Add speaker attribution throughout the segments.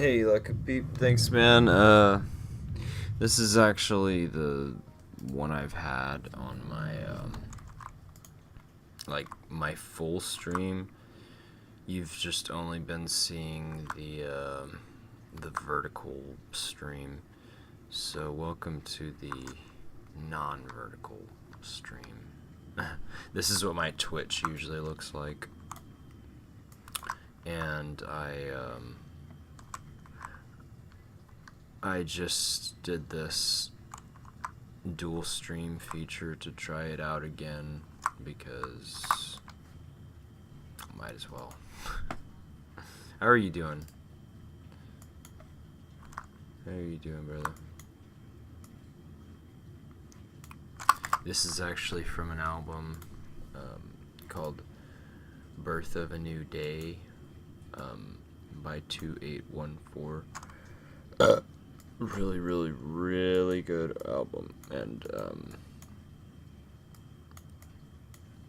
Speaker 1: Hey, like a peep. Thanks, man. This is actually the one I've had on my like my full stream. You've just only been seeing the vertical stream. So welcome to the non-vertical stream. This is what my Twitch usually looks like, and I just did this dual stream feature to try it out again because might as well. How are you doing? How are you doing, brother? This is actually from an album called Birth of a New Day by 2814. Really good album, and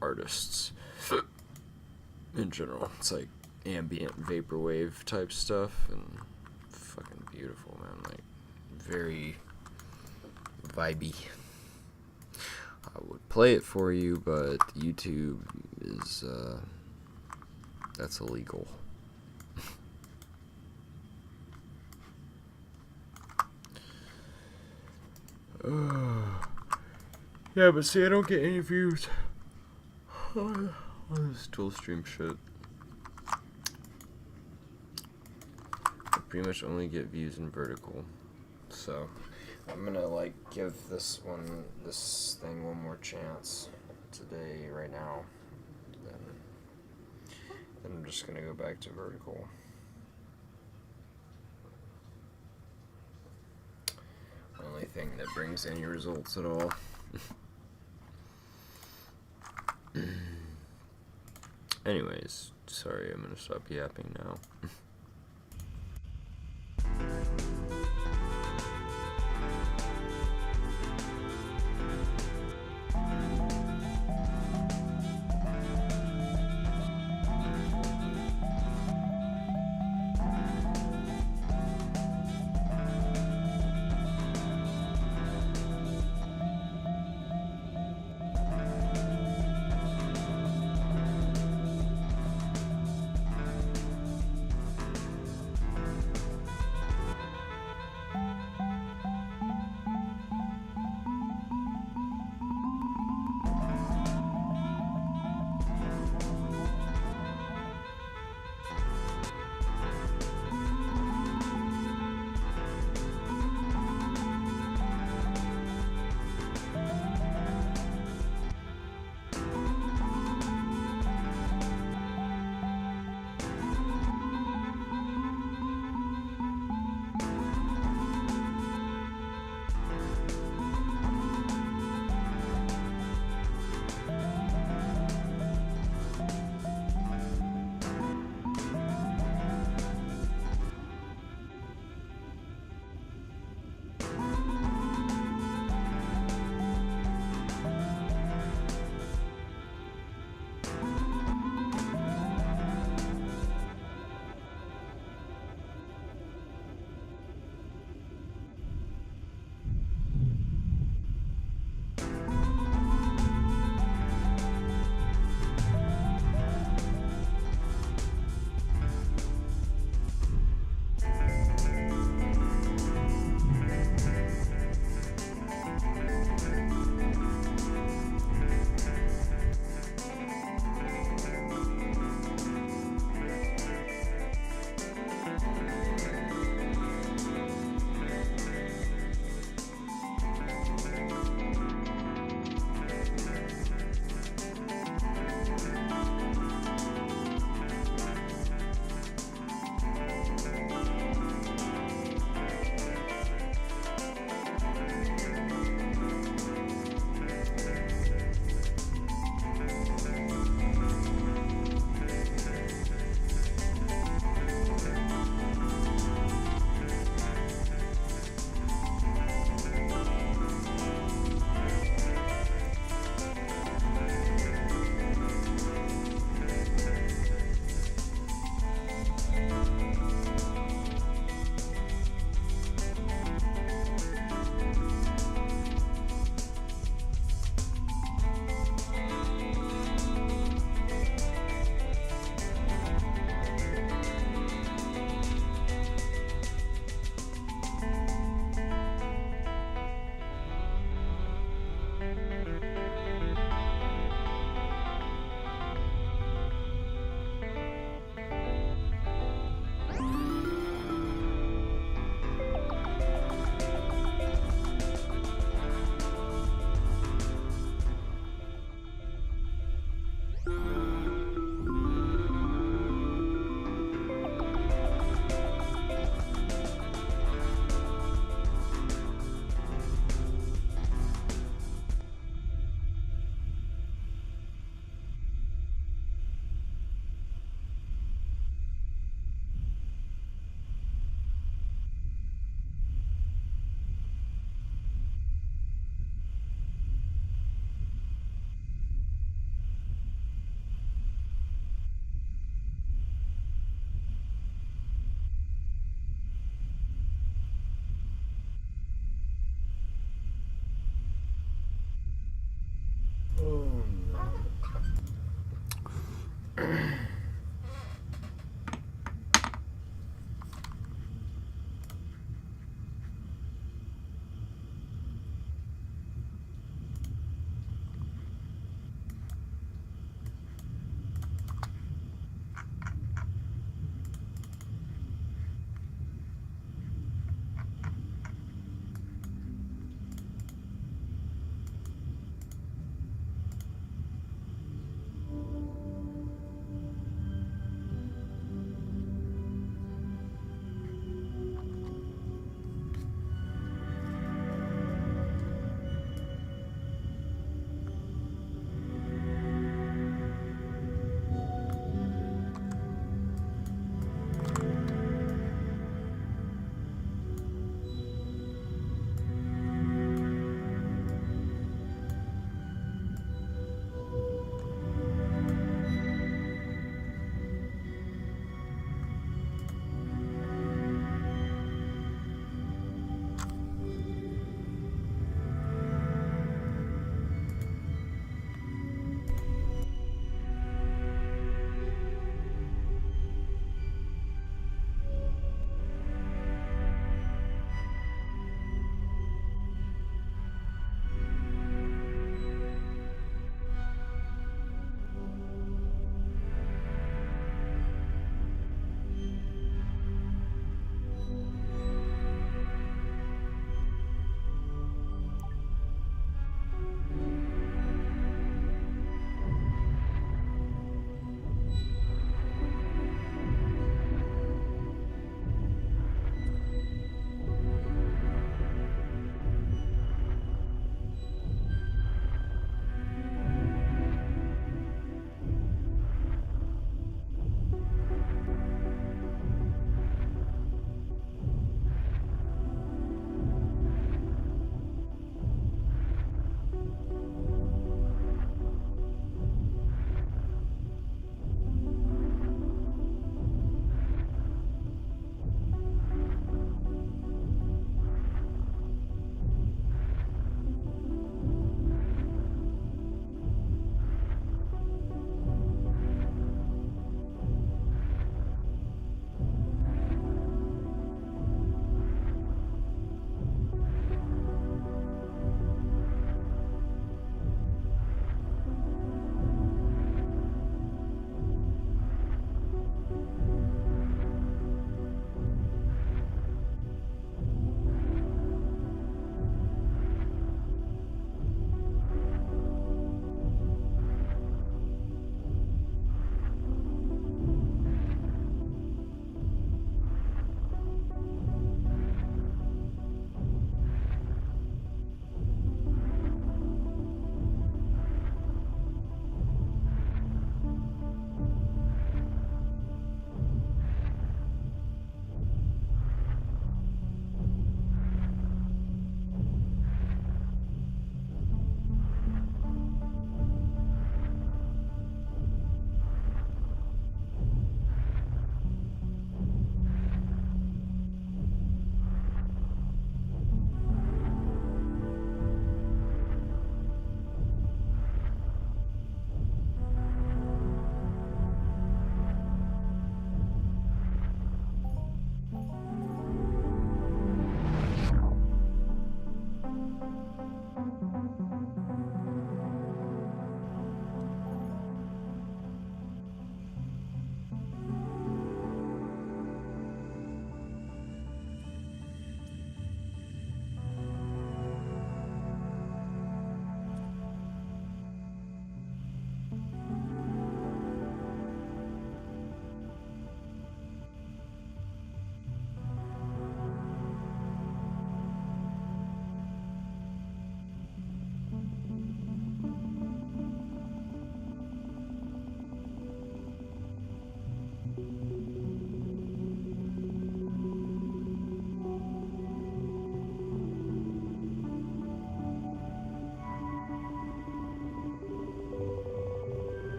Speaker 1: artists in general. It's like ambient vaporwave type stuff, and fucking beautiful, man. Like very vibey. I would play it for you, but YouTube is that's illegal. Yeah, but see, I don't get any views on this dual stream shit. I pretty much only get views in vertical, so I'm gonna like give this thing one more chance today, right now. Then I'm just gonna go back to vertical. Only thing that brings any results at all. Anyways, sorry, I'm gonna stop yapping now.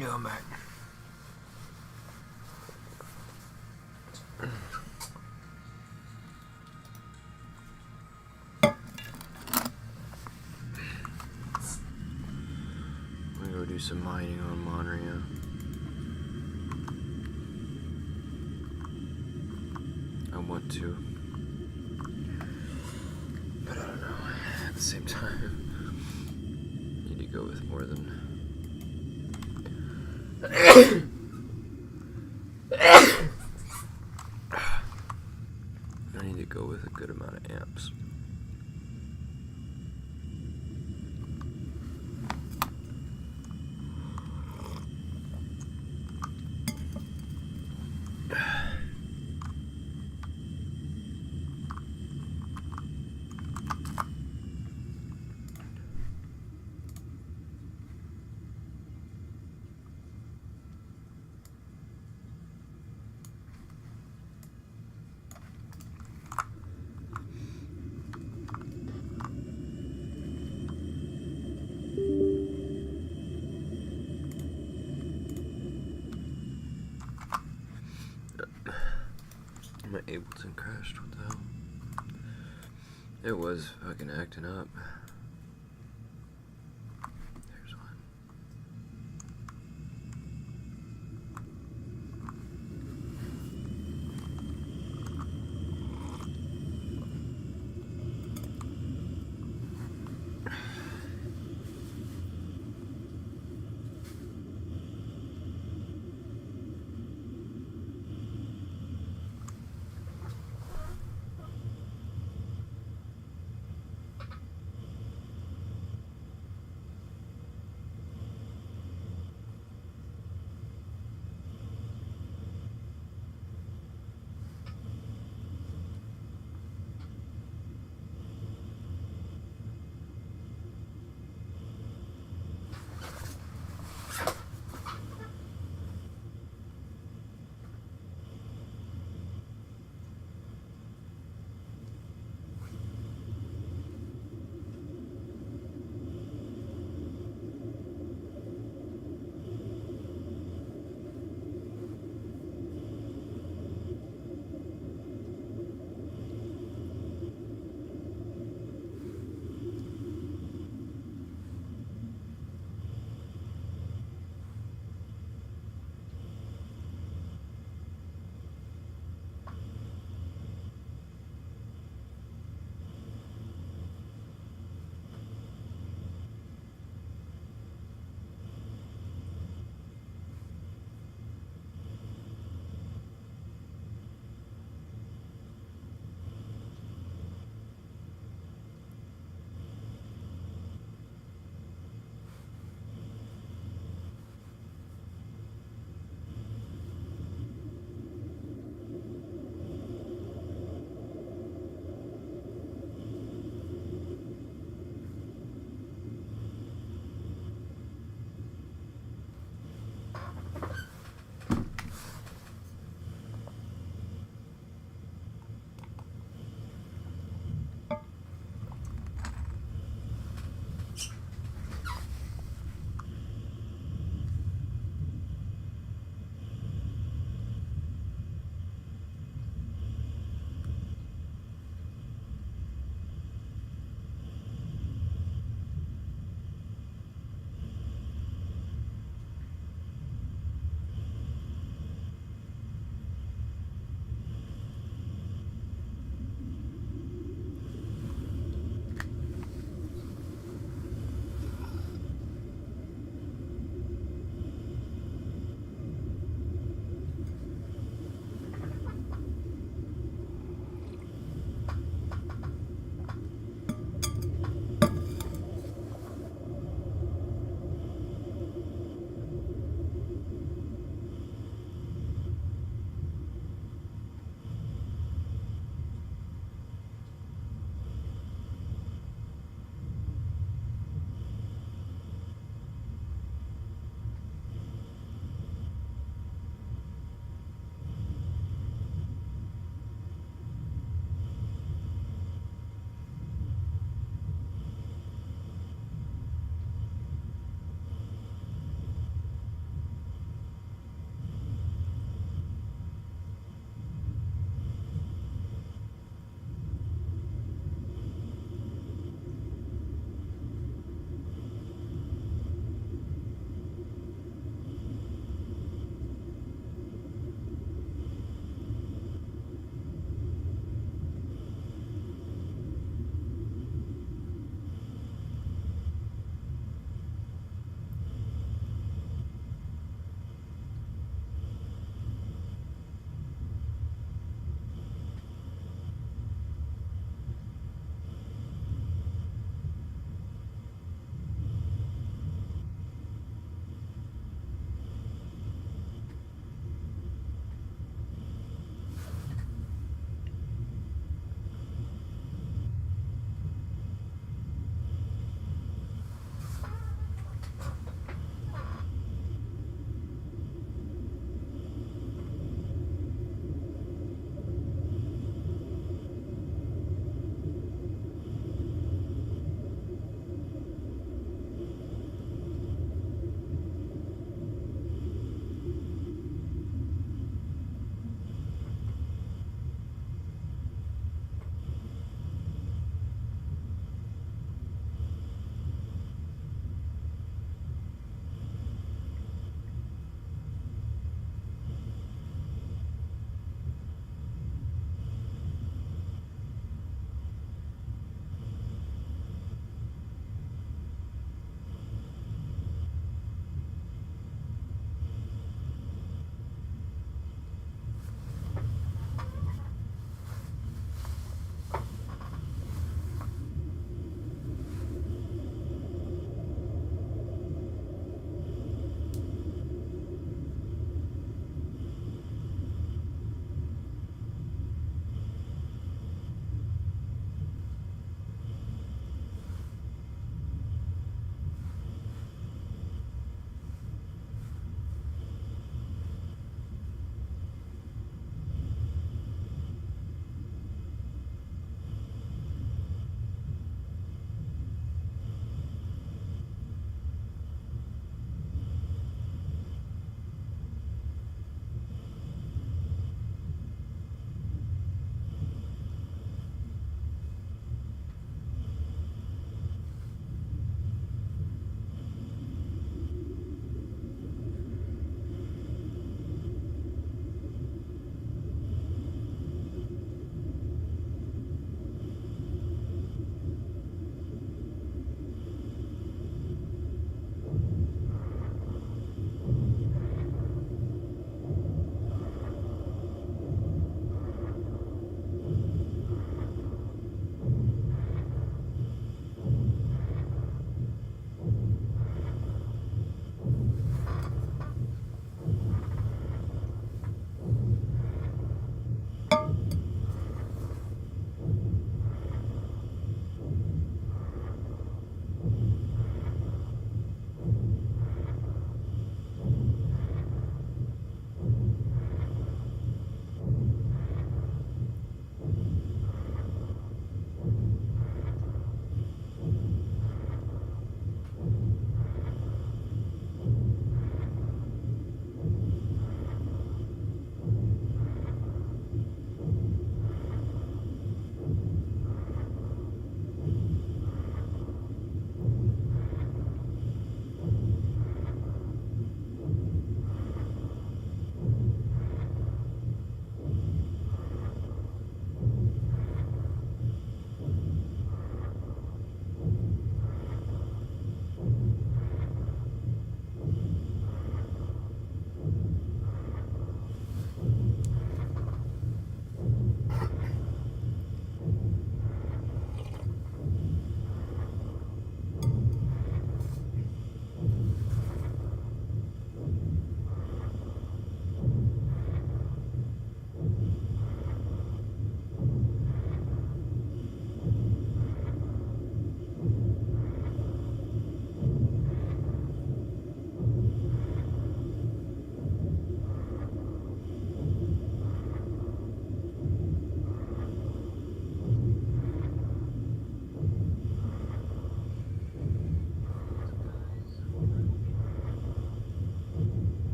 Speaker 1: Yeah, I'm back. I'm gonna go do some mining on Monria. I want to, but I don't know. At the same time, need to go with more than. I need to go with a good amount of amps. My Ableton crashed, what the hell? It was fucking acting up. There's one.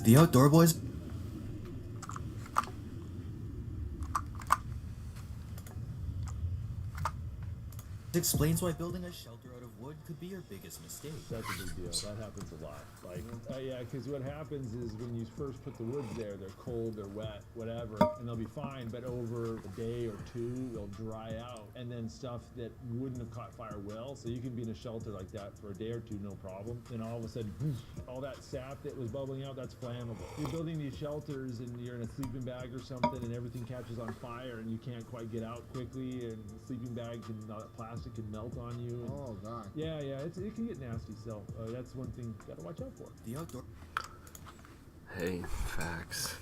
Speaker 2: The outdoor boys. Explains why building a shelter out of wood could be your biggest mistake.
Speaker 3: That's a big deal. That happens a lot. Like, yeah, because what happens is when you first put the woods there, they're cold, they're wet, whatever, and they'll be fine. But over a day or two, they'll dry out, and then stuff that wouldn't have caught fire will. So you can be in a shelter like that for a day or two, no problem. Then all of a sudden, all that sap that was bubbling out, that's flammable. You're building these shelters, and you're in a sleeping bag or something, and everything catches on fire, and you can't quite get out quickly, and the sleeping bag can, plastic can melt on you. And,
Speaker 4: oh god.
Speaker 3: Yeah, it can get nasty. So that's one thing you gotta watch out for.
Speaker 2: The outdoor.
Speaker 1: Hey, facts.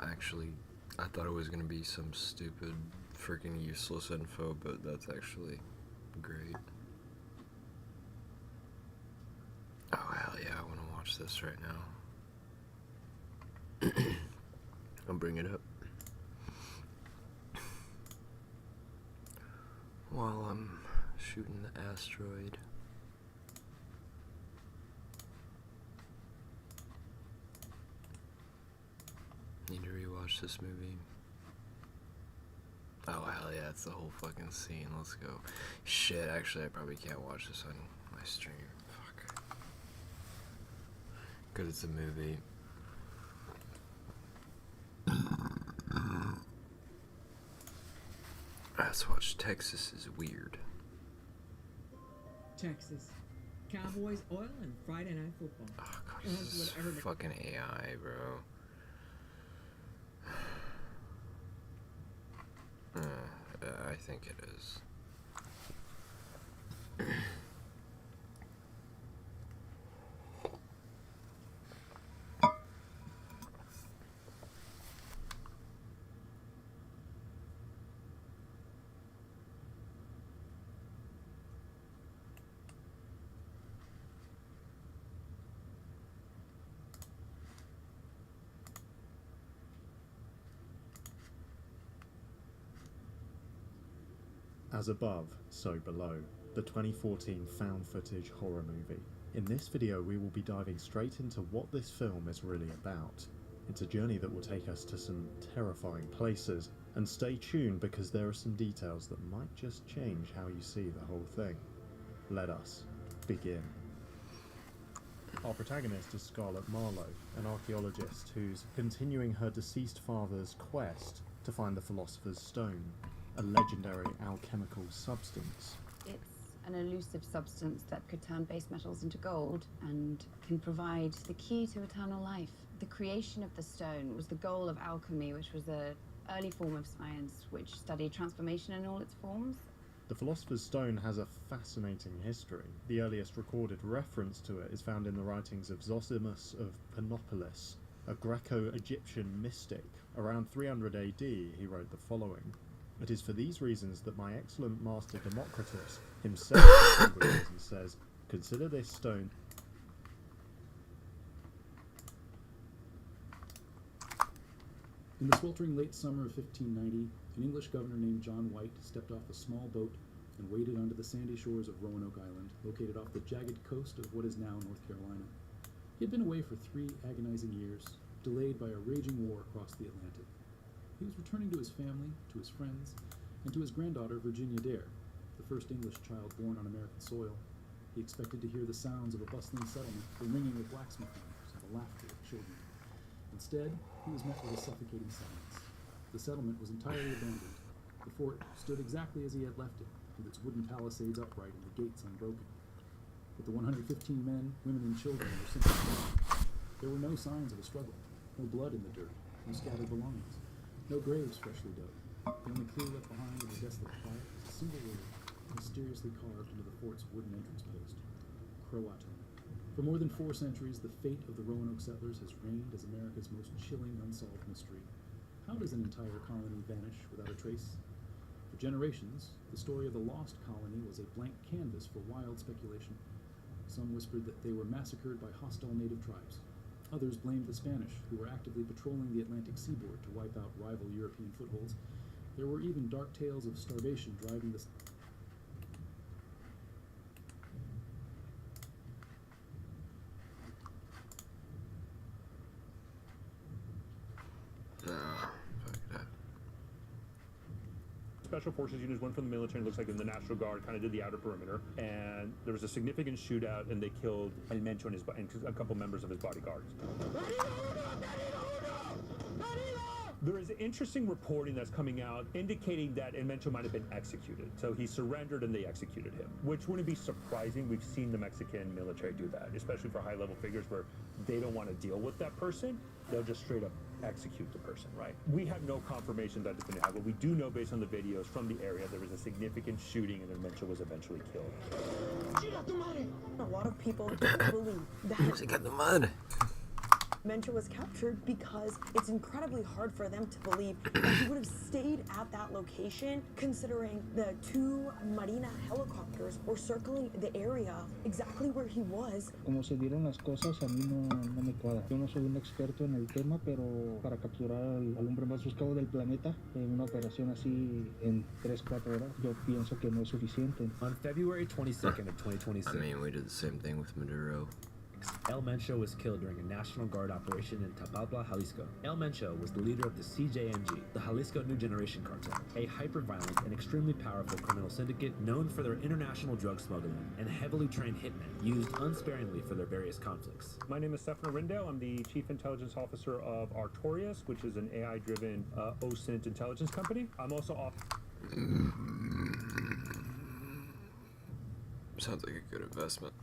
Speaker 1: Actually, I thought it was gonna be some stupid, freaking useless info, but that's actually great. Oh hell yeah, I wanna watch this right now. I'll bring it up. While I'm shooting the asteroid. Need to rewatch this movie. Oh hell yeah, it's the whole fucking scene. Let's go. Shit, actually I probably can't watch this on my stream. Fuck. Cause it's a movie. Let's watch Texas is Weird.
Speaker 5: Texas. Cowboys, oil, and Friday Night Football.
Speaker 1: Oh god, this is fucking AI, bro. I think it is.
Speaker 6: As above, so below, the 2014 found footage horror movie. In this video we will be diving straight into what this film is really about. It's a journey that will take us to some terrifying places, and stay tuned because there are some details that might just change how you see the whole thing. Let us begin. Our protagonist is Scarlett Marlowe, an archaeologist who's continuing her deceased father's quest to find the Philosopher's Stone, a legendary alchemical substance.
Speaker 7: It's an elusive substance that could turn base metals into gold and can provide the key to eternal life. The creation of the stone was the goal of alchemy, which was an early form of science which studied transformation in all its forms.
Speaker 6: The Philosopher's Stone has a fascinating history. The earliest recorded reference to it is found in the writings of Zosimus of Panopolis, a Greco-Egyptian mystic. Around 300 AD, he wrote the following: "It is for these reasons that my excellent master Democritus himself distinguishes and says, consider this stone..."
Speaker 8: In the sweltering late summer of 1590, an English governor named John White stepped off a small boat and waded onto the sandy shores of Roanoke Island, located off the jagged coast of what is now North Carolina. He had been away for 3 agonizing years, delayed by a raging war across the Atlantic. He was returning to his family, to his friends, and to his granddaughter, Virginia Dare, the first English child born on American soil. He expected to hear the sounds of a bustling settlement, the ringing of blacksmith hammers, and the laughter of children. Instead, he was met with a suffocating silence. The settlement was entirely abandoned. The fort stood exactly as he had left it, with its wooden palisades upright and the gates unbroken. But the 115 men, women, and children were simply gone. There were no signs of a struggle, no blood in the dirt, no scattered belongings, no graves freshly dug. The only clue left behind in the desolate quiet was a single word, mysteriously carved into the fort's wooden entrance post: Croatoan. For more than 4 centuries, the fate of the Roanoke settlers has reigned as America's most chilling unsolved mystery. How does an entire colony vanish without a trace? For generations, the story of the lost colony was a blank canvas for wild speculation. Some whispered that they were massacred by hostile native tribes. Others blamed the Spanish, who were actively patrolling the Atlantic seaboard to wipe out rival European footholds. There were even dark tales of starvation driving the
Speaker 4: special forces units, one from the military, looks like in the National Guard, kind of did the outer perimeter, and there was a significant shootout, and they killed El Mencho and a couple members of his bodyguards. There is interesting reporting that's coming out indicating that El Mencho might have been executed. So he surrendered and they executed him, which wouldn't be surprising. We've seen the Mexican military do that, especially for high-level figures where they don't want to deal with that person. They'll just straight up execute the person, right? We have no confirmation that it's going to happen. We do know based on the videos from the area there was a significant shooting and El Mencho was eventually killed.
Speaker 9: A lot of people don't believe that
Speaker 1: Music in the mud.
Speaker 9: Mencho was captured because it's incredibly hard for them to believe that he would have stayed at that location, considering the 2 Marina helicopters were circling the area exactly where he was.
Speaker 10: Como se dieron las cosas, a mí no me cuadra. Yo no soy un experto en el tema, pero para capturar al hombre más buscado del planeta en una operación así en 3-4 horas, yo pienso que no es suficiente.
Speaker 11: On February 22nd of 2026,
Speaker 1: I mean, we did the same thing with Maduro.
Speaker 11: El Mencho was killed during a National Guard operation in Tapalpa, Jalisco. El Mencho was the leader of the CJNG, the Jalisco New Generation Cartel, a hyper-violent and extremely powerful criminal syndicate known for their international drug smuggling and heavily trained hitmen used unsparingly for their various conflicts.
Speaker 4: My name is Stefano Rindale. I'm the Chief Intelligence Officer of Artorias, which is an AI-driven OSINT intelligence company. I'm also off.
Speaker 1: Sounds like a good investment.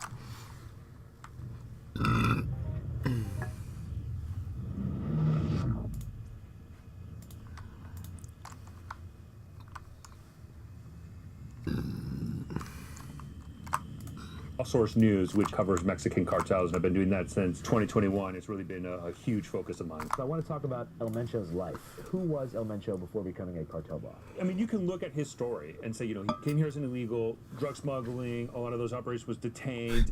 Speaker 4: Source News, which covers Mexican cartels, and I've been doing that since 2021. It's really been a huge focus of mine.
Speaker 11: So I want to talk about El Mencho's life. Who was El Mencho before becoming a cartel boss?
Speaker 4: I mean, you can look at his story and say, you know, he came here as an illegal, drug smuggling, a lot of those operations, was detained,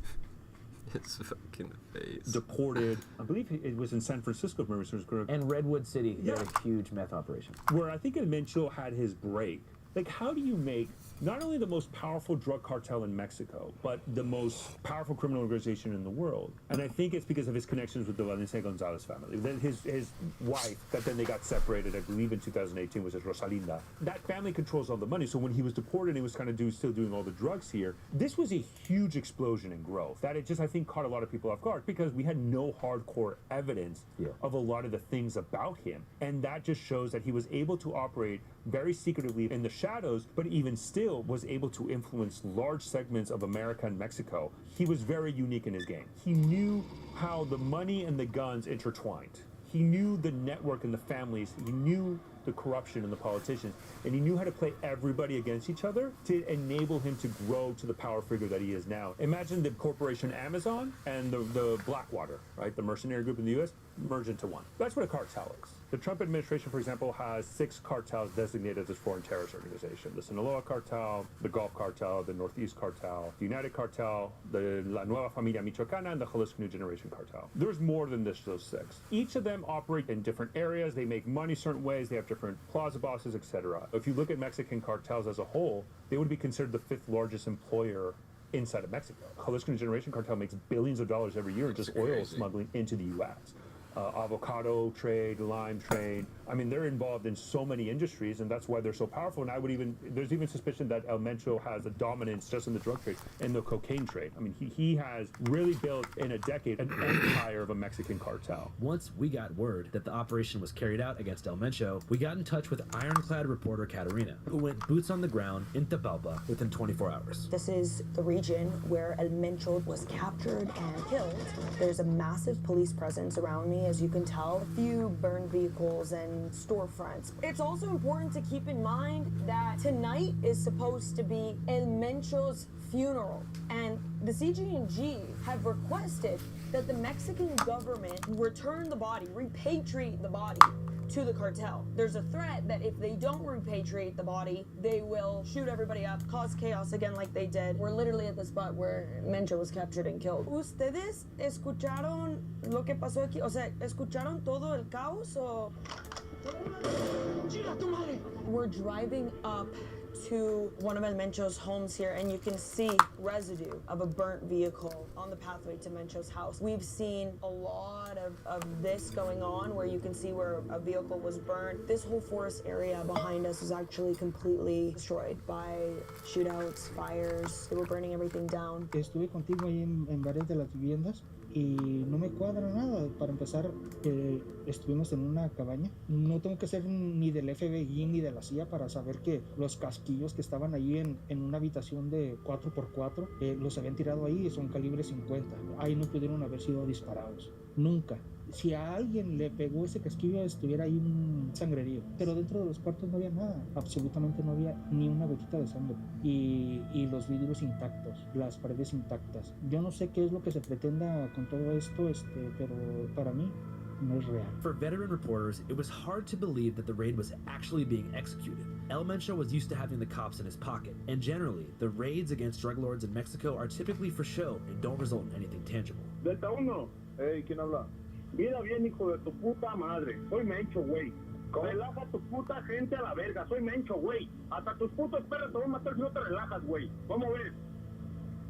Speaker 1: His fucking face.
Speaker 4: deported. I believe it was in San Francisco, if memory serves correct.
Speaker 11: And Redwood City, he
Speaker 4: Yeah.
Speaker 11: had a huge meth operation.
Speaker 4: Where I think El Mencho had his break. Like, how do you make not only the most powerful drug cartel in Mexico, but the most powerful criminal organization in the world? And I think it's because of his connections with the Valencia Gonzalez family. Then his wife, that then they got separated, I believe in 2018, was Rosalinda. That family controls all the money. So when he was deported, he was kind of still doing all the drugs here. This was a huge explosion in growth that it just, I think, caught a lot of people off guard because we had no hardcore evidence of a lot of the things about him. And that just shows that he was able to operate very secretively in the shadows, but even still was able to influence large segments of America and Mexico. He was very unique in his game. He knew how the money and the guns intertwined. He knew the network and the families. He knew the corruption and the politicians, and he knew how to play everybody against each other to enable him to grow to the power figure that he is now. Imagine the corporation Amazon and the Blackwater, right? The mercenary group in the U.S. merge into one. That's what a cartel is. The Trump administration, for example, has 6 cartels designated as foreign terrorist organizations. The Sinaloa Cartel, the Gulf Cartel, the Northeast Cartel, the United Cartel, the La Nueva Familia Michoacana, and the Jalisco New Generation Cartel. There's more than those 6. Each of them operate in different areas. They make money certain ways. They have different plaza bosses, etc. If you look at Mexican cartels as a whole, they would be considered the 5th largest employer inside of Mexico. Jalisco New Generation Cartel makes billions of dollars every year in just oil smuggling into the U.S. Avocado trade, lime trade. I mean, they're involved in so many industries, and that's why they're so powerful. And there's even suspicion that El Mencho has a dominance just in the drug trade and the cocaine trade. I mean, he has really built in a decade an empire of a Mexican cartel.
Speaker 11: Once we got word that the operation was carried out against El Mencho, we got in touch with ironclad reporter Katerina, who went boots on the ground in Tapalpa within 24 hours.
Speaker 9: This is the region where El Mencho was captured and killed. There's a massive police presence around me, as you can tell. A few burned vehicles and storefronts. It's also important to keep in mind that tonight is supposed to be El Mencho's funeral, and the CG&G have requested that the Mexican government return the body, repatriate the body to the cartel. There's a threat that if they don't repatriate the body, they will shoot everybody up, cause chaos again like they did. We're literally at the spot where Mencho was captured and killed. ¿Ustedes escucharon lo que pasó aquí? O sea, ¿escucharon todo el caos o...? We're driving up to one of El Mencho's homes here, and you can see residue of a burnt vehicle on the pathway to Mencho's house. We've seen a lot of this going on, where you can see where a vehicle was burned. This whole forest area behind us was actually completely destroyed by shootouts, fires. They were burning everything down.
Speaker 10: Estuve contigo ahí en varias de las viviendas y no me cuadra nada. Para empezar, estuvimos en una cabaña. No tengo que ser ni del FBI ni de la CIA para saber que los casquillos que estaban ahí en una habitación de 4x4 los habían tirado ahí y son calibre 50. Ahí no pudieron haber sido disparados. Nunca. Si a alguien le pegó ese casquillo, estuviera ahí un sangrerío. Pero dentro de los cuartos no había nada. Absolutamente no había ni una gotita de sangre. Y los vidrios intactos, las paredes intactas. Yo no sé qué es lo que se pretenda con todo esto, pero para mí no es real.
Speaker 11: For veteran reporters, it was hard to believe that the raid was actually being executed. El Mencho was used to having the cops in his pocket, and generally, the raids against drug lords in Mexico are typically for show and don't result in anything tangible.
Speaker 12: Delta 1, ¿quién habla? Mira bien, hijo de tu puta madre, soy Mencho, güey. Relaja tu puta gente a la verga, soy Mencho, güey. Hasta tus putos perros te van a matar si no te relajas, güey. ¿Cómo ves?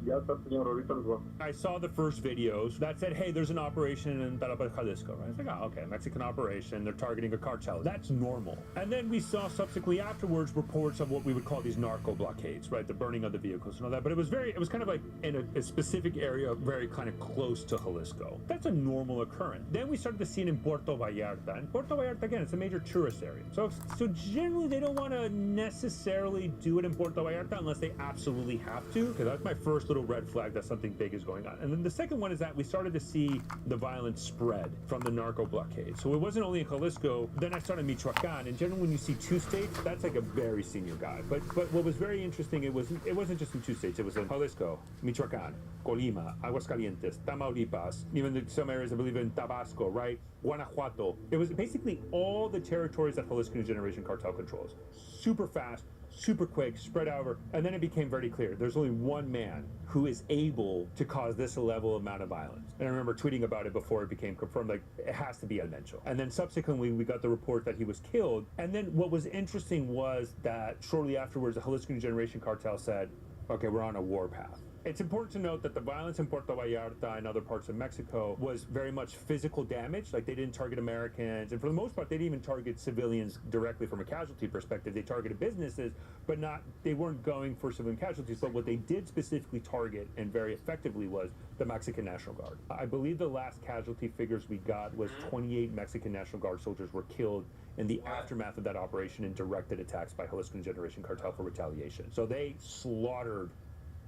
Speaker 12: Ya está, señor, ahorita les voy.
Speaker 4: I saw the first videos that said, hey, there's an operation in Tarapal, Jalisco. Right? I was like, oh, okay, Mexican operation. They're targeting a cartel. That's normal. And then we saw subsequently afterwards reports of what we would call these narco blockades, right? The burning of the vehicles and all that. But it was kind of like in a specific area, very kind of close to Jalisco. That's a normal occurrence. Then we started to see it in Puerto Vallarta. And Puerto Vallarta, again, it's a major tourist area. So generally, they don't want to necessarily do it in Puerto Vallarta unless they absolutely have to, because that's my first little red flag that something big is going on. And then the second one is that we started to see the violence spread from the narco blockade. So it wasn't only in Jalisco, then I started Michoacan, and generally when you see two states, that's like a very senior guy. But what was very interesting, it wasn't just in two states, it was in Jalisco, Michoacan, Colima, Aguascalientes, Tamaulipas, even some areas I believe in Tabasco, right? Guanajuato. It was basically all the territories that Jalisco New Generation Cartel controls. Super fast, super quick, spread over, and then it became very clear there's only one man who is able to cause this level amount of violence. And I remember tweeting about it before it became confirmed, like, it has to be El Mencho. And then subsequently we got the report that he was killed. And then what was interesting was that shortly afterwards the Jalisco New Generation Cartel said, okay, we're on a war path. It's important to note that the violence in Puerto Vallarta and other parts of Mexico was very much physical damage. Like, they didn't target Americans, and for the most part, they didn't even target civilians directly from a casualty perspective. They targeted businesses, but they weren't going for civilian casualties. But what they did specifically target, and very effectively, was the Mexican National Guard. I believe the last casualty figures we got was 28 Mexican National Guard soldiers were killed in the aftermath of that operation in directed attacks by Jalisco Generation Cartel for retaliation. So they slaughtered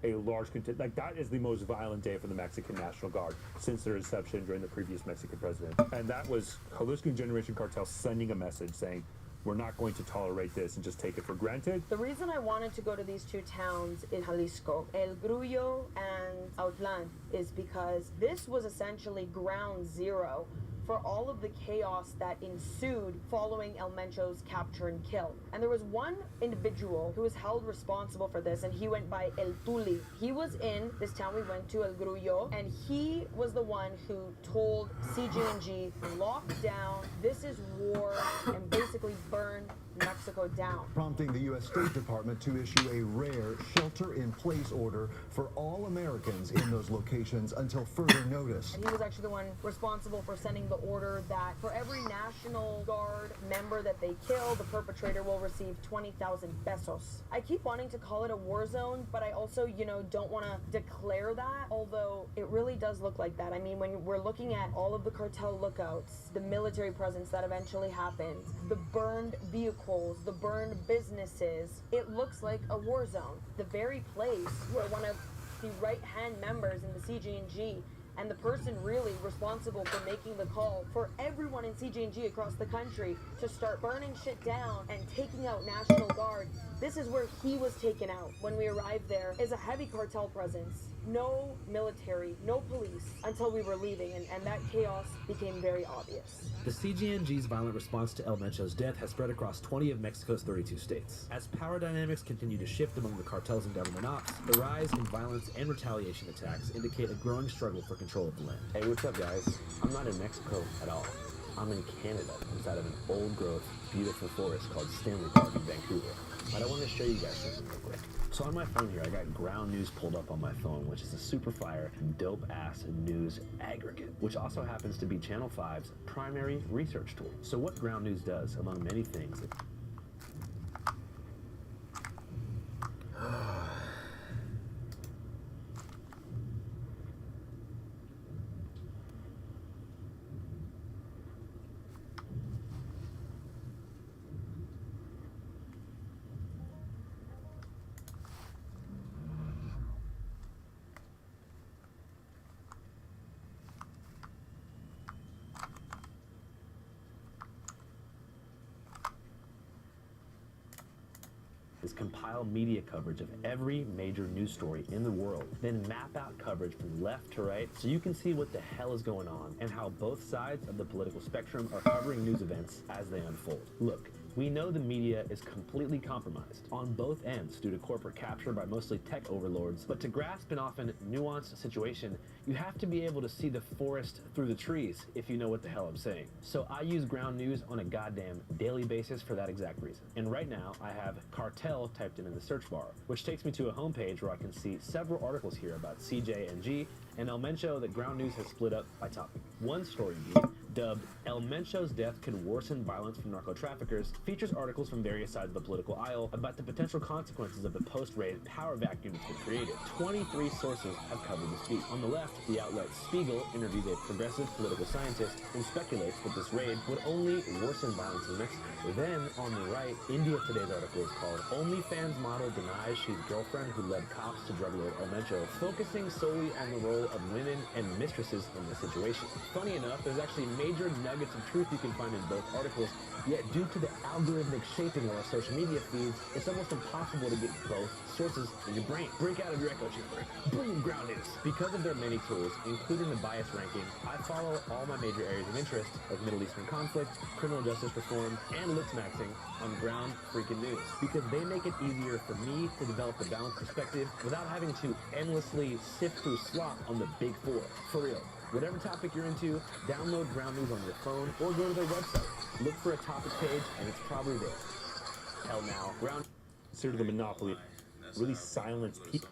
Speaker 4: a large contingent. Like, that is the most violent day for the Mexican National Guard since their inception during the previous Mexican president. And that was Jalisco Generation Cartel sending a message saying, we're not going to tolerate this and just take it for granted.
Speaker 9: The reason I wanted to go to these two towns in Jalisco, El Grullo and Autlan, is because this was essentially ground zero for all of the chaos that ensued following El Mencho's capture and kill. And there was one individual who was held responsible for this, and he went by El Tuli. He was in this town we went to, El Grullo, and he was the one who told CG&G, lock down, this is war, and basically burn Mexico down.
Speaker 13: Prompting the U.S. State Department to issue a rare shelter-in-place order for all Americans in those locations until further notice.
Speaker 9: And he was actually the one responsible for sending the order that for every National Guard member that they kill, the perpetrator will receive 20,000 pesos. I keep wanting to call it a war zone, but I also, don't want to declare that, although it really does look like that. I mean, when we're looking at all of the cartel lookouts, the military presence that eventually happened, the burned vehicles, the burned businesses, it looks like a war zone. The very place where one of the right-hand members in the CG&G and the person really responsible for making the call for everyone in CG&G across the country to start burning shit down and taking out National Guard, this is where he was taken out when we arrived there, is a heavy cartel presence. No military, no police until we were leaving, and that chaos became very obvious.
Speaker 11: The CG&G's violent response to El Mencho's death has spread across 20 of Mexico's 32 states. As power dynamics continue to shift among the cartels and government ops, the rise in violence and retaliation attacks indicate a growing struggle for control of the land.
Speaker 14: Hey, what's up, guys? I'm not in Mexico at all. I'm in Canada, inside of an old-growth, beautiful forest called Stanley Park in Vancouver.
Speaker 11: but I want to show you guys something real quick. So on my phone here, I got Ground News pulled up on my phone, which is a super fire, dope-ass news aggregate, which also happens to be Channel 5's primary research tool. So what Ground News does, among many things, is compile media coverage of every major news story in the world, then map out coverage from left to right so you can see what the hell is going on and how both sides of the political spectrum are covering news events as they unfold. Look, we know the media is completely compromised on both ends due to corporate capture by mostly tech overlords, but to grasp an often nuanced situation, you have to be able to see the forest through the trees, if you know what the hell I'm saying. So I use Ground News on a goddamn daily basis for that exact reason. And right now, I have cartel typed in the search bar, which takes me to a homepage where I can see several articles here about CJNG and El Mencho that Ground News has split up by topic. One story beat, dubbed El Mencho's Death Could Worsen Violence from Narco-Traffickers, features articles from various sides of the political aisle about the potential consequences of the post-raid power vacuum it's been created. 23 sources have covered this beat. On the left, the outlet Spiegel interviews a progressive political scientist and speculates that this raid would only worsen violence in Mexico. Then, on the right, India Today's article is called OnlyFans Model Denies She's Girlfriend Who Led Cops to Drug Lord El Mencho, focusing solely on the role of women and mistresses in this situation. Funny enough, there's actually major nuggets of truth you can find in both articles, yet due to the algorithmic shaping of our social media feeds, it's almost impossible to get both sources in your brain. Break out of your echo chamber. Boom, Ground News. Because of their many tools, including the bias ranking, I follow all my major areas of interest, like Middle Eastern conflict, criminal justice reform, and looksmaxing on Ground freaking News, because they make it easier for me to develop a balanced perspective without having to endlessly sift through slop on the big four. For real. Whatever topic you're into, download Ground News on your phone or go to their website. Look for a topic page and it's probably there. Hell now, Ground
Speaker 4: consider the monopoly really silence people.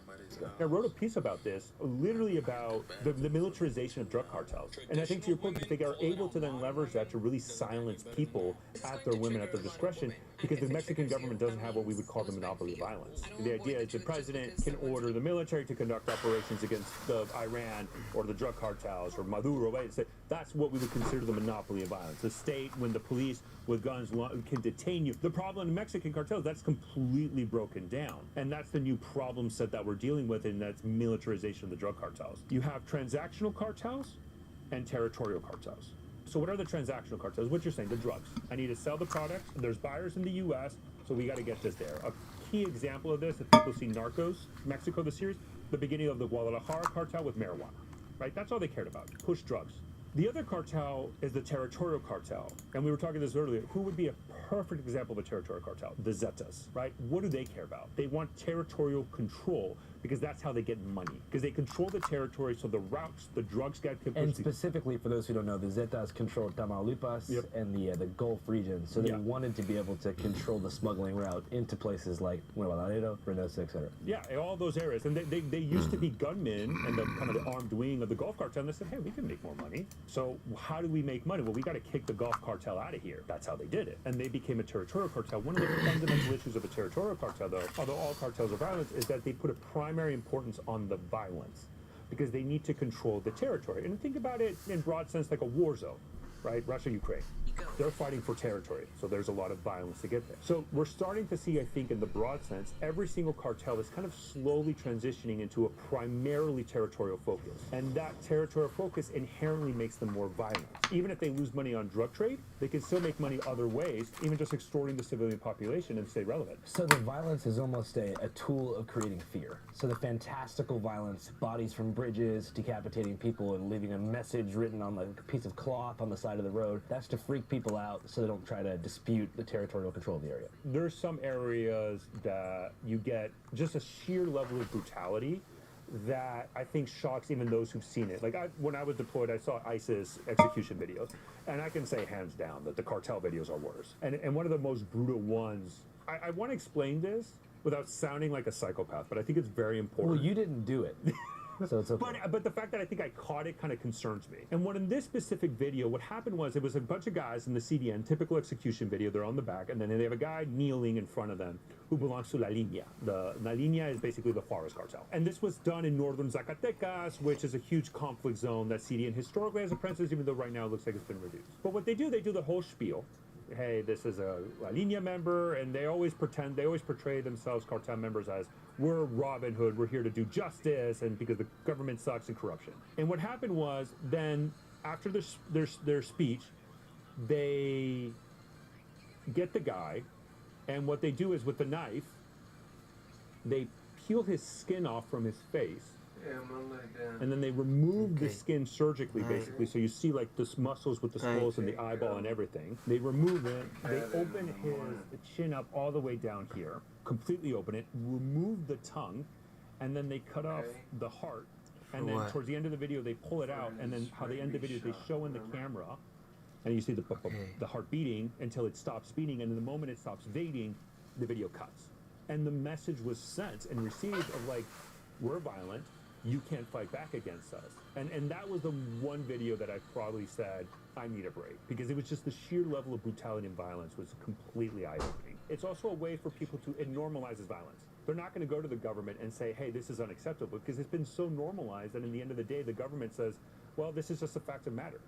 Speaker 4: I wrote a piece about this, literally about the militarization of drug cartels. And I think to your point, they are able to then leverage that to really silence people at their whim and at their discretion, because the Mexican government doesn't have what we would call the monopoly of violence. The idea is the president can order the military to conduct operations against Iran or the drug cartels or Maduro, right? So that's what we would consider the monopoly of violence. The state, when the police with guns can detain you. The problem in Mexican cartels, that's completely broken down. And that's the new problem set that we're dealing with, and that's militarization of the drug cartels. You have transactional cartels and territorial cartels. So what are the transactional cartels? What you're saying, the drugs. I need to sell the product. There's buyers in the US, so we got to get this there. A key example of this, if people see Narcos, Mexico, the series, the beginning of the Guadalajara cartel with marijuana, right? That's all they cared about, push drugs. The other cartel is the territorial cartel. And we were talking this earlier. Who would be a perfect example of a territorial cartel? The Zetas, right? What do they care about? They want territorial control, because that's how they get money. Because they control the territory, so the routes, the drugs get...
Speaker 11: And specifically, for those who don't know, the Zetas controlled Tamaulipas and the Gulf region. So they wanted to be able to control the smuggling route into places like Nuevo Laredo, Reynosa, etc.
Speaker 4: Yeah, all those areas. And they used to be gunmen and the kind of the armed wing of the Gulf cartel. And they said, hey, we can make more money. So how do we make money? Well, we got to kick the Gulf cartel out of here. That's how they did it. And they became a territorial cartel. One of the fundamental issues of a territorial cartel, though, although all cartels are violent, is that they put a primary importance on the violence, because they need to control the territory. And think about it in broad sense like a war zone, right? Russia, Ukraine. They're fighting for territory, so there's a lot of violence to get there. So we're starting to see, I think, in the broad sense, every single cartel is kind of slowly transitioning into a primarily territorial focus. And that territorial focus inherently makes them more violent. Even if they lose money on drug trade, they can still make money other ways, even just extorting the civilian population and stay relevant.
Speaker 11: So the violence is almost a tool of creating fear. So the fantastical violence, bodies from bridges, decapitating people and leaving a message written on like a piece of cloth on the side of the road, that's to freak people out so they don't try to dispute the territorial control of the area.
Speaker 4: There's some areas that you get just a sheer level of brutality that I think shocks even those who've seen it. Like when I was deployed, I saw ISIS execution videos, and I can say hands down that the cartel videos are worse. And one of the most brutal ones I want to explain this without sounding like a psychopath, but I think it's very important.
Speaker 11: Well, you didn't do it. So it's okay.
Speaker 4: But the fact that I think I caught it kind of concerns me. And in this specific video, what happened was it was a bunch of guys in the CDN, typical execution video, they're on the back, and then they have a guy kneeling in front of them who belongs to La Línea. La Línea is basically the Juarez cartel. And this was done in northern Zacatecas, which is a huge conflict zone that CDN historically has a presence, even though right now it looks like it's been reduced. But what they do the whole spiel. Hey, this is a La Línea member, and they always portray themselves, cartel members, as we're Robin Hood, we're here to do justice, and because the government sucks and corruption. And what happened was, then after their speech, they get the guy, and what they do is with the knife, they peel his skin off from his face, and then they remove the skin surgically, basically. So you see like this muscles with the skulls and the eyeball and everything. They remove it. They open his chin up all the way down here, completely open it, remove the tongue, and then they cut off the heart. And then towards the end of the video, they pull it out. And then how they end the video, they show in the camera, and you see the heart beating until it stops beating. And in the moment it stops beating, the video cuts. And the message was sent and received of like, we're violent. You can't fight back against us. And that was the one video that I probably said, I need a break. Because it was just the sheer level of brutality and violence was completely eye-opening. It's also a way for people to, it normalizes violence. They're not gonna go to the government and say, hey, this is unacceptable, because it's been so normalized that in the end of the day, the government says, well, this is just a fact of matter.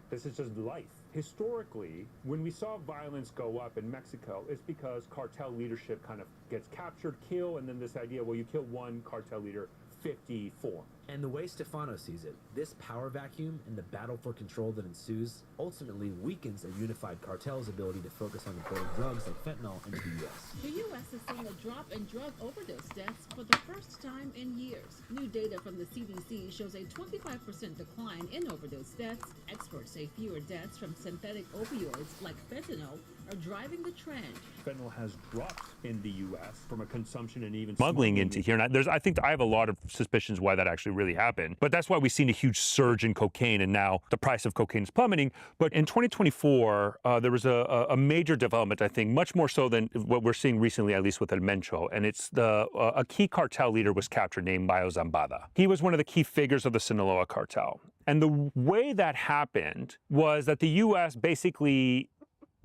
Speaker 4: This is just life. Historically, when we saw violence go up in Mexico, it's because cartel leadership kind of gets captured, killed, and then this idea, well, you kill one cartel leader, 54.
Speaker 11: And the way Stefano sees it, this power vacuum and the battle for control that ensues ultimately weakens a unified cartel's ability to focus on importing drugs like fentanyl into the U.S.
Speaker 15: The U.S. is seeing a drop in drug overdose deaths for the first time in years. New data from the CDC shows a 25% decline in overdose deaths. Experts say fewer deaths from synthetic opioids like fentanyl are driving the trend.
Speaker 4: Fentanyl has dropped in the U.S. from a consumption and even smuggling into here. And I think I have a lot of suspicions why that actually really happened. But that's why we've seen a huge surge in cocaine, and now the price of cocaine is plummeting. But in 2024, there was a major development, I think, much more so than what we're seeing recently, at least with El Mencho. And it's a key cartel leader was captured named Mayo Zambada. He was one of the key figures of the Sinaloa cartel. And the way that happened was that the U.S. basically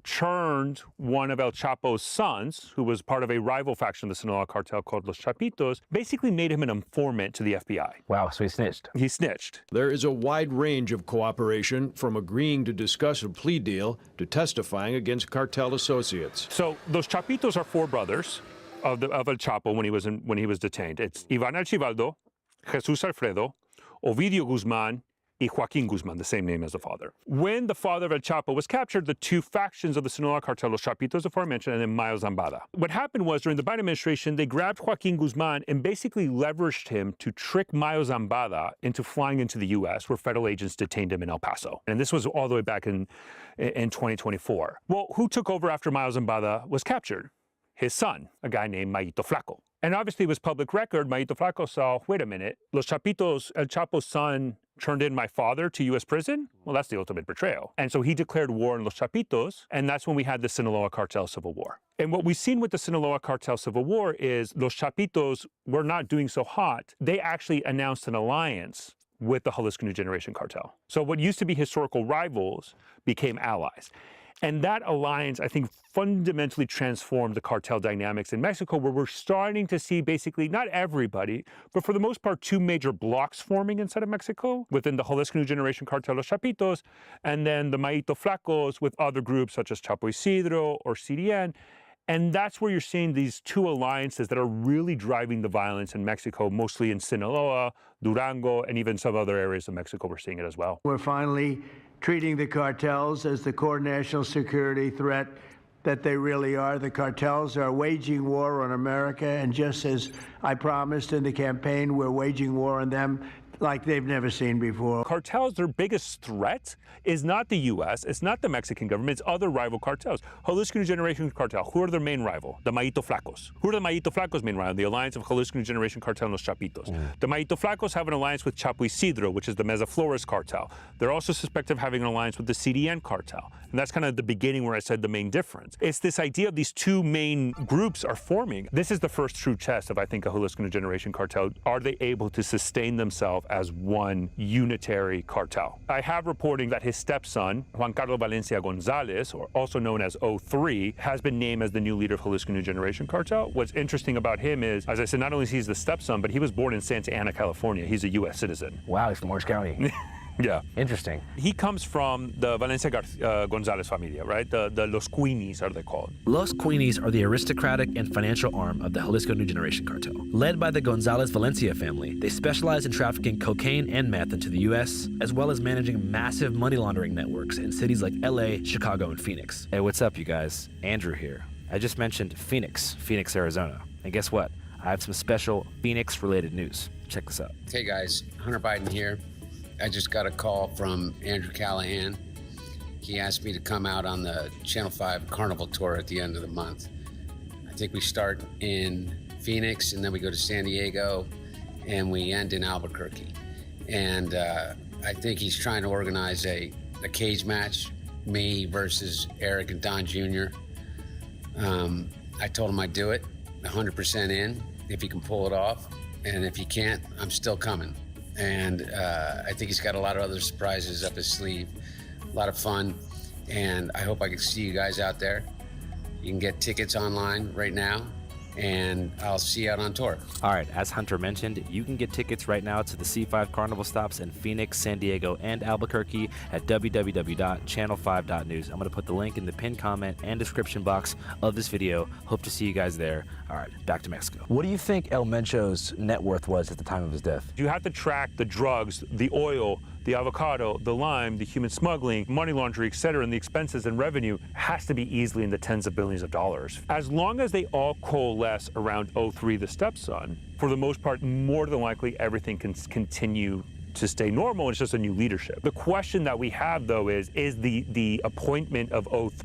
Speaker 4: churned one of El Chapo's sons, who was part of a rival faction of the Sinaloa cartel called Los Chapitos, basically made him an informant to the FBI.
Speaker 14: Wow, so he snitched.
Speaker 4: He snitched.
Speaker 16: There is a wide range of cooperation, from agreeing to discuss a plea deal to testifying against cartel associates.
Speaker 4: So Los Chapitos are four brothers of El Chapo when he was detained. It's Ivan Archibaldo, Jesus Alfredo, Ovidio Guzman, y Joaquin Guzman, the same name as the father. When the father of El Chapo was captured, the two factions of the Sinaloa cartel, Los Chapitos, aforementioned, and then Mayo Zambada. What happened was, during the Biden administration, they grabbed Joaquin Guzman and basically leveraged him to trick Mayo Zambada into flying into the U.S., where federal agents detained him in El Paso. And this was all the way back in 2024. Well, who took over after Mayo Zambada was captured? His son, a guy named Mayito Flaco. And obviously it was public record. Mayito Flaco saw, wait a minute, Los Chapitos, El Chapo's son turned in my father to U.S. prison? Well, that's the ultimate betrayal. And so he declared war on Los Chapitos, and that's when we had the Sinaloa cartel civil war. And what we've seen with the Sinaloa cartel civil war is Los Chapitos were not doing so hot. They actually announced an alliance with the Jalisco New Generation cartel. So what used to be historical rivals became allies. And that alliance, I think, fundamentally transformed the cartel dynamics in Mexico, where we're starting to see basically, not everybody, but for the most part, two major blocks forming inside of Mexico, within the Jalisco New Generation cartel, Los Chapitos, and then the Mayito Flacos with other groups such as Chapo Isidro or CDN. And that's where you're seeing these two alliances that are really driving the violence in Mexico, mostly in Sinaloa, Durango, and even some other areas of Mexico we're seeing it as well.
Speaker 17: We're finally treating the cartels as the core national security threat that they really are. The cartels are waging war on America, and just as I promised in the campaign, we're waging war on them. like they've never seen before.
Speaker 4: Cartels, their biggest threat is not the U.S., it's not the Mexican government, it's other rival cartels. Jalisco New Generation Cartel, who are their main rival? The Maito Flacos. Who are the Maito Flacos' main rival? The alliance of Jalisco New Generation Cartel and Los Chapitos. The Maito Flacos have an alliance with Chapo Isidro, which is the Meza Flores cartel. They're also suspected of having an alliance with the CDN cartel. And that's kind of the beginning where I said the main difference. It's this idea of these two main groups are forming. This is the first true test of, I think, a Jalisco New Generation cartel. Are they able to sustain themselves as one unitary cartel? I have reporting that his stepson, Juan Carlos Valencia Gonzalez, or also known as O3, has been named as the new leader of Jalisco New Generation cartel. What's interesting about him is, as I said, not only is he the stepson, but he was born in Santa Ana, California. He's a U.S. citizen.
Speaker 11: Wow, he's from Orange County.
Speaker 4: Yeah.
Speaker 11: Interesting.
Speaker 4: He comes from the Valencia Gonzalez familia, right? The Los Queenies are they called.
Speaker 11: Los Queenies are the aristocratic and financial arm of the Jalisco New Generation Cartel. Led by the Gonzalez Valencia family, they specialize in trafficking cocaine and meth into the U.S., as well as managing massive money laundering networks in cities like L.A., Chicago, and Phoenix. Hey, what's up, you guys? Andrew here. I just mentioned Phoenix, Arizona. And guess what? I have some special Phoenix-related news. Check this out.
Speaker 18: Hey guys, Hunter Biden here. I just got a call from Andrew Callahan. He asked me to come out on the Channel 5 Carnival Tour at the end of the month. I think we start in Phoenix and then we go to San Diego and we end in Albuquerque. And I think he's trying to organize a cage match, me versus Eric and Don Jr. I told him I'd do it, 100% in, if he can pull it off. And if he can't, I'm still coming. And I think he's got a lot of other surprises up his sleeve, a lot of fun, and I hope I can see you guys out there. You can get tickets online right now, and I'll see you out on tour.
Speaker 11: All right, as Hunter mentioned, you can get tickets right now to the C5 Carnival stops in Phoenix, San Diego, and Albuquerque at www.channel5.news. I'm going to put the link in the pinned comment and description box of this video. Hope to see you guys there. All right, back to Mexico. What do you think El Mencho's net worth was at the time of his death?
Speaker 4: You have to track the drugs, the oil, the avocado, the lime, the human smuggling, money laundering, etc., and the expenses and revenue has to be easily in the tens of billions of dollars. As long as they all coalesce around O3, the stepson, for the most part, more than likely everything can continue to stay normal. It's just a new leadership. The question that we have, though, is the appointment of O3.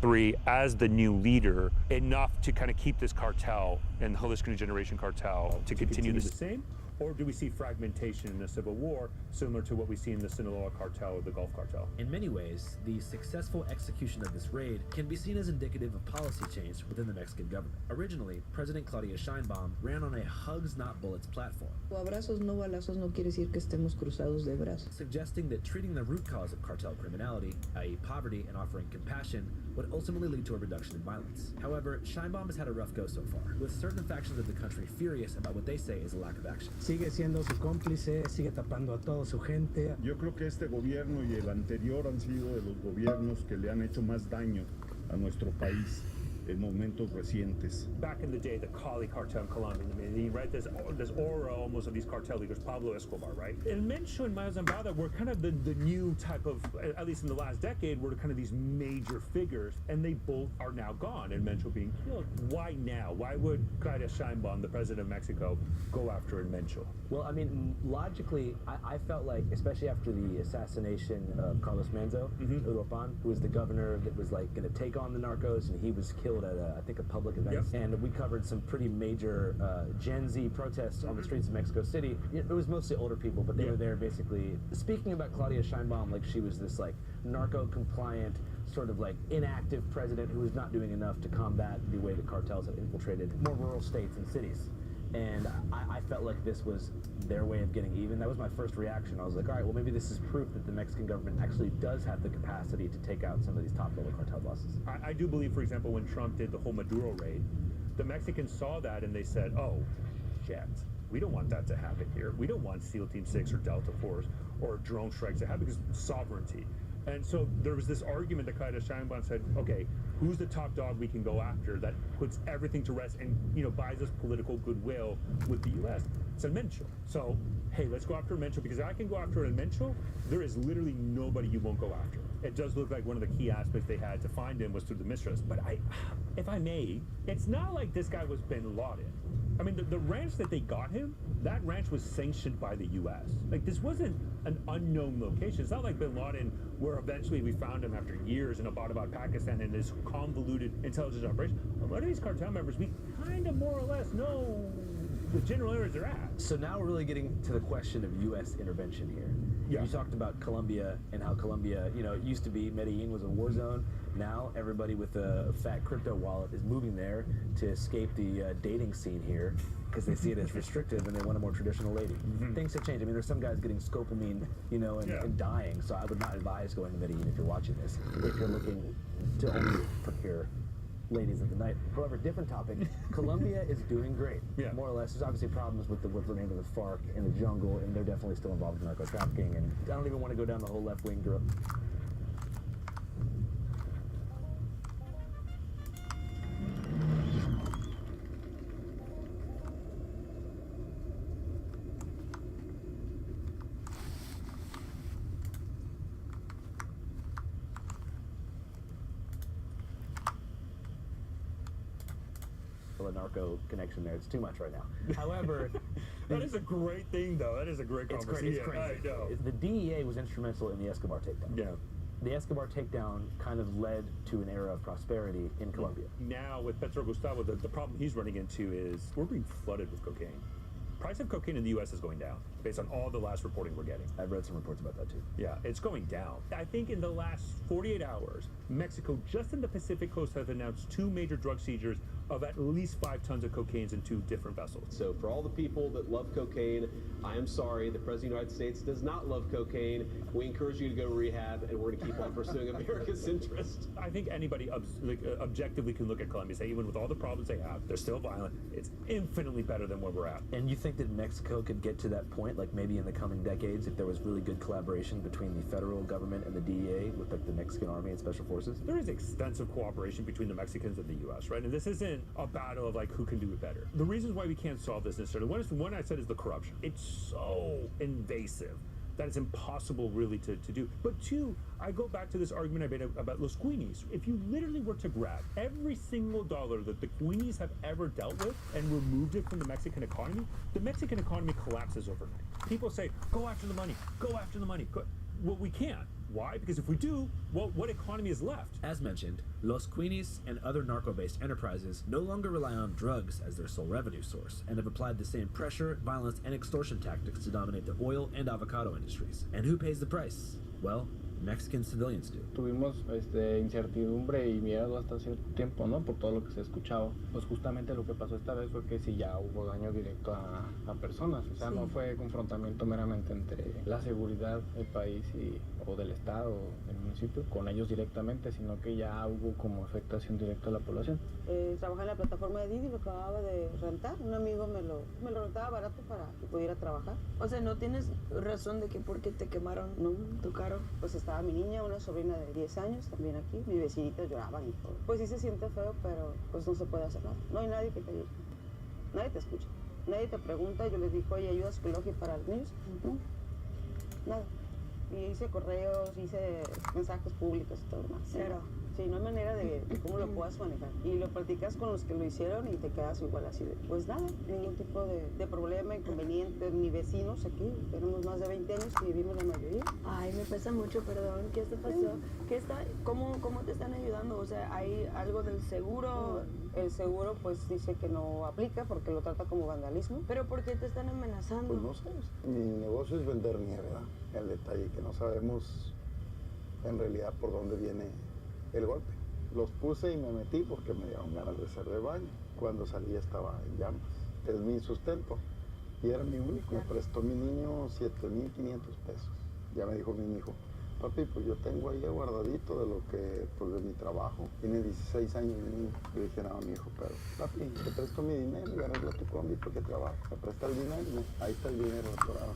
Speaker 4: 3 as the new leader enough to kind of keep this cartel and the Jalisco New Generation cartel to continue the same? Or do we see fragmentation in the civil war, similar to what we see in the Sinaloa cartel or the Gulf cartel?
Speaker 11: In many ways, the successful execution of this raid can be seen as indicative of policy change within the Mexican government. Originally, President Claudia Sheinbaum ran on a hugs not bullets platform,
Speaker 19: Abrazos no balazos no quiere decir que estemos cruzados de brazos.
Speaker 11: suggesting that treating the root cause of cartel criminality, i.e. poverty, and offering compassion would ultimately lead to a reduction in violence. However, Sheinbaum has had a rough go so far, with certain factions of the country furious about what they say is a lack of action.
Speaker 10: Sigue siendo su cómplice, sigue tapando a toda su gente.
Speaker 20: Yo creo que este gobierno y el anterior han sido de los gobiernos que le han hecho más daño a nuestro país en momentos recientes.
Speaker 4: Back in the day, the Cali cartel in Colombia, in Medellin, right? There's aura almost of these cartel leaders, Pablo Escobar, right? And Mencho and Miles Zambada were kind of the new type of, at least in the last decade, were kind of these major figures, and they both are now gone, and Mencho being killed. Why now? Why would Claudia Sheinbaum, the president of Mexico, go after Mencho?
Speaker 11: Well, I mean, logically, I felt like, especially after the assassination of Carlos Manzo, Uruapan, who was the governor that was like going to take on the narcos, and he was killed at, I think, a public event. And we covered some pretty major Gen Z protests on the streets of Mexico City. It was mostly older people, but they were there basically speaking about Claudia Sheinbaum like she was this like narco-compliant, sort of like inactive president who was not doing enough to combat the way the cartels had infiltrated more rural states and cities. And I felt like this was their way of getting even. That was my first reaction. I was like, all right, well, maybe this is proof that the Mexican government actually does have the capacity to take out some of these top-level cartel bosses.
Speaker 4: I do believe, for example, when Trump did the whole Maduro raid, the Mexicans saw that and they said, oh, shit, we don't want that to happen here. We don't want SEAL Team 6 or Delta Force or drone strikes to happen because sovereignty. And so there was this argument that Claudia Sheinbaum said, okay, who's the top dog we can go after that puts everything to rest and, you know, buys us political goodwill with the U.S.? It's El Mencho. So, hey, let's go after El Mencho, because if I can go after El Mencho, there is literally nobody you won't go after. It does look like one of the key aspects they had to find him was through the mistress. But if I may, it's not like this guy was bin Laden. I mean, the ranch that they got him, that ranch was sanctioned by the U.S. Like, this wasn't an unknown location. It's not like bin Laden, where eventually we found him after years in Abbottabad, Pakistan, in this convoluted intelligence operation. A lot of these cartel members, we kind of more or less know the general areas they're at.
Speaker 11: So now we're really getting to the question of U.S. intervention here. Yeah. You talked about Colombia and how Colombia, you know, it used to be Medellin was a war zone. Now everybody with a fat crypto wallet is moving there to escape the dating scene here because they see it as restrictive and they want a more traditional lady. Things have changed. I mean, there's some guys getting scopamine, you know, and dying. So I would not advise going to Medellin if you're watching this, if you're looking to only procure ladies of the night. However, different topic. Colombia is doing great, more or less. There's obviously problems with what remained of the FARC in the jungle, and they're definitely still involved in narco trafficking. And I don't even want to go down the whole left-wing drill. A narco connection there. It's too much right now. However,
Speaker 4: that is a great thing, though. That is a great conversation.
Speaker 11: It's crazy. The DEA was instrumental in the Escobar takedown. Yeah. The Escobar takedown kind of led to an era of prosperity in Colombia.
Speaker 4: Now, with Petro Gustavo, the problem he's running into is we're being flooded with cocaine. Price of cocaine in the U.S. is going down, based on all the last reporting we're getting.
Speaker 11: I've read some reports about that, too.
Speaker 4: Yeah, it's going down. I think in the last 48 hours, Mexico, just in the Pacific coast, has announced 2 major drug seizures of at least 5 tons of cocaine in 2 different vessels.
Speaker 14: So for all the people that love cocaine, I am sorry, the President of the United States does not love cocaine. We encourage you to go to rehab, and we're going to keep on pursuing America's interest.
Speaker 4: I think anybody objectively can look at Colombia and say, even with all the problems they have, they're still violent. It's infinitely better than where we're at.
Speaker 11: And you think that Mexico could get to that point, like maybe in the coming decades, if there was really good collaboration between the federal government and the DEA with like the Mexican Army and Special Forces?
Speaker 4: There is extensive cooperation between the Mexicans and the U.S., right? And this isn't a battle of like who can do it better. The reasons why we can't solve this necessarily, one I said is the corruption. It's so invasive that it's impossible really to do. But 2, I go back to this argument I made about Los Queenies. If you literally were to grab every single dollar that the Queenies have ever dealt with and removed it from the Mexican economy, the Mexican economy collapses overnight. People say, go after the money, go after the money. Well, we can't. Why? Because if we do, well, what economy is left?
Speaker 11: As mentioned, Los Queenies and other narco-based enterprises no longer rely on drugs as their sole revenue source and have applied the same pressure, violence, and extortion tactics to dominate the oil and avocado industries. And who pays the price? Well, Mexican civilians do.
Speaker 21: Tuvimos incertidumbre y miedo hasta cierto tiempo, ¿no? Por todo lo que se escuchaba. Pues justamente lo que pasó esta vez fue que sí ya hubo daño directo a personas. O sea,
Speaker 7: Sí.
Speaker 21: no fue confrontamiento meramente entre la seguridad del país o del estado o del municipio con ellos directamente, sino que ya hubo como afectación directa a la población.
Speaker 22: Trabajé en la plataforma de Didi, lo acababa de rentar. Un amigo me lo rentaba barato para que pudiera trabajar.
Speaker 19: O sea, no tienes razón de que por qué te quemaron, ¿no? Tu carro.
Speaker 22: Pues estaba mi niña, una sobrina de 10 años, también aquí. Mis vecinitos lloraban y todo. Pues sí se siente feo, pero pues no se puede hacer nada. No hay nadie que te ayude. Nadie te escucha. Nadie te pregunta. Yo les digo, oye, ayuda psicológica para los niños. No, nada. Y hice correos, hice mensajes públicos y todo más.
Speaker 19: Cero.
Speaker 22: Sí, no hay manera de cómo lo puedas manejar. Y lo platicas con los que lo hicieron y te quedas igual así de, pues nada, ningún tipo de problema, inconveniente. Ni vecinos aquí, tenemos más de 20 años y vivimos la mayoría.
Speaker 19: Ay, me pesa mucho, perdón. ¿Qué te pasó? ¿Cómo te están ayudando? O sea, ¿hay algo del seguro?
Speaker 22: El seguro pues dice que no aplica porque lo trata como vandalismo.
Speaker 19: ¿Pero por qué te están amenazando?
Speaker 23: Pues no sé, mi negocio es vender nieve, ¿verdad? El detalle que no sabemos en realidad por dónde viene el golpe. Los puse y me metí porque me dieron ganas de hacer de baño. Cuando salí estaba en llamas. Es mi sustento y era mi único. Me prestó mi niño 7,500 pesos. Ya me dijo mi hijo, papi, pues yo tengo ahí guardadito de lo que, pues de mi trabajo. Tiene 16 años mi niño. Le dije, no, mi hijo, pero papi, te presto mi dinero y arregla tu combi porque trabajo. Me presta el dinero y ahí está el dinero atorado.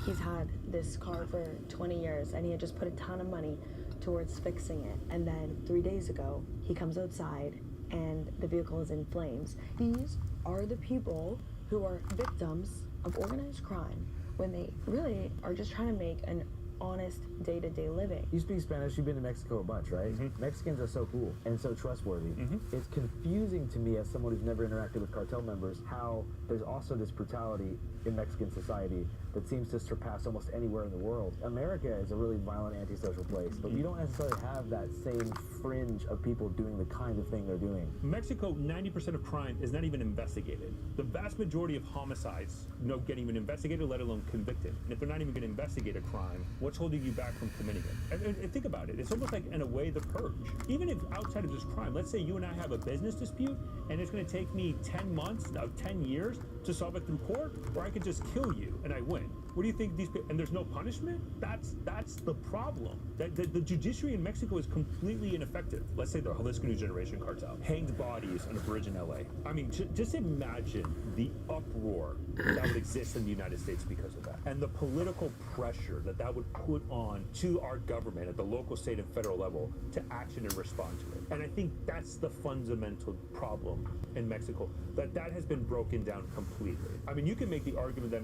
Speaker 9: He's had this car for 20 years and he had just put a ton of money towards fixing it. And then 3 days ago, he comes outside and the vehicle is in flames. These are the people who are victims of organized crime when they really are just trying to make an honest day-to-day living.
Speaker 11: You speak Spanish, you've been to Mexico a bunch, right? Mexicans are so cool and so trustworthy. It's confusing to me as someone who's never interacted with cartel members how there's also this brutality in Mexican society that seems to surpass almost anywhere in the world. America is a really violent, antisocial place, but we don't necessarily have that same fringe of people doing the kind of thing they're doing.
Speaker 4: Mexico, 90% of crime is not even investigated. The vast majority of homicides don't get even investigated, let alone convicted. And if they're not even going to investigate a crime, what's holding you back from committing it? And think about it. It's almost like, in a way, the purge. Even if outside of just crime, let's say you and I have a business dispute, and it's going to take me 10 months, 10 years to solve it through court, or I could just kill you and I win. What do you think these people, and there's no punishment? That's the problem. The judiciary in Mexico is completely ineffective. Let's say the Jalisco New Generation cartel hanged bodies on a bridge in LA. I mean, just imagine the uproar that would exist in the United States because of that. And the political pressure that would put on to our government at the local, state, and federal level to action and respond to it. And I think that's the fundamental problem in Mexico, that has been broken down completely. I mean, you can make the argument that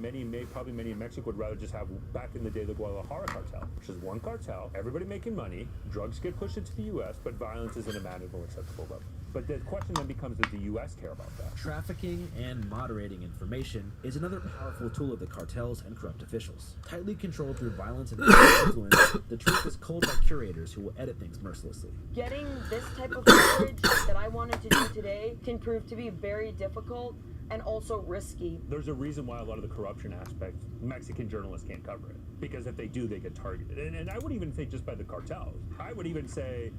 Speaker 4: probably many in Mexico would rather just have, back in the day, the Guadalajara cartel, which is one cartel, everybody making money, drugs get pushed into the U.S., but violence is an imaginable, acceptable level. But the question then becomes, does the U.S. care about that?
Speaker 11: Trafficking and moderating information is another powerful tool of the cartels and corrupt officials. Tightly controlled through violence and influence, the truth is culled by curators who will edit things mercilessly.
Speaker 9: Getting this type of coverage that I wanted to do today can prove to be very difficult and also risky.
Speaker 4: There's a reason why a lot of the corruption aspects, Mexican journalists can't cover it. Because if they do, they get targeted. And I wouldn't even say just by the cartels. I would even say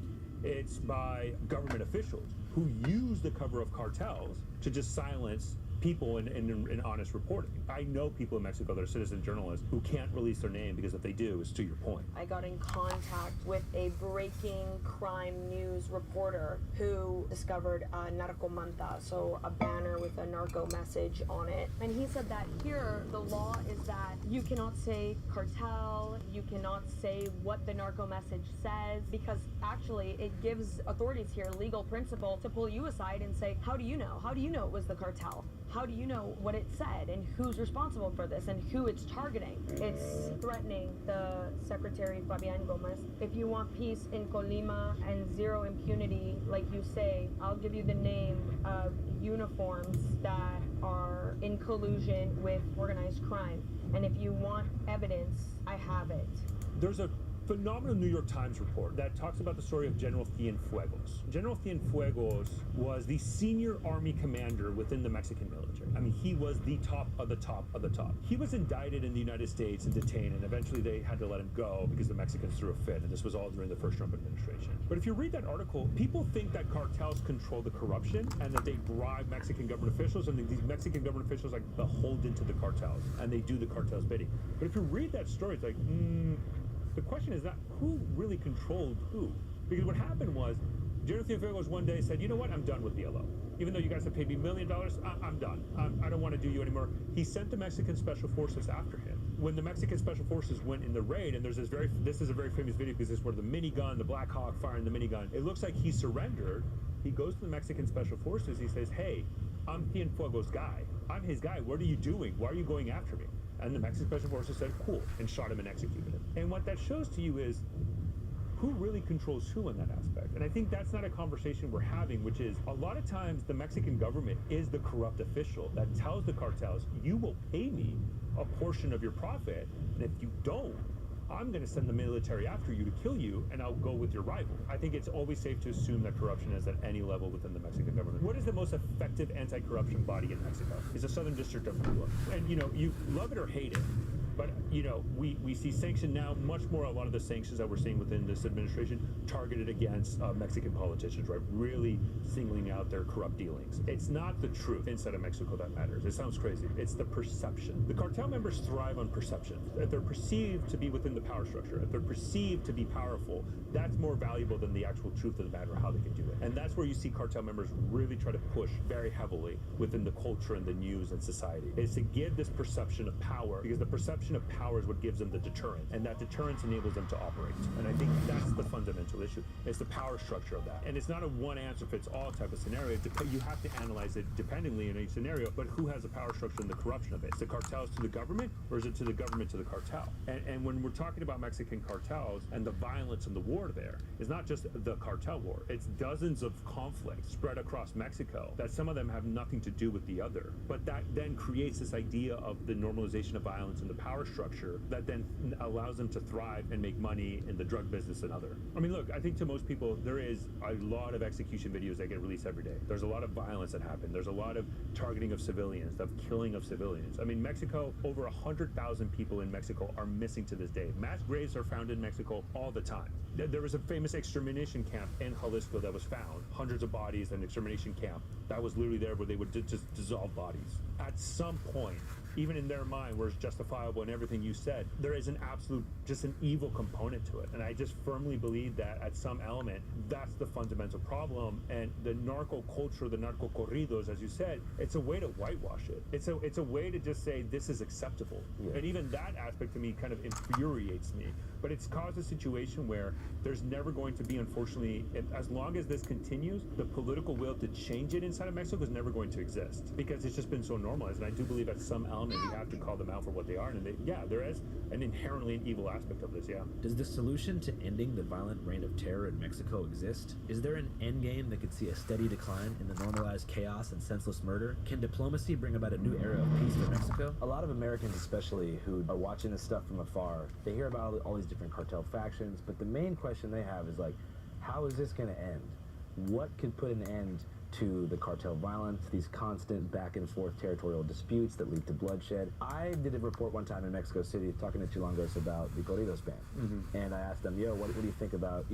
Speaker 4: it's by government officials who use the cover of cartels to just silence people in honest reporting. I know people in Mexico that are citizen journalists who can't release their name because if they do, it's to your point.
Speaker 9: I got in contact with a breaking crime news reporter who discovered a narcomanta, so a banner with a narco message on it. And he said that here, the law is that you cannot say cartel, you cannot say what the narco message says, because actually it gives authorities here legal principle to pull you aside and say, how do you know? How do you know it was the cartel? How do you know what it said and who's responsible for this and who it's targeting? It's threatening the Secretary Fabian Gomez. If you want peace in Colima and zero impunity, like you say, I'll give you the name of uniforms that are in collusion with organized crime. And if you want evidence, I have it.
Speaker 4: There's a phenomenal New York Times report that talks about the story of General Cienfuegos. General Cienfuegos was the senior army commander within the Mexican military. I mean, he was the top of the top of the top. He was indicted in the United States and detained, and eventually they had to let him go because the Mexicans threw a fit, and this was all during the first Trump administration. But if you read that article, people think that cartels control the corruption and that they bribe Mexican government officials, and these Mexican government officials are like beholden to the cartels, and they do the cartels bidding. But if you read that story, it's like, the question is not who really controlled who. Because what happened was, General Cienfuegos one day said, you know what, I'm done with BLO. Even though you guys have paid me $1 million, I'm done. I don't want to do you anymore. He sent the Mexican Special Forces after him. When the Mexican Special Forces went in the raid, and this is a very famous video because this is where the minigun, the Black Hawk firing the minigun, it looks like he surrendered. He goes to the Mexican Special Forces, he says, hey, I'm Cienfuegos' guy. I'm his guy. What are you doing? Why are you going after me? And the Mexican Special Forces said, cool, and shot him and executed him. And what that shows to you is who really controls who in that aspect. And I think that's not a conversation we're having, which is a lot of times the Mexican government is the corrupt official that tells the cartels, you will pay me a portion of your profit, and if you don't, I'm going to send the military after you to kill you, and I'll go with your rival. I think it's always safe to assume that corruption is at any level within the Mexican government. What is the most effective anti-corruption body in Mexico? It's the Southern District of Cuba. And, you know, you love it or hate it, but, you know, we see sanction now, much more a lot of the sanctions that we're seeing within this administration targeted against Mexican politicians, right? Really singling out their corrupt dealings. It's not the truth inside of Mexico that matters. It sounds crazy. It's the perception. The cartel members thrive on perception. If they're perceived to be within the power structure, if they're perceived to be powerful, that's more valuable than the actual truth of the matter, how they can do it. And that's where you see cartel members really try to push very heavily within the culture and the news and society, is to give this perception of power, because the perception of power is what gives them the deterrent, and that deterrence enables them to operate. And I think that's the fundamental issue. It's the power structure of that. And it's not a one answer fits all type of scenario. You have to analyze it dependently in each scenario, but who has the power structure and the corruption of it? Is the cartels to the government, or is it to the government to the cartel? And when we're talking about Mexican cartels and the violence and the war there, it's not just the cartel war. It's dozens of conflicts spread across Mexico that some of them have nothing to do with the other. But that then creates this idea of the normalization of violence and the power structure that then allows them to thrive and make money in the drug business and other. I mean, look, I think to most people, there is a lot of execution videos that get released every day. There's a lot of violence that happen. There's a lot of targeting of civilians, of killing of civilians. I mean, Mexico, over 100,000 people in Mexico are missing to this day. Mass graves are found in Mexico all the time. There was a famous extermination camp in Jalisco that was found. Hundreds of bodies, an extermination camp. That was literally there where they would just dissolve bodies. At some point, even in their mind, where it's justifiable and everything you said, there is an absolute, just an evil component to it. And I just firmly believe that at some element, that's the fundamental problem. And the narco culture, the narco corridos, as you said, it's a way to whitewash it. It's a way to just say this is acceptable. Yeah. And even that aspect to me kind of infuriates me. But it's caused a situation where there's never going to be, unfortunately, as long as this continues, the political will to change it inside of Mexico is never going to exist, because it's just been so normalized. And I do believe at some element we have to call them out for what they are. And there is an inherently evil aspect of this, yeah.
Speaker 11: Does the solution to ending the violent reign of terror in Mexico exist? Is there an end game that could see a steady decline in the normalized chaos and senseless murder? Can diplomacy bring about a new era of peace for Mexico?
Speaker 2: A lot of Americans, especially, who are watching this stuff from afar, they hear about all these different cartel factions, but the main question they have is like, how is this going to end? What could put an end to the cartel violence, these constant back and forth territorial disputes that lead to bloodshed? I did a report one time in Mexico City talking to Chilangos about the Corridos band. Mm-hmm. And I asked them, what do you think about,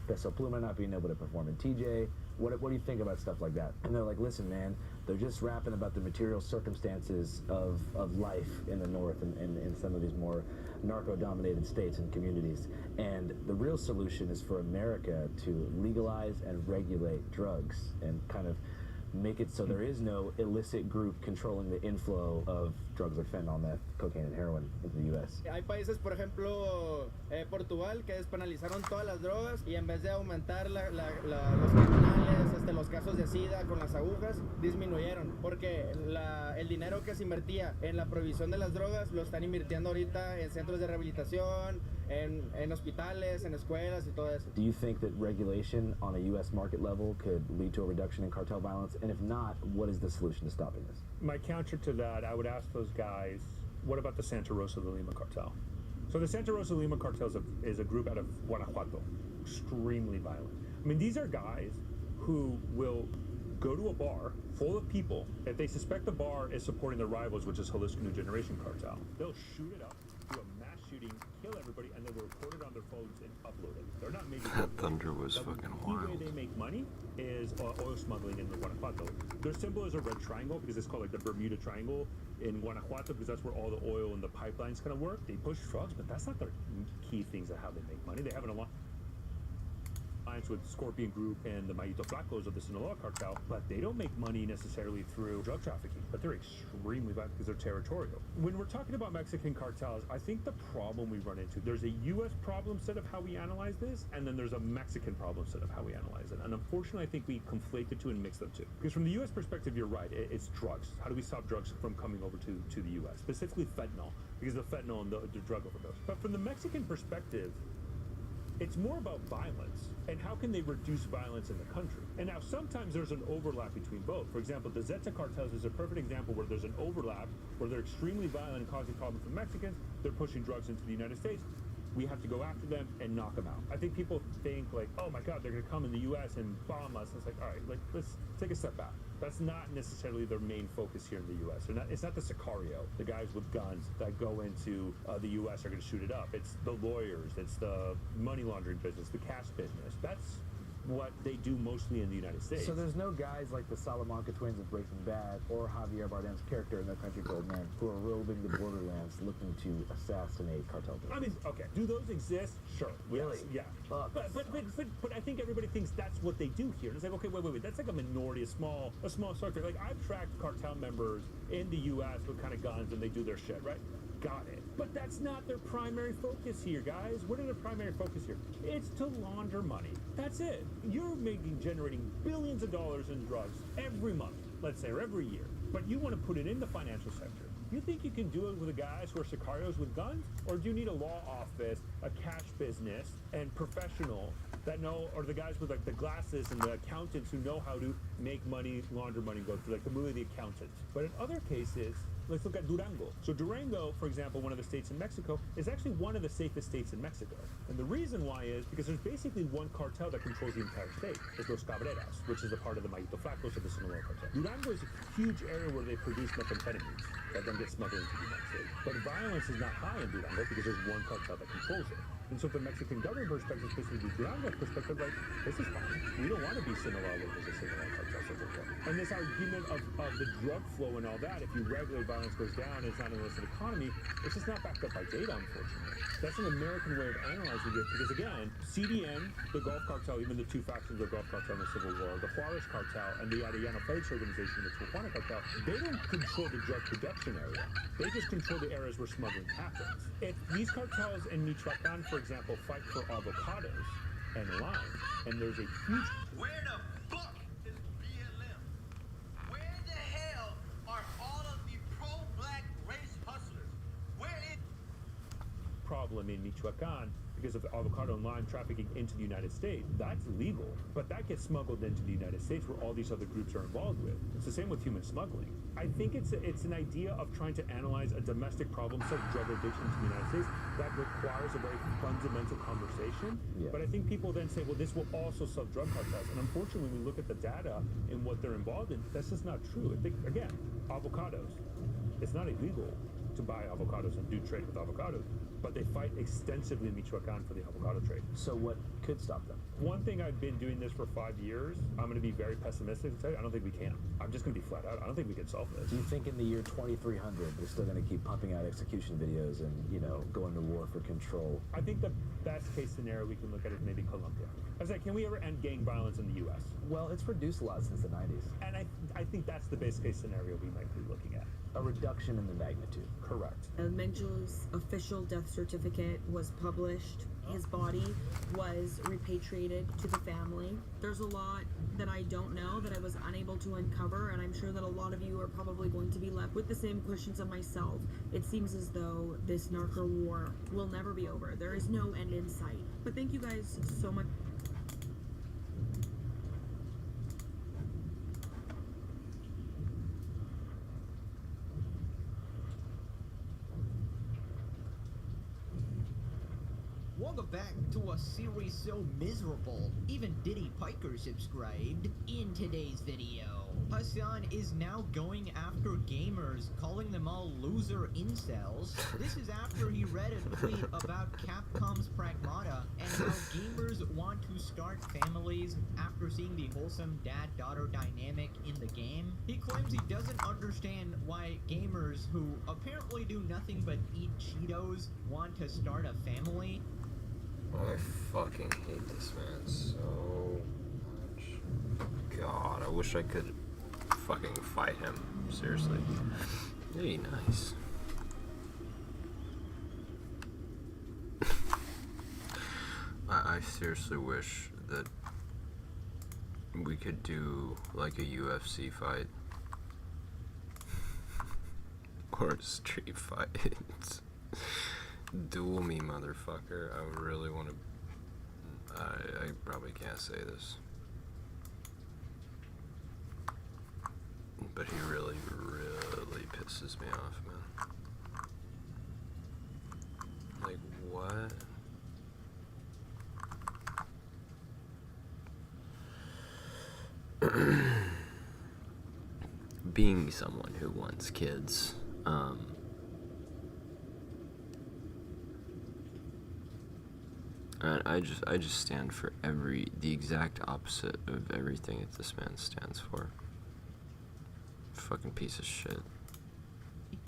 Speaker 2: Peso Pluma not being able to perform in TJ? What do you think about stuff like that? And they're like, listen, man, they're just rapping about the material circumstances of life in the north and in some of these more narco-dominated states and communities. And the real solution is for America to legalize and regulate drugs and kind of make it so there is no illicit group controlling the inflow of drugs like fentanyl, meth, cocaine, and heroin into the U.S.
Speaker 3: Hay países, por ejemplo, Portugal, que despenalizaron todas las drogas y en vez de aumentar los criminales, los casos de SIDA con las agujas, disminuyeron porque el dinero que se invertía en la prohibición de las drogas lo están invirtiendo ahorita en centros de rehabilitación, en hospitales, en escuelas y todo eso.
Speaker 2: Do you think that regulation on a U.S. market level could lead to a reduction in cartel violence? And if not, what is the solution to stopping this?
Speaker 4: My counter to that, I would ask those guys, what about the Santa Rosa de Lima cartel? So the Santa Rosa Lima cartel is a group out of Guanajuato, extremely violent. I mean, these are guys who will go to a bar full of people. If they suspect the bar is supporting their rivals, which is Jalisco New Generation Cartel, they'll shoot it up, do a mass shooting, kill everybody, and then they'll record it on their phones and upload it. They're not making
Speaker 1: That thunder was fucking wild.
Speaker 4: The way they make money is oil smuggling in Guanajuato. Their symbol is a red triangle because it's called like the Bermuda Triangle in Guanajuato because that's where all the oil and the pipelines kind of work. They push drugs, but that's not their key things of how they make money. They have an alliance with Scorpion Group and the Mayito Flacos of the Sinaloa cartel, but they don't make money necessarily through drug trafficking, but they're extremely violent because they're territorial. When we're talking about Mexican cartels, I think the problem we run into, there's a U.S. problem set of how we analyze this, and then there's a Mexican problem set of how we analyze it. And unfortunately, I think we conflate the two and mix them two. Because from the U.S. perspective, you're right, it's drugs. How do we stop drugs from coming over to the U.S., specifically fentanyl, because of fentanyl and the drug overdose. But from the Mexican perspective, it's more about violence and how can they reduce violence in the country. And now sometimes there's an overlap between both. For example, the Zeta cartels is a perfect example where there's an overlap where they're extremely violent and causing problems for Mexicans. They're pushing drugs into the United States. We have to go after them and knock them out. I think people think like, oh my God, they're gonna come in the US and bomb us. It's like, all right, like let's take a step back. That's not necessarily their main focus here in the US. It's not the Sicario, the guys with guns that go into the US are gonna shoot it up. It's the lawyers, it's the money laundering business, the cash business. That's what they do mostly in the United States.
Speaker 2: So there's no guys like the Salamanca twins of Breaking Bad or Javier Bardem's character in No Country for Old Men who are roving the borderlands looking to assassinate cartel leaders.
Speaker 4: I mean, okay, do those exist? Sure.
Speaker 2: Really?
Speaker 4: Yes, yeah. But I think everybody thinks that's what they do here. And it's like, okay, wait. That's like a minority, a small sector. Like I've tracked cartel members in the U.S. with kind of guns and they do their shit, right? Got it. But that's not their primary focus here, guys. What are their primary focus here? It's to launder money. That's it. You're generating billions of dollars in drugs every month, let's say, or every year. But you want to put it in the financial sector. You think you can do it with the guys who are sicarios with guns? Or do you need a law office, a cash business, and professionals that know, or the guys with like the glasses and the accountants who know how to make money, launder money, go through like the movie The Accountant. But in other cases, let's look at Durango. So Durango, for example, one of the states in Mexico, is actually one of the safest states in Mexico. And the reason why is because there's basically one cartel that controls the entire state. It's Los Cabreras, which is a part of the Mayito Flacos of the Sinaloa cartel. Durango is a huge area where they produce methamphetamines that then get smuggled into the United States. But violence is not high in Durango because there's one cartel that controls it. And so from Mexican government perspective, specifically Durango's perspective, like, this is fine. We don't want to be Sinaloa versus Sinaloa cartel civil war. And this argument of the drug flow and all that, if you regulate violence goes down, it's not an illicit economy, it's just not backed up by data, unfortunately. That's an American way of analyzing it because, again, CDN, the Gulf Cartel, even the two factions of the Gulf Cartel in the Civil War, the Juarez Cartel and the Arellano Felix organization, the Tijuana Cartel, they don't control the drug production area. They just control the areas where smuggling happens. If these cartels in Michoacan, for example, fight for avocados and lime, and there's a huge...
Speaker 5: Where the fuck is BLM? Where the hell are all of the pro-black race hustlers? Where is...
Speaker 4: problem in Michoacan because of avocado and lime trafficking into the United States. That's legal, but that gets smuggled into the United States where all these other groups are involved with. It's the same with human smuggling. I think it's an idea of trying to analyze a domestic problem such as drug addiction to the United States that requires a very fundamental conversation. Yeah. But I think people then say, well, this will also solve drug cartels. And unfortunately, when we look at the data and what they're involved in, that's just not true. I think, again, avocados. It's not illegal to buy avocados and do trade with avocados, but they fight extensively in Michoacan for the avocado trade.
Speaker 2: So what could stop them?
Speaker 4: One thing, I've been doing this for 5 years. I'm going to be very pessimistic and say I don't think we can. I'm just going to be flat out. I don't think we can solve this.
Speaker 2: Do you think in the year 2300 they're still going to keep pumping out execution videos and, you know, going to war for control?
Speaker 4: I think the best case scenario we can look at is maybe Colombia. I was like, can we ever end gang violence in the U.S.?
Speaker 2: Well, it's reduced a lot since the 90s.
Speaker 4: And I think that's the best case scenario we might be looking at.
Speaker 2: A reduction in the magnitude.
Speaker 4: Correct.
Speaker 9: El Mencho's official death certificate was published. His body was repatriated to the family. There's a lot that I don't know that I was unable to uncover, and I'm sure that a lot of you are probably going to be left with the same questions of myself. It seems as though this narco war will never be over. There is no end in sight. But thank you guys so much.
Speaker 6: Welcome back to a series so miserable, even Diddy Piker subscribed. In today's video, Hassan is now going after gamers, calling them all loser incels. This is after he read a tweet about Capcom's Pragmata and how gamers want to start families after seeing the wholesome dad-daughter dynamic in the game. He claims he doesn't understand why gamers who apparently do nothing but eat Cheetos want to start a family.
Speaker 1: I fucking hate this man so much. God, I wish I could fucking fight him. Seriously. Hey, nice. I seriously wish that we could do like a UFC fight. Or a street fight. Duel me, motherfucker. I would really want to. I probably can't say this. But he really, really pisses me off, man. Like, what? Being someone who wants kids, and I just stand for the exact opposite of everything that this man stands for. Fucking piece of shit.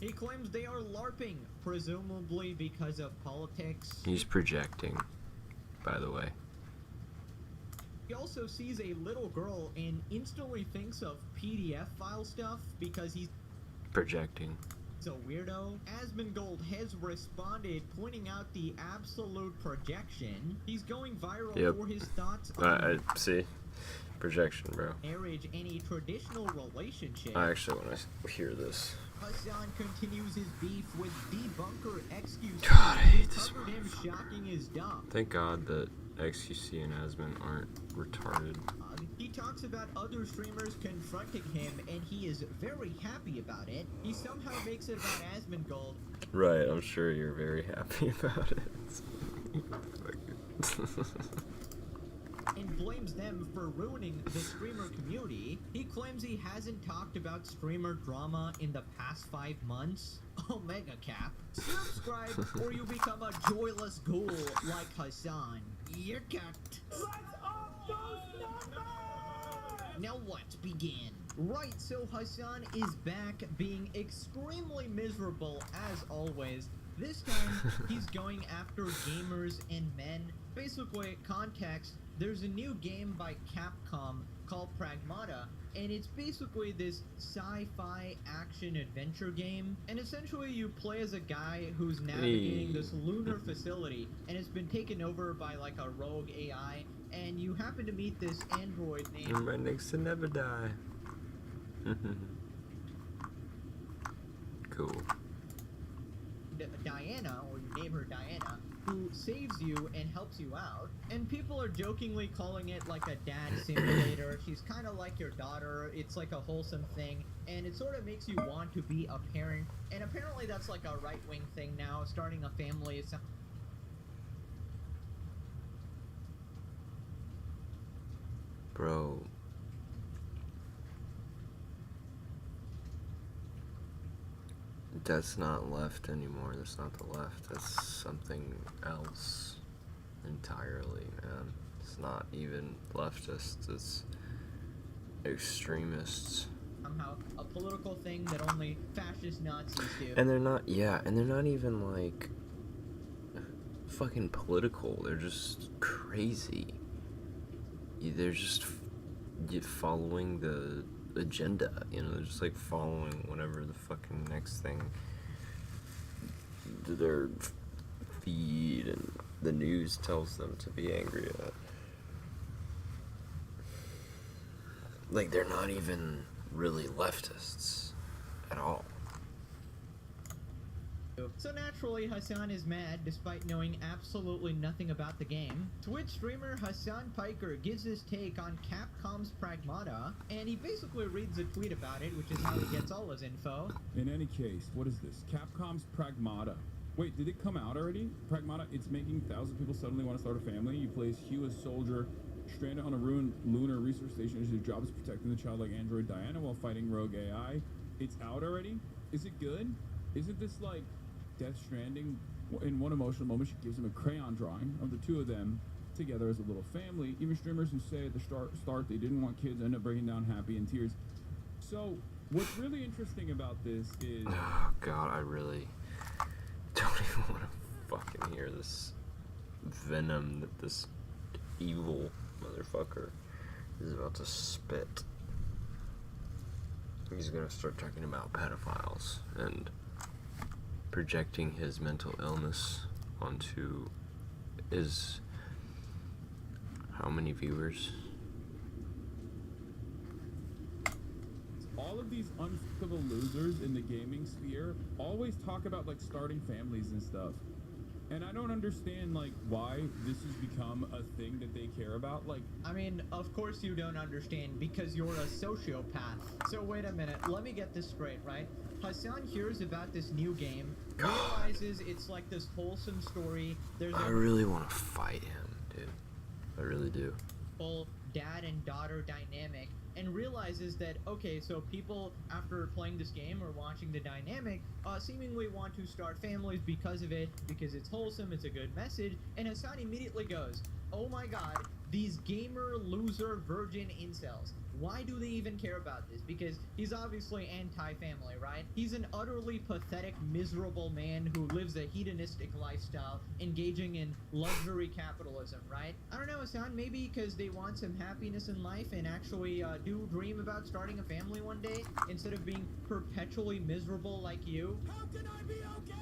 Speaker 6: He claims they are LARPing, presumably because of politics.
Speaker 1: He's projecting, by the way.
Speaker 6: He also sees a little girl and instantly thinks of PDF file stuff because he's
Speaker 1: projecting.
Speaker 6: a weirdo. Asmongold has responded, pointing out the absolute projection. He's going viral for his thoughts on
Speaker 1: I see. Projection, bro.
Speaker 6: marriage and a traditional relationship.
Speaker 1: I actually want to hear this.
Speaker 6: Hassan continues his beef with debunker XQC,
Speaker 1: God, I hate
Speaker 6: who
Speaker 1: this
Speaker 6: covered him shocking his dumb.
Speaker 1: Thank God that XQC and Asmon aren't retarded.
Speaker 6: He talks about other streamers confronting him, and he is very happy about it. He somehow makes it about Asmongold.
Speaker 1: Right, I'm sure you're very happy about it.
Speaker 6: And blames them for ruining the streamer community. He claims he hasn't talked about streamer drama in the past 5 months. Omega Cap. Subscribe or you become a joyless ghoul like Hassan. You're cucked. Now let's begin. Right, so Hassan is back being extremely miserable as always. This time, he's going after gamers and men. Basically, context, there's a new game by Capcom called Pragmata, and it's basically this sci-fi action-adventure game. And essentially, you play as a guy who's navigating this lunar facility, and it's been taken over by like a rogue AI, and you happen to meet this android named...
Speaker 1: I'm right next to never die. Cool.
Speaker 6: Diana, or you name her Diana, who saves you and helps you out. And people are jokingly calling it like a dad simulator. She's kind of like your daughter. It's like a wholesome thing. And it sort of makes you want to be a parent. And apparently that's like a right-wing thing now. Starting a family is...
Speaker 1: Bro. That's not left anymore. That's not the left. That's something else entirely, man. It's not even leftists. It's extremists.
Speaker 6: Somehow a political thing that only fascist Nazis do.
Speaker 1: And they're not, and they're not even like fucking political. They're just crazy. They're just following the agenda, you know, they're just like following whatever the fucking next thing their feed and the news tells them to be angry at. Like, they're not even really leftists at all.
Speaker 6: So naturally, Hassan is mad despite knowing absolutely nothing about the game. Twitch streamer Hassan Piker gives his take on Capcom's Pragmata, and he basically reads a tweet about it, which is how he gets all his info.
Speaker 8: In any case, what is this? Capcom's Pragmata. Wait, did it come out already? Pragmata, it's making thousands of people suddenly want to start a family. You play as Hugh, a soldier, stranded on a ruined lunar research station. His job is protecting the childlike android Diana while fighting rogue AI. It's out already? Is it good? Isn't this like Death Stranding? In one emotional moment, she gives him a crayon drawing of the two of them together as a little family. Even streamers who say at the start they didn't want kids end up breaking down happy in tears. So, what's really interesting about this is...
Speaker 1: Oh god, I really don't even want to fucking hear this venom that this evil motherfucker is about to spit. He's gonna start talking about pedophiles and projecting his mental illness onto his... how many viewers?
Speaker 8: All of these unfuckable losers in the gaming sphere always talk about like starting families and stuff. And I don't understand like why this has become a thing that they care about. Like,
Speaker 6: I mean, of course you don't understand because you're a sociopath. So wait a minute, let me get this straight, right? Hassan hears about this new game, realizes it's like this wholesome story. There's
Speaker 1: I really want to fight him, dude. I really do.
Speaker 6: Full dad and daughter dynamic, and realizes that, okay, so people after playing this game or watching the dynamic seemingly want to start families because of it, because it's wholesome, it's a good message, and Hassan immediately goes, oh my god, these gamer loser virgin incels, why do they even care about this? Because he's obviously anti-family, right? He's an utterly pathetic, miserable man who lives a hedonistic lifestyle, engaging in luxury capitalism, right? I don't know, Hassan, maybe because they want some happiness in life and actually do dream about starting a family one day, instead of being perpetually miserable like you.
Speaker 8: how can I be okay?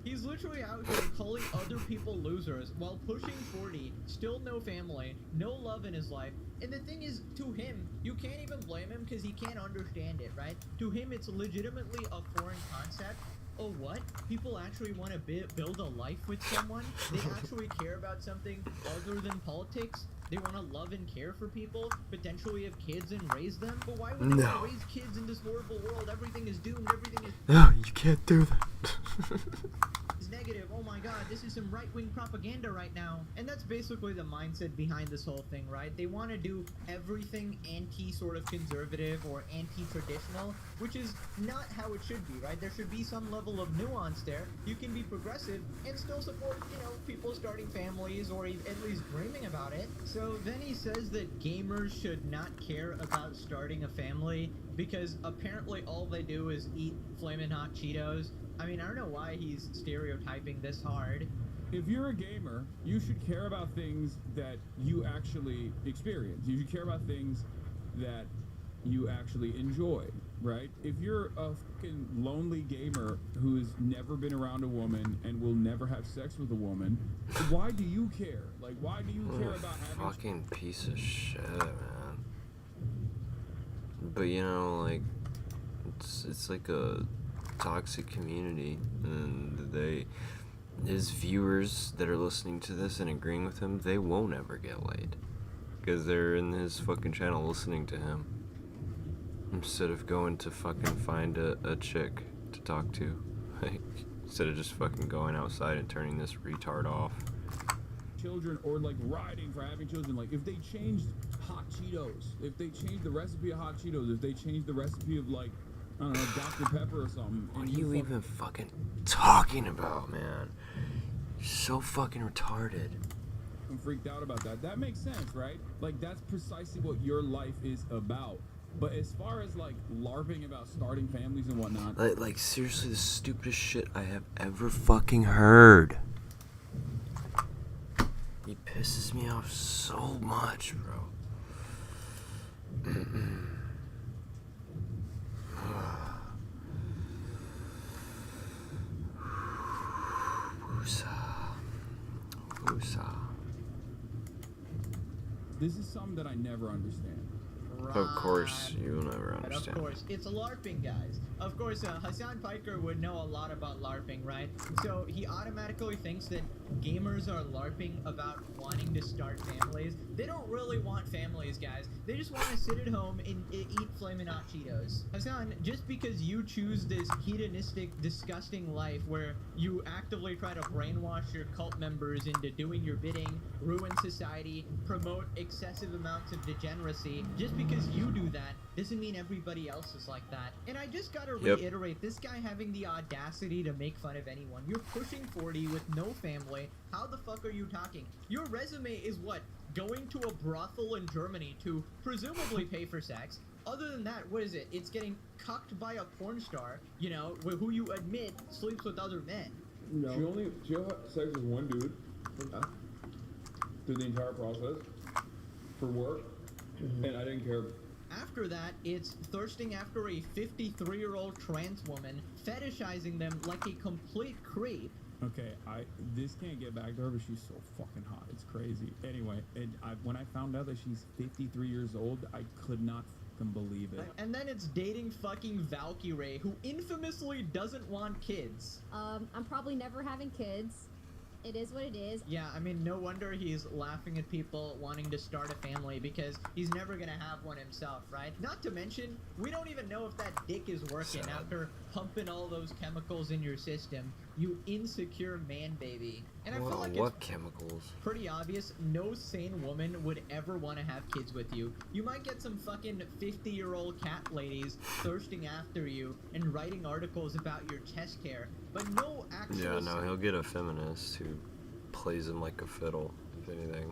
Speaker 6: He's literally out here calling other people losers while pushing 40, still no family, no love in his life. And the thing is, to him, you can't even blame him because he can't understand it, right? To him, it's legitimately a foreign concept. Oh, what? People actually want to build a life with someone? They actually care about something other than politics? They want to love and care for people, potentially have kids and raise them? But why would they want to raise kids in this horrible world? Everything is doomed, everything is...
Speaker 1: No, you can't do that.
Speaker 6: It's negative. Oh my god, this is some right-wing propaganda right now. And that's basically the mindset behind this whole thing, right? They want to do everything anti-sort of conservative or anti-traditional, which is not how it should be, right? There should be some level of nuance there. You can be progressive and still support, you know, people starting families or at least dreaming about it. So then he says that gamers should not care about starting a family because apparently all they do is eat flamin' hot Cheetos. I mean, I don't know why he's stereotyping this hard.
Speaker 8: If you're a gamer, you should care about things that you actually experience. You should care about things that you actually enjoy, right? If you're a fucking lonely gamer who's never been around a woman and will never have sex with a woman, why do you care? Like, why do you care about having...
Speaker 1: Fucking piece of shit, man. But you know, like, it's like a toxic community, and his viewers that are listening to this and agreeing with him, they won't ever get laid because they're in his fucking channel listening to him instead of going to fucking find a chick to talk to, like, instead of just fucking going outside and turning this retard off.
Speaker 8: Children, or like riding for having children. Like, if they changed hot Cheetos, if they changed the recipe of hot Cheetos, if they changed the recipe of, like, I don't know, Dr. Pepper or something.
Speaker 1: What are you even fucking talking about, man? You're so fucking retarded.
Speaker 8: I'm freaked out about that. That makes sense, right? Like, that's precisely what your life is about. But as far as, like, LARPing about starting families and whatnot...
Speaker 1: Like seriously, the stupidest shit I have ever fucking heard. He pisses me off so much, bro.
Speaker 8: This is something that I never understand.
Speaker 1: Of course, you will never
Speaker 6: But
Speaker 1: understand.
Speaker 6: of course, it's LARPing, guys. Of course, Hassan Piker would know a lot about LARPing, right? So he automatically thinks that gamers are LARPing about wanting to start families. They don't really want families, guys. They just want to sit at home and eat Flamin' Hot Cheetos. Hassan, just because you choose this hedonistic, disgusting life where you actively try to brainwash your cult members into doing your bidding, ruin society, promote excessive amounts of degeneracy, just because you do that doesn't mean everybody else is like that. And I just gotta reiterate, this guy having the audacity to make fun of anyone. You're pushing 40 with no family. How the fuck are you talking? Your resume is what? Going to a brothel in Germany to presumably pay for sex. Other than that, what is it? It's getting cucked by a porn star, you know, who you admit sleeps with other men.
Speaker 8: No. She had sex with one dude through the entire process for work, and I didn't care.
Speaker 6: After that, it's thirsting after a 53-year-old trans woman, fetishizing them like a complete creep.
Speaker 8: Okay, this can't get back to her, but she's so fucking hot. It's crazy. Anyway, when I found out that she's 53 years old, I could not fucking believe it.
Speaker 6: And then it's dating fucking Valkyrie, who infamously doesn't want kids.
Speaker 12: I'm probably never having kids. It is what it is.
Speaker 6: Yeah, I mean, no wonder he's laughing at people wanting to start a family because he's never gonna have one himself, right? Not to mention, we don't even know if that dick is working after pumping all those chemicals in your system, you insecure man baby. And I feel like
Speaker 1: what chemicals?
Speaker 6: Pretty obvious, no sane woman would ever want to have kids with you. You might get some fucking 50-year-old cat ladies thirsting after you and writing articles about your chest hair, but no actual...
Speaker 1: Yeah, no, he'll get a feminist who plays him like a fiddle, if anything.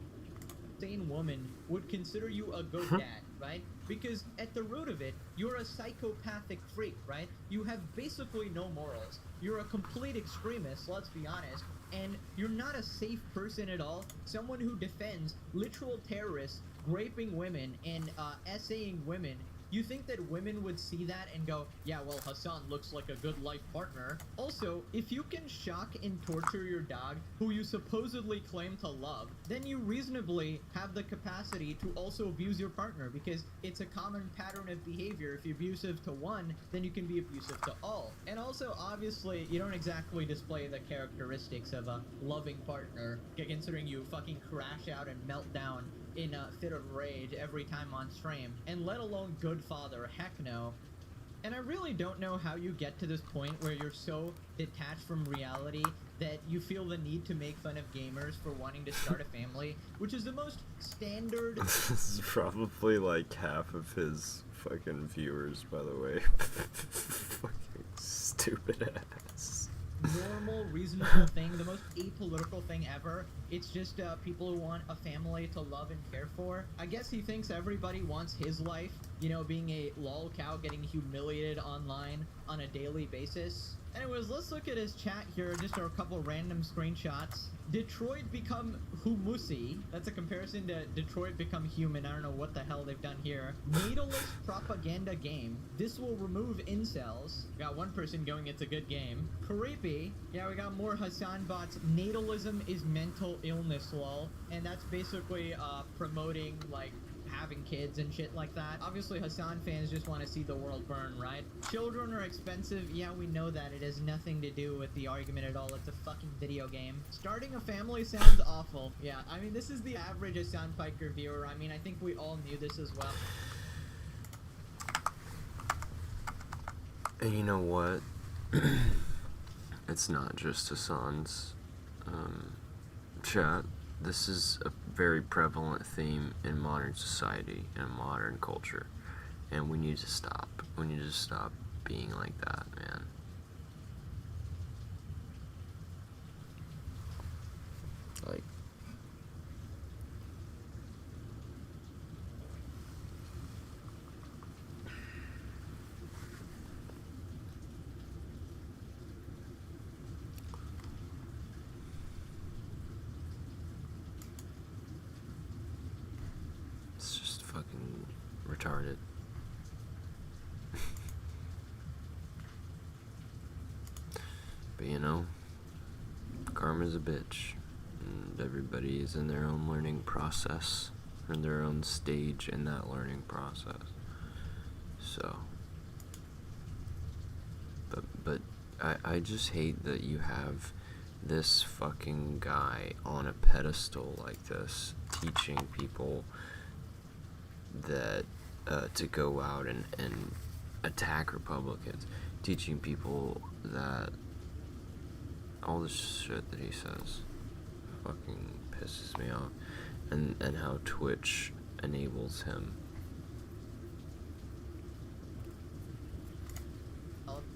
Speaker 6: Sane woman would consider you a good dad, right? Because at the root of it, you're a psychopathic freak, right? You have basically no morals. You're a complete extremist, let's be honest, and you're not a safe person at all. Someone who defends literal terrorists raping women and essaying women. You think that women would see that and go, yeah, well, Hassan looks like a good life partner. Also, if you can shock and torture your dog, who you supposedly claim to love, then you reasonably have the capacity to also abuse your partner, because it's a common pattern of behavior. If you're abusive to one, then you can be abusive to all. And also, obviously, you don't exactly display the characteristics of a loving partner, considering you fucking crash out and melt down in a fit of rage every time on stream, and let alone good father, heck no. And I really don't know how you get to this point where you're so detached from reality that you feel the need to make fun of gamers for wanting to start a family, which is the most standard...
Speaker 1: This is probably like half of his fucking viewers, by the way. Fucking stupid ass.
Speaker 6: Normal, reasonable thing, the most apolitical thing ever. It's just people who want a family to love and care for. I guess he thinks everybody wants his life, you know, being a lol cow getting humiliated online on a daily basis. Anyways, let's look at his chat here, just a couple random screenshots. Detroit become humusi. That's a comparison to Detroit become human. I don't know what the hell they've done here. Natalist propaganda game. This will remove incels. Got one person going, it's a good game. Creepy. Yeah, we got more Hassan bots. Natalism is mental illness, lol. And that's basically promoting, like, having kids and shit like that. Obviously, Hassan fans just want to see the world burn, right? Children are expensive. Yeah, we know that. It has nothing to do with the argument at all. It's a fucking video game. Starting a family sounds awful. Yeah, I mean, this is the average Hassan Piker viewer. I mean, I think we all knew this as well.
Speaker 1: And you know what? It's not just Hassan's chat. This is a very prevalent theme in modern society and modern culture, and we need to stop. We need to stop being like that, man. Like, it's just fucking retarded. But you know, karma's a bitch, and everybody is in their own learning process. and their own stage in that learning process. So, but I just hate that you have this fucking guy on a pedestal like this, teaching people that to go out and attack Republicans, teaching people that all this shit that he says fucking pisses me off, and how Twitch enables him.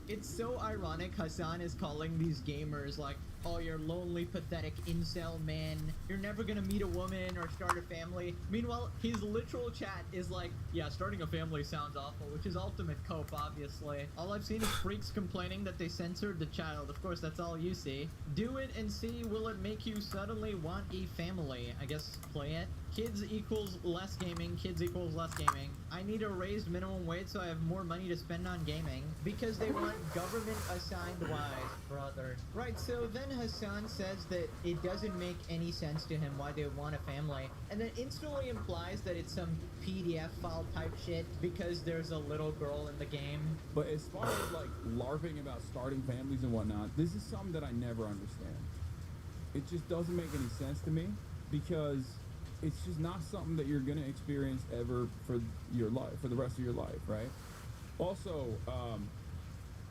Speaker 6: It's so ironic Hassan is calling these gamers like, oh, you're lonely, pathetic incel man. You're never gonna meet a woman or start a family. Meanwhile, his literal chat is like, yeah, starting a family sounds awful, which is ultimate cope, obviously. All I've seen is freaks complaining that they censored the child. Of course, that's all you see. Do it and see, will it make you suddenly want a family? I guess play it. Kids equals less gaming. Kids equals less gaming. I need a raised minimum wage so I have more money to spend on gaming. Because they want government assigned wives, brother. Right, so then Hassan says that it doesn't make any sense to him why they want a family. And then instantly implies that it's some PDF file type shit because there's a little girl in the game.
Speaker 8: But as far as like LARPing about starting families and whatnot, this is something that I never understand. It just doesn't make any sense to me because it's just not something that you're gonna experience ever for your life, for the rest of your life, right? Also,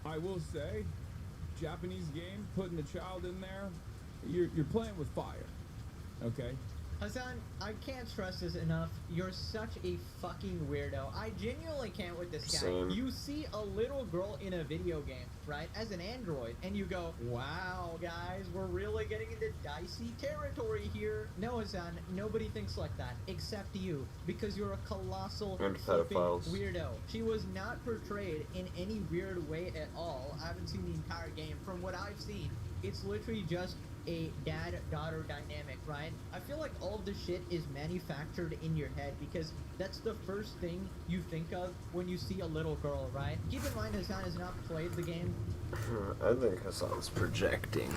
Speaker 8: I will say, Japanese game, putting a child in there, you're playing with fire, okay?
Speaker 6: Hassan, I can't stress this enough. You're such a fucking weirdo. I genuinely can't with this guy.
Speaker 1: Same.
Speaker 6: You see a little girl in a video game, right, as an android, and you go, wow, guys, we're really getting into dicey territory here. No, Hassan, nobody thinks like that, except you, because you're a colossal
Speaker 1: And
Speaker 6: flipping
Speaker 1: pedophiles.
Speaker 6: weirdo. She was not portrayed in any weird way at all. I haven't seen the entire game. From what I've seen, it's literally just a dad-daughter dynamic, right? I feel like all of this shit is manufactured in your head because that's the first thing you think of when you see a little girl, right? Keep in mind Hassan has not played the game.
Speaker 1: I think Hassan's projecting.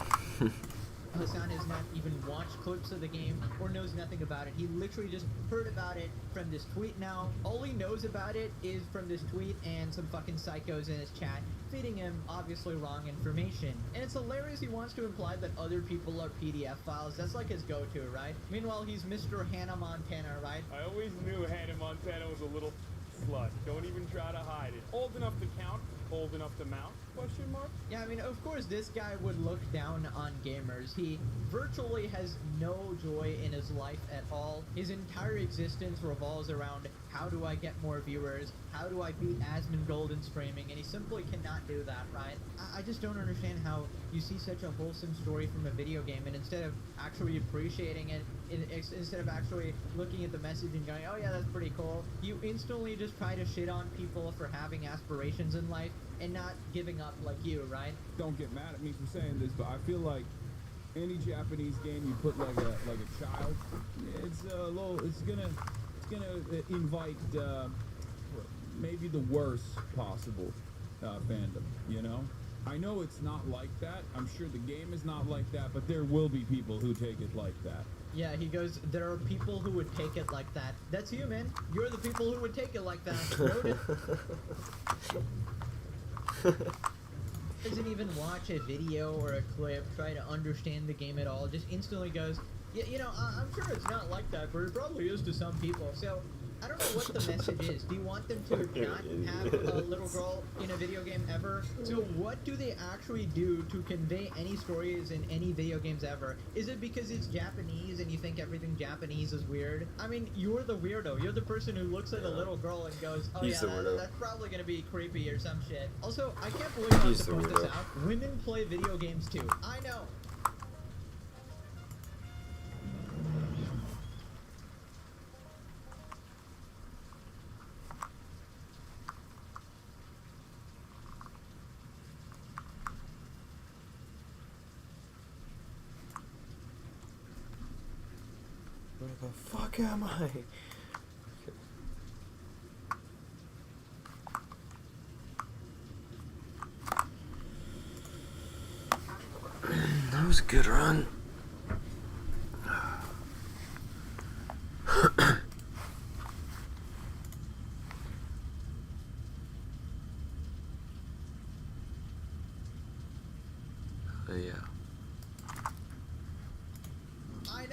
Speaker 6: Hassan has not even watched clips of the game or knows nothing about it. He literally just heard about it from this tweet now. All he knows about it is from this tweet and some fucking psychos in his chat feeding him obviously wrong information. And it's hilarious he wants to imply that other people are PDF files. That's like his go-to, right? Meanwhile, he's Mr. Hannah Montana, right?
Speaker 13: I always knew Hannah Montana was a little slut. Don't even try to hide it. Old enough to count, old enough to mount? Question mark?
Speaker 6: Yeah, I mean, of course this guy would look down on gamers. He virtually has no joy in his life at all. His entire existence revolves around how do I get more viewers? How do I beat Asmongold in streaming? And he simply cannot do that, right? I just don't understand how you see such a wholesome story from a video game and instead of actually appreciating it, instead of actually looking at the message and going, oh yeah, that's pretty cool, you instantly just try to shit on people for having aspirations in life and not giving up like you, right?
Speaker 8: Don't get mad at me for saying this, but I feel like any Japanese game you put like a child, it's gonna invite maybe the worst possible fandom, you know? I know it's not like that. I'm sure the game is not like that, but there will be people who take it like that.
Speaker 6: Yeah, he goes, there are people who would take it like that. That's you, man. You're the people who would take it like that. Noted. Doesn't even watch a video or a clip, try to understand the game at all, just instantly goes, yeah, you know, I'm sure it's not like that, but it probably is to some people. So, I don't know what the message is. Do you want them to not have a little girl in a video game ever? So what do they actually do to convey any stories in any video games ever? Is it because it's Japanese and you think everything Japanese is weird? I mean, you're the weirdo. You're the person who looks at a little girl and goes, oh
Speaker 1: He's
Speaker 6: yeah, that's probably gonna be creepy or some shit. Also, I can't believe I have to point this out. Women play video games too. I know.
Speaker 1: Where the fuck am I? That was a good run.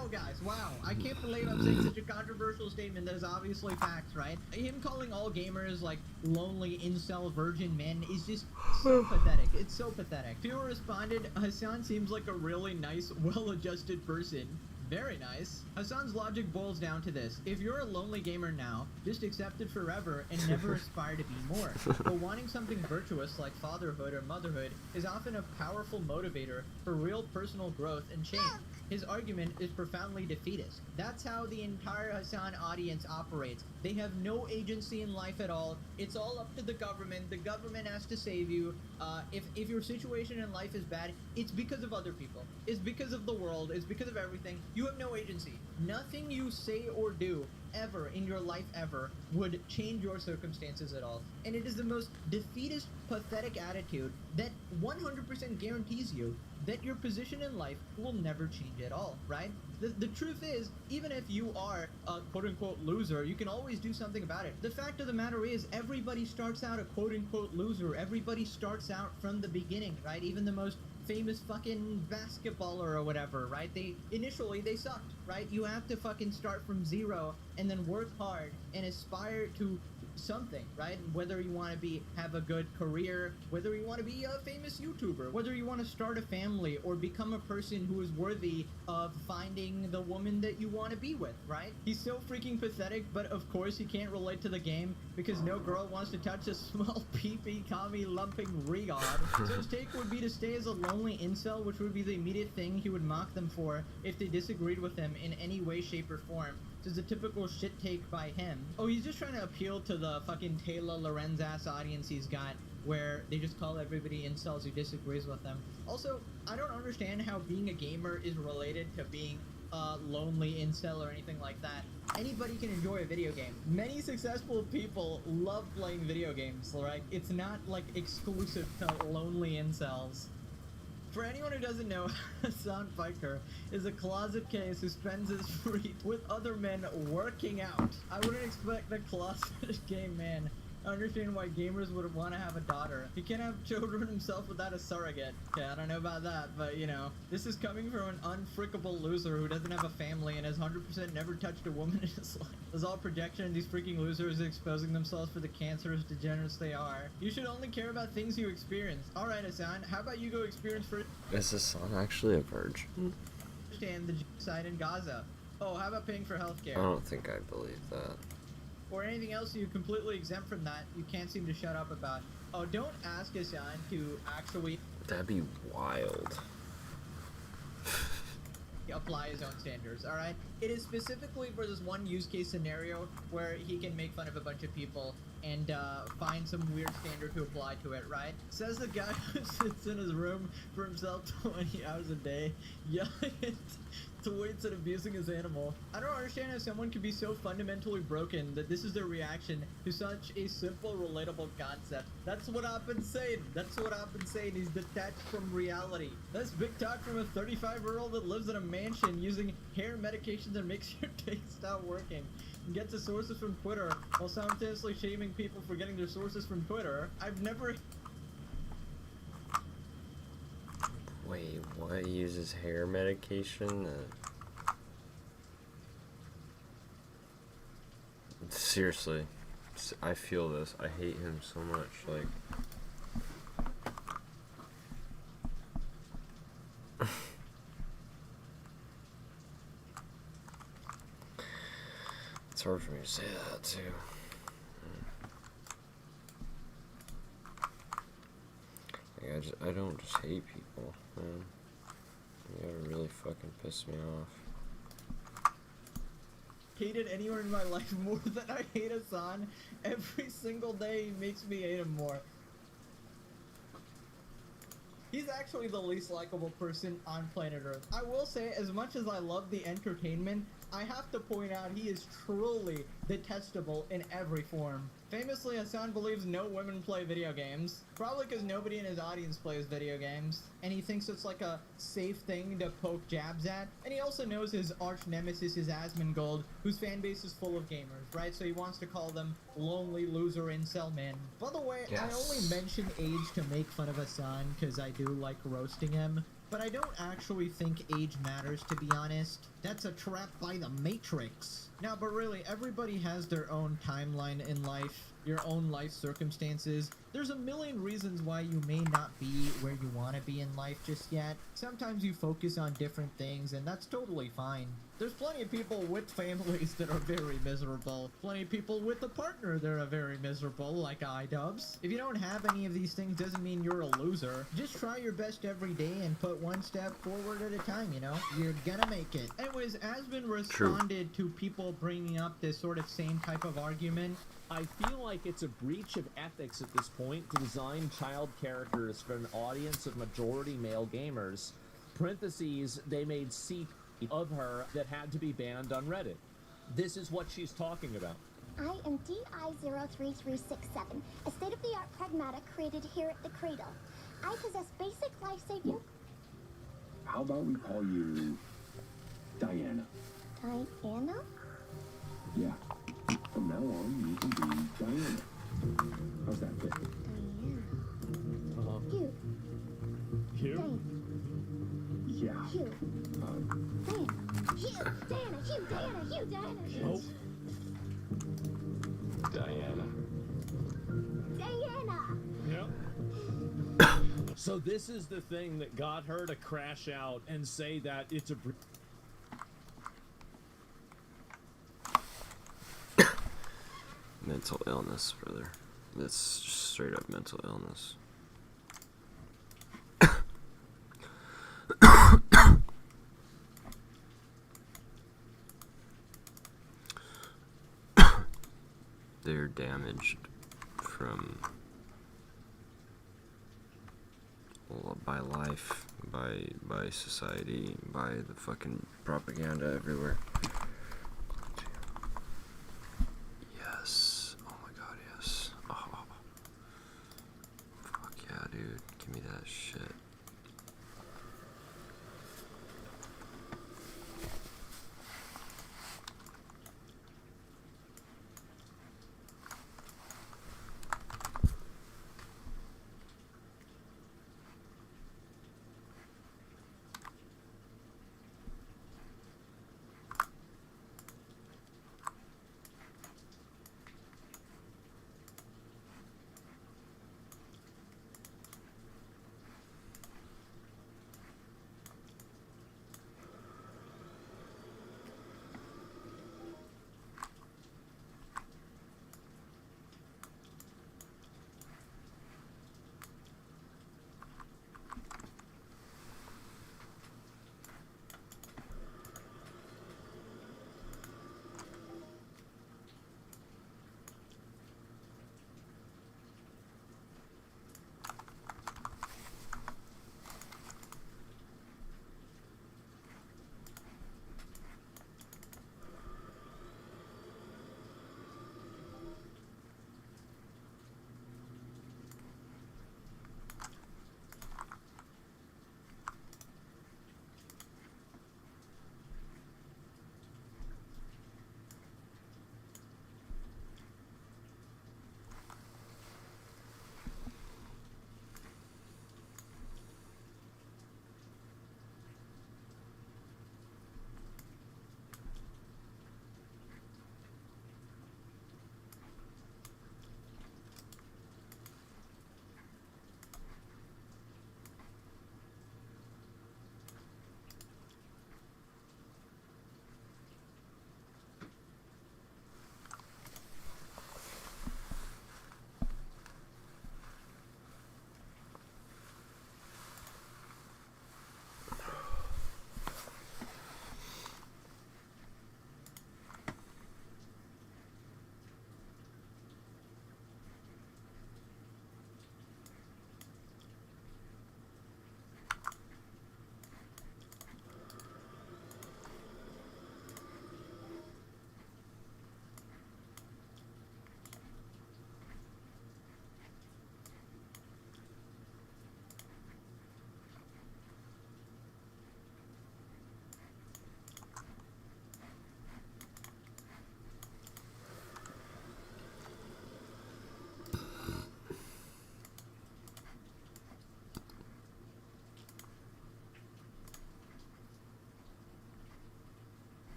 Speaker 6: know, guys. Wow, I can't believe I'm saying such a controversial statement that is obviously facts, right? Him calling all gamers like lonely incel virgin men is just so pathetic. It's so pathetic. Viewer responded, Hassan seems like a really nice, well-adjusted person. Very nice. Hassan's logic boils down to this. If you're a lonely gamer now, just accept it forever and never aspire to be more. But wanting something virtuous like fatherhood or motherhood is often a powerful motivator for real personal growth and change. His argument is profoundly defeatist. That's how the entire Hassan audience operates. They have no agency in life at all. It's all up to the government. The government has to save you. If your situation in life is bad, it's because of other people. It's because of the world. It's because of everything. You have no agency. Nothing you say or do ever in your life ever would change your circumstances at all. And it is the most defeatist, pathetic attitude that 100% guarantees you that your position in life will never change at all, right? The truth is, even if you are a quote-unquote loser, you can always do something about it. The fact of the matter is, everybody starts out a quote-unquote loser. Everybody starts out from the beginning, right? Even the most famous fucking basketballer or whatever, right? Initially they sucked, right? You have to fucking start from zero and then work hard and aspire to something, right? Whether you want to have a good career, whether you want to be a famous YouTuber, whether you want to start a family or become a person who is worthy of finding the woman that you want to be with, right? He's so freaking pathetic, but of course he can't relate to the game because no girl wants to touch a small pee-pee commie lumping regod. So his take would be to stay as a lonely incel, which would be the immediate thing he would mock them for if they disagreed with him in any way, shape, or form. This is a typical shit take by him. Oh, he's just trying to appeal to the fucking Taylor Lorenz-ass audience he's got, where they just call everybody incels who disagrees with them. Also, I don't understand how being a gamer is related to being a lonely incel or anything like that. Anybody can enjoy a video game. Many successful people love playing video games, right? It's not like exclusive to lonely incels. For anyone who doesn't know, Hassan Piker is a closet case who spends his free with other men working out. I wouldn't expect the closet gay man to understand why gamers would want to have a daughter. He can't have children himself without a surrogate. Okay, I don't know about that, but you know, this is coming from an unfrickable loser who doesn't have a family and has 100% never touched a woman in his life. It's all projection, and these freaking losers are exposing themselves for the cancerous degenerates they are. You should only care about things you experience. Alright, Hassan, how about you go experience for...
Speaker 1: Is Hassan actually a virgin?
Speaker 6: ...understand the genocide in Gaza? Oh, how about paying for healthcare?
Speaker 1: I don't think I believe that.
Speaker 6: Or anything else you completely exempt from that you can't seem to shut up about. Oh, don't ask Hassan to actually...
Speaker 1: That'd be wild.
Speaker 6: ...apply his own standards, alright? It is specifically for this one use case scenario where he can make fun of a bunch of people and find some weird standard to apply to it, right? Says the guy who sits in his room for himself 20 hours a day, yelling at tweets and abusing his animal. I don't understand how someone can be so fundamentally broken that this is their reaction to such a simple, relatable concept. That's what I've been saying. That's what I've been saying. He's detached from reality. That's big talk from a 35-year-old that lives in a mansion using hair medication that makes your taste stop working. And gets his sources from Twitter while simultaneously shaming people for getting their sources from Twitter. I've never...
Speaker 1: Wait, what? He uses hair medication? Seriously, I feel this. I hate him so much. Like, it's hard for me to say that too. Like, I don't just hate people, man. You gotta really fucking piss me off.
Speaker 6: Hated anyone in my life more than I hate Hassan. Every single day he makes me hate him more. He's actually the least likable person on planet Earth. I will say, as much as I love the entertainment, I have to point out he is truly detestable in every form. Famously, Hassan believes no women play video games, probably because nobody in his audience plays video games, and he thinks it's like a safe thing to poke jabs at. And he also knows his arch nemesis is Asmongold, whose fan base is full of gamers, right? So he wants to call them lonely loser incel men. By the way, yes. I only mention age to make fun of Hassan because I do like roasting him. But I don't actually think age matters, to be honest. That's a trap by the Matrix. Now, but really, everybody has their own timeline in life, your own life circumstances. There's a million reasons why you may not be where you want to be in life just yet. Sometimes you focus on different things, and that's totally fine. There's plenty of people with families that are very miserable. Plenty of people with a partner that are very miserable, like iDubbbz. If you don't have any of these things, doesn't mean you're a loser. Just try your best every day and put one step forward at a time, you know? You're gonna make it. Anyways, as been responded to people bringing up this sort of same type of argument,
Speaker 15: I feel like it's a breach of ethics at this point to design child characters for an audience of majority male gamers. Parentheses, they made CP of her that had to be banned on Reddit. This is what she's talking about.
Speaker 16: I am DI-03367, a state-of-the-art pragmatic created here at the Cradle. I possess basic life-saving...
Speaker 17: How about we call you Diana?
Speaker 16: Diana?
Speaker 17: Yeah. From now on, you can be Diana. How's that fit?
Speaker 16: Diana. Hugh.
Speaker 15: Hugh?
Speaker 17: Yeah.
Speaker 16: Hugh. Diana.
Speaker 15: Oh.
Speaker 17: Diana.
Speaker 16: Diana.
Speaker 15: So this is the thing that got her to crash out and say that it's a...
Speaker 1: Mental illness, brother. That's just straight up mental illness. They're damaged from by life, by society, by the fucking propaganda everywhere. Yes. Oh my god, yes. Oh. Fuck yeah, dude. Give me that shit.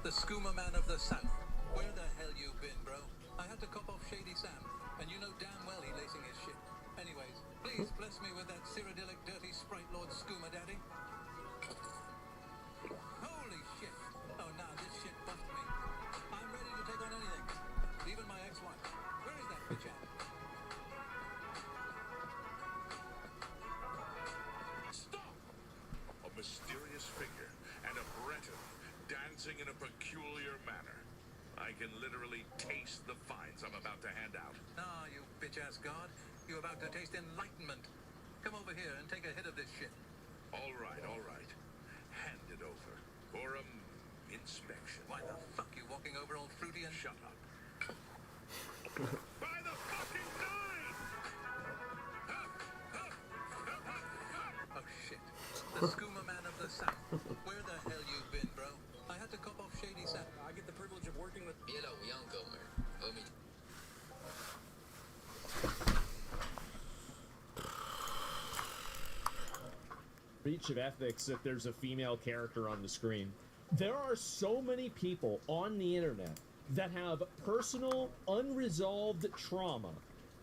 Speaker 10: The skooma man of the south. Where the hell you been, bro? I had to cop off Shady Sam, and you know damn well he lacing his shit. Anyways, please bless me with that cyrodiilic dirty sprite lord skooma daddy. Holy shit! Oh, nah, this shit buffed me. I'm ready to take on anything, even my ex-wife. Where is that bitch at?
Speaker 18: Stop! A mysterious figure and a Breton dancing in a peculiar manner. I can literally taste the fines I'm about to hand out.
Speaker 10: Ah, you bitch-ass god. You're about to taste enlightenment. Come over here and take a hit of this shit.
Speaker 18: All right, all right. Hand it over. For inspection.
Speaker 10: Why the fuck you walking over all fruity and...
Speaker 18: Shut up. By the fucking nine!
Speaker 10: Oh shit. The skooma man of the south. Where the hell you been, bro? I had to cop off Shady Sam. I get the privilege of working with...
Speaker 15: Breach of ethics if there's a female character on the screen. There are so many people on the internet that have personal, unresolved trauma,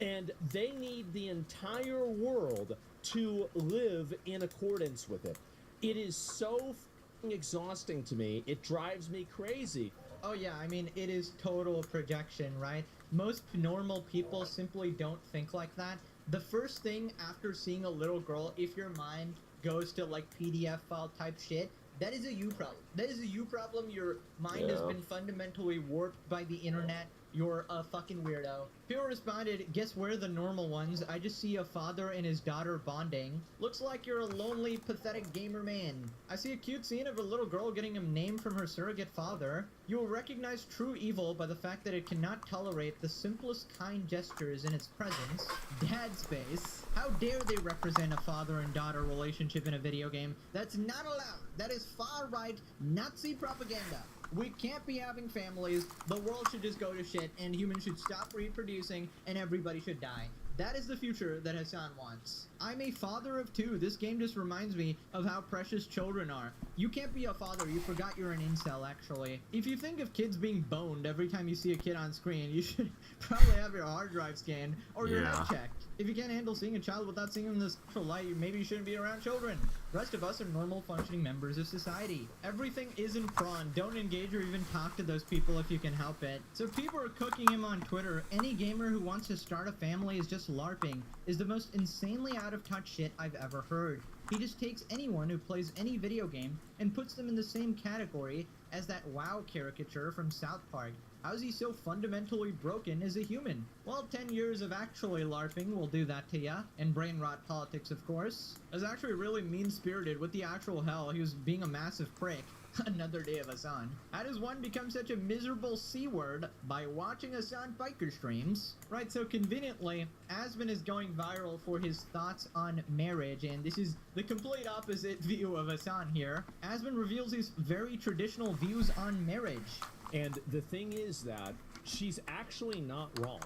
Speaker 15: and they need the entire world to live in accordance with it. It is so f***ing exhausting to me. It drives me crazy.
Speaker 6: Oh yeah, I mean, it is total projection, right? Most normal people simply don't think like that. The first thing after seeing a little girl, if your mind goes to like PDF file type shit, that is a you problem. That is a you problem. Your mind has been fundamentally warped by the internet. You're a fucking weirdo. People responded, guess we're the normal ones. I just see a father and his daughter bonding. Looks like you're a lonely, pathetic gamer man. I see a cute scene of a little girl getting a name from her surrogate father. You will recognize true evil by the fact that it cannot tolerate the simplest kind gestures in its presence. Dad space. How dare they represent a father and daughter relationship in a video game? That's not allowed. That is far-right Nazi propaganda. We can't be having families, the world should just go to shit, and humans should stop reproducing, and everybody should die. That is the future that Hassan wants. I'm a father of two. This game just reminds me of how precious children are. You can't be a father. You forgot you're an incel, actually. If you think of kids being boned every time you see a kid on screen, you should probably have your hard drive scanned or your head checked. If you can't handle seeing a child without seeing them in the sexual light, maybe you shouldn't be around children. The rest of us are normal functioning members of society. Everything isn't prawn. Don't engage or even talk to those people if you can help it. So people are cooking him on Twitter. Any gamer who wants to start a family is just LARPing, is the most insanely out of touch shit I've ever heard. He just takes anyone who plays any video game and puts them in the same category as that WoW caricature from South Park. How is he so fundamentally broken as a human? Well, 10 years of actually LARPing will do that to ya. And brain rot politics, of course. I was actually really mean-spirited. What the actual hell? He was being a massive prick. Another day of Hassan. How does one become such a miserable C-word? By watching Hassan biker streams. Right, so conveniently, Asman is going viral for his thoughts on marriage, and this is the complete opposite view of Hassan here. Asman reveals his very traditional views on marriage.
Speaker 15: And the thing is that she's actually not wrong.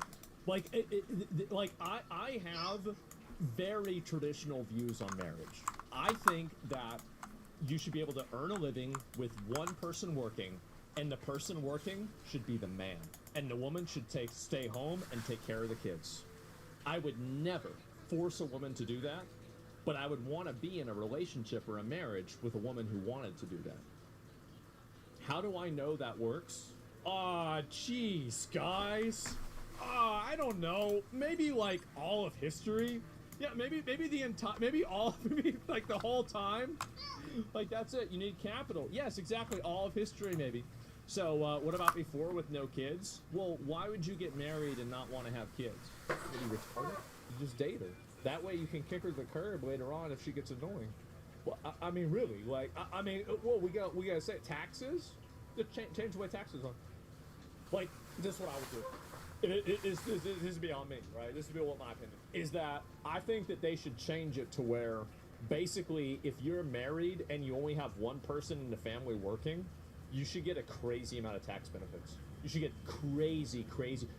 Speaker 15: Like, I have very traditional views on marriage. I think that you should be able to earn a living with one person working, and the person working should be the man. And the woman should stay home and take care of the kids. I would never force a woman to do that, but I would want to be in a relationship or a marriage with a woman who wanted to do that. How do I know that works? Aw, jeez, guys. I don't know. Maybe like all of history. Yeah, maybe the entire, maybe like the whole time. Like that's it. You need capital. Yes, exactly. All of history, maybe. So what about before with no kids? Well, why would you get married and not want to have kids? Are you retarded? You just date her. That way you can kick her to the curb later on if she gets annoying. Well, I mean, really, like, I mean, well, we gotta say taxes. Just change the way taxes are. Like, this is what I would do. This is beyond me, right? This is what my opinion is. That I think that they should change it to where, basically, if you're married and you only have one person in the family working, you should get a crazy amount of tax benefits. You should get crazy.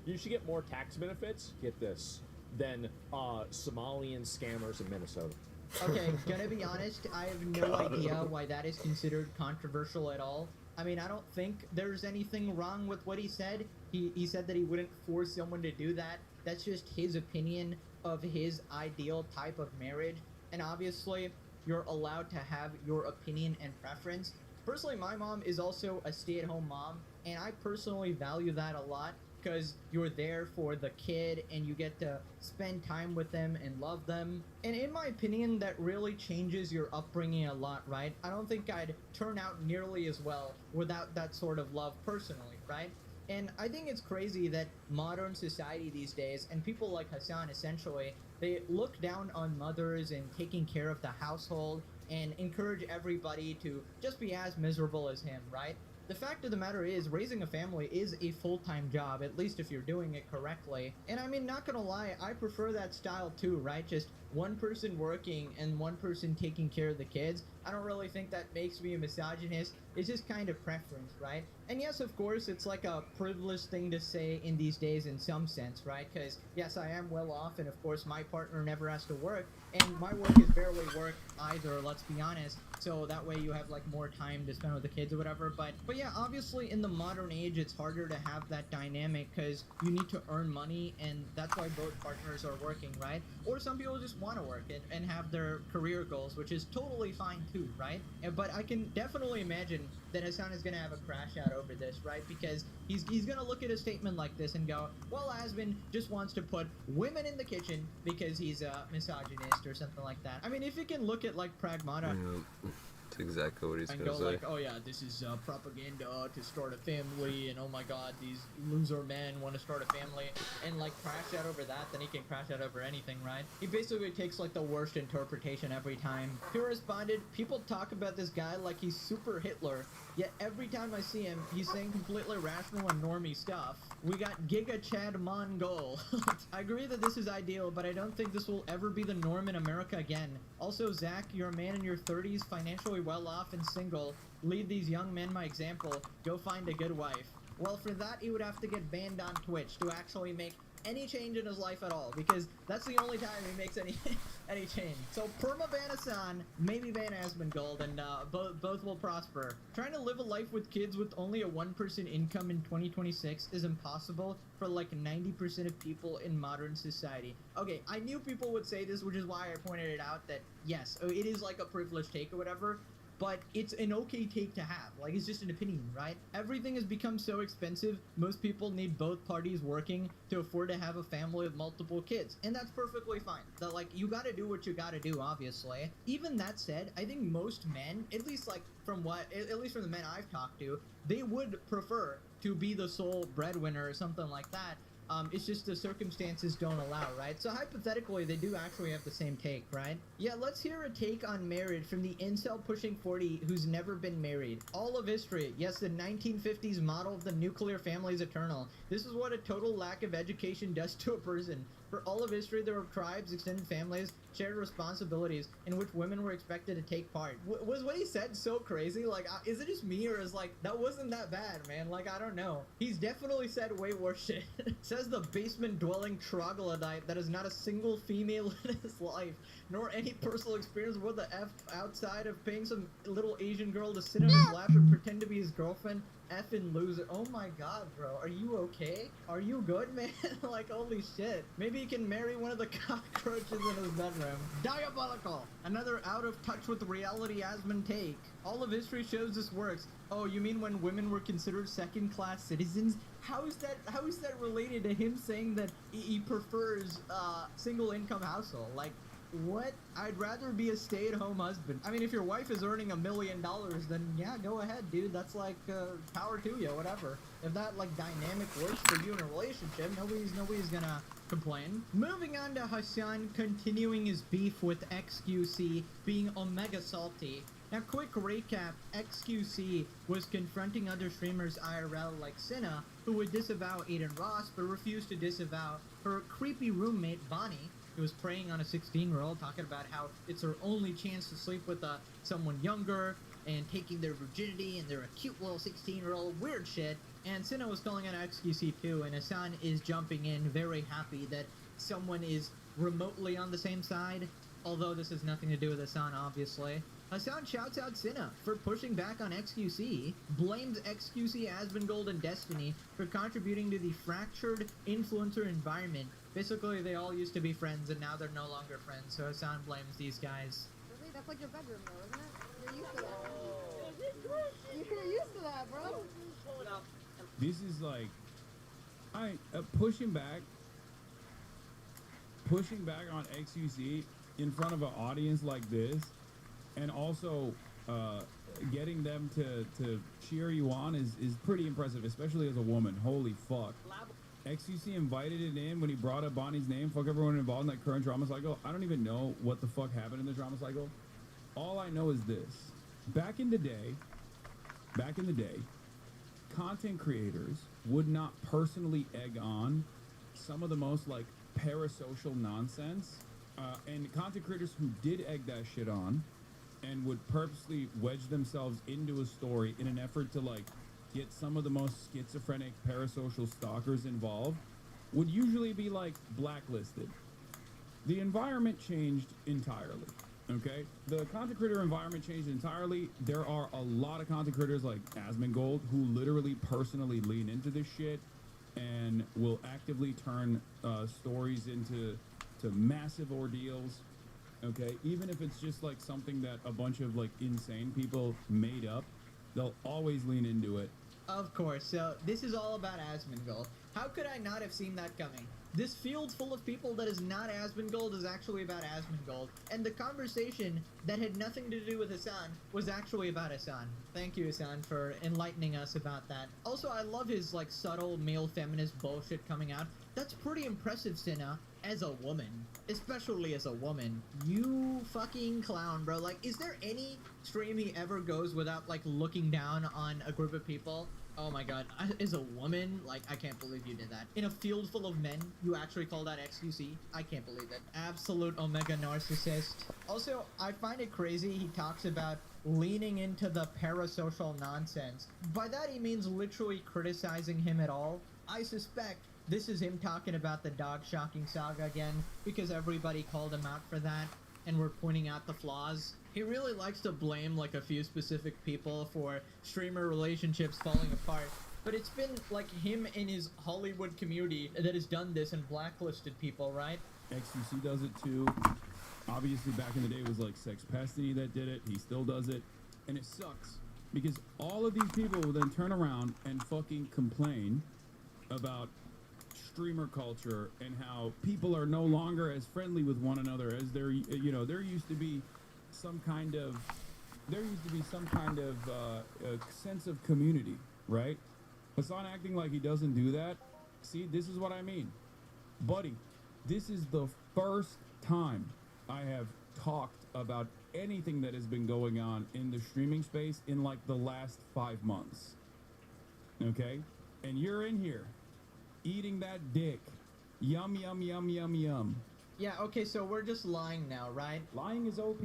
Speaker 15: You should get more tax benefits. Get this. Than Somalian scammers in Minnesota.
Speaker 6: Okay, gonna be honest, I have no idea why that is considered controversial at all. I mean, I don't think there's anything wrong with what he said. He said that he wouldn't force someone to do that. That's just his opinion of his ideal type of marriage. And obviously, you're allowed to have your opinion and preference. Personally, my mom is also a stay-at-home mom, and I personally value that a lot because you're there for the kid and you get to spend time with them and love them. And in my opinion, that really changes your upbringing a lot, right? I don't think I'd turn out nearly as well without that sort of love personally, right? And I think it's crazy that modern society these days, and people like Hassan essentially, they look down on mothers and taking care of the household and encourage everybody to just be as miserable as him, right? The fact of the matter is, raising a family is a full-time job, at least if you're doing it correctly. And I mean, not gonna lie, I prefer that style too, right? Just one person working and one person taking care of the kids. I don't really think that makes me a misogynist. It's just kind of preference, right? And yes, of course, it's like a privileged thing to say in these days in some sense, right? Because yes, I am well off, and of course my partner never has to work, and my work is barely work either, let's be honest. So that way you have like more time to spend with the kids or whatever. But yeah, obviously in the modern age, it's harder to have that dynamic because you need to earn money, and that's why both partners are working, right? Or some people just want to work and have their career goals, which is totally fine too, right? But I can definitely imagine that Hassan is going to have a crash out over this, right? Because he's going to look at a statement like this and go, well, Asmon just wants to put women in the kitchen because he's a misogynist or something like that. I mean, if you can look at like Pragmata...
Speaker 1: That's exactly what he's
Speaker 6: and
Speaker 1: gonna
Speaker 6: go
Speaker 1: say.
Speaker 6: like, oh yeah, this is propaganda to start a family, and oh my god, these loser men want to start a family, and like crash out over that, then he can crash out over anything, right? He basically takes like the worst interpretation every time. He responded, people talk about this guy like he's super Hitler, yet every time I see him, he's saying completely rational and normie stuff. We got Giga Chad Mongol. I agree that this is ideal, but I don't think this will ever be the norm in America again. Also, Zach, you're a man in your 30s, financially well off and single. Lead these young men my example. Go find a good wife. Well, for that, he would have to get banned on Twitch to actually make any change in his life at all, because that's the only time he makes any change. So perma-ban Hassan, maybe ban Asmongold, and both will prosper. Trying to live a life with kids with only a 1% income in 2026 is impossible for like 90% of people in modern society. Okay, I knew people would say this, which is why I pointed it out that yes, it is like a privileged take or whatever, but it's an okay take to have. Like, it's just an opinion, right? Everything has become so expensive, most people need both parties working to afford to have a family with multiple kids. And that's perfectly fine. That, like, you gotta do what you gotta do, obviously. Even that said, I think most men, at least, like, at least from the men I've talked to, they would prefer to be the sole breadwinner or something like that. It's just the circumstances don't allow, right? So hypothetically, they do actually have the same take, right? Yeah, let's hear a take on marriage from the incel pushing 40 who's never been married. All of history. Yes, the 1950s model of the nuclear family is eternal. This is what a total lack of education does to a person. For all of history, there were tribes, extended families, shared responsibilities in which women were expected to take part. Was what he said so crazy? Like, is it just me, or is like, that wasn't that bad, man? Like, I don't know. He's definitely said way worse shit. Says the basement-dwelling troglodyte that has not a single female in his life, nor any personal experience with the F outside of paying some little Asian girl to sit on his lap and pretend to be his girlfriend. Effing loser. Oh my god, bro. Are you okay? Are you good, man? Like, holy shit. Maybe he can marry one of the cockroaches in his bedroom. Diabolical. Another out of touch with reality Asmon take. All of history shows this works. Oh, you mean when women were considered second-class citizens? How is that related to him saying that he prefers single-income household? Like, what? I'd rather be a stay-at-home husband. I mean, if your wife is earning $1 million, then yeah, go ahead, dude. That's like power to you, whatever. If that like dynamic works for you in a relationship, nobody's gonna complain. Moving on to Hassan continuing his beef with XQC being omega salty. Now, quick recap, XQC was confronting other streamers IRL like Cinna, who would disavow Aiden Ross, but refused to disavow her creepy roommate, Bonnie, who was preying on a 16-year-old, talking about how it's her only chance to sleep with someone younger, and taking their virginity, and they're a cute little 16-year-old, weird shit. And Cinna was calling on XQC too, and Hassan is jumping in, very happy that someone is remotely on the same side. although this has nothing to do with Hassan, obviously. Hassan shouts out Cinna for pushing back on XQC, blames XQC, Asmongold, and Destiny for contributing to the fractured influencer environment. Basically, they all used to be friends, and now they're no longer friends, so Hassan blames these guys.
Speaker 12: Really? That's like your bedroom, though, isn't it? You're used to that. You're used to that, bro.
Speaker 8: This is like, pushing back on XUC in front of an audience like this, and also getting them to cheer you on is pretty impressive, especially as a woman. Holy fuck. XUC invited it in when he brought up Bonnie's name. Fuck everyone involved in that current drama cycle. I don't even know what the fuck happened in the drama cycle. All I know is this. Back in the day, content creators would not personally egg on some of the most like parasocial nonsense, and content creators who did egg that shit on and would purposely wedge themselves into a story in an effort to like get some of the most schizophrenic parasocial stalkers involved would usually be like blacklisted. The environment changed entirely. Okay, the content creator environment changed entirely. There are a lot of content creators like Asmongold who literally personally lean into this shit and will actively turn stories into massive ordeals. Okay, even if it's just like something that a bunch of like insane people made up, they'll always lean into it.
Speaker 6: Of course, so this is all about Asmongold. How could I not have seen that coming? This field full of people that is not Asmongold is actually about Asmongold, and the conversation that had nothing to do with Hassan was actually about Hassan. Thank you, Hassan, for enlightening us about that. Also, I love his like subtle male feminist bullshit coming out. That's pretty impressive, Cinna, as a woman. Especially as a woman. You fucking clown, bro. Like, is there any stream he ever goes without like looking down on a group of people? Oh my god, as a woman, like, I can't believe you did that. In a field full of men, you actually call that XQC? I can't believe it. Absolute omega narcissist. Also, I find it crazy he talks about leaning into the parasocial nonsense. By that he means literally criticizing him at all. I suspect this is him talking about the dog shocking saga again, because everybody called him out for that, and we're pointing out the flaws. He really likes to blame like a few specific people for streamer relationships falling apart, but it's been like him and his Hollywood community that has done this and blacklisted people, right?
Speaker 8: XUC does it too. Obviously back in the day it was like Sex Pestiny that did it. He still does it, and it sucks because all of these people will then turn around and fucking complain about streamer culture and how people are no longer as friendly with one another as there used to be some kind of sense of community, right? Hassan acting like he doesn't do that. See, this is what I mean, buddy. This is the first time I have talked about anything that has been going on in the streaming space in like the last 5 months. Okay, and you're in here eating that dick. Yum, yum, yum, yum, yum.
Speaker 6: Yeah, okay, so we're just lying now, right?
Speaker 8: Lying is OP,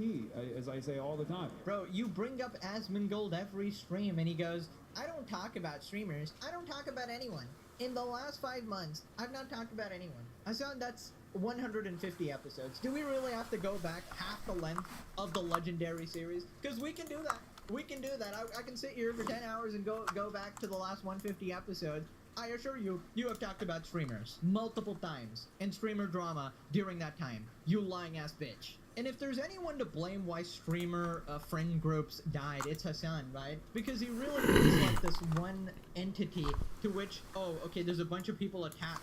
Speaker 8: as I say all the time.
Speaker 6: Bro, you bring up Asmongold every stream, and he goes, I don't talk about streamers. I don't talk about anyone. In the last 5 months, I've not talked about anyone. Hassan, that's 150 episodes. Do we really have to go back half the length of the Legendary series? Because we can do that. We can do that. I can sit here for 10 hours and go back to the last 150 episodes. I assure you, you have talked about streamers multiple times and streamer drama during that time. You lying ass bitch. And if there's anyone to blame why streamer friend groups died, it's Hassan, right? Because he really is like this one entity to which, oh, okay, there's a bunch of people attached,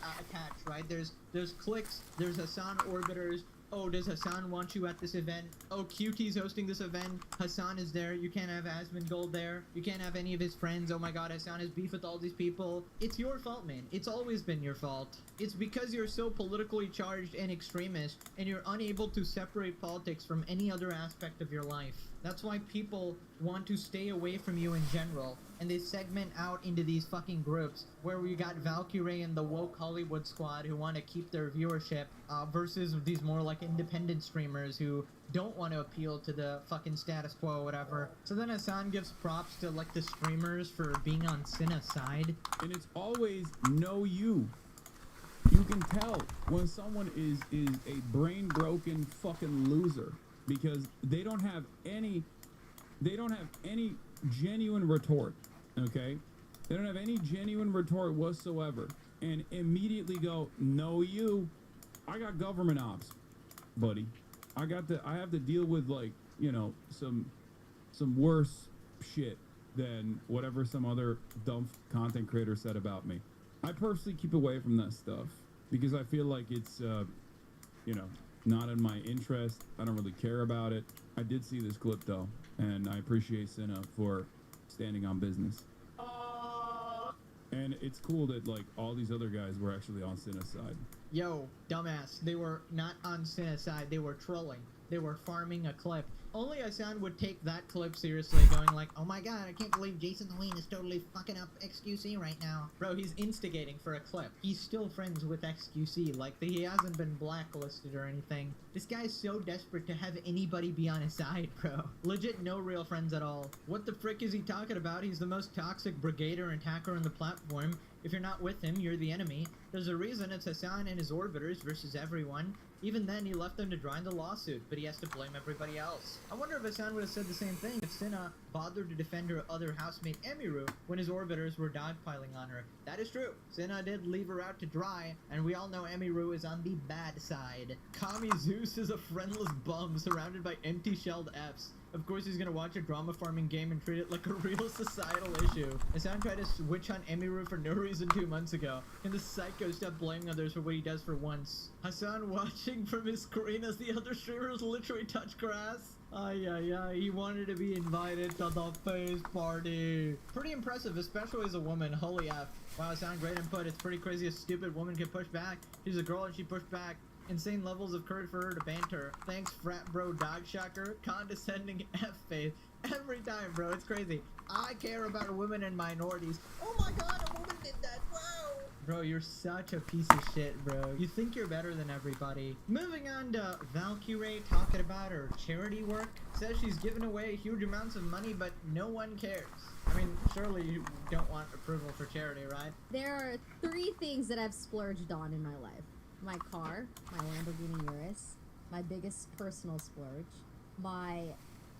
Speaker 6: right? There's cliques, there's Hassan orbiters. Oh, does Hassan want you at this event? Oh, QT's hosting this event. Hassan is there. You can't have Asmongold there. You can't have any of his friends. Oh my god, Hassan has beef with all these people. It's your fault, man. It's always been your fault. It's because you're so politically charged and extremist, and you're unable to separate politics from any other aspect of your life. That's why people want to stay away from you in general, and they segment out into these fucking groups where we got Valkyrie and the woke Hollywood squad who want to keep their viewership versus these more like independent streamers who don't want to appeal to the fucking status quo or whatever. So then Hassan gives props to like the streamers for being on Cinna's side.
Speaker 8: And it's always no you. You can tell when someone is a brain broken fucking loser because they don't have any genuine retort, okay? They don't have any genuine retort whatsoever, and immediately go, no, I got government ops, buddy. I have to deal with, like, you know, some worse shit than whatever some other dumb content creator said about me. I personally keep away from that stuff because I feel like it's, you know, not in my interest. I don't really care about it. I did see this clip though, and I appreciate Cinna for standing on business. And it's cool that, like, all these other guys were actually on Cinna's side.
Speaker 6: Yo, dumbass, they were not on Cinna's side, they were trolling. They were farming a clip. Only Hassan would take that clip seriously, going like, oh my god, I can't believe Jason the Ween is totally fucking up XQC right now. Bro, he's instigating for a clip. He's still friends with XQC, like, he hasn't been blacklisted or anything. This guy's so desperate to have anybody be on his side, bro. Legit no real friends at all. What the frick is he talking about? He's the most toxic brigader and hacker on the platform. If you're not with him, you're the enemy. There's a reason it's Hassan and his orbiters versus everyone. Even then, he left them to grind the lawsuit, but he has to blame everybody else. I wonder if Hassan would have said the same thing if Cinna bothered to defend her other housemate Emiru when his orbiters were dogpiling on her. That is true. Cinna did leave her out to dry, and we all know Emiru is on the bad side. Kami Zeus is a friendless bum surrounded by empty-shelled Fs. Of course he's gonna watch a drama farming game and treat it like a real societal issue. Hassan tried to witch hunt Emiru for no reason 2 months ago, and the psycho stopped blaming others for what he does for once. Hassan watching from his screen as the other streamers literally touch grass. He wanted to be invited to the face party. Pretty impressive, especially as a woman, holy F. Wow, Hassan, great input. It's pretty crazy a stupid woman can push back. She's a girl and she pushed back. Insane levels of courage for her to banter. Thanks, frat bro dog shocker. Condescending F-faith. Every time, bro. It's crazy. I care about women and minorities. Oh my god, a woman did that. Wow. Bro, you're such a piece of shit, bro. You think you're better than everybody. Moving on to Valkyrie talking about her charity work. Says she's giving away huge amounts of money, but no one cares. I mean, surely you don't want approval for charity, right?
Speaker 7: There are 3 things that I've splurged on in my life. My car, my Lamborghini Urus, my biggest personal splurge, my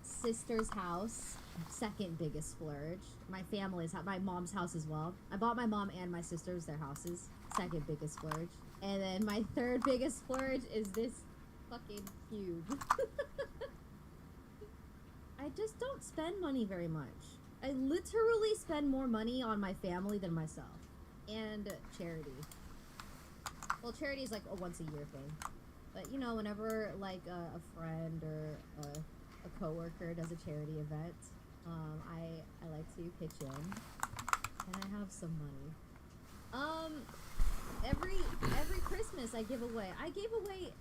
Speaker 7: sister's house, second biggest splurge, my family's house, my mom's house as well. I bought my mom and my sister's their houses, second biggest splurge. And then my third biggest splurge is this fucking cube. I just don't spend money very much. I literally spend more money on my family than myself. And charity. Well, charity is like a once-a-year thing, but you know, whenever like a friend or a coworker does a charity event, I like to pitch in, and I have some money. Every Christmas I give away. I gave away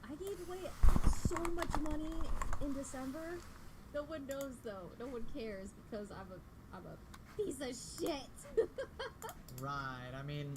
Speaker 7: so much money in December. No one knows though. No one cares because I'm a piece of shit.
Speaker 6: Right. I mean,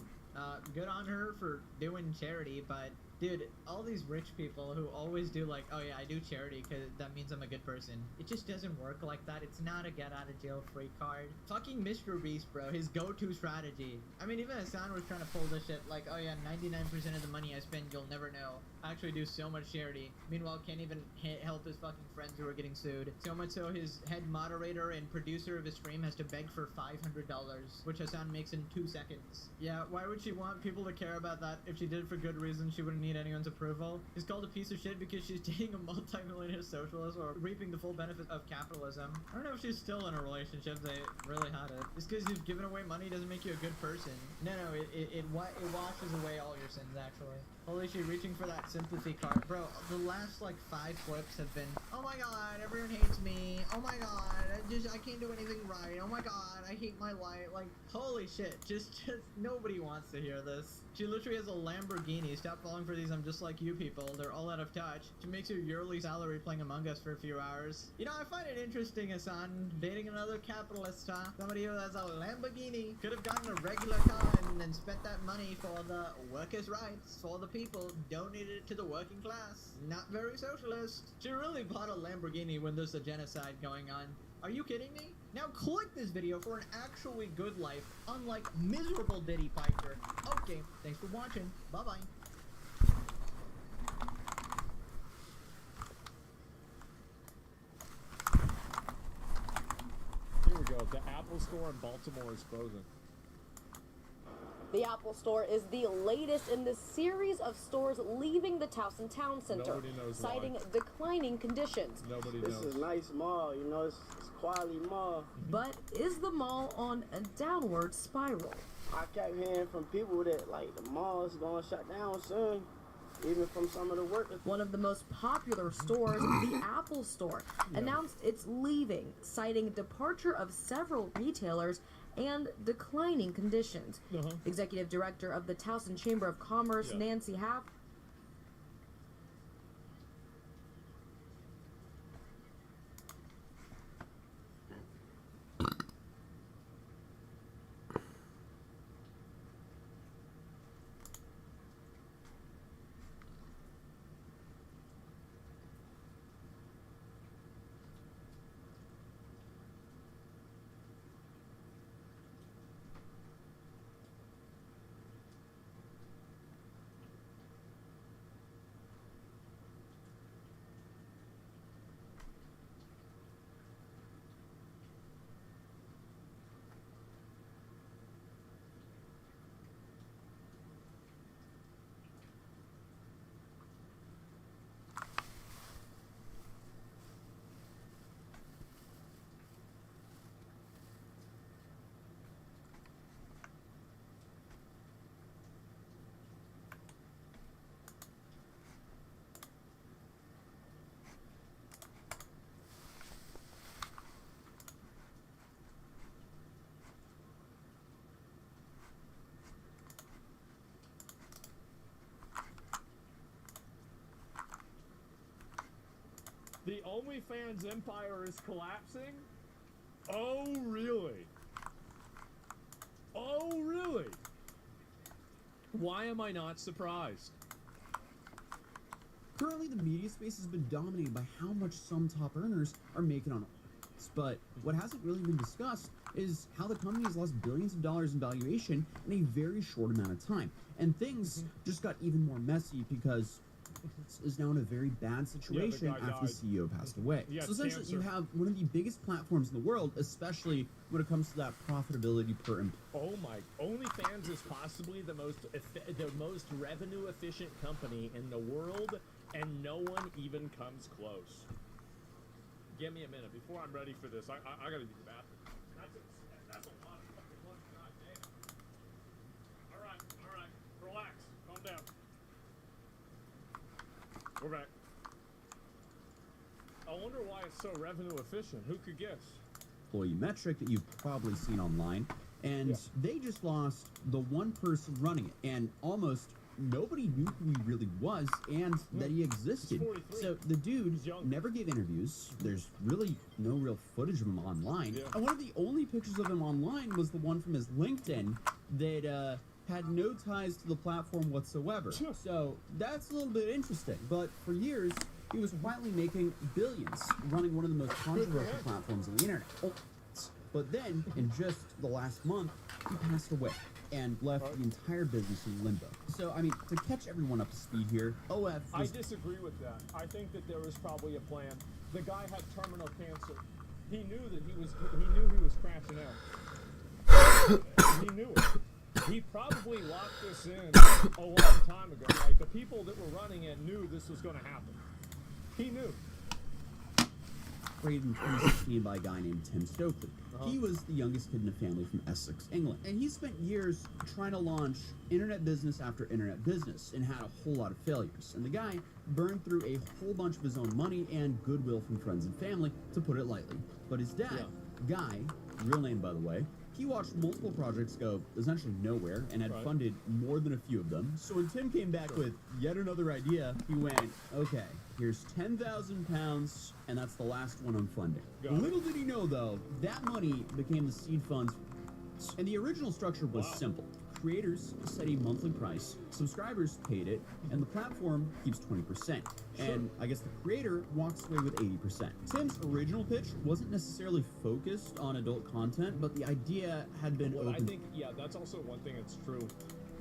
Speaker 6: good on her for doing charity, but dude, all these rich people who always do like, oh yeah, I do charity because that means I'm a good person. It just doesn't work like that. It's not a get out of jail free card. Fucking Mr. Beast, bro, his go-to strategy. I mean, even Hassan was trying to pull this shit like, oh yeah, 99% of the money I spend, you'll never know. I actually do so much charity. Meanwhile, can't even help his fucking friends who are getting sued. So much so his head moderator and producer of his stream has to beg for $500, which Hassan makes in 2 seconds. Yeah, why would she want people to care about that? If she did it for good reason, she wouldn't need anyone's approval. She's called a piece of shit because she's dating a multi-millionaire socialist or reaping the full benefits of capitalism. I don't know if she's still in a relationship. They really had it. Just because you've given away money doesn't make you a good person. No, it washes away all your sins, actually. Holy shit, reaching for that sympathy card. Bro, the last like 5 clips have been, oh my god, everyone hates me. Oh my god, I can't do anything right. Oh my god, I hate my life. Like, holy shit, just nobody wants to hear this. She literally has a Lamborghini. Stop falling for these I'm just like you people. They're all out of touch. She makes your yearly salary playing Among Us for a few hours. You know, I find it interesting, Hassan, dating another capitalist, huh? Somebody who has a Lamborghini could have gotten a regular car and then spent that money for the workers' rights, for the people, donated it to the working class. Not very socialist. She really bought a Lamborghini when there's a genocide going on. Are you kidding me? Now click this video for an actually good life, unlike miserable Diddy Piper. Okay, thanks for watching. Bye-bye.
Speaker 14: The Apple Store in Baltimore is frozen.
Speaker 20: The Apple Store is the latest in the series of stores leaving the Towson Town Center,
Speaker 14: Nobody knows
Speaker 20: citing
Speaker 14: why.
Speaker 20: declining conditions.
Speaker 14: Nobody
Speaker 3: This
Speaker 14: knows.
Speaker 3: is a nice mall, you know, it's quality mall.
Speaker 20: But is the mall on a downward spiral?
Speaker 3: I kept hearing from people that, like, the mall is going to shut down soon, even from some of the workers.
Speaker 20: One of the most popular stores, the Apple Store, announced it's leaving, citing departure of several retailers and declining conditions. Executive Director of the Towson Chamber of Commerce, Nancy Haff,
Speaker 14: The OnlyFans empire is collapsing? Oh, really? Oh, really? Why am I not surprised?
Speaker 21: Currently, the media space has been dominated by how much some top earners are making on OnlyFans. But what hasn't really been discussed is how the company has lost billions of dollars in valuation in a very short amount of time. And things just got even more messy because is now in a very bad situation after the CEO passed away. So essentially, you have one of the biggest platforms in the world, especially when it comes to that profitability per employee.
Speaker 14: Oh my! OnlyFans is possibly the most revenue efficient company in the world, and no one even comes close. Give me a minute before I'm ready for this. I gotta use the bathroom. That's a lot of fucking money. God damn. All right. Relax. Calm down. We're back. I wonder why it's so revenue efficient. Who could guess?
Speaker 21: Employee metric that you've probably seen online, and they just lost the one person running it, and almost nobody knew who he really was and that he existed. So the dude never gave interviews. There's really no real footage of him online. And one of the only pictures of him online was the one from his LinkedIn that had no ties to the platform whatsoever. So that's a little bit interesting. But for years, he was quietly making billions running one of the most controversial platforms on the internet. But then, in just the last month, he passed away and left the entire business in limbo. So, I mean, to catch everyone up to speed here, OF
Speaker 14: I disagree with that. I think that there was probably a plan. The guy had terminal cancer. He knew that he was crashing out. He knew it. He probably locked this in a long time ago. Like, the people that were running it knew this was going to happen. He knew.
Speaker 21: Created in 2016 by a guy named Tim Stokely. He was the youngest kid in a family from Essex, England. And he spent years trying to launch internet business after internet business and had a whole lot of failures. And the guy burned through a whole bunch of his own money and goodwill from friends and family, to put it lightly. But his dad, Guy, real name by the way, he watched multiple projects go essentially nowhere and had funded more than a few of them. So when Tim came back with yet another idea, he went, okay, here's £10,000, and that's the last one I'm funding. Little did he know, though, that money became the seed funds. And the original structure was simple. Creators set a monthly price, subscribers paid it, and the platform keeps 20%. And I guess the creator walks away with 80%. Tim's original pitch wasn't necessarily focused on adult content, but the idea had been open.
Speaker 14: I think, that's also one thing that's true.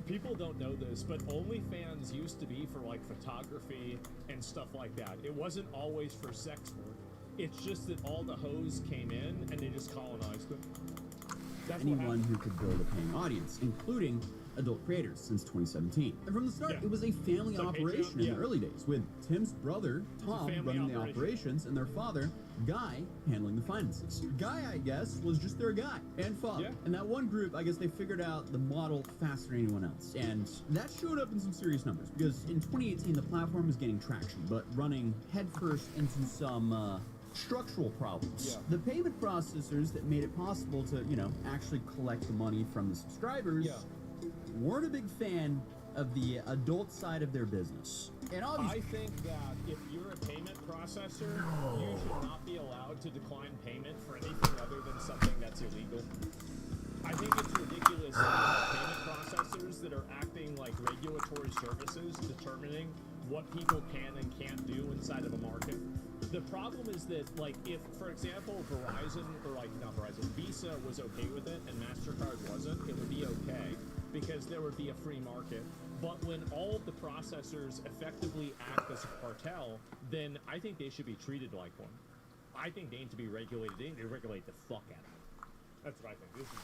Speaker 14: People don't know this, but OnlyFans used to be for, like, photography and stuff like that. It wasn't always for sex work. It's just that all the hoes came in and they just colonized it. That's what
Speaker 21: anyone who could build a paying audience, including adult creators, since 2017. And from the start, it was a family
Speaker 14: Like
Speaker 21: operation
Speaker 14: Patreon,
Speaker 21: in the early days, with Tim's brother, Tom,
Speaker 14: family
Speaker 21: running the
Speaker 14: operation.
Speaker 21: operations, and their father, Guy, handling the finances. Guy, I guess, was just their guy and father. And that one group, I guess they figured out the model faster than anyone else. And that showed up in some serious numbers, because in 2018, the platform was getting traction, but running headfirst into some structural problems. The payment processors that made it possible to, you know, actually collect the money from the subscribers weren't a big fan of the adult side of their business. And obviously,
Speaker 14: I think that if you're a payment processor, you should not be allowed to decline payment for anything other than something that's illegal. I think it's ridiculous that you have payment processors that are acting like regulatory services, determining what people can and can't do inside of a market. The problem is that, like, if, for example, Verizon, or like, not Verizon, Visa was okay with it and MasterCard wasn't, it would be okay because there would be a free market. But when all of the processors effectively act as a cartel, then I think they should be treated like one. I think they need to be regulated. They need to regulate the fuck out of it. That's what I think. This is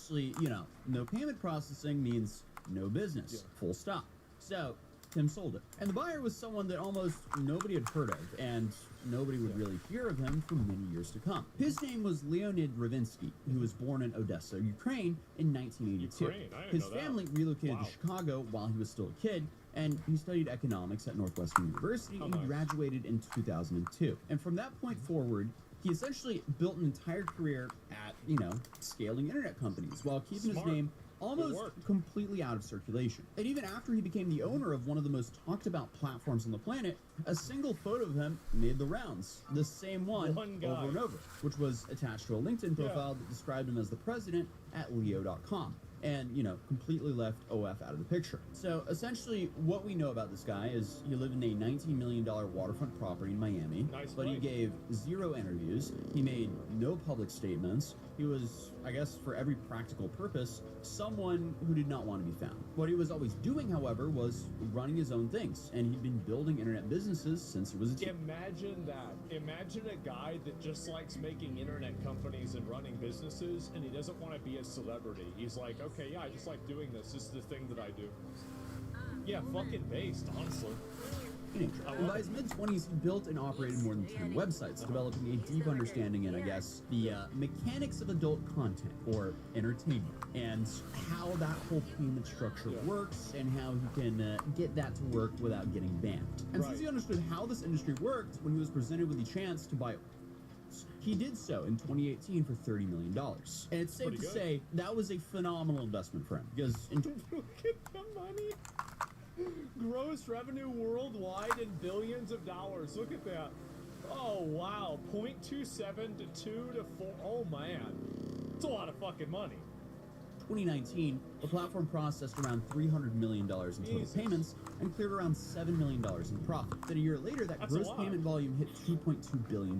Speaker 14: ridiculous.
Speaker 21: you know, no payment processing means no business. Full stop. So Tim sold it. And the buyer was someone that almost nobody had heard of, and nobody would really hear of him for many years to come. His name was Leonid Ravinsky, who was born in Odessa, Ukraine in 1982.
Speaker 14: Ukraine? I didn't
Speaker 21: His
Speaker 14: know that.
Speaker 21: family relocated
Speaker 14: Wow.
Speaker 21: to Chicago while he was still a kid, and he studied economics at Northwestern University, and he graduated in 2002. And from that point forward, he essentially built an entire career at, you know, scaling internet companies while keeping
Speaker 14: Smart.
Speaker 21: his name
Speaker 14: It
Speaker 21: almost
Speaker 14: worked.
Speaker 21: completely out of circulation. And even after he became the owner of one of the most talked about platforms on the planet, a single photo of him made the rounds. The same one
Speaker 14: One guy.
Speaker 21: over and over, which was attached to a LinkedIn profile that described him as the president at Leo.com. And, you know, completely left OF out of the picture. So essentially what we know about this guy is he lived in a $19 million waterfront property in Miami,
Speaker 14: Nice
Speaker 21: but he
Speaker 14: place.
Speaker 21: gave 0 interviews. He made no public statements. He was, I guess, for every practical purpose, someone who did not want to be found. What he was always doing, however, was running his own things, and he'd been building internet businesses since he was a teen.
Speaker 14: Imagine that. Imagine a guy that just likes making internet companies and running businesses, and he doesn't want to be a celebrity. He's like, okay, yeah, I just like doing this. This is the thing that I do. Yeah, fucking based, honestly.
Speaker 21: And by his mid-20s, he built and operated more than 10 websites, developing a deep understanding in, I guess, the mechanics of adult content, or entertainment, and how that whole payment structure works, and how he can get that to work without getting banned. And since he understood how this industry worked, when he was presented with the chance to buy he did so in 2018 for $30 million. And it's safe
Speaker 14: Pretty
Speaker 21: to
Speaker 14: good.
Speaker 21: say that was a phenomenal investment for him, because in
Speaker 14: Look at the money. Gross revenue worldwide in billions of dollars. Look at that. Oh, wow. 0.27 to 2 to 4. Oh, man. It's a lot of fucking money.
Speaker 21: 2019, the platform processed around $300 million in total payments and cleared around $7 million in profit. Then a year later, that
Speaker 14: That's a
Speaker 21: gross
Speaker 14: lot.
Speaker 21: payment volume hit $2.2 billion.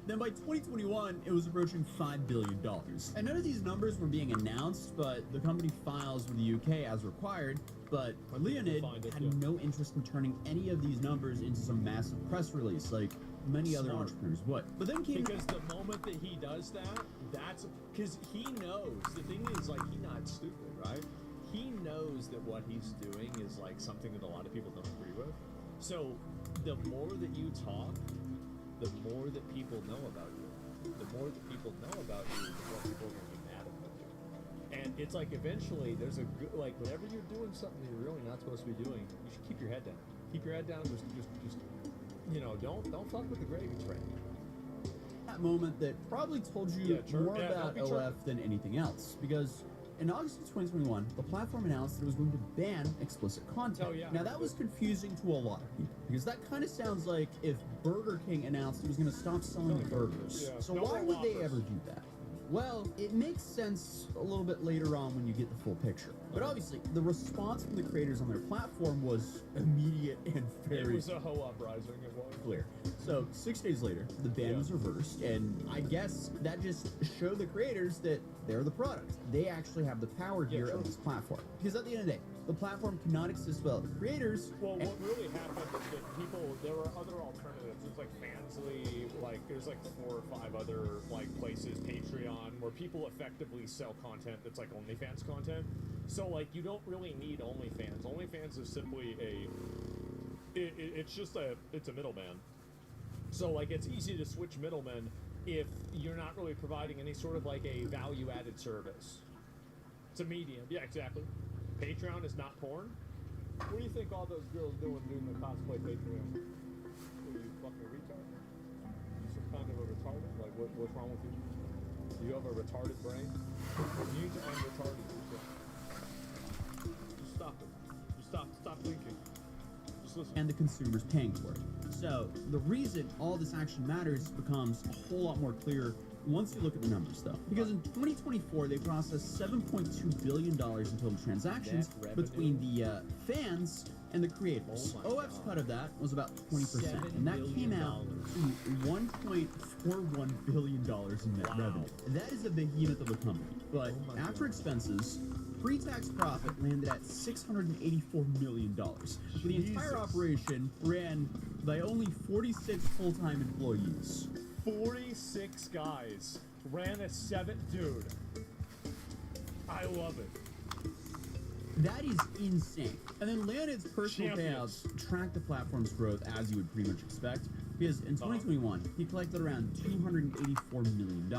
Speaker 21: Then by 2021, it was approaching $5 billion. And none of these numbers were being announced, but the company files with the UK as required. But Leonid had no interest in turning any of these numbers into some massive press release like many other
Speaker 14: Smart.
Speaker 21: entrepreneurs would. But then came
Speaker 14: Because the moment that he does that, that's because he knows. The thing is, like, he's not stupid, right? He knows that what he's doing is like something that a lot of people don't agree with. So the more that you talk, the more that people know about you. The more that people know about you, the more people are going to be mad about you. And it's like eventually there's a good, like, whenever you're doing something you're really not supposed to be doing, you should keep your head down. Keep your head down. Just you know, don't fuck with the gravy train.
Speaker 21: that moment that probably told you more
Speaker 14: don't
Speaker 21: about
Speaker 14: be
Speaker 21: OF
Speaker 14: chirping.
Speaker 21: than anything else, because in August of 2021, the platform announced that it was going to ban explicit content.
Speaker 14: Oh, yeah,
Speaker 21: Now
Speaker 14: I
Speaker 21: that was confusing to a lot of people, because that kind of sounds like if Burger King announced it was going to stop selling burgers.
Speaker 14: Yeah.
Speaker 21: So
Speaker 14: No
Speaker 21: why
Speaker 14: more
Speaker 21: would they
Speaker 14: Whoppers.
Speaker 21: ever do that? Well, it makes sense a little bit later on when you get the full picture. But obviously, the response from the creators on their platform was immediate and very
Speaker 14: It was a hoe uprising. It was
Speaker 21: clear. So 6 days later, the ban was reversed, and I guess that just showed the creators that they're the product. They actually have the power here of this platform. Because at the end of the day, the platform cannot exist without the creators.
Speaker 13: Well, what really happened is that there were other alternatives. It's like Fansly, like there's like 4 or 5 other like places, Patreon, where people effectively sell content that's like OnlyFans content. So like you don't really need OnlyFans. OnlyFans is simply it's a middleman. So like it's easy to switch middlemen if you're not really providing any sort of like a value-added service. It's a medium. Yeah, exactly. Patreon is not porn. What do you think all those girls doing the cosplay Patreon? Are you fucking retard? You some kind of a retarded? Like what's wrong with you? Do you have a retarded brain? You need to unretard yourself. Just stop it. Just stop thinking. Just listen.
Speaker 21: And the consumer's paying for it. So the reason all this action matters becomes a whole lot more clear once you look at the numbers, though. Because in 2024, they processed $7.2 billion in total transactions between the fans and the creators. OF's cut of that was about 20%, and that came out to $1.41 billion in net revenue. That is a behemoth of a company. But after expenses, pre-tax profit landed at $684 million. The entire operation ran by only 46 full-time employees.
Speaker 13: 46 guys ran a 7 dude. I love it.
Speaker 21: That is insane. And then Leonid's personal payouts track the platform's growth as you would pretty much expect, because in 2021, he collected around $284 million.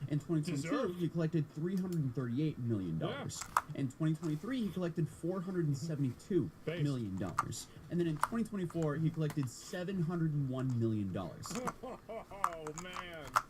Speaker 21: In 2022, he collected $338 million. In 2023, he collected $472 million. And then in 2024, he collected $701 million.
Speaker 13: Oh, man.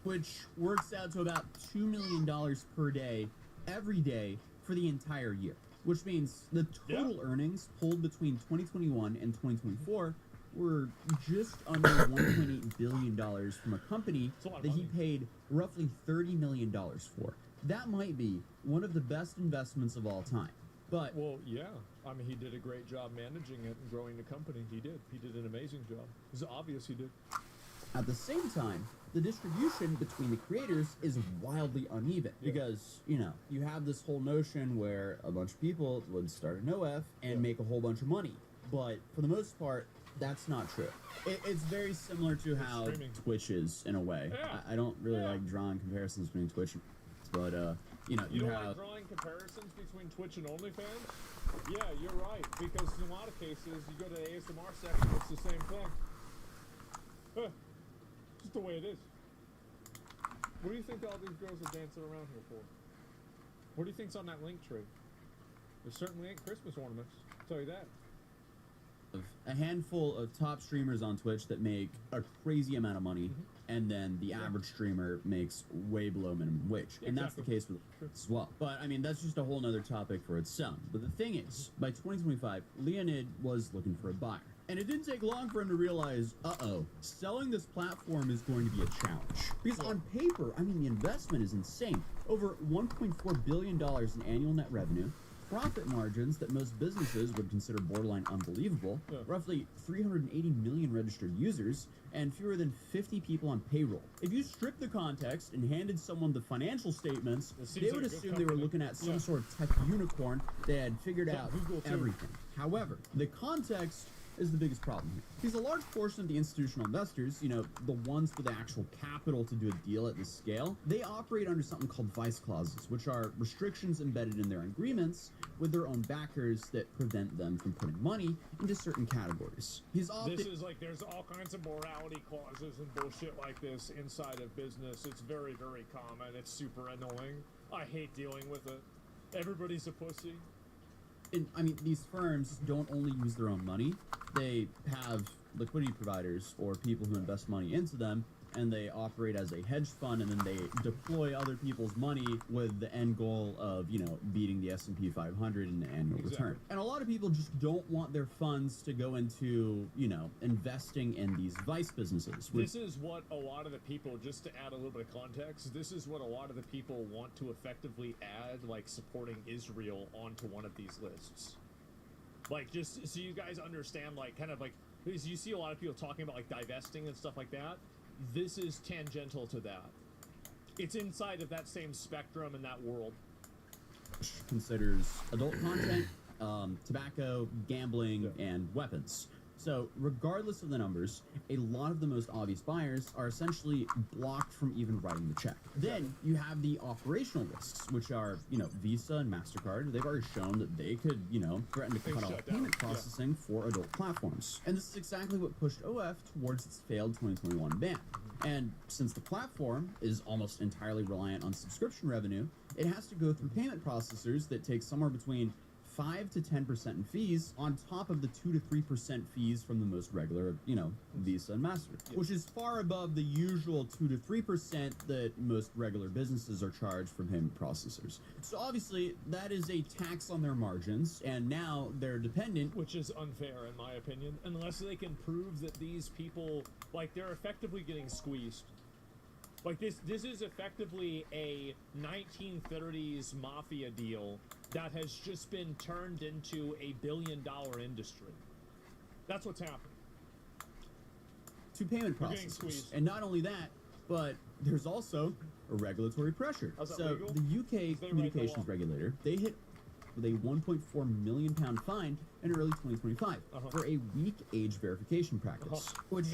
Speaker 21: Which works out to about $2 million per day, every day, for the entire year. Which means the total earnings pulled between 2021 and 2024 were just under $1.8 billion from a company that he paid roughly $30 million for. That might be one of the best investments of all time. But
Speaker 13: well, yeah. I mean, he did a great job managing it and growing the company. He did. He did an amazing job. It's obvious he did.
Speaker 21: At the same time, the distribution between the creators is wildly uneven because, you know, you have this whole notion where a bunch of people would start an OF and make a whole bunch of money. But for the most part, that's not true. It's very similar to how Twitch is in a way. I don't really like drawing comparisons between Twitch, but you know,
Speaker 13: you don't like drawing comparisons between Twitch and OnlyFans? Yeah, you're right. Because in a lot of cases, you go to the ASMR section, it's the same thing. Just the way it is. What do you think all these girls are dancing around here for? What do you think's on that link tree? There certainly ain't Christmas ornaments. I'll tell you that.
Speaker 21: A handful of top streamers on Twitch that make a crazy amount of money, and then the average streamer makes way below minimum wage. And that's the case with as well. But I mean, that's just a whole nother topic for its own. But the thing is, by 2025, Leonid was looking for a buyer. And it didn't take long for him to realize, selling this platform is going to be a challenge. Because on paper, I mean, the investment is insane. Over $1.4 billion in annual net revenue, profit margins that most businesses would consider borderline unbelievable, roughly 380 million registered users, and fewer than 50 people on payroll. If you strip the context and handed someone the financial statements, they would assume they were looking at some sort of tech unicorn that had figured out everything. However, the context is the biggest problem here. Because a large portion of the institutional investors, you know, the ones with the actual capital to do a deal at this scale, they operate under something called vice clauses, which are restrictions embedded in their agreements with their own backers that prevent them from putting money into certain categories.
Speaker 13: This is like, there's all kinds of morality clauses and bullshit like this inside of business. It's very, very common. It's super annoying. I hate dealing with it. Everybody's a pussy.
Speaker 21: And, I mean, these firms don't only use their own money, they have liquidity providers or people who invest money into them, and they operate as a hedge fund, and then they deploy other people's money with the end goal of, you know, beating the S&P 500 in the annual return. And a lot of people just don't want their funds to go into, you know, investing in these vice businesses.
Speaker 13: This is what a lot of the people, just to add a little bit of context, this is what a lot of the people want to effectively add, like, supporting Israel onto one of these lists. Like, just so you guys understand, like, kind of like Because you see a lot of people talking about like divesting and stuff like that. This is tangential to that. It's inside of that same spectrum and that world.
Speaker 21: Considers adult content, tobacco, gambling, and weapons. So, regardless of the numbers, a lot of the most obvious buyers are essentially blocked from even writing the check. Then you have the operational risks, which are, Visa and MasterCard. They've already shown that they could, threaten to cut off payment processing for adult platforms. And this is exactly what pushed OF towards its failed 2021 ban. And since the platform is almost entirely reliant on subscription revenue, it has to go through payment processors that take somewhere between 5 to 10% in fees on top of the 2 to 3% fees from the most regular, Visa and MasterCard, which is far above the usual 2 to 3% that most regular businesses are charged from payment processors. So obviously that is a tax on their margins, and now they're dependent.
Speaker 13: Which is unfair in my opinion, unless they can prove that these people, like, they're effectively getting squeezed. Like, this is effectively a 1930s mafia deal that has just been turned into a billion-dollar industry. That's what's happening.
Speaker 21: To payment processors. And not only that, but there's also a regulatory pressure. So the UK communications regulator, they hit with a £1.4 million fine in early 2025 for a weak age verification practice, which,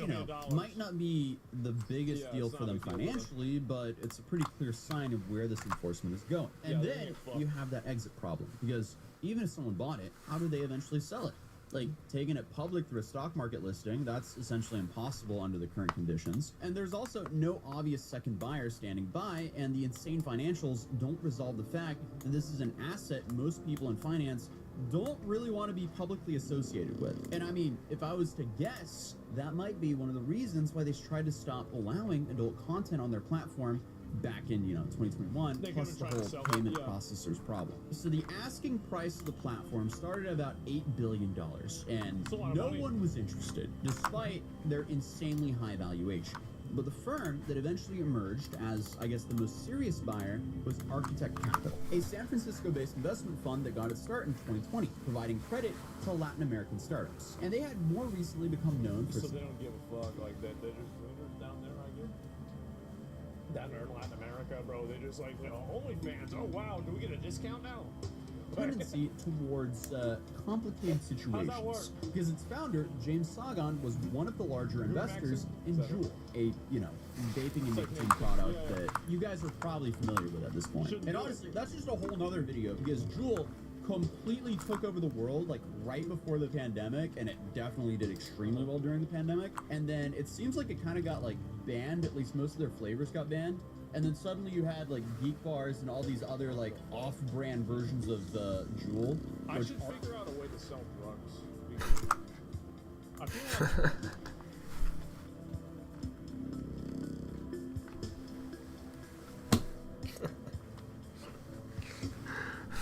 Speaker 21: might not be the biggest deal for them financially, but it's a pretty clear sign of where this enforcement is going. And then you have that exit problem, because even if someone bought it, how do they eventually sell it? Like, taking it public through a stock market listing, that's essentially impossible under the current conditions. And there's also no obvious second buyer standing by, and the insane financials don't resolve the fact that this is an asset most people in finance don't really want to be publicly associated with. And I mean, if I was to guess, that might be one of the reasons why they tried to stop allowing adult content on their platform back in 2021, plus the whole payment processors problem. So the asking price of the platform started at about $8 billion, and no one was interested, despite their insanely high valuation. But the firm that eventually emerged as, I guess, the most serious buyer was Architect Capital, a San Francisco-based investment fund that got its start in 2020, providing credit to Latin American startups. And they had more recently become known for...
Speaker 13: So they don't give a fuck like that. They're just winners down there, I guess. Down there in Latin America, bro, they just like, OnlyFans, oh wow, do we get a discount now?
Speaker 21: Tendency towards complicated situations, because its founder, James Sagan, was one of the larger investors in Juul, a vaping and nicotine product that you guys are probably familiar with at this point. And honestly, that's just a whole nother video, because Juul completely took over the world like right before the pandemic, and it definitely did extremely well during the pandemic. And then it seems like it kind of got like banned, at least most of their flavors got banned. And then suddenly you had like geek bars and all these other like off-brand versions of the Juul.
Speaker 13: I should figure out a way to sell drugs. I feel like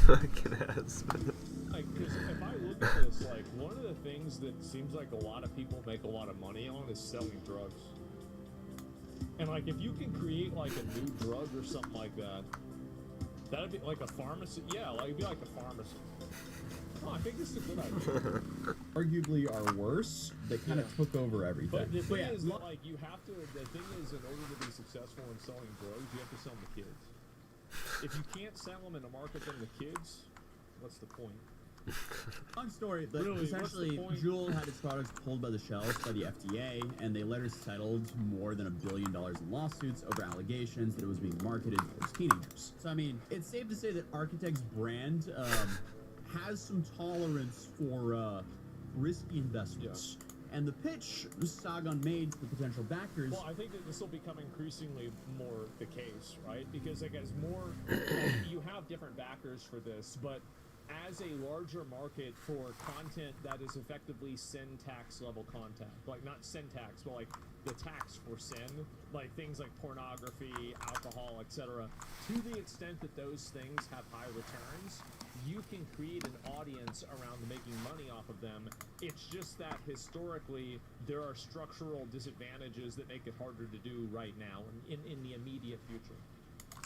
Speaker 1: fucking ass, man.
Speaker 13: Like, because if I look at this, like, one of the things that seems like a lot of people make a lot of money on is selling drugs. And like, if you can create like a new drug or something like that, that'd be like a pharmacy. Yeah, like it'd be like a pharmacy. Oh, I think this is a good idea.
Speaker 21: Arguably are worse, that kind of took over everything.
Speaker 13: But the thing is that, like, you have to, the thing is, in order to be successful in selling drugs, you have to sell them to kids. If you can't sell them and market them to kids, what's the point?
Speaker 21: Long story, but
Speaker 13: Really,
Speaker 21: essentially, Juul had its products pulled by the shelves by the FDA, and they later settled more than $1 billion in lawsuits over allegations that it was being marketed towards teenagers. So, I mean, it's safe to say that Architect's brand has some tolerance for risky investments.
Speaker 13: Yeah.
Speaker 21: And the pitch Sagan made to the potential backers...
Speaker 13: Well, I think that this will become increasingly more the case, right? Because, like, as more... like, you have different backers for this, but as a larger market for content that is effectively sin tax level content, like, not sin tax, but, like, the tax for sin, like, things like pornography, alcohol, etc., to the extent that those things have high returns, you can create an audience around making money off of them. It's just that historically there are structural disadvantages that make it harder to do right now in the immediate future.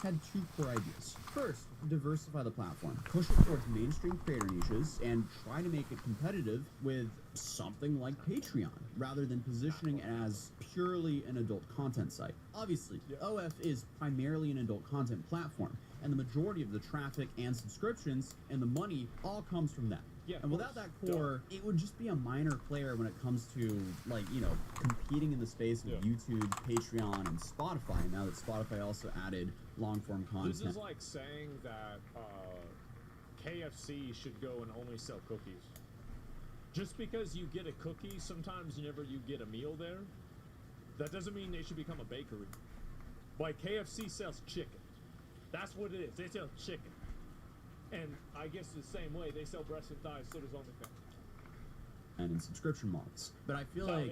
Speaker 21: had two core ideas. First, diversify the platform, push it towards mainstream creator niches, and try to make it competitive with something like Patreon, rather than positioning it as purely an adult content site. Obviously, OF is primarily an adult content platform, and the majority of the traffic and subscriptions and the money all comes from that.
Speaker 13: Yeah,
Speaker 21: and without that core, it would just be a minor player when it comes to, like, you know, competing in the space with YouTube, Patreon, and Spotify, now that Spotify also added long-form content.
Speaker 13: This is like saying that KFC should go and only sell cookies. Just because you get a cookie, sometimes whenever you get a meal there, that doesn't mean they should become a bakery. Like, KFC sells chicken. That's what it is. They sell chicken. And I guess the same way they sell breast and thighs, so does OnlyFans.
Speaker 21: And in subscription models. But I feel like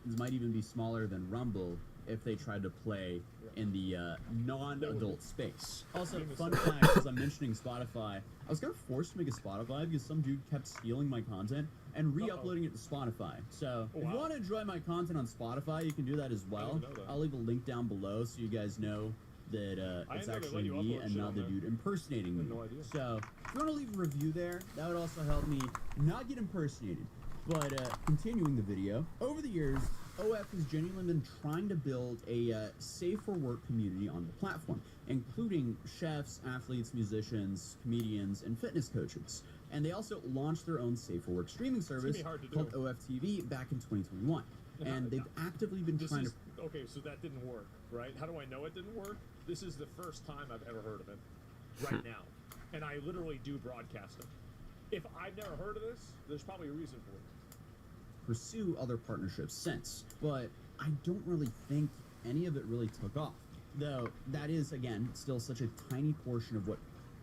Speaker 21: this might even be smaller than Rumble if they tried to play in the non-adult space. Also, fun fact, as I'm mentioning Spotify, I was kind of forced to make a Spotify because some dude kept stealing my content and re-uploading it to Spotify. So if you want to enjoy my content on Spotify, you can do that as well. I'll leave a link down below so you guys know that it's actually me and not the dude impersonating me. So if you want to leave a review there, that would also help me not get impersonated. But continuing the video, over the years, OF has genuinely been trying to build a safer work community on the platform, including chefs, athletes, musicians, comedians, and fitness coaches. And they also launched their own safer work streaming service called OF TV back in 2021. And they've actively been trying to...
Speaker 13: Okay, so that didn't work, right? How do I know it didn't work? This is the first time I've ever heard of it, right now. And I literally do broadcast it. If I've never heard of this, there's probably a reason for it.
Speaker 21: Pursue other partnerships since, but I don't really think any of it really took off. Though that is, again, still such a tiny portion of what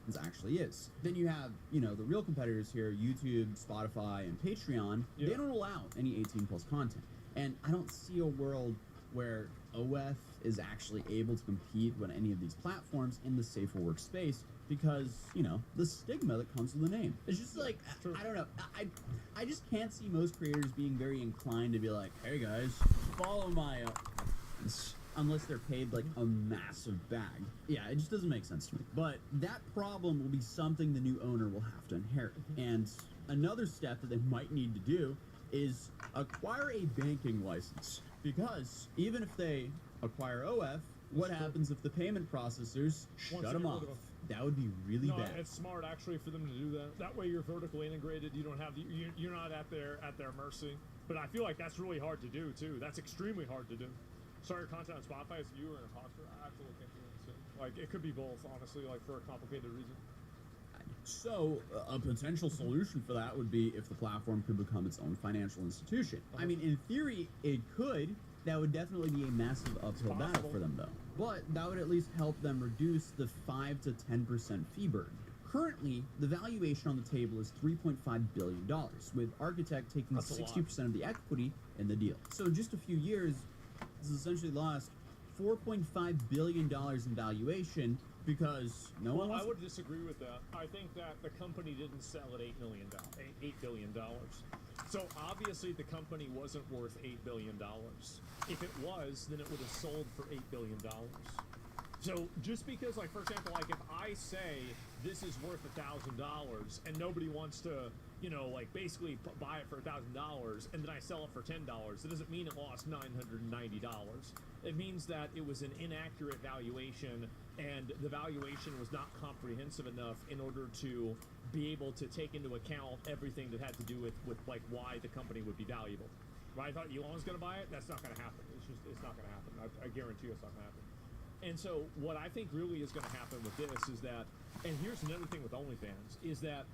Speaker 21: it actually is. Then you have, you know, the real competitors here, YouTube, Spotify, and Patreon. They don't allow any 18+ content. And I don't see a world where OF is actually able to compete with any of these platforms in the safer workspace because, you know, the stigma that comes with the name. It's just like, I don't know. I just can't see most creators being very inclined to be like, hey guys, follow my unless they're paid like a massive bag. Yeah, it just doesn't make sense to me. But that problem will be something the new owner will have to inherit. And another step that they might need to do is acquire a banking license. Because even if they acquire OF, what happens if the payment processors shut them off? That would be really bad.
Speaker 13: It's smart actually for them to do that. That way you're vertically integrated. You don't have you're not at their mercy. But I feel like that's really hard to do too. That's extremely hard to do. Start your content on Spotify as you or an imposter. I absolutely can't do it. So, like, it could be both, honestly, like for a complicated reason.
Speaker 21: So, a potential solution for that would be if the platform could become its own financial institution. I mean, in theory, it could. That would definitely be a massive uphill battle for them, though. But that would at least help them reduce the 5 to 10% fee burden. Currently, the valuation on the table is $3.5 billion, with Architect taking 60% of the equity in the deal. So in just a few years, this has essentially lost $4.5 billion in valuation because no one wants...
Speaker 13: I would disagree with that. I think that the company didn't sell at $8 billion. So obviously the company wasn't worth $8 billion. If it was, then it would have sold for $8 billion. So just because, like, for example, like if I say this is worth $1,000 and nobody wants to, you know, like basically buy it for $1,000 and then I sell it for $10, it doesn't mean it lost $990. It means that it was an inaccurate valuation and the valuation was not comprehensive enough in order to be able to take into account everything that had to do with like why the company would be valuable. Right? I thought Elon was going to buy it. That's not going to happen. It's not going to happen. I guarantee you it's not going to happen. And so what I think really is going to happen with this is that, and here's another thing with OnlyFans, is that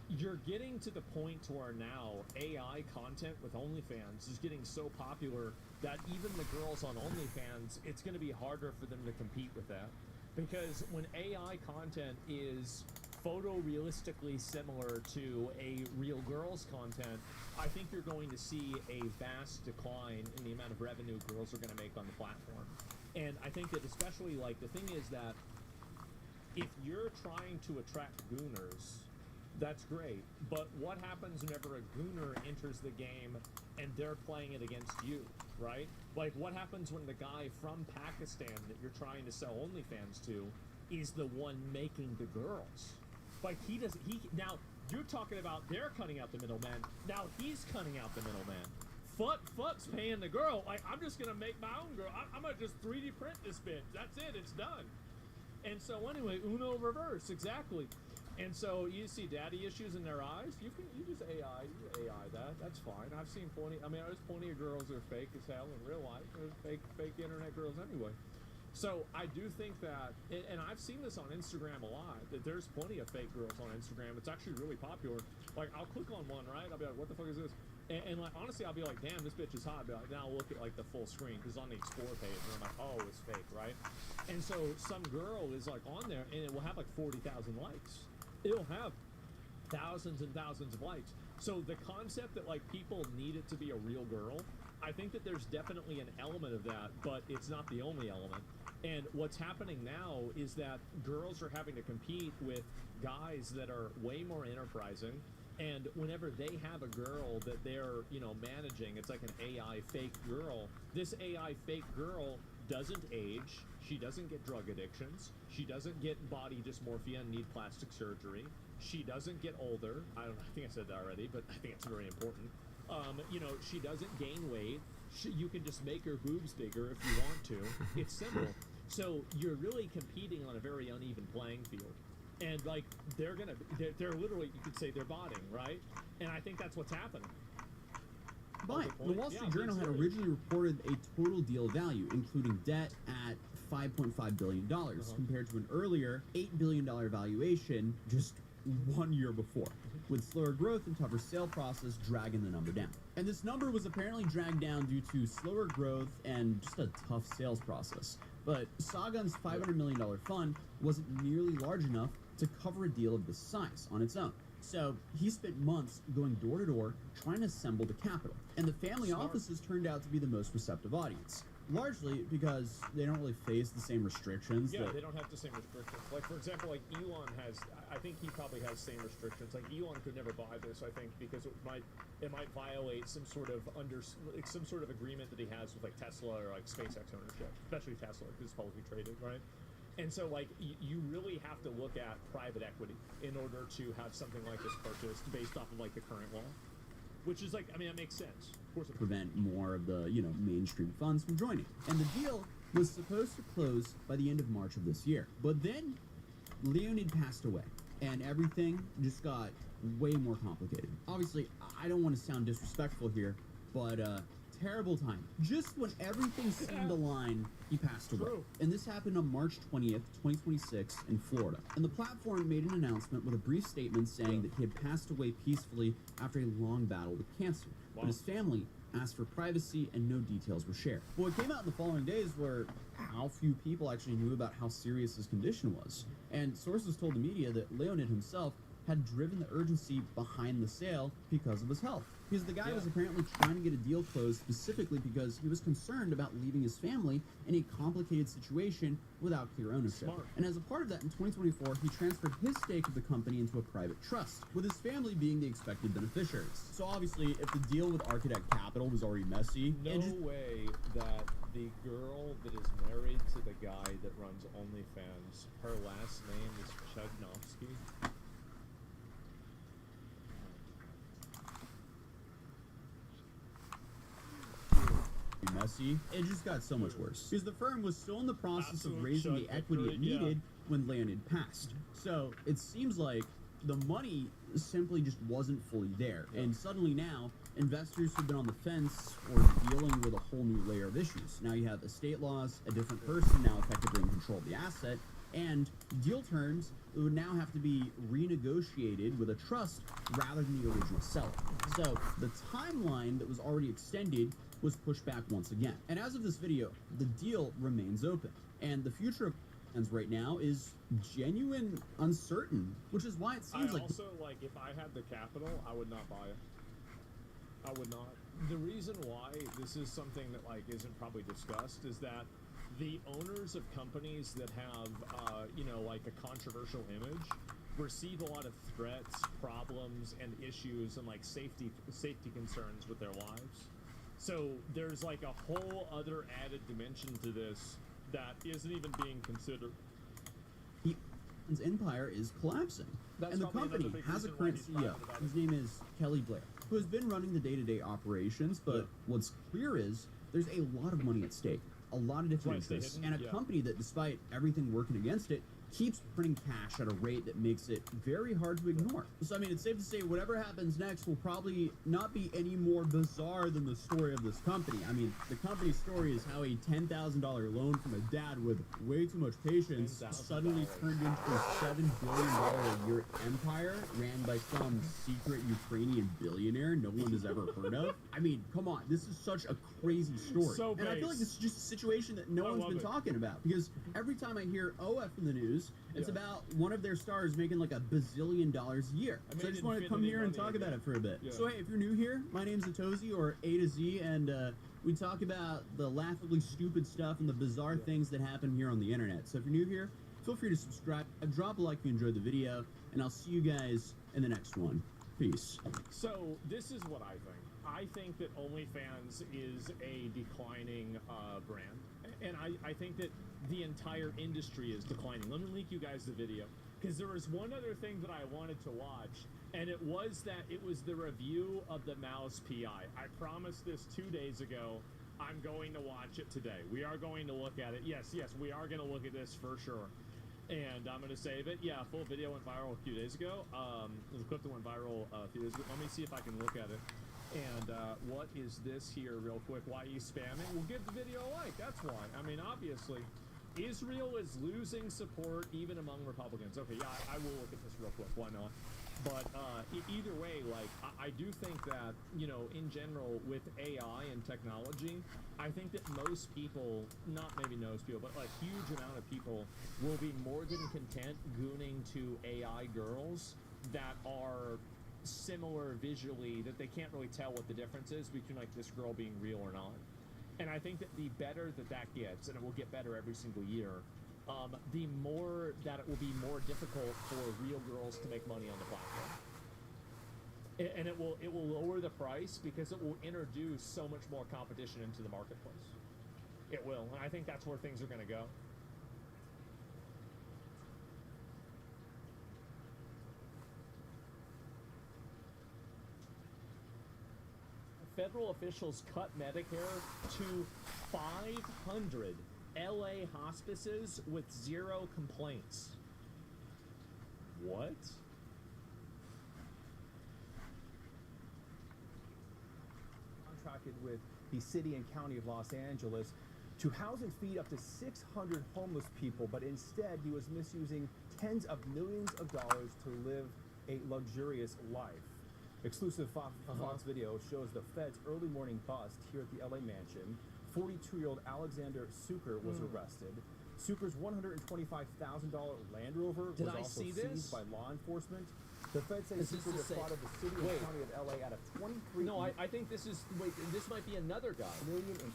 Speaker 13: you're getting to the point to where now AI content with OnlyFans is getting so popular that even the girls on OnlyFans, it's going to be harder for them to compete with that. Because when AI content is photorealistically similar to a real girl's content, I think you're going to see a vast decline in the amount of revenue girls are going to make on the platform. And I think that especially, like, the thing is that if you're trying to attract gooners, that's great. But what happens whenever a gooner enters the game and they're playing it against you, right? Like, what happens when the guy from Pakistan that you're trying to sell OnlyFans to is the one making the girls? Like, now, you're talking about they're cutting out the middleman. Now he's cutting out the middleman. Fuck's paying the girl. Like, I'm just gonna make my own girl. I'm gonna just 3D print this bitch. That's it. It's done. And so anyway, Uno reverse, exactly. And so you see daddy issues in their eyes. You just AI that. That's fine. I've seen plenty. I mean, there's plenty of girls that are fake as hell in real life. There's fake internet girls anyway. So I do think that, and I've seen this on Instagram a lot, that there's plenty of fake girls on Instagram. It's actually really popular. Like, I'll click on one, right? I'll be like, what the fuck is this? And like, honestly, I'll be like, damn, this bitch is hot. I'll be like, now I'll look at like the full screen, because on the explore page, and I'm like, oh, it's fake, right? And so some girl is like on there, and it will have like 40,000 likes. It'll have thousands and thousands of likes. So the concept that like people need it to be a real girl, I think that there's definitely an element of that, but it's not the only element. And what's happening now is that girls are having to compete with guys that are way more enterprising. And whenever they have a girl that they're, managing, it's like an AI fake girl. This AI fake girl doesn't age. She doesn't get drug addictions. She doesn't get body dysmorphia and need plastic surgery. She doesn't get older. I think I said that already, but I think it's very important. She doesn't gain weight. You can just make her boobs bigger if you want to. It's simple. So you're really competing on a very uneven playing field. And like, they're literally, you could say they're botting, right? And I think that's what's happening.
Speaker 21: But the Wall Street Journal had originally reported a total deal value, including debt, at $5.5 billion, compared to an earlier $8 billion valuation just 1 year before, with slower growth and tougher sale process dragging the number down. And this number was apparently dragged down due to slower growth and just a tough sales process. But Sagan's $500 million fund wasn't nearly large enough to cover a deal of this size on its own. So he spent months going door to door trying to assemble the capital. And the family offices turned out to be the most receptive audience. Largely because they don't really face the same restrictions.
Speaker 13: Yeah, they don't have the same restrictions. Like, for example, like Elon has, I think he probably has same restrictions. Like, Elon could never buy this, I think, because it might violate some sort of agreement that he has with like Tesla or like SpaceX ownership, especially Tesla, because it's publicly traded, right? And so, like, you really have to look at private equity in order to have something like this purchased based off of like the current law, which is like, I mean, that makes sense. Of course,
Speaker 21: prevent more of the, mainstream funds from joining. And the deal was supposed to close by the end of March of this year. But then Leonid passed away, and everything just got way more complicated. Obviously, I don't want to sound disrespectful here, but terrible time. Just when everything seemed to align, he passed away. And this happened on March 20th, 2026 in Florida. And the platform made an announcement with a brief statement saying that he had passed away peacefully after a long battle with cancer. But his family asked for privacy and no details were shared. But what came out in the following days were how few people actually knew about how serious his condition was. And sources told the media that Leonid himself had driven the urgency behind the sale because of his health. Because the guy was apparently trying to get a deal closed specifically because he was concerned about leaving his family in a complicated situation without clear ownership. And as a part of that, in 2024, he transferred his stake of the company into a private trust, with his family being the expected beneficiaries. So obviously, if the deal with Architect Capital was already messy...
Speaker 13: No way that the girl that is married to the guy that runs OnlyFans, her last name is Chudnovsky.
Speaker 21: Messy. It just got so much worse because the firm was still in the process of raising the equity it needed when Leonid passed. So it seems like the money simply just wasn't fully there, and suddenly now investors who've been on the fence are dealing with a whole new layer of issues. Now you have estate laws, a different person now effectively in control of the asset, and deal terms would now have to be renegotiated with a trust rather than the original seller. So the timeline that was already extended was pushed back once again. And as of this video, the deal remains open. And the future of plans right now is genuine uncertain, which is why it seems like...
Speaker 13: Also, like, if I had the capital, I would not buy it. I would not. The reason why this is something that, like, isn't probably discussed is that the owners of companies that have, like a controversial image receive a lot of threats, problems, and issues and, like, safety concerns with their lives. So there's like a whole other added dimension to this that isn't even being considered.
Speaker 21: His empire is collapsing.
Speaker 13: That's
Speaker 21: And the
Speaker 13: probably
Speaker 21: company
Speaker 13: another big
Speaker 21: has a
Speaker 13: reason why
Speaker 21: current
Speaker 13: he's
Speaker 21: CEO.
Speaker 13: private about
Speaker 21: His name is Kelly Blair, who has been running the day-to-day operations, but what's clear is there's a lot of money at stake, a lot of different
Speaker 13: Right, stay
Speaker 21: interests,
Speaker 13: hidden,
Speaker 21: and a
Speaker 13: yeah.
Speaker 21: company that, despite everything working against it, keeps printing cash at a rate that makes it very hard to ignore. So, I mean, it's safe to say whatever happens next will probably not be any more bizarre than the story of this company. I mean, the company's story is how a $10,000 loan from a dad with way too much patience suddenly turned into a $7 billion a year empire ran by some secret Ukrainian billionaire no one has ever heard of. I mean, come on, this is such a crazy story.
Speaker 13: So
Speaker 21: and I feel like this is just a situation that no one's been talking about, because every time I hear OF in the news, it's about one of their stars making like $1 bazillion a year. So I just want to come here and talk about it for a bit. So hey, if you're new here, my name's Atozi, or A to Z, and we talk about the laughably stupid stuff and the bizarre things that happen here on the internet. So if you're new here, feel free to subscribe, drop a like if you enjoyed the video, and I'll see you guys in the next one. Peace.
Speaker 13: So this is what I think. I think that OnlyFans is a declining brand. And I think that the entire industry is declining. Let me link you guys the video, because there was one other thing that I wanted to watch, and it was the review of the Mouse PI. I promised this 2 days ago. I'm going to watch it today. We are going to look at it. Yes, we are going to look at this for sure. And I'm going to save it. Yeah, full video went viral a few days ago. There's a clip that went viral a few days ago. Let me see if I can look at it. And what is this here real quick? Why are you spamming? We'll give the video a like. That's why. I mean, obviously, Israel is losing support even among Republicans. Okay, yeah, I will look at this real quick. Why not? But either way, like, I do think that, you know, in general, with AI and technology, I think that most people, not maybe most people, but like huge amount of people will be more than content gooning to AI girls that are similar visually, that they can't really tell what the difference is between like this girl being real or not. And I think that the better that gets, and it will get better every single year, the more that it will be more difficult for real girls to make money on the platform. And it will lower the price because it will introduce so much more competition into the marketplace. It will, and I think that's where things are going to go. Federal officials cut Medicare to 500 LA hospices with 0 complaints. What?
Speaker 19: Contracted with the city and county of Los Angeles to house and feed up to 600 homeless people, but instead he was misusing tens of millions of dollars to live a luxurious life. Exclusive Fox video shows the Fed's early morning bust here at the LA mansion. 42-year-old Alexander Suker was arrested. Suker's $125,000 Land Rover was also seized by law enforcement. The Fed says Suker defrauded the city and county of LA out of 23
Speaker 15: No, I think this is, wait, this might be another guy.
Speaker 19: million in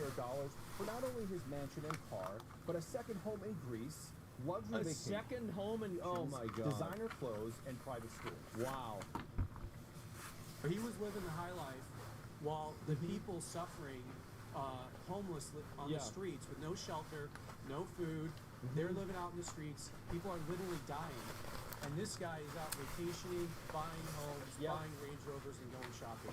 Speaker 19: taxpayer dollars for not only his mansion and car, but a second home in Greece, luxury
Speaker 14: A
Speaker 19: vacations,
Speaker 14: second home and oh my god.
Speaker 19: designer clothes, and private school.
Speaker 14: Wow.
Speaker 11: He was living the high life while the people suffering homeless on the streets with no shelter, no food. They're living out in the streets. People are literally dying. And this guy is out vacationing, buying homes, buying Range Rovers, and going shopping.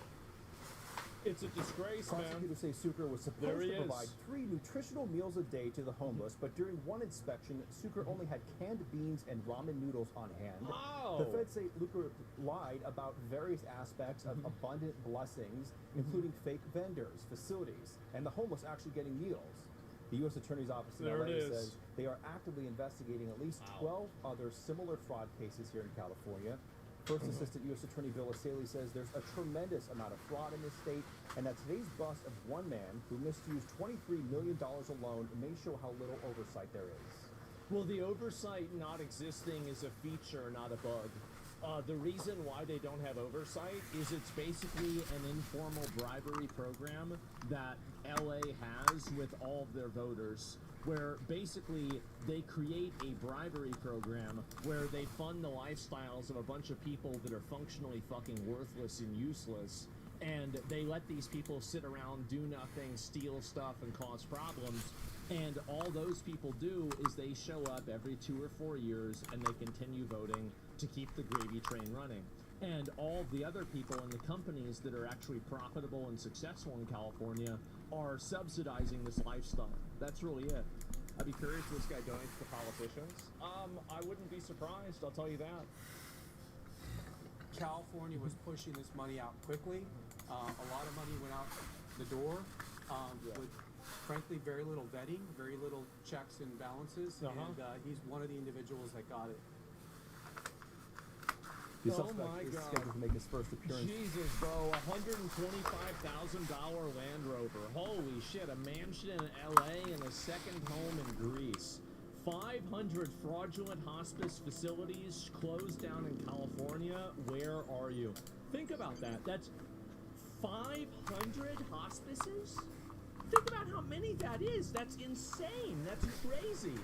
Speaker 14: It's a disgrace, man.
Speaker 19: Prosecutors say Sucre was supposed to provide 3 nutritional meals a day to the homeless, but during one inspection, Sucre only had canned beans and ramen noodles on hand.
Speaker 14: Oh.
Speaker 19: The feds say Sucre lied about various aspects of abundant blessings, including fake vendors, facilities, and the homeless actually getting meals. The U.S. Attorney's Office in LA says they are actively investigating at least 12 other similar fraud cases here in California. First Assistant U.S. Attorney Bill Asaley says there's a tremendous amount of fraud in this state, and that today's bust of one man who misused $23 million alone may show how little oversight there is.
Speaker 14: Well, the oversight not existing is a feature, not a bug. The reason why they don't have oversight is it's basically an informal bribery program that LA has with all of their voters, where basically they create a bribery program where they fund the lifestyles of a bunch of people that are functionally fucking worthless and useless, and they let these people sit around, do nothing, steal stuff, and cause problems. And all those people do is they show up every 2 or 4 years and they continue voting to keep the gravy train running. And all the other people in the companies that are actually profitable and successful in California are subsidizing this lifestyle. That's really it.
Speaker 13: I'd be curious if this guy donates to politicians. I wouldn't be surprised, I'll tell you that.
Speaker 11: California was pushing this money out quickly. A lot of money went out the door with, frankly, very little vetting, very little checks and balances, and he's one of the individuals that got it.
Speaker 19: The
Speaker 14: Oh
Speaker 19: suspect
Speaker 14: my
Speaker 19: is
Speaker 14: God.
Speaker 19: scheduled to make his first appearance.
Speaker 14: Jesus, bro, $125,000 Land Rover. Holy shit, a mansion in LA and a second home in Greece. 500 fraudulent hospice facilities closed down in California. Where are you? Think about that. That's 500 hospices? Think about how many that is. That's insane. That's crazy.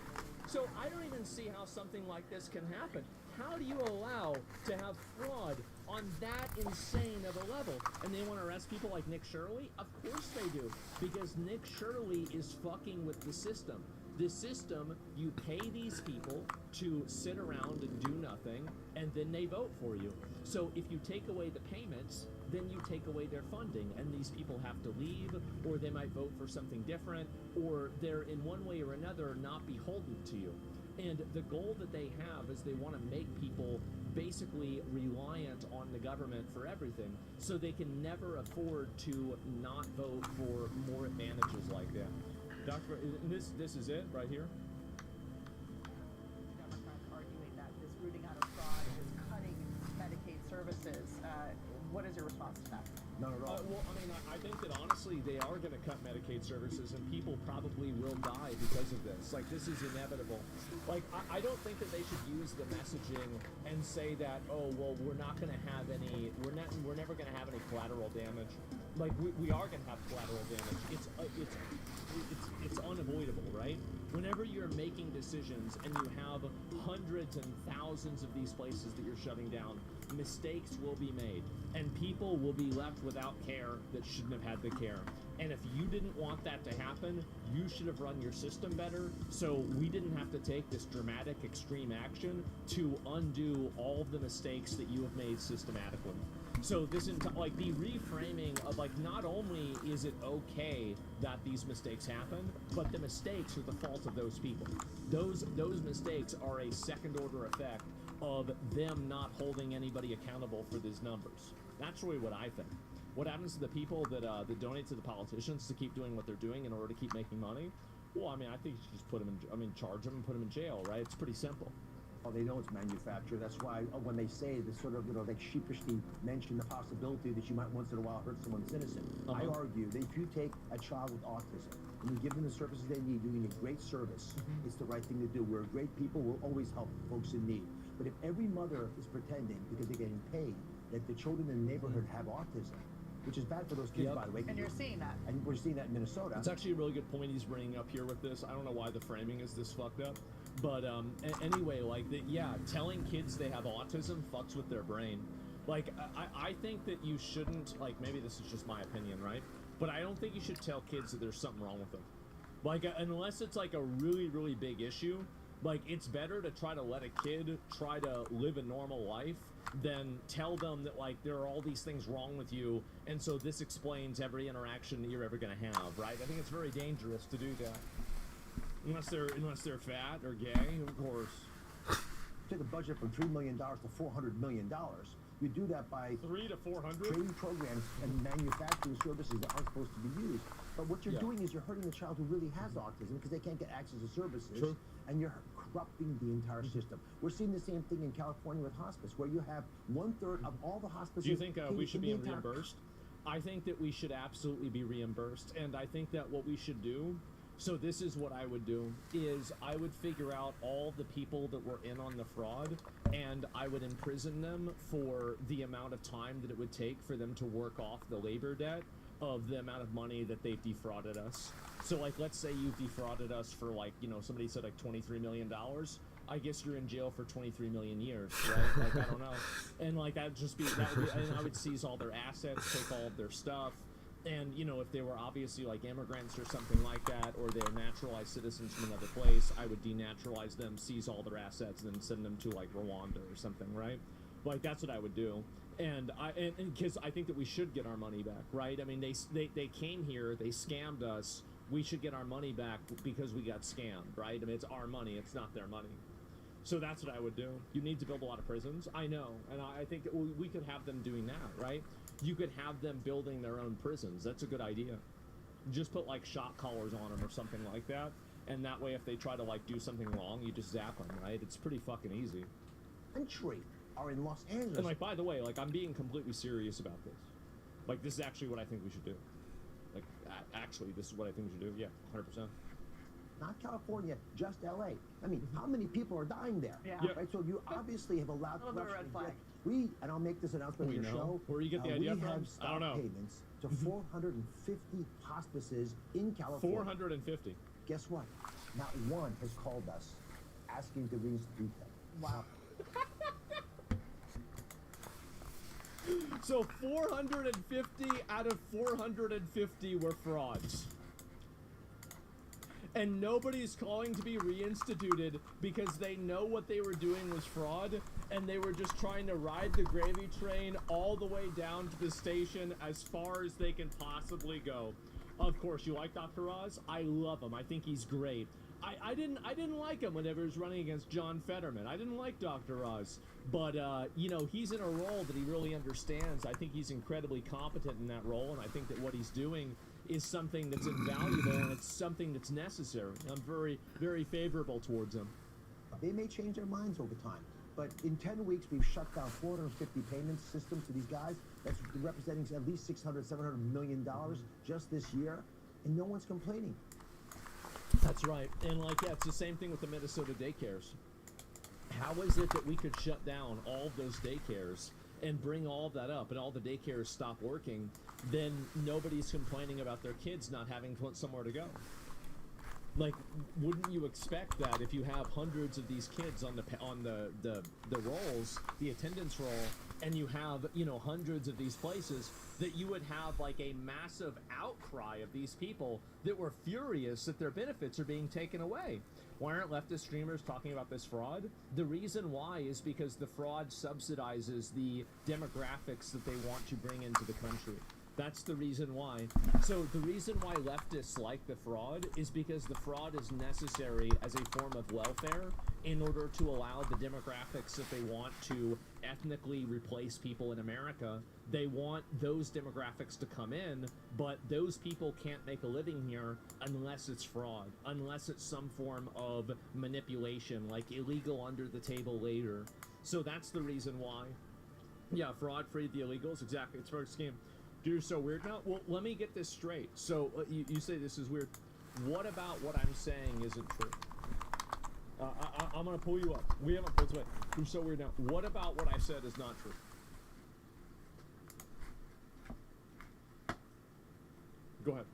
Speaker 14: So I don't even see how something like this can happen. How do you allow to have fraud on that insane of a level? And they want to arrest people like Nick Shirley? Of course they do. Because Nick Shirley is fucking with the system. The system, you pay these people to sit around and do nothing, and then they vote for you. So if you take away the payments, then you take away their funding, and these people have to leave, or they might vote for something different, or they're in one way or another not beholden to you. And the goal that they have is they want to make people basically reliant on the government for everything, so they can never afford to not vote for more advantages like that. Doctor, this is it right here?
Speaker 22: Democrats arguing that this rooting out of fraud is cutting Medicaid services. What is your response to that?
Speaker 19: None at all.
Speaker 14: Well, I mean, I think that honestly they are going to cut Medicaid services, and people probably will die because of this. Like, this is inevitable. Like, I don't think that they should use the messaging and say that, oh, well, we're not going to have any, we're never going to have any collateral damage. Like, we are going to have collateral damage. It's unavoidable, right? Whenever you're making decisions and you have hundreds and thousands of these places that you're shutting down, mistakes will be made, and people will be left without care that shouldn't have had the care. And if you didn't want that to happen, you should have run your system better, so we didn't have to take this dramatic, extreme action to undo all of the mistakes that you have made systematically. So this like the reframing of, like, not only is it okay that these mistakes happen, but the mistakes are the fault of those people. Those mistakes are a second order effect of them not holding anybody accountable for these numbers. That's really what I think. What happens to the people that donate to the politicians to keep doing what they're doing in order to keep making money? Well, I mean, I think you should just put them in, charge them and put them in jail, right? It's pretty simple.
Speaker 23: Oh, they know it's manufactured. That's why when they say this sort of, like sheepishly mention the possibility that you might once in a while hurt someone that's innocent. I argue that if you take a child with autism and you give them the services they need, doing a great service, it's the right thing to do. We're great people. We'll always help folks in need. But if every mother is pretending, because they're getting paid, that the children in the neighborhood have autism, which is bad for those kids, by the way.
Speaker 22: And you're seeing that.
Speaker 23: And we're seeing that in Minnesota.
Speaker 14: It's actually a really good point he's bringing up here with this. I don't know why the framing is this fucked up. But anyway, like, yeah, telling kids they have autism fucks with their brain. Like, I think that you shouldn't, like, maybe this is just my opinion, right? But I don't think you should tell kids that there's something wrong with them. Like, unless it's, like, a really, really big issue, like, it's better to try to let a kid try to live a normal life than tell them that, like, there are all these things wrong with you, and so this explains every interaction that you're ever going to have, right? I think it's very dangerous to do that. Unless they're fat or gay, of course.
Speaker 23: Take a budget from $3 million to $400 million. You do that by
Speaker 14: 3 to 400
Speaker 23: training programs and manufacturing services that aren't supposed to be used. But what you're doing is you're hurting the child who really has autism because they can't get access to services.
Speaker 14: True.
Speaker 23: And you're corrupting the entire system. We're seeing the same thing in California with hospice, where you have 1/3 of all the hospices.
Speaker 14: Do you think we should be
Speaker 23: in the entire
Speaker 14: reimbursed? I think that we should absolutely be reimbursed, and I think that what we should do, so this is what I would do, is I would figure out all the people that were in on the fraud, and I would imprison them for the amount of time that it would take for them to work off the labor debt of the amount of money that they've defrauded us. So, like, let's say you've defrauded us for, like, you know, somebody said, like, $23 million. I guess you're in jail for 23 million years, right? Like, I don't know. And, like, that would be, and I would seize all their assets, take all of their stuff. And, you know, if they were obviously, like, immigrants or something like that, or they're naturalized citizens from another place, I would denaturalize them, seize all their assets, and then send them to, like, Rwanda or something, right? Like, that's what I would do. And because I think that we should get our money back, right? I mean, they came here, they scammed us. We should get our money back because we got scammed, right? I mean, it's our money, it's not their money. So that's what I would do. You need to build a lot of prisons. I know, and I think that we could have them doing that, right? You could have them building their own prisons. That's a good idea. Just put, like, shock collars on them or something like that, and that way if they try to, like, do something wrong, you just zap them, right? It's pretty fucking easy.
Speaker 23: country are in Los Angeles.
Speaker 14: And, like, by the way, like, I'm being completely serious about this. Like, this is actually what I think we should do. Like, actually, this is what I think we should do. Yeah, 100%.
Speaker 23: Not California, just LA. I mean, how many people are dying there?
Speaker 22: Yeah.
Speaker 23: Right. So you obviously have allowed.
Speaker 22: A little bit of red flag.
Speaker 23: And I'll make this announcement in your show.
Speaker 14: Where you get the idea
Speaker 23: we
Speaker 14: from?
Speaker 23: have
Speaker 14: I don't
Speaker 23: stop
Speaker 14: know.
Speaker 23: payments to 450 hospices in California.
Speaker 14: 450.
Speaker 23: Guess what? Not one has called us asking to reinstitute them. Wow.
Speaker 14: So 450 out of 450 were frauds. And nobody's calling to be reinstituted because they know what they were doing was fraud, and they were just trying to ride the gravy train all the way down to the station as far as they can possibly go. Of course, you like Dr. Oz? I love him. I think he's great. I didn't like him whenever he was running against John Fetterman. I didn't like Dr. Oz. But, you know, he's in a role that he really understands. I think he's incredibly competent in that role, and I think that what he's doing is something that's invaluable, and it's something that's necessary. I'm very, very favorable towards him.
Speaker 23: They may change their minds over time, but in 10 weeks, we've shut down 450 payment systems to these guys. That's representing at least $600–700 million just this year, and no one's complaining.
Speaker 14: That's right. And, like, yeah, it's the same thing with the Minnesota daycares. How is it that we could shut down all of those daycares and bring all of that up and all the daycares stop working, then nobody's complaining about their kids not having somewhere to go? Like, wouldn't you expect that if you have hundreds of these kids on the rolls, the attendance roll, and you have, you know, hundreds of these places, that you would have, like, a massive outcry of these people that were furious that their benefits are being taken away? Why aren't leftist streamers talking about this fraud? The reason why is because the fraud subsidizes the demographics that they want to bring into the country. That's the reason why. So the reason why leftists like the fraud is because the fraud is necessary as a form of welfare in order to allow the demographics that they want to ethnically replace people in America. They want those demographics to come in, but those people can't make a living here unless it's fraud, unless it's some form of manipulation, like illegal under the table labor. So that's the reason why. Yeah, fraud freed the illegals. Exactly. It's a scheme. You're so weird now. Well, let me get this straight. So you say this is weird. What about what I'm saying isn't true? I'm gonna pull you up. We haven't pulled away. You're so weird now. What about what I said is not true?
Speaker 13: Go ahead.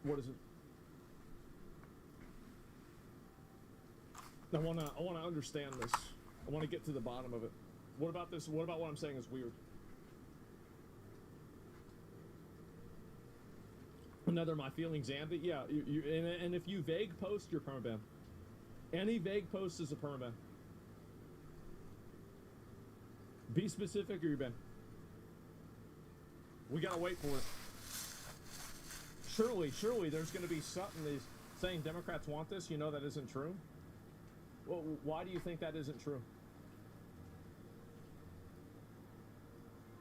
Speaker 13: What is it? I wanna understand this. I wanna get to the bottom of it. What about this? What about what I'm saying is weird? Another my feelings, Andy. Yeah, and if you vague post, you're permaban. Any vague post is a permaban. Be specific or you're banned. We gotta wait for it. Surely there's gonna be something that's saying Democrats want this. You know that isn't true. Well, why do you think that isn't true?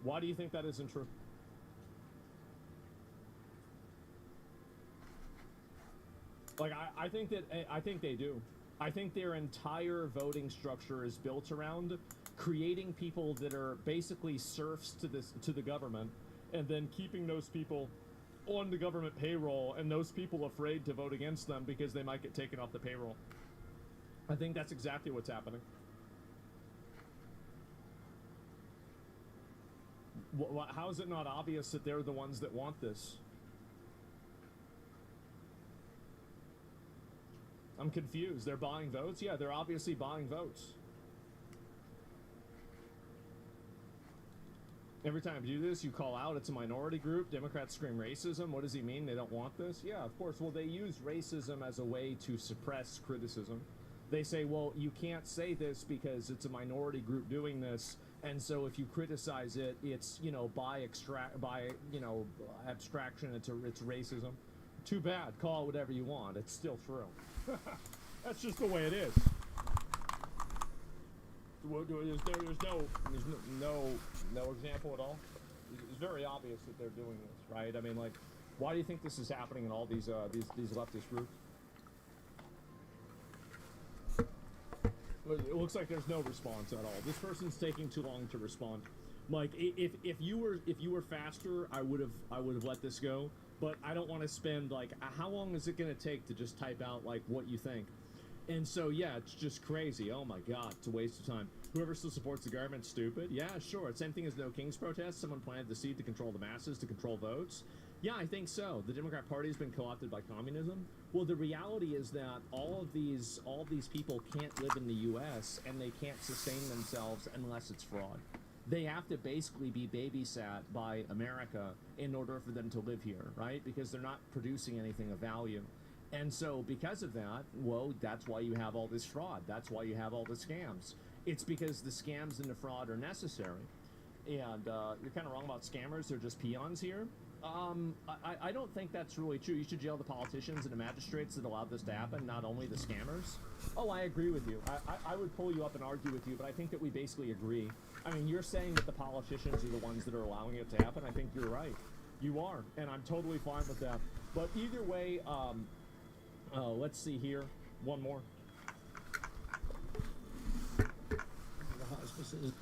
Speaker 13: Why do you think that isn't true? Like, I think they do. I think their entire voting structure is built around creating people that are basically serfs to the government, and then keeping those people on the government payroll, and those people afraid to vote against them because they might get taken off the payroll. I think that's exactly what's happening. How is it not obvious that they're the ones that want this? I'm confused. They're buying votes? Yeah, they're obviously buying votes. Every time you do this, you call out it's a minority group. Democrats scream racism. What does he mean? They don't want this? Yeah, of course. Well, they use racism as a way to suppress criticism. They say, well, you can't say this because it's a minority group doing this, and so if you criticize it, it's, you know, by abstraction, it's racism. Too bad. Call it whatever you want. It's still true. That's just the way it is. There's no example at all. It's very obvious that they're doing this, right? I mean, like, why do you think this is happening in all these leftist groups? It looks like there's no response at all. This person's taking too long to respond. Like, if you were faster, I would have let this go. But I don't want to spend, like, how long is it going to take to just type out, like, what you think? And so, yeah, it's just crazy. Oh, my God, it's a waste of time. Whoever still supports the government's stupid? Yeah, sure. Same thing as No Kings protest. Someone planted the seed to control the masses, to control votes. Yeah, I think so. The Democrat Party has been co-opted by communism. Well, the reality is that all of these people can't live in the U.S., and they can't sustain themselves unless it's fraud. They have to basically be babysat by America in order for them to live here, right? Because they're not producing anything of value. And so because of that, well, that's why you have all this fraud. That's why you have all the scams. It's because the scams and the fraud are necessary. And you're kind of wrong about scammers. They're just peons here. I don't think that's really true. You should jail the politicians and the magistrates that allowed this to happen, not only the scammers. Oh, I agree with you. I would pull you up and argue with you, but I think that we basically agree. I mean, you're saying that the politicians are the ones that are allowing it to happen. I think you're right. You are, and I'm totally fine with that. But either way, let's see here. One more.
Speaker 2: The hospices.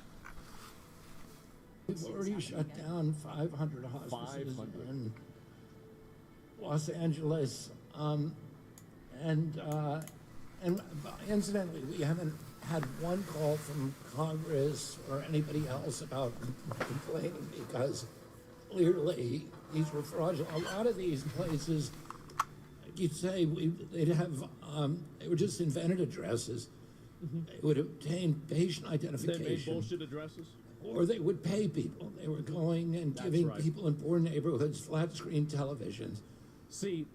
Speaker 2: We've already shut down 500 hospices in Los Angeles. And incidentally, we haven't had one call from Congress or anybody else about complaining, because clearly these were fraudulent. A lot of these places, you'd say they'd have, they were just invented addresses. They would obtain patient identification.
Speaker 13: They made bullshit addresses?
Speaker 2: Or they would pay people. They were going and giving people in poor neighborhoods flat screen televisions.
Speaker 13: See,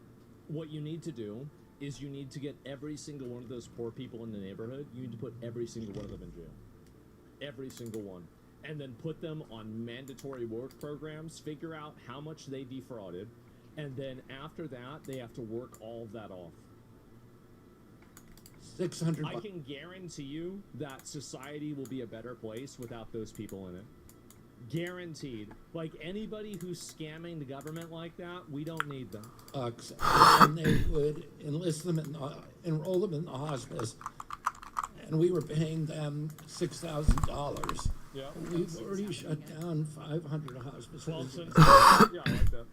Speaker 13: what you need to do is you need to get every single one of those poor people in the neighborhood, you need to put every single one of them in jail. Every single one. And then put them on mandatory work programs, figure out how much they defrauded, and then after that, they have to work all of that off.
Speaker 2: 600.
Speaker 13: I can guarantee you that society will be a better place without those people in it. Guaranteed. Like, anybody who's scamming the government like that, we don't need them.
Speaker 2: And they would enlist them and enroll them in the hospice, and we were paying them $6,000.
Speaker 13: Yeah.
Speaker 2: We've already shut down 500 hospices.
Speaker 13: 12 cents. Yeah, I like that.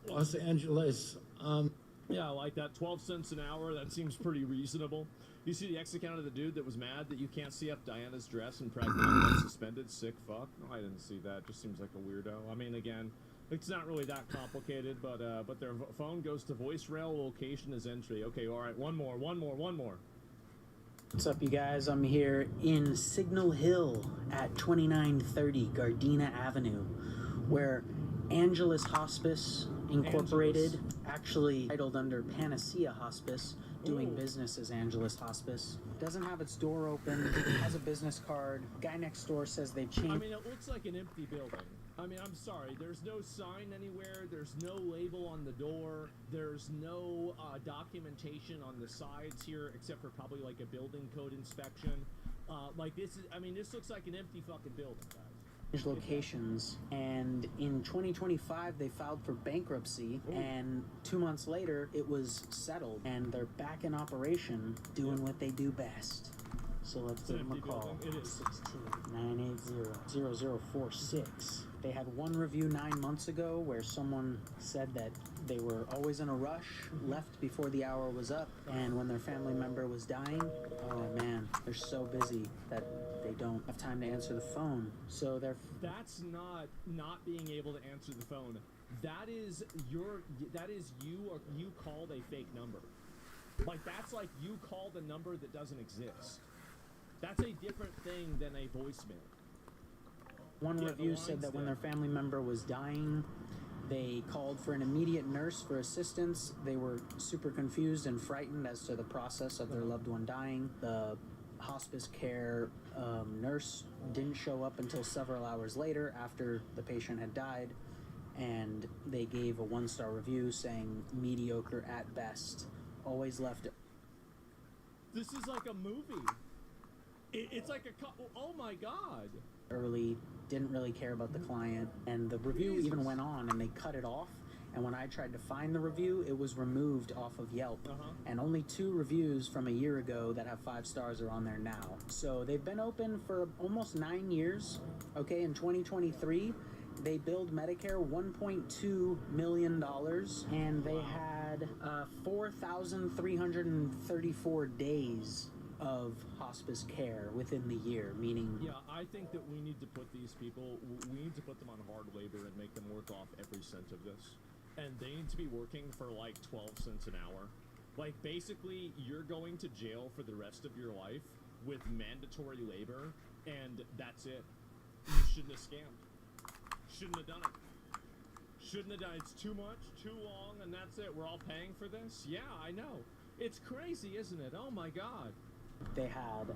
Speaker 2: Los Angeles.
Speaker 13: Yeah, I like that. 12 cents an hour, that seems pretty reasonable. You see the X account of the dude that was mad that you can't see up Diana's dress and Pragmatic suspended? Sick fuck. No, I didn't see that. Just seems like a weirdo. I mean, again, it's not really that complicated, but their phone goes to voice rail, location is entry. Okay, all right, one more.
Speaker 4: What's up, you guys? I'm here in Signal Hill at 2930 Gardena Avenue, where Angelus Hospice Incorporated, actually titled under Panacea Hospice, doing business as Angelus Hospice, doesn't have its door open, has a business card. Guy next door says they've changed.
Speaker 13: I mean, it looks like an empty building. I mean, I'm sorry, there's no sign anywhere, there's no label on the door, there's no documentation on the sides here, except for probably like a building code inspection. Like this is, I mean, this looks like an empty fucking building, guys.
Speaker 4: Locations, and in 2025 they filed for bankruptcy, and 2 months later it was settled, and they're back in operation doing what they do best. So let's give them a call. 16-980-0046. They had one review 9 months ago where someone said that they were always in a rush, left before the hour was up, and when their family member was dying, oh man, they're so busy that they don't have time to answer the phone. So they're...
Speaker 13: That's not being able to answer the phone. That is you, or you called a fake number. Like, that's like you called a number that doesn't exist. That's a different thing than a voicemail.
Speaker 4: One review said that when their family member was dying, they called for an immediate nurse for assistance. They were super confused and frightened as to the process of their loved one dying. The hospice care nurse didn't show up until several hours later after the patient had died, and they gave a 1-star review saying mediocre at best. Always left it.
Speaker 13: This is like a movie. It's like a oh my god.
Speaker 4: Early, didn't really care about the client, and the review even went on, and they cut it off. And when I tried to find the review, it was removed off of Yelp. And only 2 reviews from a year ago that have 5 stars are on there now. So they've been open for almost 9 years. Okay, in 2023, they billed Medicare $1.2 million, and they had 4,334 days of hospice care within the year, meaning...
Speaker 13: Yeah, I think that we need to put these people, we need to put them on hard labor and make them work off every cent of this. And they need to be working for like 12 cents an hour. Like, basically, you're going to jail for the rest of your life with mandatory labor, and that's it. You shouldn't have scammed. Shouldn't have done it. Shouldn't have done it. It's too much, too long, and that's it. We're all paying for this? Yeah, I know. It's crazy, isn't it? Oh my god.
Speaker 4: They had,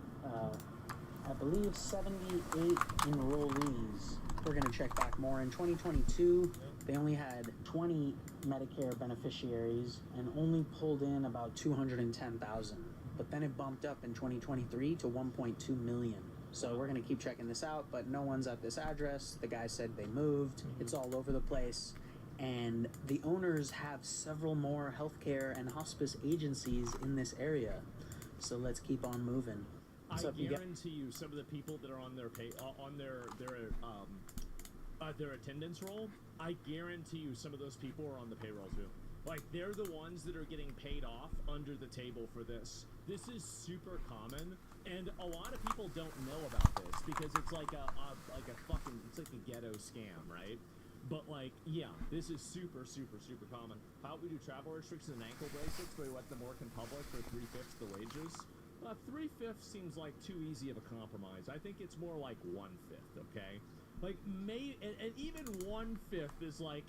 Speaker 4: I believe, 78 enrollees. We're going to check back more. In 2022, they only had 20 Medicare beneficiaries and only pulled in about 210,000. But then it bumped up in 2023 to 1.2 million. So we're going to keep checking this out, but no one's at this address. The guy said they moved. It's all over the place. And the owners have several more healthcare and hospice agencies in this area. So let's keep on moving.
Speaker 13: I guarantee you, some of the people that are on their their attendance roll, I guarantee you, some of those people are on the payroll too. Like, they're the ones that are getting paid off under the table for this. This is super common, and a lot of people don't know about this because it's like a ghetto scam, right? But, like, yeah, this is super, super, super common. How about we do travel restrictions and ankle bracelets where we let them work in public for 3/5 the wages? 3/5 seems like too easy of a compromise. I think it's more like 1/5, okay? Like, and even 1/5 is like,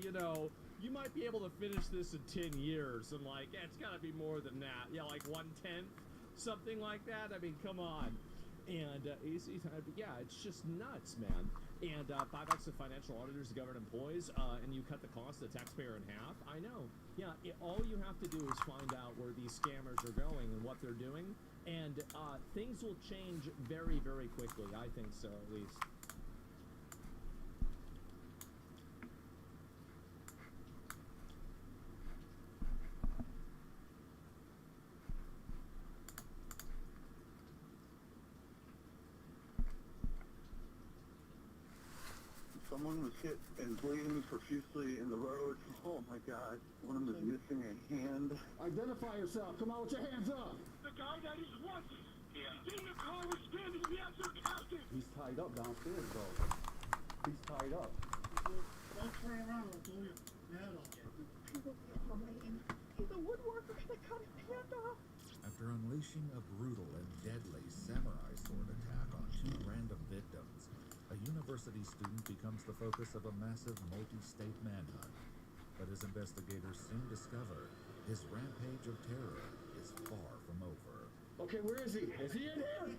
Speaker 13: you know, you might be able to finish this in 10 years, and like, it's gotta be more than that. Yeah, like 1/10, something like that. I mean, come on. And yeah, it's just nuts, man. And buybacks of financial auditors to government employees, and you cut the cost of the taxpayer in half. I know. Yeah, all you have to do is find out where these scammers are going and what they're doing, and things will change very, very quickly. I think so, at least.
Speaker 5: Someone was hit and bleeding profusely in the road. Oh my god. One of them is missing a hand.
Speaker 9: Identify yourself. Come on with your hands up.
Speaker 17: The guy that is wanted. Yeah. In the car was standing the answer captain.
Speaker 19: He's tied up downstairs, though. He's tied up.
Speaker 17: Don't turn around, I'll blow your head off.
Speaker 22: He's a woodworker that cut his hand off.
Speaker 24: After unleashing a brutal and deadly samurai sword attack on 2 random victims, a university student becomes the focus of a massive multi-state manhunt. But as investigators soon discover, his rampage of terror is far from over.
Speaker 9: Okay, where is he? Is he in here?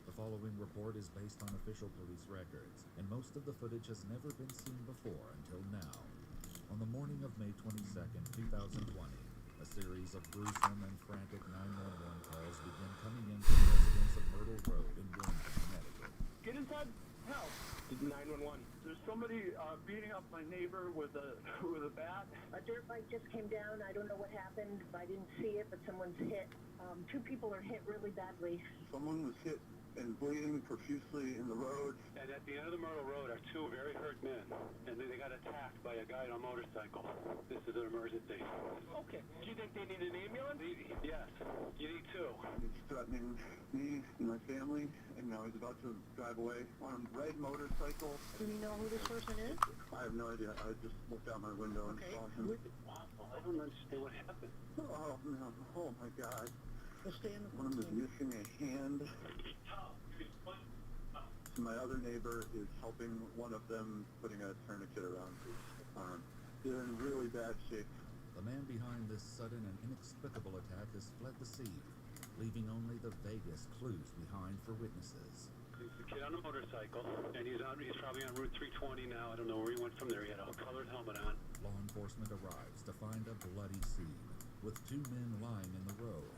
Speaker 24: The following report is based on official police records, and most of the footage has never been seen before until now. On the morning of May 22nd, 2020, a series of gruesome and frantic 911 calls begin coming in from residents of Myrtle Road in Wilmington, Connecticut.
Speaker 17: Get inside. Help.
Speaker 5: 911.
Speaker 17: There's somebody beating up my neighbor with a bat.
Speaker 22: A dirt bike just came down. I don't know what happened. I didn't see it, but someone's hit. 2 people are hit really badly.
Speaker 5: Someone was hit and bleeding profusely in the road.
Speaker 17: And at the end of the Myrtle Road are 2 very hurt men. And then they got attacked by a guy on a motorcycle. This is an emergency. Okay. Do you think they need an ambulance? Yes. You need 2.
Speaker 5: He's threatening me and my family, and now he's about to drive away on a red motorcycle.
Speaker 22: Do we know who this person is?
Speaker 5: I have no idea. I just looked out my window and saw him.
Speaker 17: I don't understand what happened.
Speaker 5: Oh, no. Oh, my God. One of them is missing a hand. My other neighbor is helping one of them, putting a tourniquet around his arm. They're in really bad shape.
Speaker 24: The man behind this sudden and inexplicable attack has fled the scene, leaving only the vaguest clues behind for witnesses.
Speaker 17: He's a kid on a motorcycle, and he's probably on Route 320 now. I don't know where he went from there. He had a colored helmet on.
Speaker 24: Law enforcement arrives to find a bloody scene, with 2 men lying in the road.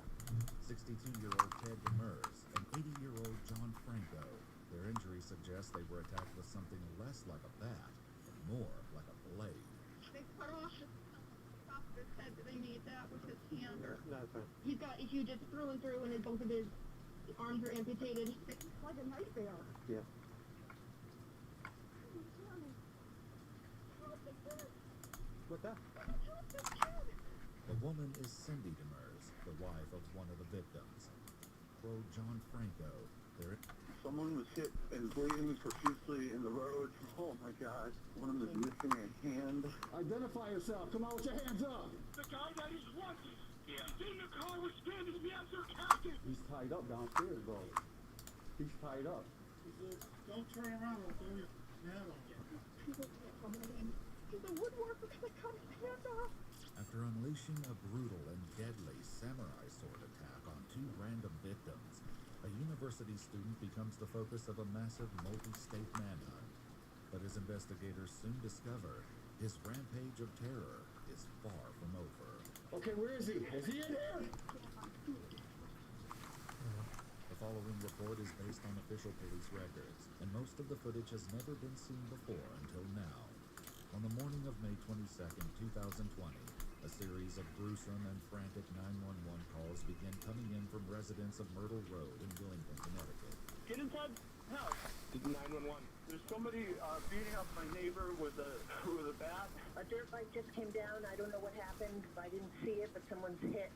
Speaker 24: 62-year-old Ted Demers and 80-year-old John Franco. Their injuries suggest they were attacked with something less like a bat and more like a blade.
Speaker 12: They cut off the top of his head. They made that with his hand.
Speaker 17: That's right.
Speaker 12: He's got issues just through and through, and both of his arms are amputated. It's like a nightmare.
Speaker 17: Yeah.
Speaker 19: What's that?
Speaker 24: The woman is Cindy Demers, the wife of one of the victims. Pro John Franco.
Speaker 5: Someone was hit and bleeding profusely in the road. Oh my God. One of them is missing a hand.
Speaker 9: Identify yourself. Come on with your hands up.
Speaker 17: The guy that is wanted. Yeah. In the car was standing the answer captain.
Speaker 19: He's tied up downstairs, though. He's tied up.
Speaker 17: Don't turn around, I'll blow your head off.
Speaker 22: He's a woodworker that cut his hand off.
Speaker 24: After unleashing a brutal and deadly samurai sword attack on 2 random victims, a university student becomes the focus of a massive multi-state manhunt. But as investigators soon discover, his rampage of terror is far from over.
Speaker 9: Okay, where is he? Is he in here?
Speaker 24: The following report is based on official police records, and most of the footage has never been seen before until now. On the morning of May 22nd, 2020, a series of gruesome and frantic 911 calls begin coming in from residents of Myrtle Road in Wilmington, Connecticut.
Speaker 17: Get inside. Help. 911. There's somebody beating up my neighbor with a bat.
Speaker 22: A dirt bike just came down. I don't know what happened. I didn't see it, but someone's hit.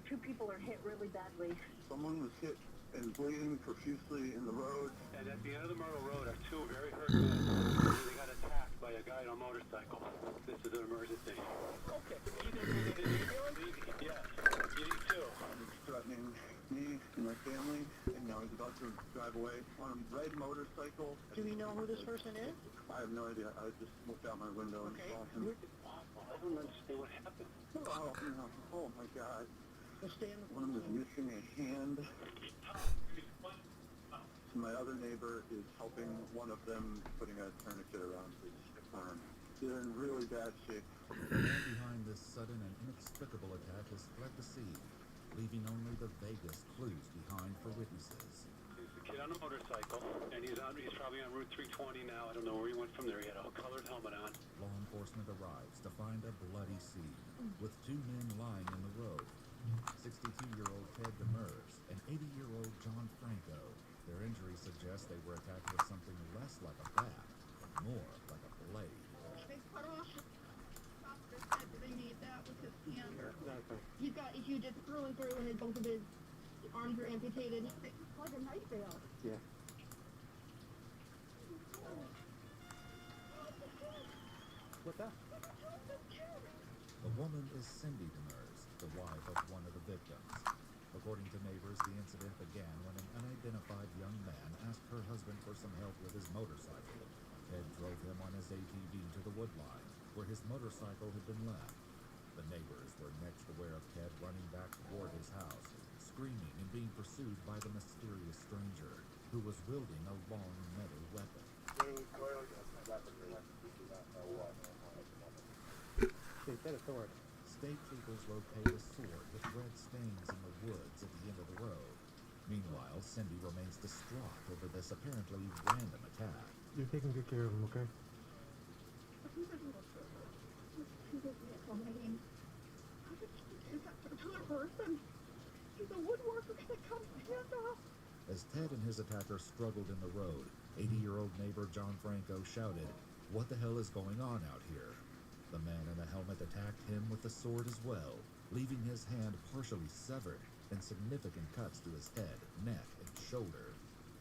Speaker 22: 2 people are hit really badly.
Speaker 5: Someone was hit and bleeding profusely in the road.
Speaker 17: And at the end of the Myrtle Road are 2 very hurt men. They got attacked by a guy on a motorcycle. This is an emergency. Okay. Do you think we need an ambulance? Yes. You need 2.
Speaker 5: He's threatening me and my family, and now he's about to drive away on a red motorcycle.
Speaker 22: Do we know who this person is?
Speaker 5: I have no idea. I just looked out my window and saw him.
Speaker 17: I don't understand what happened.
Speaker 5: Oh, no. Oh, my God. One of them is missing a hand. My other neighbor is helping one of them, putting a tourniquet around his arm. They're in really bad shape.
Speaker 24: The man behind this sudden and inexplicable attack has fled the scene, leaving only the vaguest clues behind for witnesses.
Speaker 17: He's a kid on a motorcycle, and he's probably on Route 320 now. I don't know where he went from there. He had a colored helmet on.
Speaker 24: Law enforcement arrives to find a bloody scene, with 2 men lying in the road. 62-year-old Ted Demers and 80-year-old John Franco. Their injuries suggest they were attacked with something less like a bat, and more like a blade.
Speaker 12: They cut off the top of his head. Do they need that with his hand? He just through and through, and both of his arms are amputated. It's like a knife nail.
Speaker 23: Yeah. What the?
Speaker 24: The woman is Cindy Demers, the wife of one of the victims. According to neighbors, the incident began when an unidentified young man asked her husband for some help with his motorcycle. Ted drove him on his ATV to the wood line, where his motorcycle had been left. The neighbors were next aware of Ted running back toward his house, screaming and being pursued by the mysterious stranger, who was wielding a long metal weapon.
Speaker 23: They said a sword.
Speaker 24: State troopers locate a sword with red stains in the woods at the end of the road. Meanwhile, Cindy remains distraught over this apparently random attack.
Speaker 8: You're taking good care of him, okay?
Speaker 12: He's a woodworker that comes hand off.
Speaker 24: As Ted and his attacker struggled in the road, 80-year-old neighbor John Franco shouted, "What the hell is going on out here?" The man in the helmet attacked him with the sword as well, leaving his hand partially severed and significant cuts to his head, neck, and shoulder.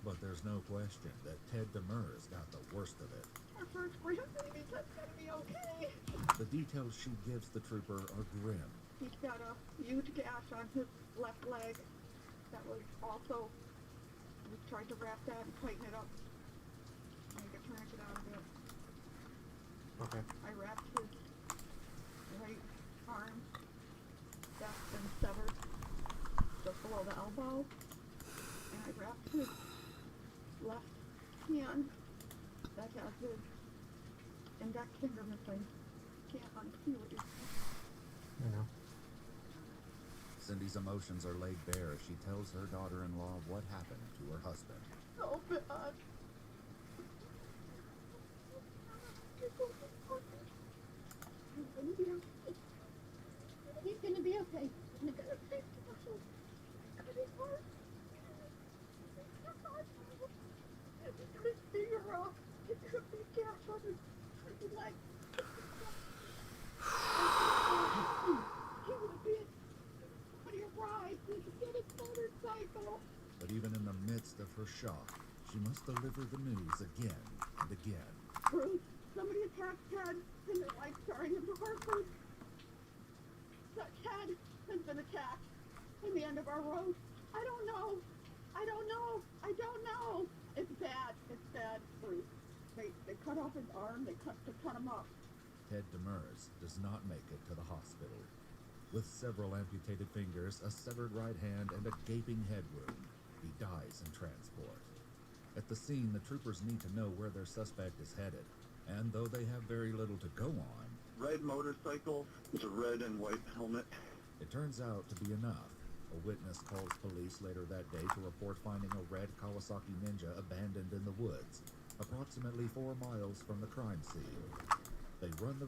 Speaker 24: But there's no question that Ted Demers got the worst of it.
Speaker 12: Our first grandbaby, that's gonna be okay.
Speaker 24: The details she gives the trooper are grim.
Speaker 12: He's got a huge gash on his left leg. That was also, we tried to wrap that and tighten it up. Make a tourniquet out of it.
Speaker 8: Okay.
Speaker 12: I wrapped his right arm. That's been severed just below the elbow. And I wrapped his left hand that has his index finger missing. Can't unsee it.
Speaker 8: I know.
Speaker 24: Cindy's emotions are laid bare as she tells her daughter-in-law what happened to her husband.
Speaker 12: Oh, God. He's gonna be okay. He's gonna be okay. It's gonna be hard. His finger off. It's a big gash on his leg. He would be on your ride. He could get his motorcycle.
Speaker 24: But even in the midst of her shock, she must deliver the news again and again.
Speaker 12: Bruce, somebody attacked Ted, and their life carrying him to Hartford. That Ted has been attacked in the end of our road. I don't know. It's bad, Bruce. They cut off his arm, they cut him up.
Speaker 24: Ted Demers does not make it to the hospital. With several amputated fingers, a severed right hand, and a gaping head wound, he dies in transport. At the scene, the troopers need to know where their suspect is headed, and though they have very little to go on,
Speaker 5: Red motorcycle with a red and white helmet.
Speaker 24: it turns out to be enough. A witness calls police later that day to report finding a red Kawasaki Ninja abandoned in the woods, approximately 4 miles from the crime scene. They run the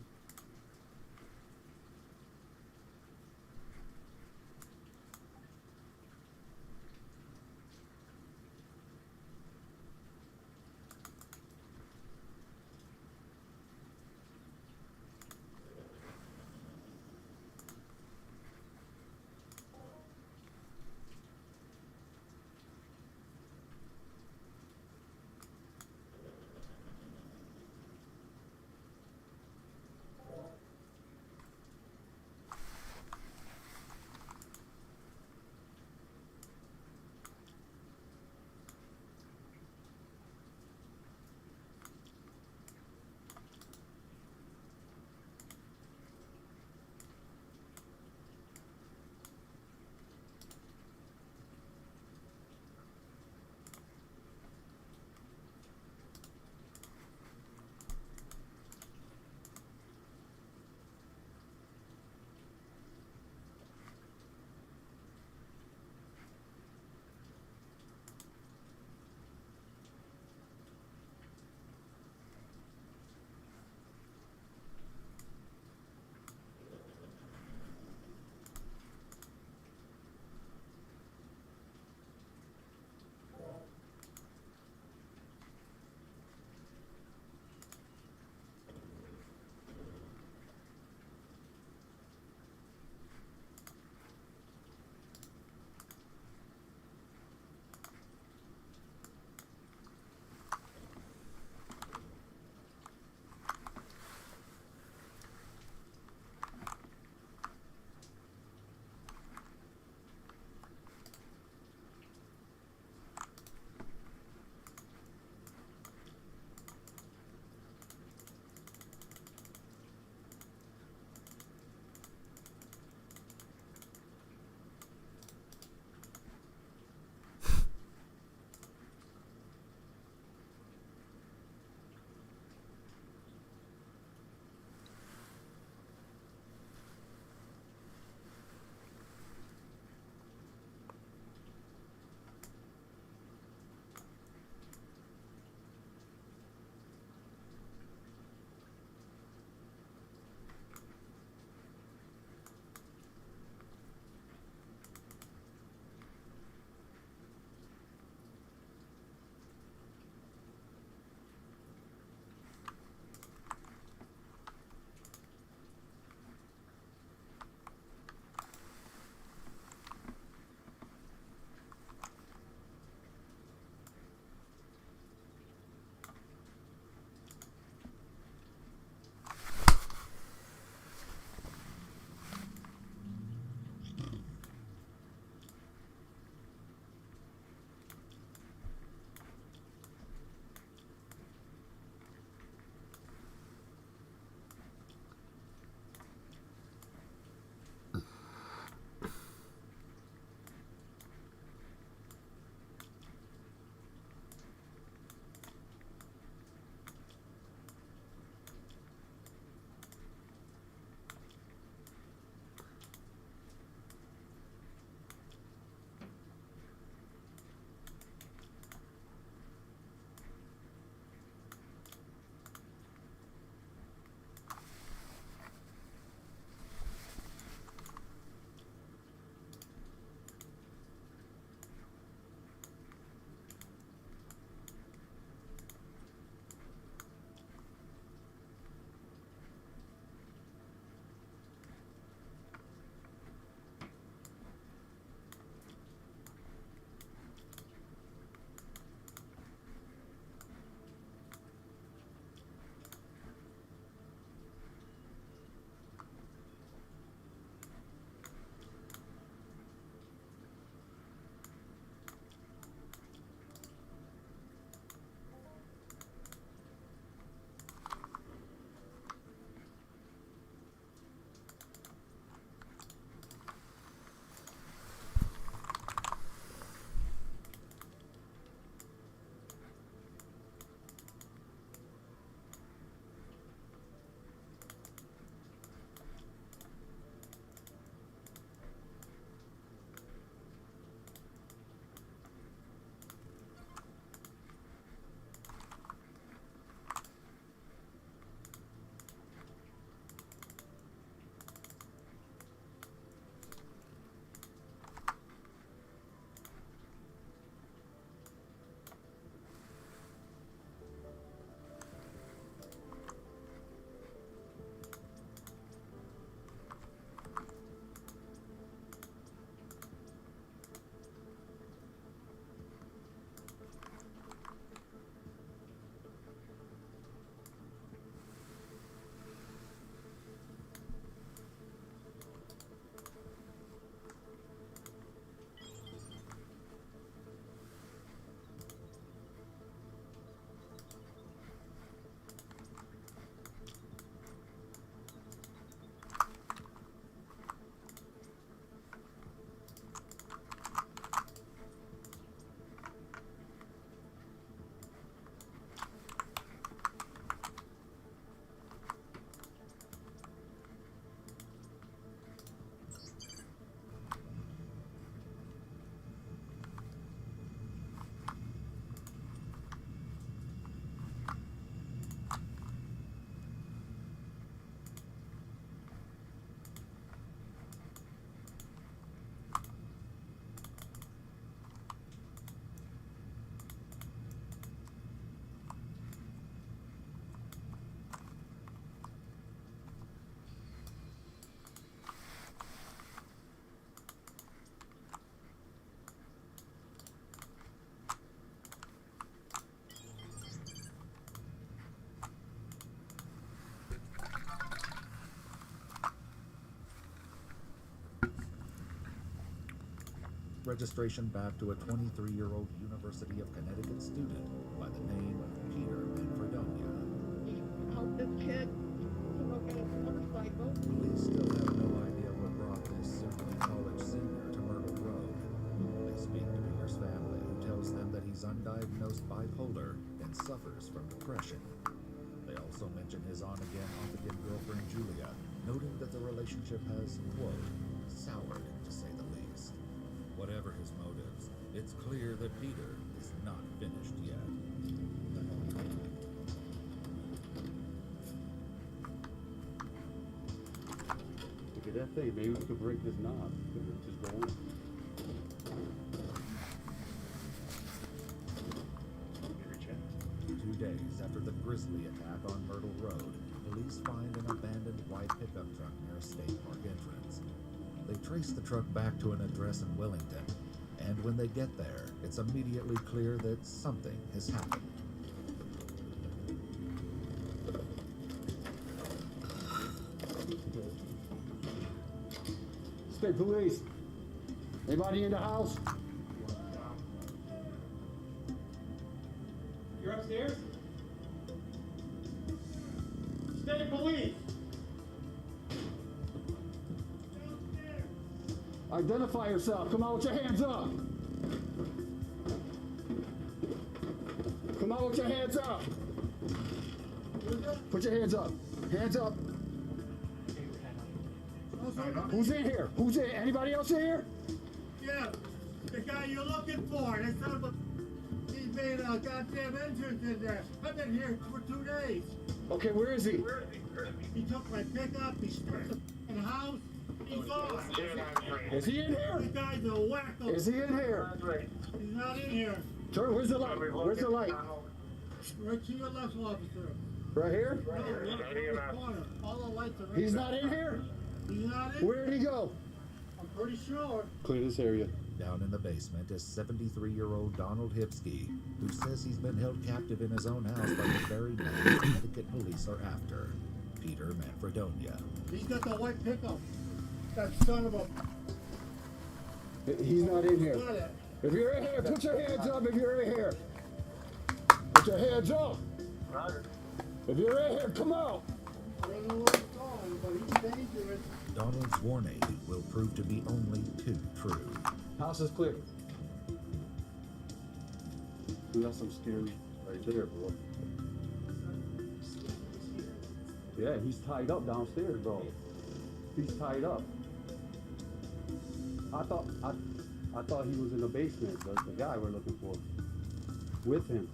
Speaker 24: registration back to a 23-year-old University of Connecticut student by the name of Peter Manfredonia.
Speaker 12: Help this kid to go get his motorcycle.
Speaker 24: Police still have no idea what brought this Sibley College senior to Myrtle Road. They speak to Peter's family, who tells them that he's undiagnosed bipolar and suffers from depression. They also mention his on-again, off-again girlfriend Julia, noting that the relationship has, quote, soured, to say the least. Whatever his motives, it's clear that Peter is not finished yet.
Speaker 7: Look at that thing. Maybe we could break this knob. Just go on.
Speaker 24: 2 days after the grisly attack on Myrtle Road, police find an abandoned white pickup truck near a state park entrance. They trace the truck back to an address in Wellington, and when they get there, it's immediately clear that something has happened.
Speaker 9: State police. Anybody in the house?
Speaker 10: You're upstairs? State police!
Speaker 9: Identify yourself. Come out with your hands up. Come out with your hands up. Put your hands up. Hands up. Who's in here? Who's in? Anybody else in here?
Speaker 10: Yeah, the guy you're looking for. That son of a... He's made a goddamn entrance in there. I've been here for 2 days.
Speaker 9: Okay, where is he?
Speaker 10: He took my pickup, he stripped the f***ing house, he's gone.
Speaker 9: Is he in here?
Speaker 10: The guy's a wacko.
Speaker 9: Is he in here?
Speaker 10: He's not in here.
Speaker 9: Turn. Where's the light? Where's the light?
Speaker 10: Right to your left, officer.
Speaker 9: Right here?
Speaker 10: No, look in the corner. All the lights are right
Speaker 9: He's
Speaker 10: there.
Speaker 9: not in here?
Speaker 10: He's not in
Speaker 9: Where did he go?
Speaker 10: I'm pretty sure.
Speaker 7: Clear this area.
Speaker 24: Down in the basement is 73-year-old Donald Hipsky, who says he's been held captive in his own house by the very man Connecticut police are after, Peter Manfredonia.
Speaker 10: He's got the white pickup. That son of a...
Speaker 9: He's not in here.
Speaker 10: Got it.
Speaker 9: If you're in here, put your hands up if you're in here. Put your hands up. If you're in here, come out.
Speaker 10: I don't know where he's going, but he's dangerous.
Speaker 24: Donald's warning will prove to be only too true.
Speaker 9: House is clear.
Speaker 7: We got some scary right there, bro. Yeah, he's tied up downstairs, bro. He's tied up. I thought he was in the basement, the guy we're looking for. With him.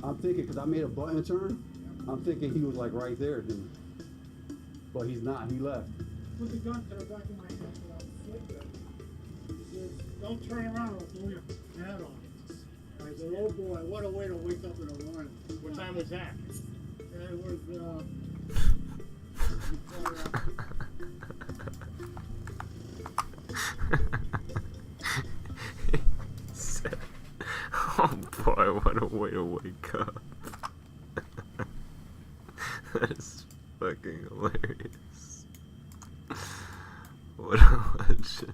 Speaker 7: I'm thinking, because I made a button turn, I'm thinking he was like right there, dude. But he's not, he left.
Speaker 10: Put the gun to the back of my head so I'll flip it. He says, don't turn around or blow your head off. I said, oh boy, what a way to wake up in a morning. What time was that? It was, before,
Speaker 1: Oh boy, what a way to wake up. That is fucking hilarious. What a legend.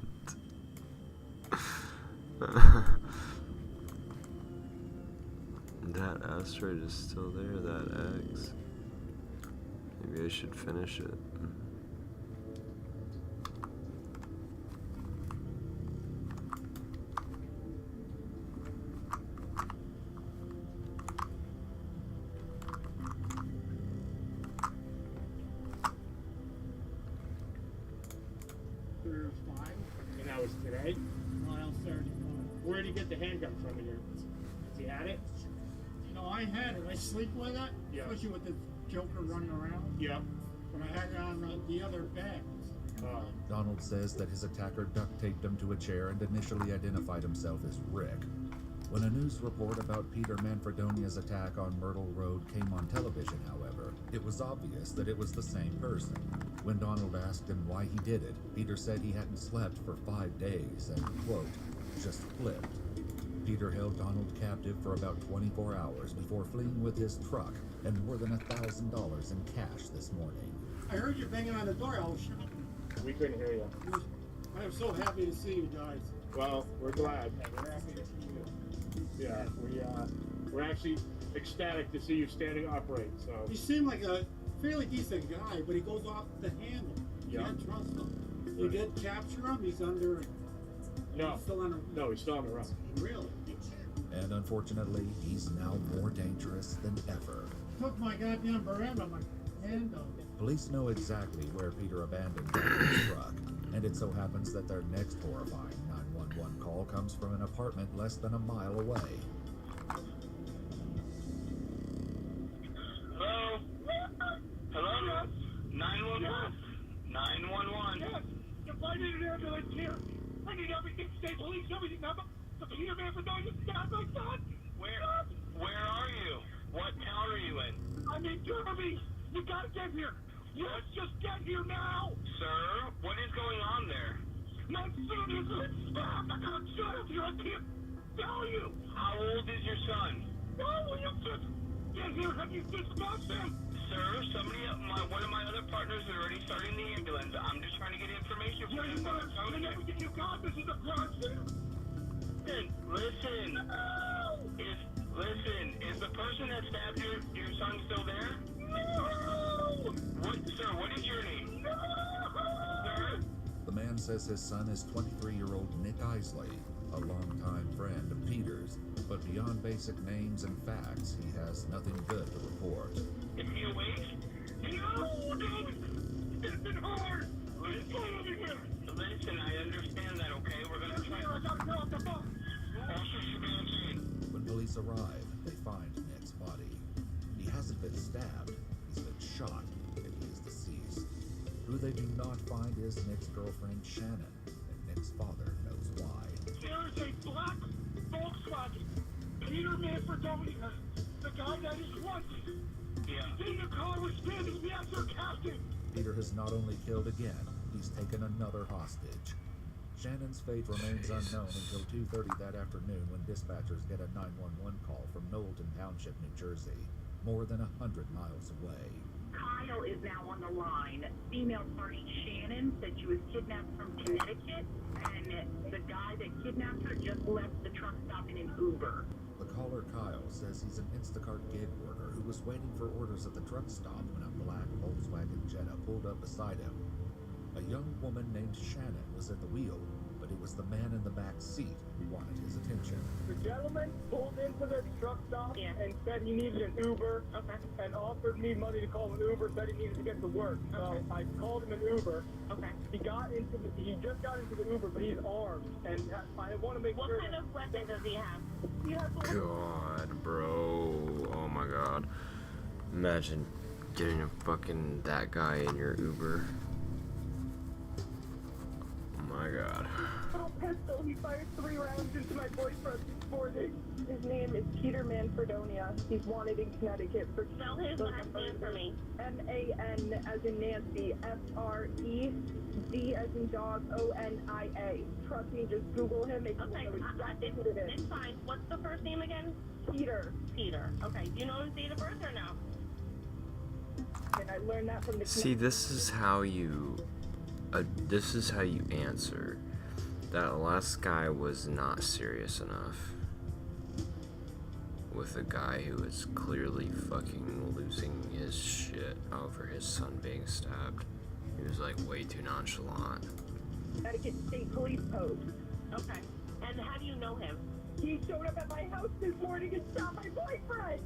Speaker 1: That asteroid is still there, that X. Maybe I should finish it.
Speaker 10: And that was today? No, that was Saturday morning. Where did he get the handgun from here? Has he had it? No, I had it. I sleep with it, especially with the Joker running around. Yeah. But I had it on the other bed.
Speaker 24: Donald says that his attacker duct taped him to a chair and initially identified himself as Rick. When a news report about Peter Manfredonia's attack on Myrtle Road came on television, however, it was obvious that it was the same person. When Donald asked him why he did it, Peter said he hadn't slept for 5 days and, quote, just flipped. Peter held Donald captive for about 24 hours before fleeing with his truck and more than $1,000 in cash this morning.
Speaker 10: I heard you banging on the door. I was shocked. We couldn't hear you. I am so happy to see you guys. Well, we're glad. We're happy to see you. Yeah, we're actually ecstatic to see you standing upright. So
Speaker 3: He seemed like a fairly decent guy, but he goes off the handle. You
Speaker 10: Yeah.
Speaker 3: can't trust him. You did capture him. He's under.
Speaker 10: no,
Speaker 3: He's still under.
Speaker 10: no, he's still on the run.
Speaker 3: Really?
Speaker 24: And unfortunately, he's now more dangerous than ever.
Speaker 3: Took my goddamn Beretta, my handle.
Speaker 24: Police know exactly where Peter abandoned his truck, and it so happens that their next horrifying 911 call comes from an apartment less than a mile away.
Speaker 17: Hello? Hello? 911? 911?
Speaker 10: Yes, if I need an ambulance here, I need everything, state police, everything. The Peter Man for knowing it's not my son.
Speaker 17: Where are you? What town are you in?
Speaker 10: I'm in Derby. You gotta get here. Yes, just get here now.
Speaker 17: Sir, what is going on there?
Speaker 10: My son is been stabbed. I got a child here. I can't tell you.
Speaker 17: How old is your son?
Speaker 10: No, will you just get here? Have you dispatched him?
Speaker 17: Sir, one of my other partners is already starting the ambulance. I'm just trying to get information
Speaker 10: Yeah, you better explain everything you got. This is a crime scene.
Speaker 17: Listen. Is the person that stabbed your son still there?
Speaker 10: No!
Speaker 24: Sir,
Speaker 17: what is your name?
Speaker 10: No!
Speaker 24: The man says his son is 23-year-old Nick Isley, a longtime friend of Peter's, but beyond basic names and facts, he has nothing good to report.
Speaker 17: Is he awake?
Speaker 10: No, David! It's been hard! It's blood everywhere!
Speaker 17: Listen, I understand that, okay? We're gonna try...
Speaker 10: I gotta get off the phone!
Speaker 24: When police arrive, they find Nick's body. He hasn't been stabbed, he's been shot, and he is deceased. Who they do not find is Nick's girlfriend Shannon, and Nick's father knows why.
Speaker 10: There's a black Volkswagen. Peter Manfredonia, the guy that is wanted.
Speaker 17: Yeah.
Speaker 10: In the car was standing behind your captain.
Speaker 24: Peter has not only killed again, he's taken another hostage. Shannon's fate remains unknown until 2:30 that afternoon when dispatchers get a 911 call from Knowlton Township, New Jersey, more than 100 miles away.
Speaker 6: Kyle is now on the line. Female party Shannon said she was kidnapped from Connecticut, and the guy that kidnapped her just left the truck stop in an Uber.
Speaker 24: The caller, Kyle, says he's an Instacart gig worker who was waiting for orders at the truck stop when a black Volkswagen Jetta pulled up beside him. A young woman named Shannon was at the wheel, but it was the man in the back seat who wanted his attention.
Speaker 16: The gentleman pulled into the truck stop and said he needed an Uber and offered me money to call an Uber, said he needed to get to work. So I called him an Uber. He just got into the Uber, but he's armed, and I want to make sure.
Speaker 6: What kind of weapon does he have?
Speaker 16: He has
Speaker 1: God, bro. Oh my god. Imagine getting a fucking that guy in your Uber. Oh my god.
Speaker 16: little pistol. He fired 3 rounds into my boyfriend this morning. His name is Peter Manfredonia. He's wanted in Connecticut for...
Speaker 6: Spell his last name for me.
Speaker 16: M-A-N as in Nancy. F-R-E-D as in dog. O-N-I-A. Trust me, just Google him. Make
Speaker 6: Okay, it's fine. What's the first name again?
Speaker 16: Peter.
Speaker 6: Peter. Okay. Do you know his date of birth or no?
Speaker 16: And I learned that from the...
Speaker 1: See, this is how you answer. That last guy was not serious enough with a guy who is clearly fucking losing his shit over his son being stabbed. He was like way too nonchalant.
Speaker 16: Connecticut State Police Post.
Speaker 6: Okay. And how do you know him?
Speaker 16: He showed up at my house this morning and shot my boyfriend.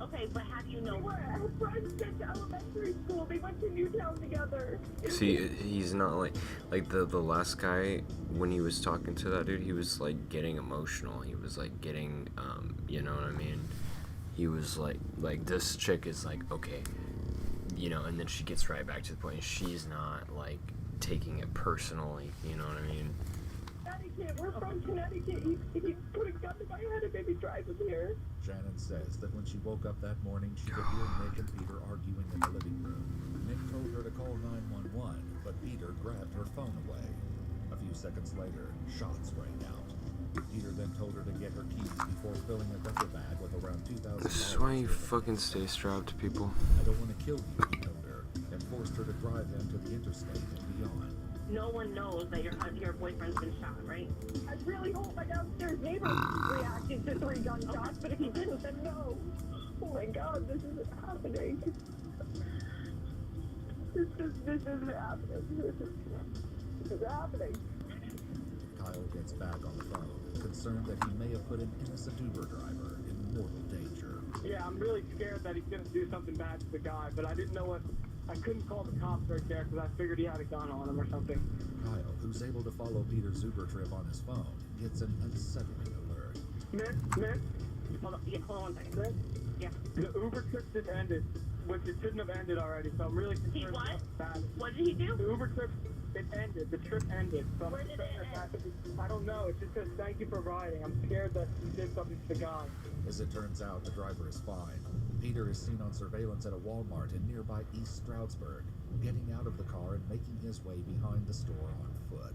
Speaker 6: Okay, but how do you know?
Speaker 16: We were friends since elementary school. They went to Newtown together.
Speaker 1: See, he's not like the last guy, when he was talking to that dude, he was like getting emotional. He was like getting, you know what I mean? He was like this chick is like, okay, you know, and then she gets right back to the point. She's not like taking it personally, you know what I mean?
Speaker 16: Connecticut. We're from Connecticut. He put a gun to my head and made me drive him here.
Speaker 24: Shannon says that when she woke up that morning, she could hear Nick and Peter arguing in the living room. Nick told her to call 911, but Peter grabbed her phone away. A few seconds later, shots rang out. Peter then told her to get her keys before filling a duffel bag with around $2,000.
Speaker 1: This is why you fucking stay strapped, people.
Speaker 24: I don't want to kill you, he told her, and forced her to drive them to the interstate and beyond.
Speaker 6: no one knows that your boyfriend's been shot, right?
Speaker 12: I really hope my downstairs neighbor reacted to 3 gunshots, but if he didn't, then no. Oh my God, this isn't happening. This isn't happening. This is happening.
Speaker 24: Kyle gets back on the phone, concerned that he may have put an innocent Uber driver in mortal danger.
Speaker 16: Yeah, I'm really scared that he's gonna do something bad to the guy, but I didn't know what. I couldn't call the cops right there because I figured he had a gun on him or something.
Speaker 24: Kyle, who's able to follow Peter's Uber trip on his phone, gets an unsettling alert.
Speaker 16: Miss?
Speaker 6: Hold on 1 second. Yeah.
Speaker 16: The Uber trip just ended, which it shouldn't have ended already, so I'm really concerned.
Speaker 6: He what?
Speaker 16: About that.
Speaker 6: What did he do?
Speaker 16: The Uber trip, it ended. The trip ended. So
Speaker 6: Where did it end?
Speaker 16: I don't know. It just says thank you for riding. I'm scared that he did something to the guy.
Speaker 24: As it turns out, the driver is fine. Peter is seen on surveillance at a Walmart in nearby East Stroudsburg, getting out of the car and making his way behind the store on foot.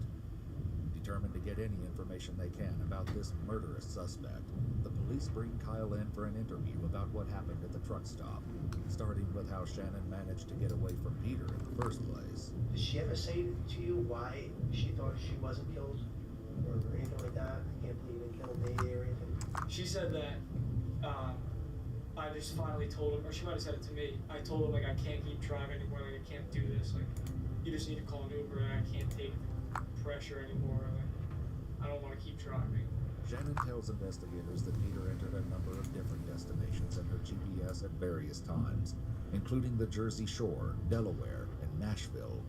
Speaker 24: Determined to get any information they can about this murderous suspect, the police bring Kyle in for an interview about what happened at the truck stop, starting with how Shannon managed to get away from Peter in the first place.
Speaker 15: Did she ever say to you why she thought she wasn't killed? Or anything like that? I can't believe you killed me or anything?
Speaker 18: She said that I just finally told him, or she might have said it to me. I told him, like, I can't keep driving anymore, like, I can't do this. Like, you just need to call an Uber, and I can't take the pressure anymore. Like, I don't want to keep driving.
Speaker 24: Shannon tells investigators that Peter entered a number of different destinations in her GPS at various times, including the Jersey Shore, Delaware, and Nashville.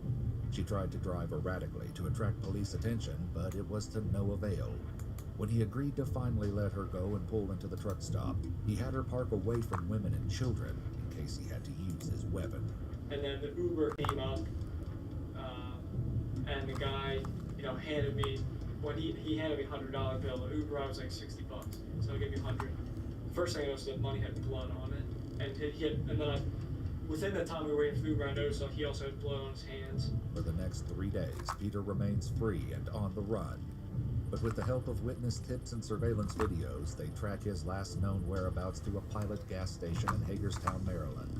Speaker 24: She tried to drive erratically to attract police attention, but it was to no avail. When he agreed to finally let her go and pull into the truck stop, he had her park away from women and children in case he had to use his weapon.
Speaker 18: And then the Uber came up, and the guy, handed me, when he handed me a $100 bill. The Uber, I was like $60, so he gave me 100. The first thing I noticed, the money had blood on it, and then within the time we were waiting for the Uber, I noticed that he also had blood on his hands.
Speaker 24: For the next 3 days, Peter remains free and on the run. But with the help of witness tips and surveillance videos, they track his last known whereabouts to a Pilot gas station in Hagerstown, Maryland.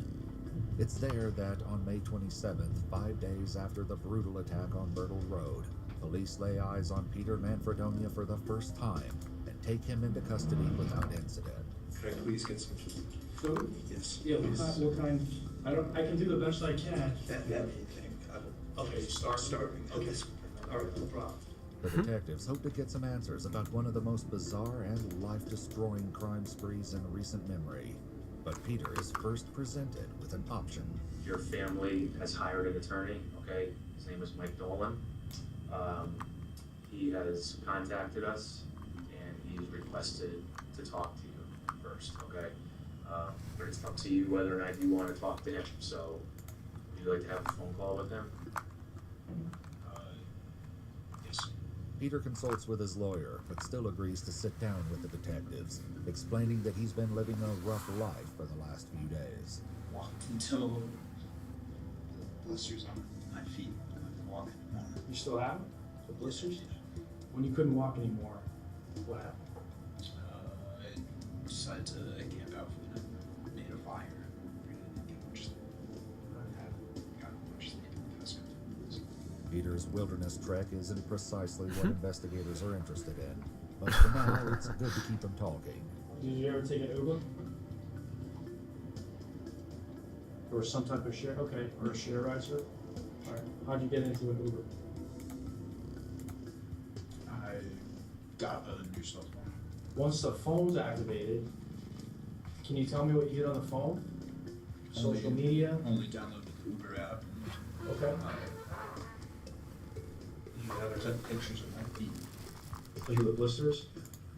Speaker 24: It's there that on May 27th, 5 days after the brutal attack on Myrtle Road, police lay eyes on Peter Manfredonia for the first time and take him into custody without incident.
Speaker 20: Could I please get some food?
Speaker 21: Food?
Speaker 20: Yes.
Speaker 21: Yeah, what kind? I can do the best I can.
Speaker 20: That anything.
Speaker 21: Okay,
Speaker 20: starving.
Speaker 21: Okay. All right, no problem.
Speaker 24: The detectives hope to get some answers about one of the most bizarre and life-destroying crime sprees in recent memory. But Peter is first presented with an option.
Speaker 25: Your family has hired an attorney, okay? His name is Mike Dolan. He has contacted us, and he's requested to talk to you first, okay? But it's up to you whether or not you want to talk to him. So, would you like to have a phone call with him?
Speaker 20: Yes.
Speaker 24: Peter consults with his lawyer, but still agrees to sit down with the detectives, explaining that he's been living a rough life for the last few days.
Speaker 20: Walked until the blisters on my feet. I couldn't walk anymore.
Speaker 21: You still have the blisters? When you couldn't walk anymore, what happened?
Speaker 20: I decided to camp out for the night. Made a fire. Didn't get much sleep. Got much sleep because of this.
Speaker 24: Peter's wilderness trek isn't precisely what investigators are interested in, but for now, it's good to keep him talking.
Speaker 21: Did you ever take an Uber? Or some type of share? Okay, or a share ride, sir? All right. How'd you get into an Uber?
Speaker 20: I got a new cell phone.
Speaker 21: Once the phone's activated, can you tell me what you did on the phone? Social media?
Speaker 20: Only downloaded the Uber app.
Speaker 21: Okay.
Speaker 20: You have sent pictures of my feet.
Speaker 21: Look at the blisters?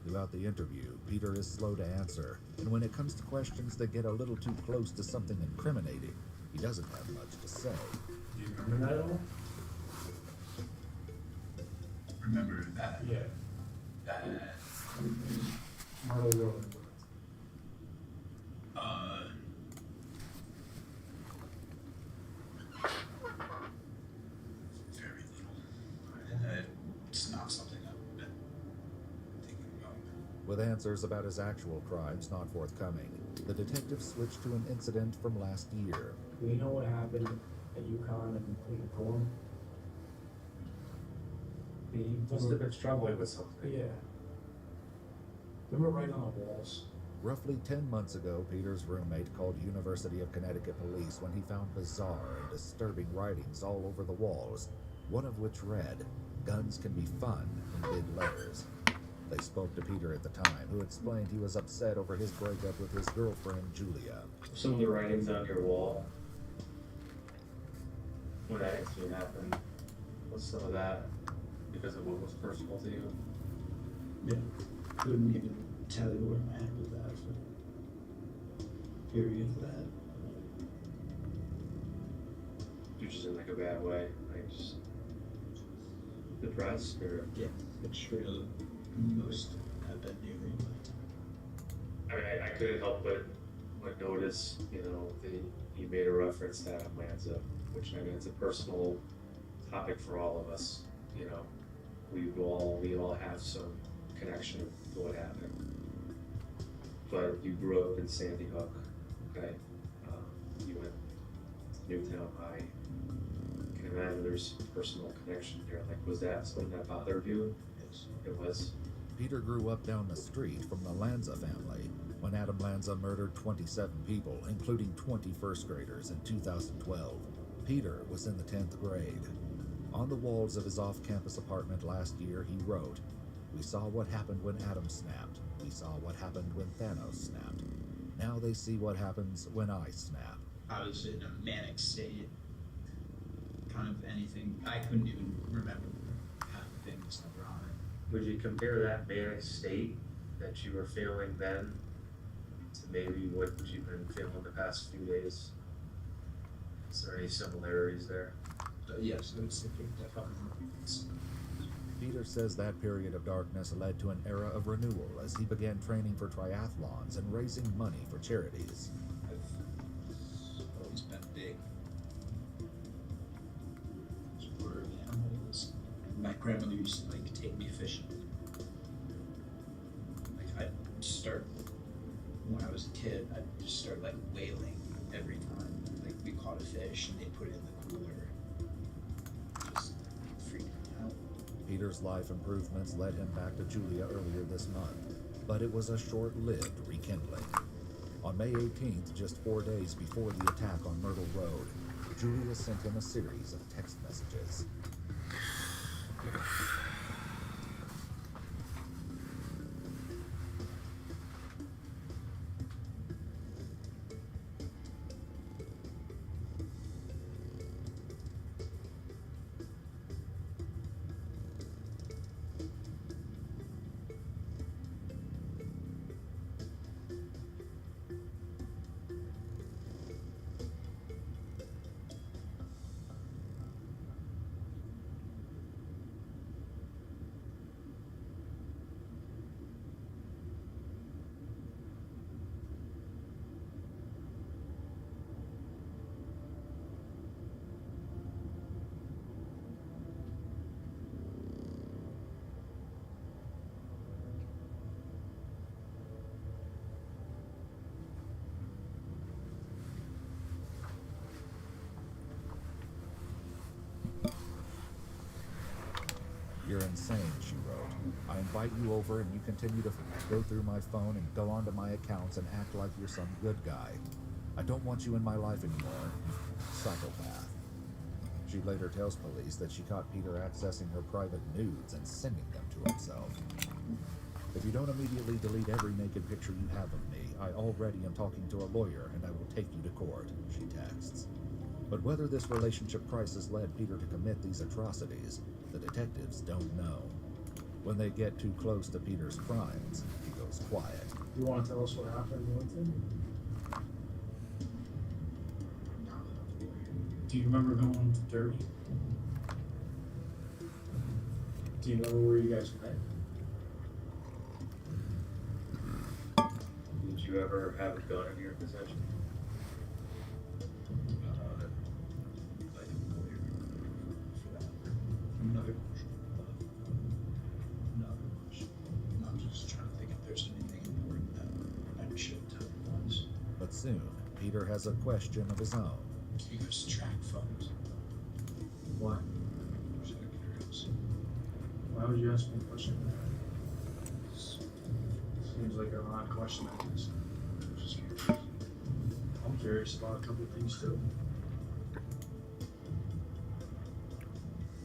Speaker 24: Throughout the interview, Peter is slow to answer, and when it comes to questions that get a little too close to something incriminating, he doesn't have much to say.
Speaker 21: Do you remember that at all?
Speaker 20: Remember that?
Speaker 21: Yeah.
Speaker 20: That.
Speaker 21: Myrtle Road.
Speaker 20: Very little. It's not something I've been thinking about.
Speaker 24: With answers about his actual crimes not forthcoming, the detectives switch to an incident from last year.
Speaker 21: Do we know what happened at UConn at the form?
Speaker 2: Must have been struggling with something.
Speaker 21: Yeah. They were right on the walls.
Speaker 24: Roughly 10 months ago, Peter's roommate called University of Connecticut police when he found bizarre and disturbing writings all over the walls, one of which read, "Guns can be fun," in big letters. They spoke to Peter at the time, who explained he was upset over his breakup with his girlfriend, Julia.
Speaker 25: Some of the writings on your wall, when that incident happened, was some of that because of what was personal to you?
Speaker 20: Yeah. Couldn't even tell you where my head was at for periods of that.
Speaker 25: You're just in like a bad way, like just depressed or?
Speaker 20: Yeah, it's really most have been near.
Speaker 25: I mean, I couldn't help but notice, you know, you made a reference to Adam Lanza, which I mean, it's a personal topic for all of us. You know, we all have some connection to what happened. But you grew up in Sandy Hook, okay? You went to Newtown High. I can imagine there's personal connection there. Like, was that something that bothered you?
Speaker 20: Yes.
Speaker 25: It was.
Speaker 24: Peter grew up down the street from the Lanza family when Adam Lanza murdered 27 people, including 20 first graders in 2012. Peter was in the 10th grade. On the walls of his off-campus apartment last year, he wrote, "We saw what happened when Adam snapped. We saw what happened when Thanos snapped. Now they see what happens when I snap."
Speaker 20: I was in a manic state. Kind of anything. I couldn't even remember half the things that were on it.
Speaker 25: Would you compare that manic state that you were feeling then to maybe what you've been feeling the past few days? Is there any similarities there?
Speaker 20: Yes, I would say definitely.
Speaker 24: Peter says that period of darkness led to an era of renewal as he began training for triathlons and raising money for charities.
Speaker 20: I've always been big. Sport animals. My grandmother used to like take me fishing. Like I'd start when I was a kid, I'd just start like whaling every time. Like we caught a fish and they put it in the cooler. Just freaked me out.
Speaker 24: Peter's life improvements led him back to Julia earlier this month, but it was a short-lived rekindling. On May 18th, just 4 days before the attack on Myrtle Road, Julia sent him a series of text messages. "You're insane," she wrote. "I invite you over and you continue to go through my phone and go onto my accounts and act like you're some good guy. I don't want you in my life anymore, you psychopath." She later tells police that she caught Peter accessing her private nudes and sending them to himself. "If you don't immediately delete every naked picture you have of me, I already am talking to a lawyer and I will take you to court," she texts. But whether this relationship crisis led Peter to commit these atrocities, the detectives don't know. When they get too close to Peter's crimes, he goes quiet.
Speaker 21: You want to tell us what happened with him? Do you remember going to Derby? Do you remember where you guys met?
Speaker 25: Did you ever have a gun in your possession?
Speaker 20: Another question. I'm just trying to think if there's anything important that I should tell you once.
Speaker 24: But soon, Peter has a question of his own.
Speaker 20: You guys track phones.
Speaker 21: Why?
Speaker 20: Just out of curiosity.
Speaker 21: Why would you ask me a question? Seems like an odd question, I guess. Just curious. I'm curious about a couple of things too.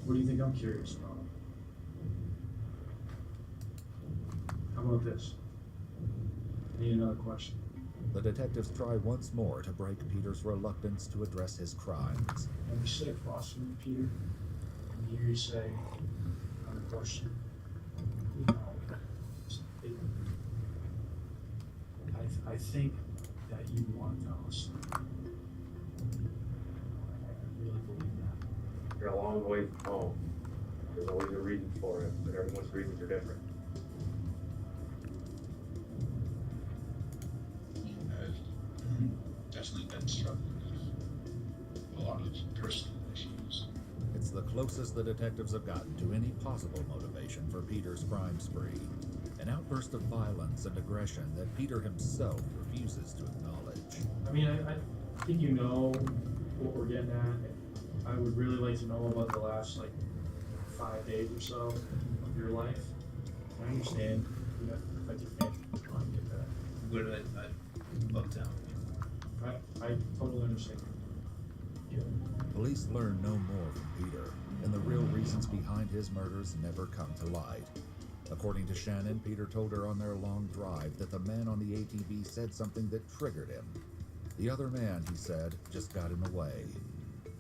Speaker 21: What do you think I'm curious about? How about this? I need another question.
Speaker 24: The detectives try once more to break Peter's reluctance to address his crimes.
Speaker 21: Let me sit across from you, Peter, and hear you say, another question. You know, I think that you want to tell us. I really believe that.
Speaker 25: You're a long way from home. There's always a reason for it, but everyone's reasons are different.
Speaker 4: Definitely been struggling with a lot of personal issues.
Speaker 24: It's the closest the detectives have gotten to any possible motivation for Peter's crime spree. An outburst of violence and aggression that Peter himself refuses to acknowledge.
Speaker 21: I mean, I think you know what we're getting at. I would really like to know about the last, 5 days or so of your life. I understand, you know, if you can't get that.
Speaker 4: Where did I love town?
Speaker 21: I totally understand. Yeah.
Speaker 24: Police learn no more from Peter, and the real reasons behind his murders never come to light. According to Shannon, Peter told her on their long drive that the man on the ATV said something that triggered him. The other man, he said, just got in the way.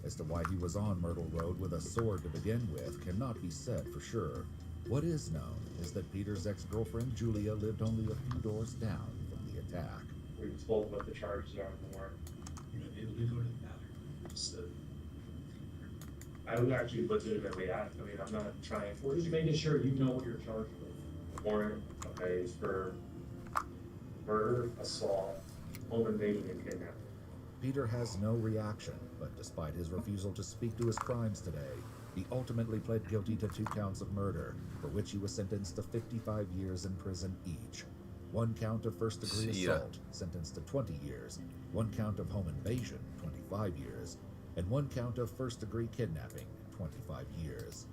Speaker 24: As to why he was on Myrtle Road with a sword to begin with cannot be said for sure. What is known is that Peter's ex-girlfriend Julia lived only a few doors down from the attack.
Speaker 25: We were told what the charges are more.
Speaker 4: It would matter. Just
Speaker 25: I would actually legitimately ask. I mean, I'm not trying.
Speaker 21: We're just making sure you know what you're charged with.
Speaker 25: The warrant, okay, is for murder, assault, home invasion, and kidnapping.
Speaker 24: Peter has no reaction, but despite his refusal to speak to his crimes today, he ultimately pled guilty to 2 counts of murder, for which he was sentenced to 55 years in prison each. 1 count of first-degree assault, sentenced to 20 years, 1 count of home invasion, 25 years, and 1 count of first-degree kidnapping, 25 years.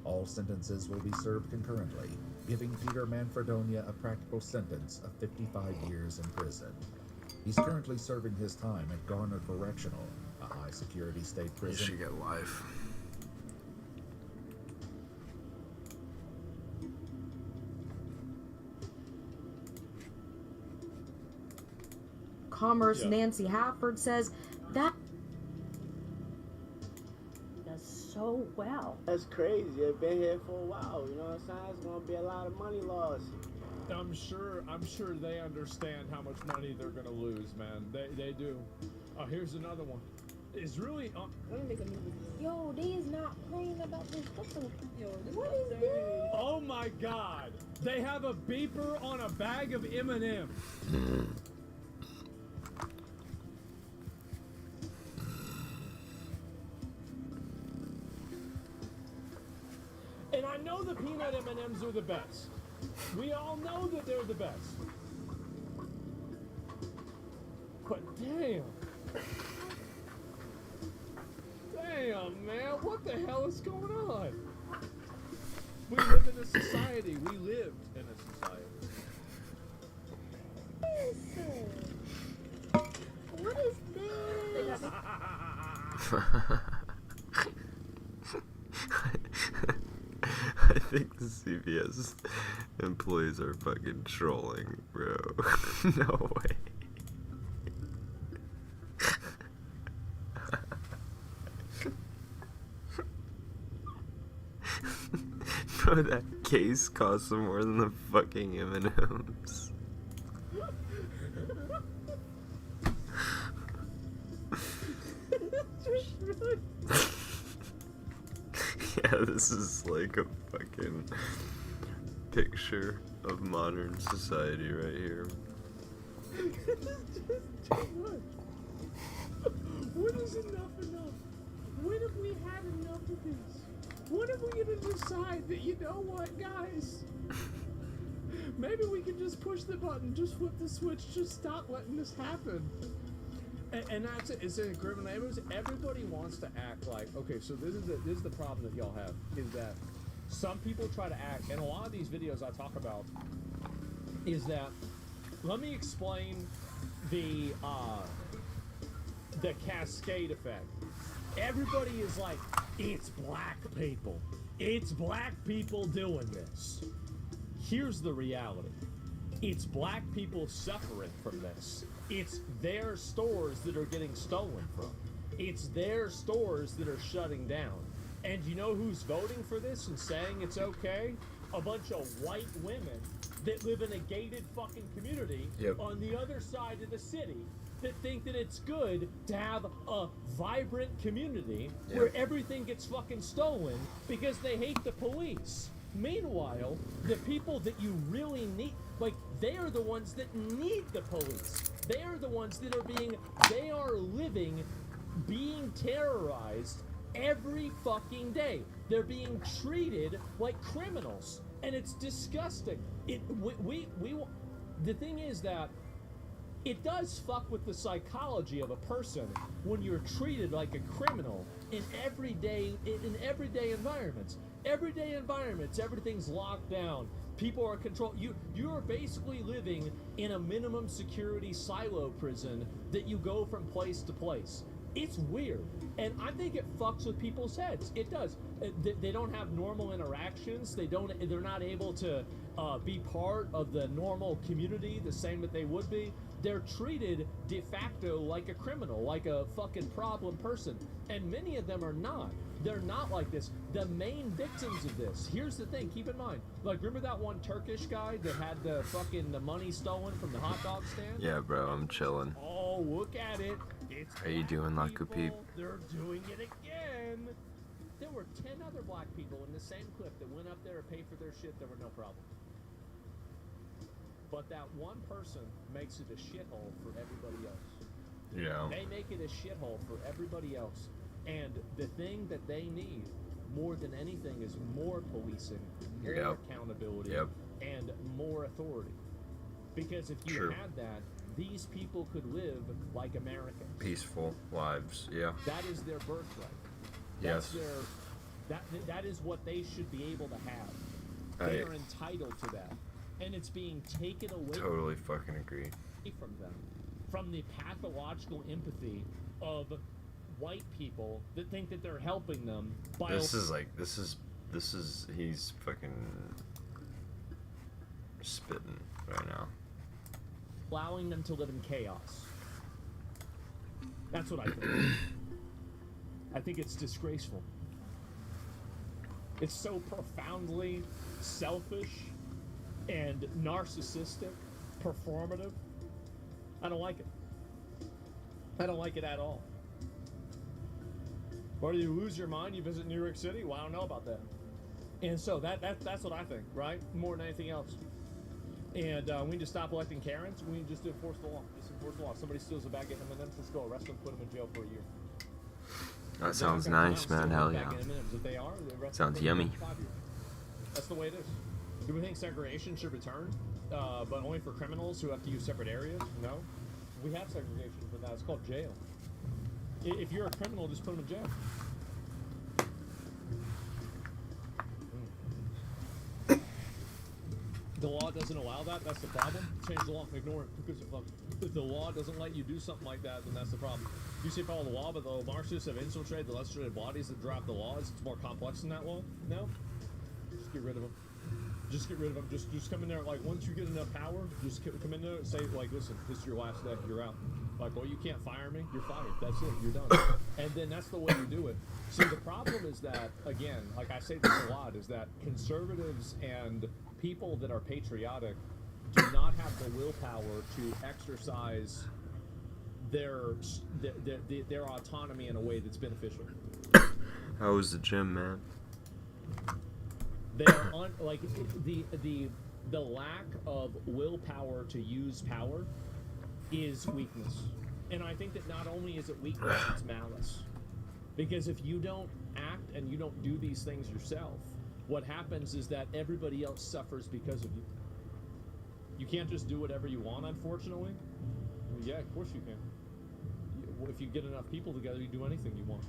Speaker 24: All sentences will be served concurrently, giving Peter Manfredonia a practical sentence of 55 years in prison. He's currently serving his time at Garner Correctional, a high-security state prison.
Speaker 1: You should get life.
Speaker 11: Commerce Nancy Hafford says that does so well.
Speaker 13: That's crazy. They've been here for a while. You know what I'm saying? It's gonna be a lot of money lost.
Speaker 14: I'm sure they understand how much money they're gonna lose, man. They do. Oh, here's another one. It's really
Speaker 11: Yo, they is not playing about this. What is this?
Speaker 14: Oh my God! They have a beeper on a bag of M&M's. And I know the peanut M&Ms are the best. We all know that they're the best. But damn. Damn, man, what the hell is going on? We live in a society. We lived in a society.
Speaker 11: What is this?
Speaker 1: I think the CVS employees are fucking trolling, bro. No way. Bro, that case costs more than the fucking M&Ms. Yeah, this is like a fucking picture of modern society right here.
Speaker 14: When is enough enough? When have we had enough of this? When are we gonna decide that, you know what, guys? Maybe we can just push the button, just flip the switch, just stop letting this happen. And that's it. It's in criminal neighborhoods. Everybody wants to act like, okay, so this is the problem that y'all have, is that some people try to act, and a lot of these videos I talk about is that, let me explain the cascade effect. Everybody is like, it's black people. It's black people doing this. Here's the reality. It's black people suffering from this. It's their stores that are getting stolen from. It's their stores that are shutting down. And you know who's voting for this and saying it's okay? A bunch of white women that live in a gated fucking community on the other side of the city that think that it's good to have a vibrant community where everything gets fucking stolen because they hate the police. Meanwhile, the people that you really need, like, they are the ones that need the police. They are the ones that they are living, being terrorized every fucking day. They're being treated like criminals, and it's disgusting. The thing is that it does fuck with the psychology of a person when you're treated like a criminal in everyday environments. Everyday environments, everything's locked down. People are controlled. You are basically living in a minimum security silo prison that you go from place to place. It's weird, and I think it fucks with people's heads. It does. They don't have normal interactions. They're not able to be part of the normal community the same that they would be. They're treated de facto like a criminal, like a fucking problem person, and many of them are not. They're not like this. The main victims of this, here's the thing, keep in mind, like, remember that one Turkish guy that had the money stolen from the hot dog stand?
Speaker 1: Yeah, bro, I'm chilling.
Speaker 14: Oh, look at it. It's
Speaker 1: How you doing, Laku Peep?
Speaker 14: They're doing it again. There were 10 other black people in the same clip that went up there and paid for their shit. There were no problems. But that one person makes it a shithole for everybody else.
Speaker 1: Yeah.
Speaker 14: They make it a shithole for everybody else. And the thing that they need more than anything is more policing, more accountability, and more authority. Because if you had that, these people could live like Americans.
Speaker 1: Peaceful lives,
Speaker 14: That is their birthright.
Speaker 1: Yes.
Speaker 14: That is what they should be able to have. They are entitled to that. And it's being taken away
Speaker 1: Totally fucking agree.
Speaker 14: from them. From the pathological empathy of white people that think that they're helping them by
Speaker 1: he's fucking spitting right now.
Speaker 14: allowing them to live in chaos. That's what I think. I think it's disgraceful. It's so profoundly selfish and narcissistic, performative. I don't like it. I don't like it at all. Or do you lose your mind, you visit New York City? Well, I don't know about that. And so that's what I think, right? More than anything else. And we need to stop electing Karens. We need to just enforce the law. Just enforce the law. Somebody steals a bag of M&Ms, just go arrest them, put them in jail for a year.
Speaker 1: That sounds nice, man. Hell yeah.
Speaker 14: If they are, they arrest
Speaker 1: Sounds
Speaker 14: them,
Speaker 1: yummy.
Speaker 14: 5 years. That's the way it is. Do we think segregation should return, but only for criminals who have to use separate areas? No. We have segregation for that. It's called jail. If you're a criminal, just put them in jail. The law doesn't allow that. That's the problem. Change the law. Ignore it. Because if the law doesn't let you do something like that, then that's the problem. You say follow the law, but the Marxists have infiltrated the legislative bodies that draft the laws. It's more complex than that law. No. Just get rid of them. Just get rid of them. Just come in there. Like, once you get enough power, just come in there and say, like, listen, this is your last day. You're out. Like, well, you can't fire me. You're fired. That's it. You're done. And then that's the way you do it. See, the problem is that, again, like I say this a lot, is that conservatives and people that are patriotic do not have the willpower to exercise their autonomy in a way that's beneficial.
Speaker 1: How was the gym, man?
Speaker 14: They are like the lack of willpower to use power is weakness, and I think that not only is it weakness, it's malice. Because if you don't act and you don't do these things yourself, what happens is that everybody else suffers because of you. You can't just do whatever you want, unfortunately. Yeah, of course you can. If you get enough people together, you do anything you want.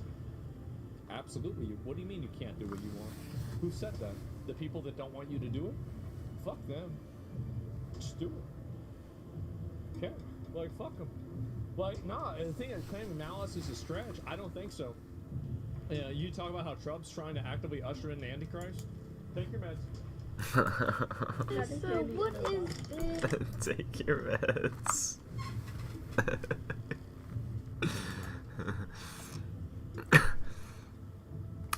Speaker 14: Absolutely. What do you mean you can't do what you want? Who said that? The people that don't want you to do it, fuck them. Just do it. Okay? Like, fuck them. Like, nah, and the thing is, claiming malice is a stretch. I don't think so. You talk about how Trump's trying to actively usher in the Antichrist. Take your meds.
Speaker 11: So what is this?
Speaker 1: Take your meds.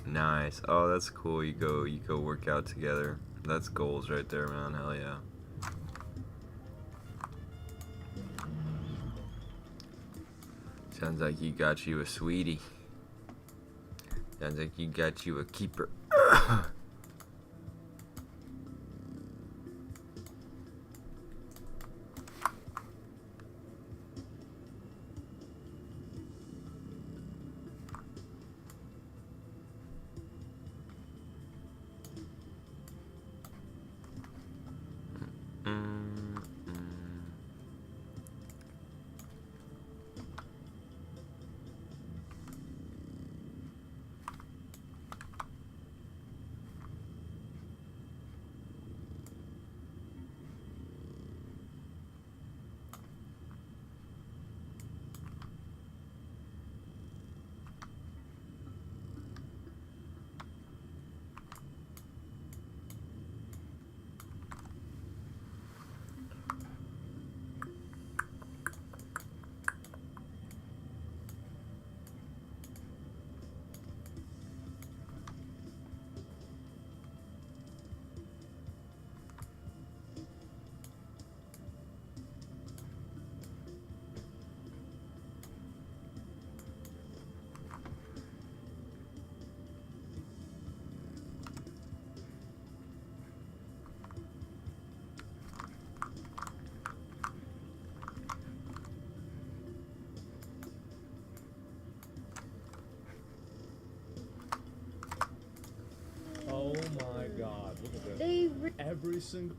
Speaker 1: Nice. Oh, that's cool. You go work out together. That's goals right there, man. Hell yeah. Sounds like you got you a sweetie. Sounds like you got you a keeper.
Speaker 14: Oh my god, look at this. Every single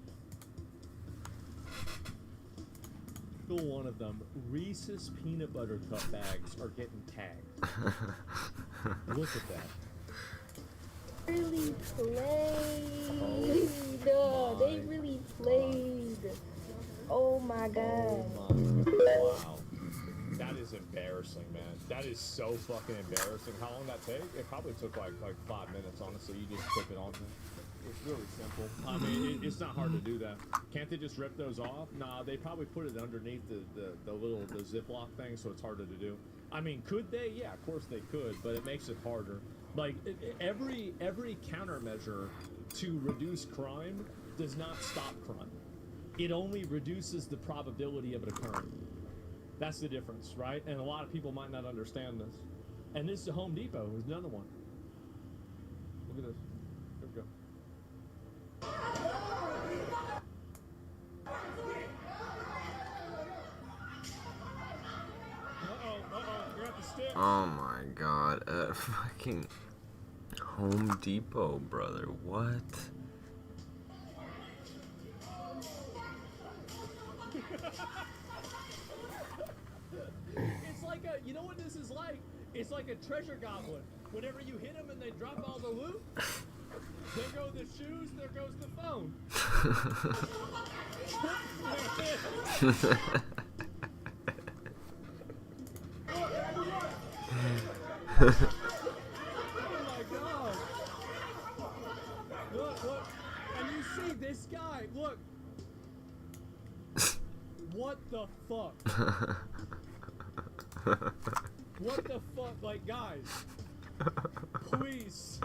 Speaker 14: one of them, Reese's peanut butter cup bags are getting tagged. Look at that.
Speaker 11: Really played.
Speaker 14: Oh
Speaker 11: They really played. Oh my god.
Speaker 14: Wow. That is embarrassing, man. That is so fucking embarrassing. How long did that take? It probably took like 5 minutes, honestly. You just clip it on. It's really simple. I mean, it's not hard to do that. Can't they just rip those off? Nah, they probably put it underneath the little Ziploc thing, so it's harder to do. I mean, could they? Yeah, of course they could, but it makes it harder. Like, every countermeasure to reduce crime does not stop crime. It only reduces the probability of it occurring. That's the difference, right? And a lot of people might not understand this. And this is Home Depot. There's another one. Look at this. Here we go. You're at the stick.
Speaker 1: Oh my god, fucking Home Depot, brother. What?
Speaker 14: It's like you know what this is like? It's like a treasure goblin. Whenever you hit them and they drop all the loot, there go the shoes, there goes the phone. Oh my god. Look. And you see this guy, look. What the fuck? What the fuck? Like, guys, please.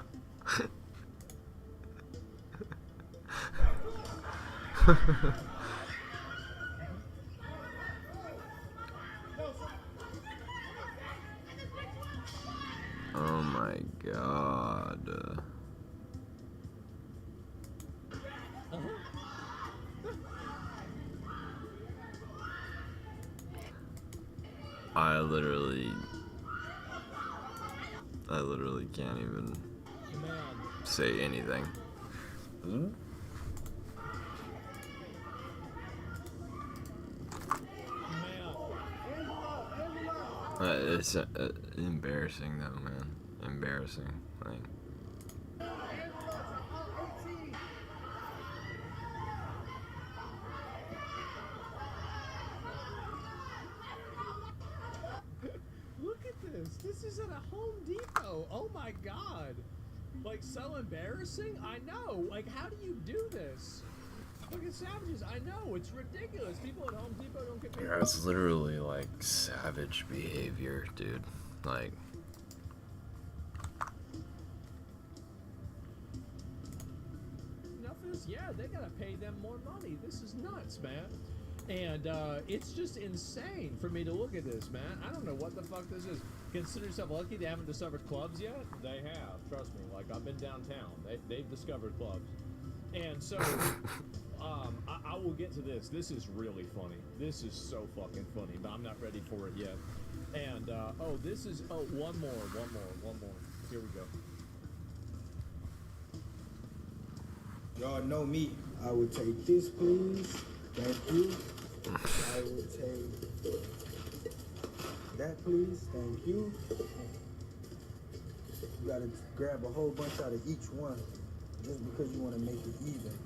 Speaker 1: Oh my god. I literally can't even say anything. It's embarrassing though, man. Embarrassing. Like.
Speaker 14: This is at a Home Depot. Oh my god. Like, so embarrassing? I know. Like, how do you do this? Fucking savages. I know. It's ridiculous. People at Home Depot don't get paid.
Speaker 1: Yeah, it's literally like savage behavior, dude. Like.
Speaker 14: Enough of this. Yeah, they gotta pay them more money. This is nuts, man. And it's just insane for me to look at this, man. I don't know what the fuck this is. Consider yourself lucky they haven't discovered clubs yet. They have, trust me. Like, I've been downtown. They've discovered clubs. And so, I will get to this. This is really funny. This is so fucking funny, but I'm not ready for it yet. And, this is, one more. Here we go.
Speaker 5: Y'all know me. I would take this, please. Thank you. I would take that, please. Thank you. You gotta grab a whole bunch out of each one just because you want to make it even.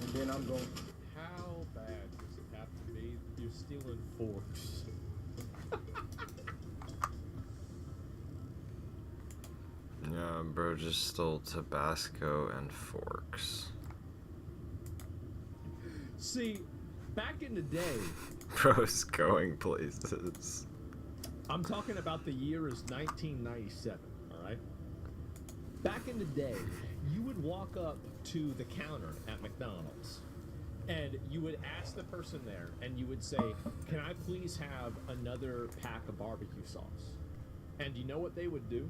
Speaker 5: And then I'm going.
Speaker 14: How bad does it have to be? You're stealing forks.
Speaker 1: Yeah, bro just stole Tabasco and forks.
Speaker 14: See, back in the day,
Speaker 1: Bro's going places.
Speaker 14: I'm talking about the year is 1997, all right? Back in the day, you would walk up to the counter at McDonald's, and you would ask the person there, and you would say, "Can I please have another pack of barbecue sauce?" And you know what they would do?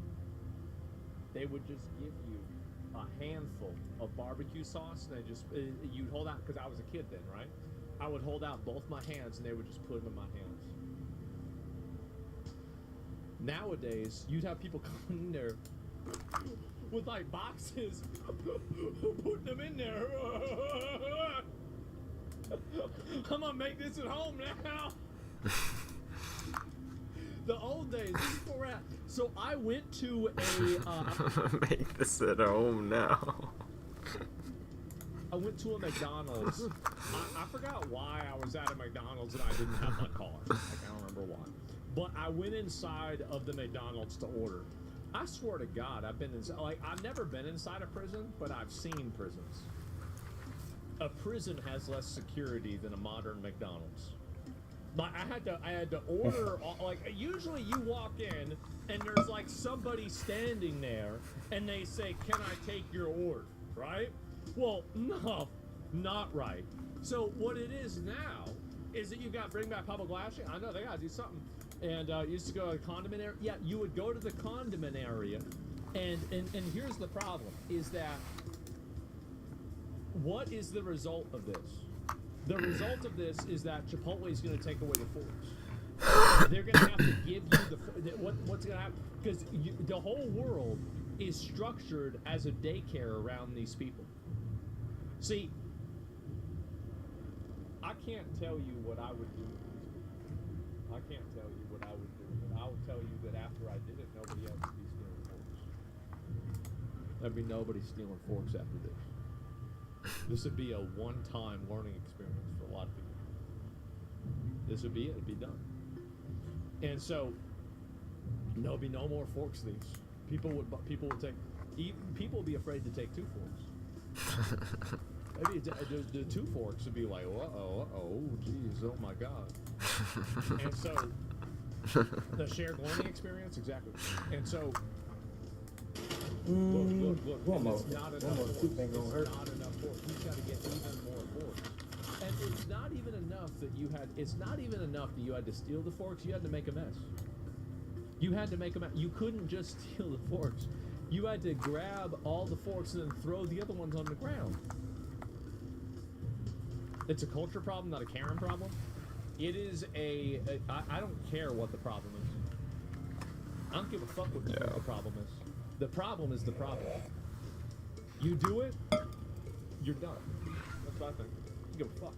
Speaker 14: They would just give you a handful of barbecue sauce, and they just, you'd hold out, because I was a kid then, right? I would hold out both my hands, and they would just put them in my hands. Nowadays, you'd have people come in there with, like, boxes, putting them in there. I'm gonna make this at home now. The old days, this is where we're at. So I went to a...
Speaker 1: Make this at home now.
Speaker 14: I went to a McDonald's. I forgot why I was at a McDonald's and I didn't have my car. Like, I don't remember why. But I went inside of the McDonald's to order. I swear to God, I've been inside. Like, I've never been inside a prison, but I've seen prisons. A prison has less security than a modern McDonald's. Like, I had to order, like, usually you walk in and there's like somebody standing there and they say, "Can I take your order?" Right? Well, no, not right. So what it is now is that you got bring back public lashing. I know they gotta do something. And you used to go to the condiment area. Yeah, you would go to the condiment area, and here's the problem: is that what is the result of this? The result of this is that Chipotle is going to take away the forks. They're going to have to give you what's going to happen, because the whole world is structured as a daycare around these people. See, I can't tell you what I would do. I can't tell you what I would do, but I will tell you that after I did it, nobody else would be stealing forks. There'd be nobody stealing forks after this. This would be a one-time learning experience for a lot of people. This would be it. It'd be done. And so there'll be no more forks thieves. People would be afraid to take 2 forks. Maybe the 2 forks would be like, uh-oh, geez, oh my God. And so the shared learning experience, exactly. And so look. It's not enough forks. It's not enough forks. You've got to get even more forks. And it's not even enough that you had to steal the forks. You had to make a mess. You had to make a mess. You couldn't just steal the forks. You had to grab all the forks and then throw the other ones on the ground. It's a culture problem, not a Karen problem. It is I don't care what the problem is. I don't give a fuck what the problem is. The problem is the problem. You do it, you're done. That's what I think. You give a fuck.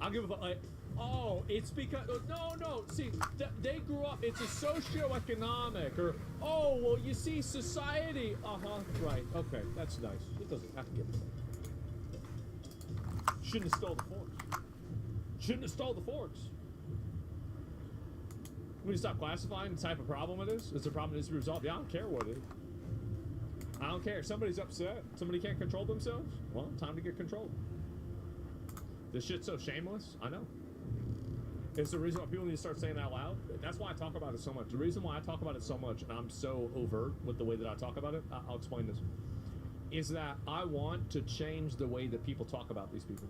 Speaker 14: I don't give a fuck. Like, oh, it's because... No. See, they grew up... It's a socioeconomic, or... Oh, well, you see, society... Right. Okay, that's nice. It doesn't have to give a fuck. Shouldn't have stole the forks. We stop classifying the type of problem it is. It's a problem that needs to be resolved. Yeah, I don't care what it is. I don't care. If somebody's upset, somebody can't control themselves, well, time to get controlled. This shit's so shameless. I know. It's the reason why people need to start saying it out loud. That's why I talk about it so much. The reason why I talk about it so much, and I'm so overt with the way that I talk about it, I'll explain this, is that I want to change the way that people talk about these people.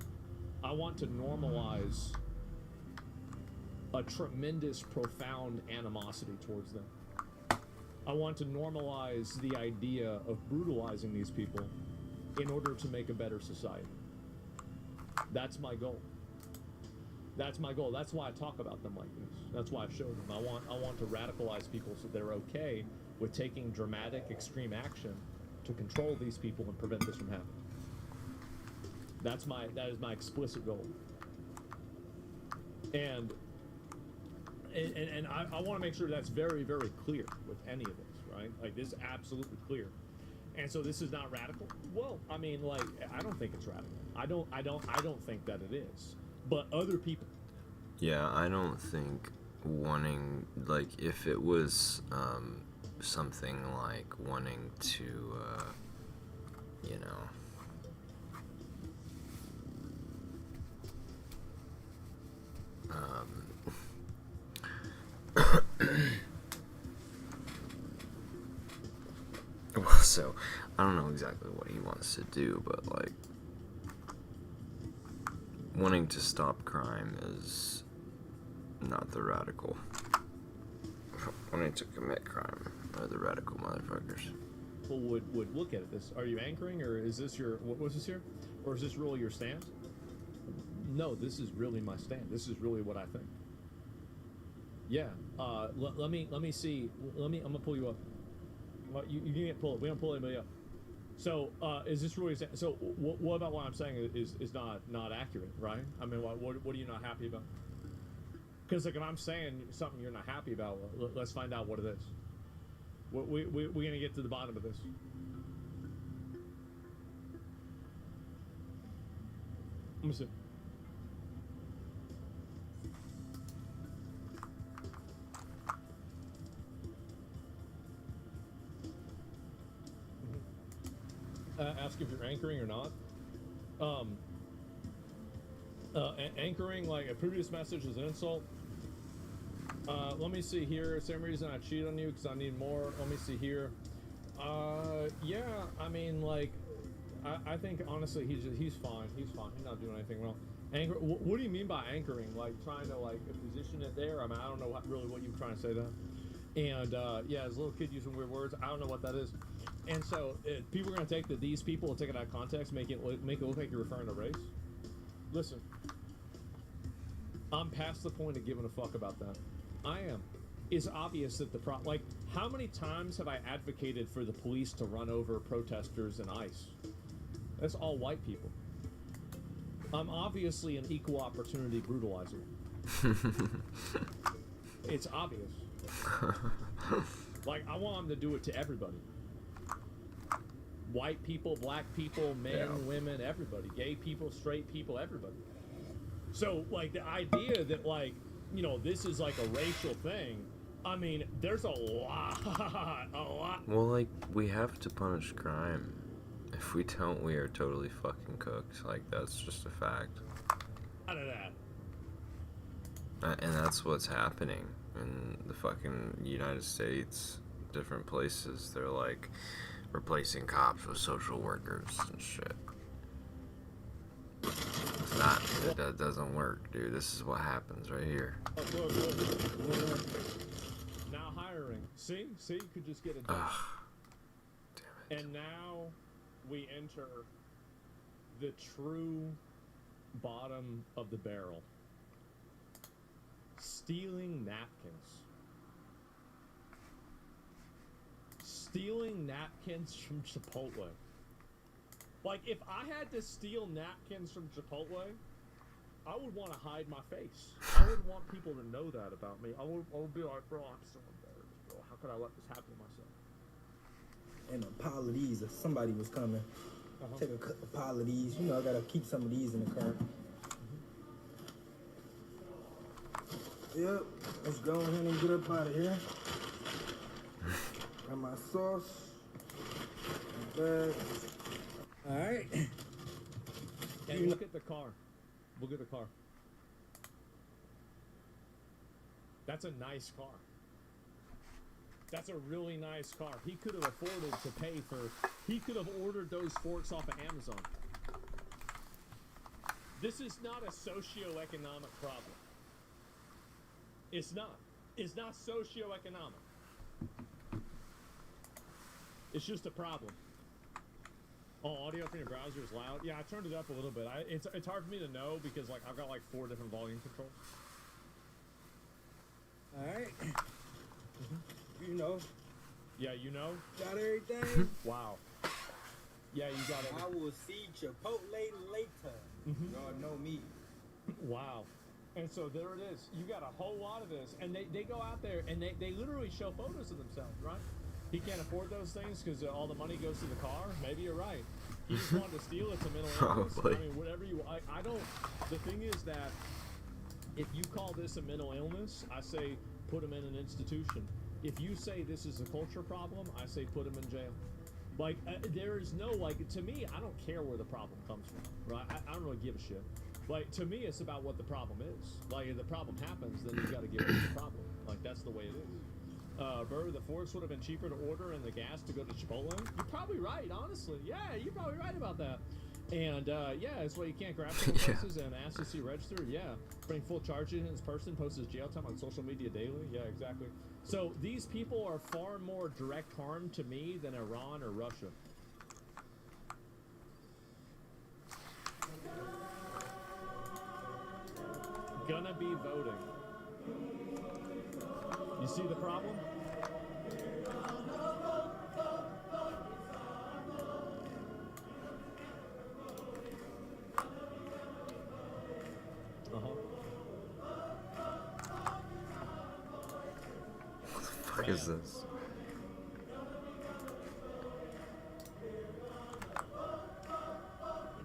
Speaker 14: I want to normalize a tremendous, profound animosity towards them. I want to normalize the idea of brutalizing these people in order to make a better society. That's my goal. That's my goal. That's why I talk about them like this. That's why I show them. I want to radicalize people so they're okay with taking dramatic, extreme action to control these people and prevent this from happening. That is my explicit goal. And I want to make sure that's very, very clear with any of this, right? Like, this is absolutely clear. And so this is not radical? Well, I mean, like, I don't think it's radical. I don't think that it is. But other people.
Speaker 1: Yeah, I don't think wanting, like, if it was something like wanting to, you know, well, so I don't know exactly what he wants to do, but like wanting to stop crime is not the radical. Wanting to commit crime are the radical motherfuckers.
Speaker 14: People would look at this. Are you anchoring, or is this your, what was this here? Or is this really your stance? No, this is really my stand. This is really what I think. Yeah. Let me see. I'm gonna pull you up. Well, you can get pulled. We don't pull anybody up. So, is this really? So, what about what I'm saying is not accurate, right? I mean, what are you not happy about? Because like, if I'm saying something you're not happy about, let's find out what it is. We're gonna get to the bottom of this. Let me see. Ask if you're anchoring or not. Anchoring, like, a previous message is an insult. Let me see here. Same reason I cheat on you, because I need more. Let me see here. Yeah, I mean, like, I think honestly he's fine. He's fine. He's not doing anything wrong. Anchor. What do you mean by anchoring? Like, trying to, like, position it there? I mean, I don't know really what you were trying to say there. And yeah, as a little kid using weird words, I don't know what that is. And so people are going to take these people and take it out of context, make it look like you're referring to race. Listen, I'm past the point of giving a fuck about that. I am. It's obvious that like, how many times have I advocated for the police to run over protesters and ICE? That's all white people. I'm obviously an equal opportunity brutalizer. It's obvious. Like, I want them to do it to everybody. White people, black people, men, women, everybody. Gay people, straight people, everybody. So, like, the idea that, like, you know, this is like a racial thing, I mean, there's a lot.
Speaker 1: Well, like, we have to punish crime. If we don't, we are totally fucking cooked. Like, that's just a fact.
Speaker 14: Out of that.
Speaker 1: And that's what's happening in the fucking United States, different places. They're like replacing cops with social workers and shit. It's not, that doesn't work, dude. This is what happens right here.
Speaker 14: Now hiring. See, you could just get a job.
Speaker 1: Damn it.
Speaker 14: And now we enter the true bottom of the barrel. Stealing napkins. Stealing napkins from Chipotle. Like, if I had to steal napkins from Chipotle, I would want to hide my face. I wouldn't want people to know that about me. I would be like, bro, I'm so embarrassed, bro. How could I let this happen to myself?
Speaker 5: And a pile of these, if somebody was coming, take a pile of these. You know, I gotta keep some of these in the car. Yep, let's go ahead and get up out of here. Got my sauce. My bag. Alright.
Speaker 14: Hey, look at the car. Look at the car. That's a nice car. That's a really nice car. He could have afforded to pay for... He could have ordered those forks off of Amazon. This is not a socio-economic problem. It's not. It's not socio-economic. It's just a problem. Oh, audio from your browser is loud? Yeah, I turned it up a little bit. It's hard for me to know because like I've got like 4 different volume controls.
Speaker 5: Alright. You know.
Speaker 14: Yeah, you know?
Speaker 5: Got everything?
Speaker 14: Wow. Yeah, you got it.
Speaker 5: I will see Chipotle later. Y'all know me.
Speaker 14: Wow. And so there it is. You got a whole lot of this. And they go out there and they literally show photos of themselves, right? He can't afford those things because all the money goes to the car. Maybe you're right. He just wanted to steal it to mental illness.
Speaker 1: Probably.
Speaker 14: I mean, whatever you... I don't... The thing is that if you call this a mental illness, I say put him in an institution. If you say this is a culture problem, I say put him in jail. Like, there is no, like, to me, I don't care where the problem comes from, right? I don't really give a shit. Like, to me, it's about what the problem is. Like, if the problem happens, then you got to get rid of the problem. Like, that's the way it is. Bro, the forks would have been cheaper to order and the gas to go to Chipotle. You're probably right, honestly. Yeah, you're probably right about that. And, yeah, that's why you can't grab from places and ask to see registered. Yeah. Bring full charges in his person, post his jail time on social media daily. Yeah, exactly. So these people are far more direct harm to me than Iran or Russia. Gonna be voting. You see the problem?
Speaker 1: What is this?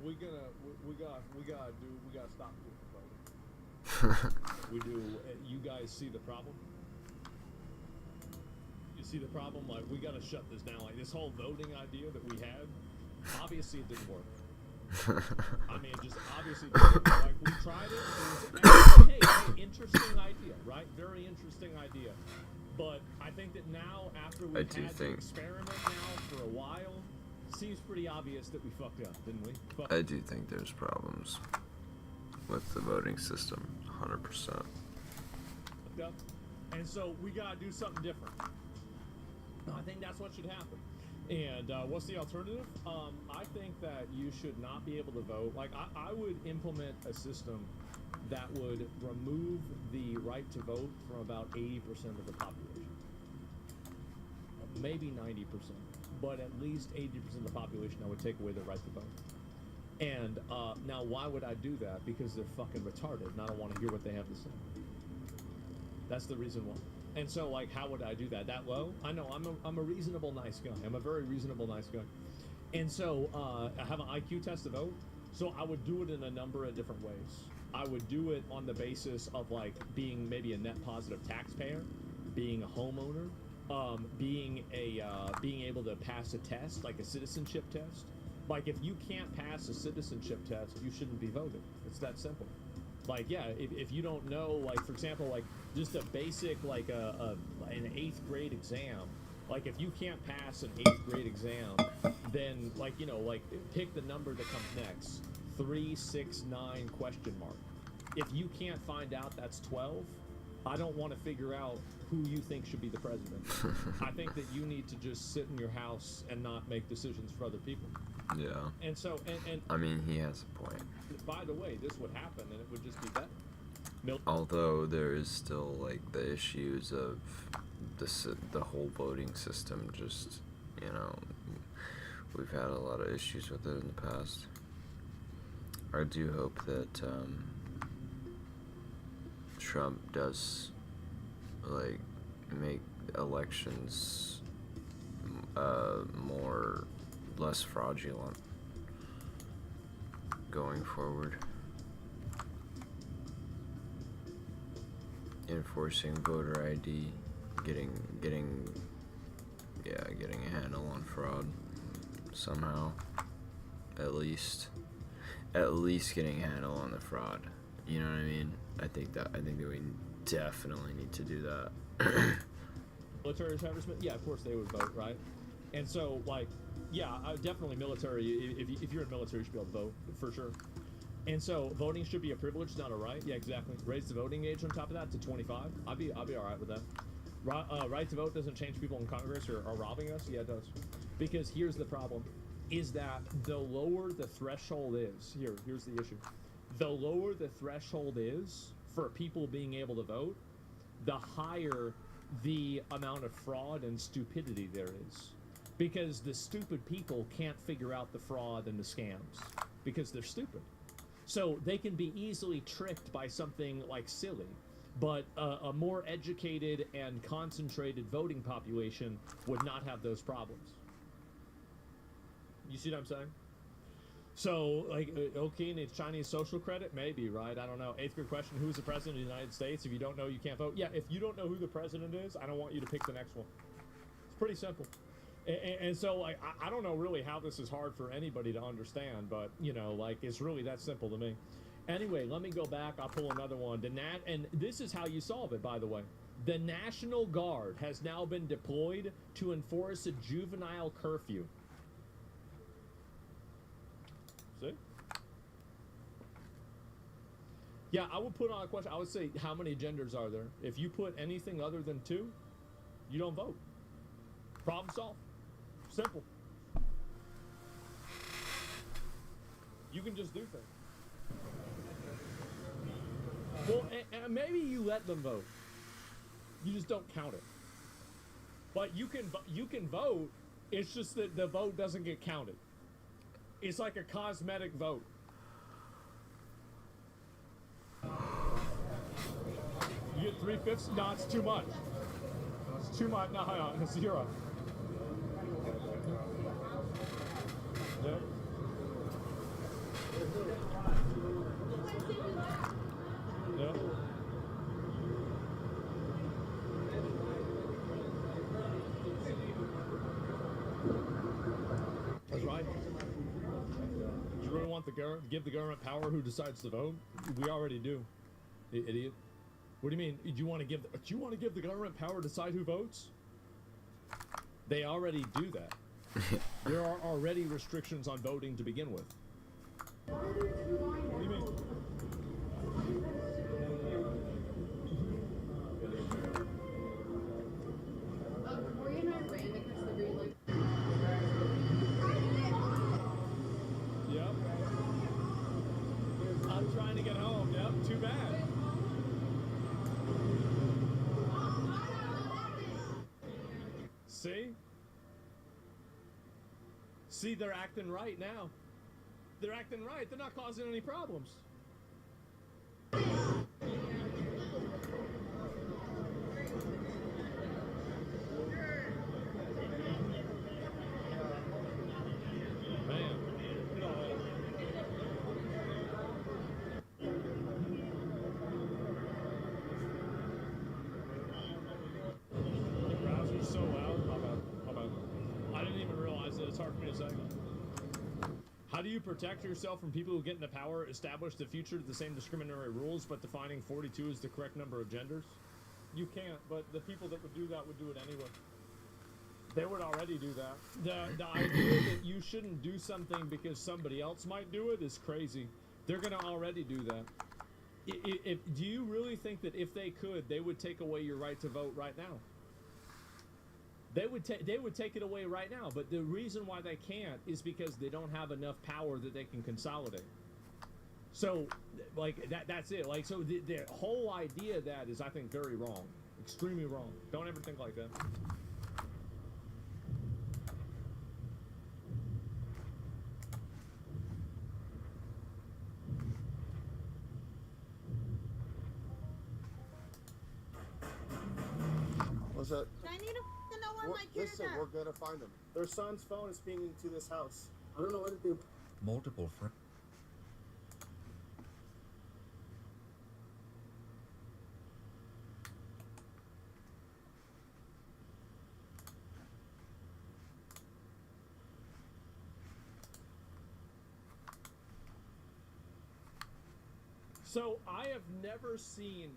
Speaker 14: We gotta stop doing voting. We do. You guys see the problem? You see the problem? Like, we gotta shut this down. Like, this whole voting idea that we had, obviously it didn't work. I mean, just obviously didn't work. Like, we tried it. It was, hey, interesting idea, right? Very interesting idea. But I think that now, after we've had to experiment now for a while, seems pretty obvious that we fucked up, didn't we?
Speaker 1: I do think there's problems with the voting system, 100%.
Speaker 14: Yep. And so we gotta do something different. I think that's what should happen. And what's the alternative? I think that you should not be able to vote. Like, I would implement a system that would remove the right to vote from about 80% of the population. Maybe 90%. But at least 80% of the population, I would take away the right to vote. And now, why would I do that? Because they're fucking retarded, and I don't want to hear what they have to say. That's the reason why. And so, like, how would I do that? That low? I know, I'm a reasonable, nice guy. I'm a very reasonable, nice guy. And so, I have an IQ test to vote, so I would do it in a number of different ways. I would do it on the basis of, like, being maybe a net positive taxpayer, being a homeowner, being able to pass a test, like a citizenship test. Like, if you can't pass a citizenship test, you shouldn't be voting. It's that simple. Like, yeah, if you don't know, like, for example, like, just a basic, like, an 8th grade exam, like, if you can't pass an 8th grade exam, then, like, you know, like, pick the number that comes next. 3, 6, 9, question mark. If you can't find out that's 12, I don't want to figure out who you think should be the president. I think that you need to just sit in your house and not make decisions for other people.
Speaker 1: Yeah.
Speaker 14: And so, and
Speaker 1: I mean, he has a point.
Speaker 14: By the way, this would happen and it would just be better.
Speaker 1: Although there is still, like, the issues of the whole voting system, just, you know, we've had a lot of issues with it in the past. I do hope that Trump does, like, make elections less fraudulent going forward. enforcing voter ID, getting a handle on fraud somehow, at least getting a handle on the fraud. You know what I mean? I think that we definitely need to do that.
Speaker 14: Military establishment, yeah, of course they would vote, right? And so, like, yeah, definitely military. If you're in military, you should be able to vote for sure. And so, voting should be a privilege, not a right. Yeah, exactly. Raise the voting age on top of that to 25. I'll be all right with that. Right to vote doesn't change people in Congress or robbing us. Yeah, it does. Because here's the problem: is that the lower the threshold is, here's the issue. The lower the threshold is for people being able to vote, the higher the amount of fraud and stupidity there is. Because the stupid people can't figure out the fraud and the scams because they're stupid. So they can be easily tricked by something like silly, but a more educated and concentrated voting population would not have those problems. You see what I'm saying? So, like, okay, needs Chinese social credit? Maybe, right? I don't know. 8th grade question, who's the president of the United States? If you don't know, you can't vote. Yeah, if you don't know who the president is, I don't want you to pick the next one. It's pretty simple. And so, like, I don't know really how this is hard for anybody to understand, but, you know, like, it's really that simple to me. Anyway, let me go back. I'll pull another one. And this is how you solve it, by the way. The National Guard has now been deployed to enforce a juvenile curfew. See? Yeah, I would put on a question. I would say, how many genders are there? If you put anything other than 2, you don't vote. Problem solved. Simple. You can just do things. Well, and maybe you let them vote. You just don't count it. But you can vote. It's just that the vote doesn't get counted. It's like a cosmetic vote. You get 3/5? No, it's too much. It's too much. No, it's 0. Yeah. Yeah. That's right. You really want give the government power who decides to vote? We already do. Idiot. What do you mean? Do you want to give the government power to decide who votes? They already do that. There are already restrictions on voting to begin with. What do you mean? Yep. I'm trying to get home. Yep, too bad. See? See, they're acting right now. They're acting right. They're not causing any problems. Man. The browser's so loud. How about? I didn't even realize that. It's hard for me to say. How do you protect yourself from people who get into power, establish the future to the same discriminatory rules, but defining 42 as the correct number of genders? You can't, but the people that would do that would do it anyway. They would already do that. The idea that you shouldn't do something because somebody else might do it is crazy. They're going to already do that. Do you really think that if they could, they would take away your right to vote right now? They would take it away right now, but the reason why they can't is because they don't have enough power that they can consolidate. So, like, that's it. Like, so the whole idea of that is, I think, very wrong. Extremely wrong. Don't ever think like that.
Speaker 3: What's that?
Speaker 12: I need to know where my kids
Speaker 3: Listen,
Speaker 12: are.
Speaker 3: we're gonna find them. Their son's phone is pinging to this house. I don't know what to do.
Speaker 24: Multiple friends.
Speaker 14: So I have never seen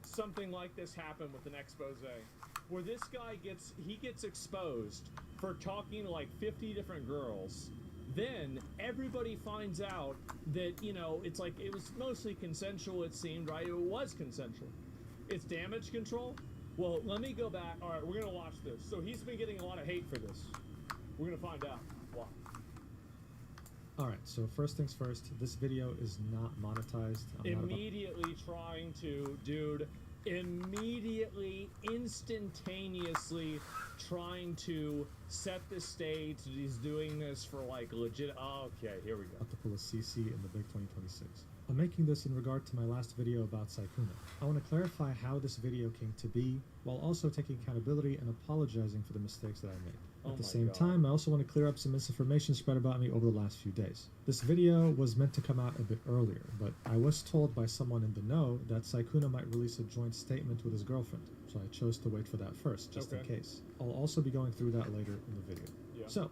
Speaker 14: something like this happen with an expose, where this guy gets exposed for talking to like 50 different girls. Then everybody finds out that, you know, it's like it was mostly consensual, it seemed, right? It was consensual. It's damage control. Well, let me go back. All right, we're gonna watch this. So he's been getting a lot of hate for this. We're gonna find out why.
Speaker 8: Alright, so first things first, this video is not monetized.
Speaker 14: Immediately trying to, dude, immediately, instantaneously trying to set the stage that he's doing this for like legit. Okay, here we go.
Speaker 8: About to pull a CC in the big 2026. I'm making this in regard to my last video about Saikuna. I want to clarify how this video came to be, while also taking accountability and apologizing for the mistakes that I made. At the same time, I also want to clear up some misinformation spread about me over the last few days. This video was meant to come out a bit earlier, but I was told by someone in the know that Saikuna might release a joint statement with his girlfriend, so I chose to wait for that first, just in case. I'll also be going through that later in the video. So,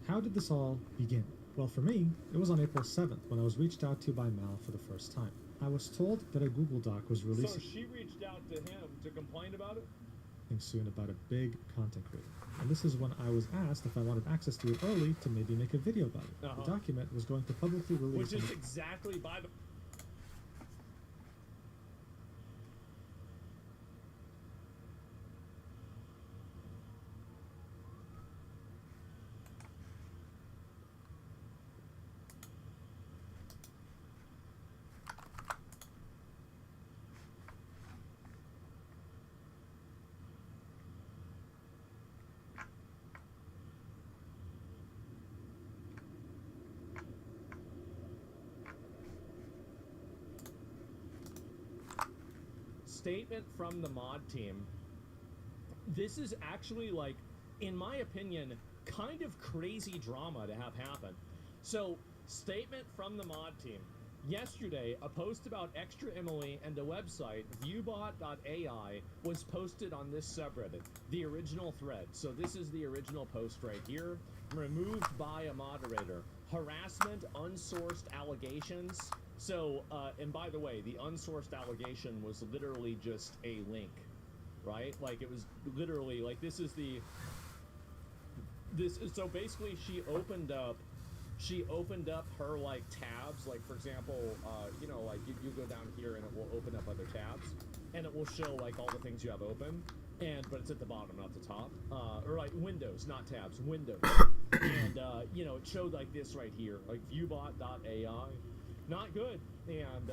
Speaker 8: how did this all begin? Well, for me, it was on April 7th when I was reached out to by Mal for the first time. I was told that a Google Doc was released.
Speaker 14: So she reached out to him to complain about it?
Speaker 8: Soon about a big content creator. And this is when I was asked if I wanted access to it early to maybe make a video about it. The document was going to publicly release.
Speaker 14: Which is exactly by the. Statement from the mod team. This is actually, like, in my opinion, kind of crazy drama to have happen. So, statement from the mod team. Yesterday, a post about Extra Emily and a website, viewbot.ai, was posted on this subreddit, the original thread. So this is the original post right here. Removed by a moderator. Harassment, unsourced allegations. So, and by the way, the unsourced allegation was literally just a link, right? Like, it was literally, like, so basically she opened up her, like, tabs, like, for example, you know, like, you go down here and it will open up other tabs, and it will show, like, all the things you have open, but it's at the bottom, not the top, or, like, windows, not tabs, windows, and, you know, it showed, like, this right here, like, viewbot.ai, not good, and,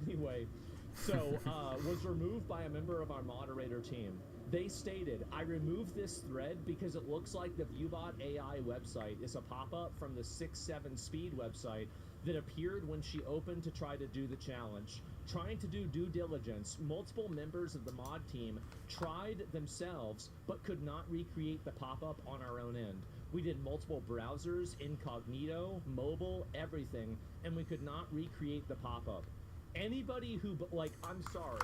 Speaker 14: anyway, so, was removed by a member of our moderator team. They stated, I removed this thread because it looks like the Viewbot AI website is a pop-up from the 6-7 speed website that appeared when she opened to try to do the challenge. Trying to do due diligence, multiple members of the mod team tried themselves but could not recreate the pop-up on our own end. We did multiple browsers, incognito, mobile, everything, and we could not recreate the pop-up. Anybody who, like, I'm sorry,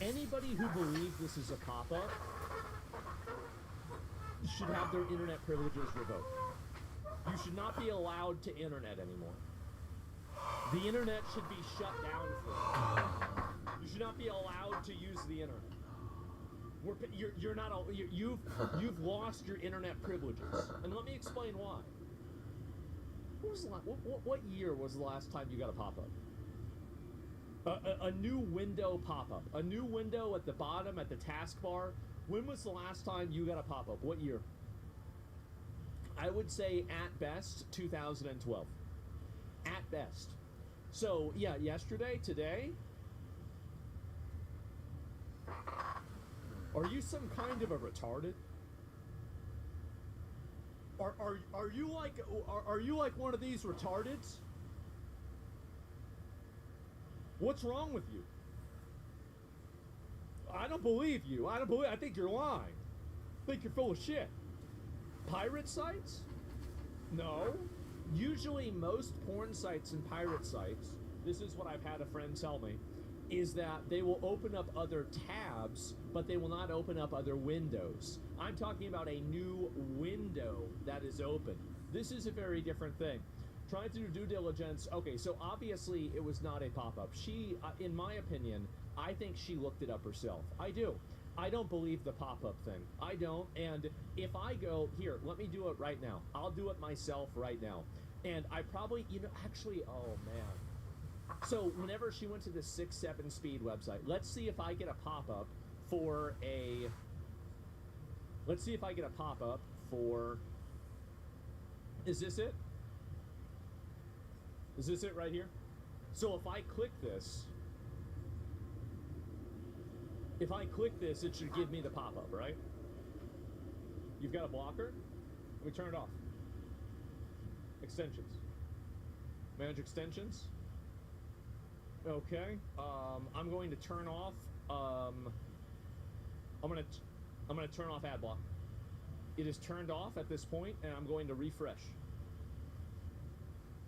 Speaker 14: anybody who believes this is a pop-up should have their internet privileges revoked. You should not be allowed to internet anymore. The internet should be shut down for you. You should not be allowed to use the internet. You're not. You've lost your internet privileges, and let me explain why. What year was the last time you got a pop-up? A new window pop-up. A new window at the bottom, at the taskbar. When was the last time you got a pop-up? What year? I would say, at best, 2012. At best. So, yeah, yesterday, today? Are you some kind of a retarded? Are you like one of these retardeds? What's wrong with you? I don't believe you. I think you're lying. I think you're full of shit. Pirate sites? No. Usually most porn sites and pirate sites, this is what I've had a friend tell me, is that they will open up other tabs, but they will not open up other windows. I'm talking about a new window that is open. This is a very different thing. Tried to do due diligence. Okay, so obviously it was not a pop-up. She, in my opinion, I think she looked it up herself. I do. I don't believe the pop-up thing. I don't. And if I go, here, let me do it right now. I'll do it myself right now. And I probably, you know, actually, oh man. So whenever she went to the 6-7 speed website, let's see if I get a pop-up for a, let's see if I get a pop-up for, is this it? Is this it right here? So if I click this, it should give me the pop-up, right? You've got a blocker? Let me turn it off. Extensions. Manage extensions. Okay. I'm going to turn off. I'm gonna turn off ad block. It is turned off at this point, and I'm going to refresh.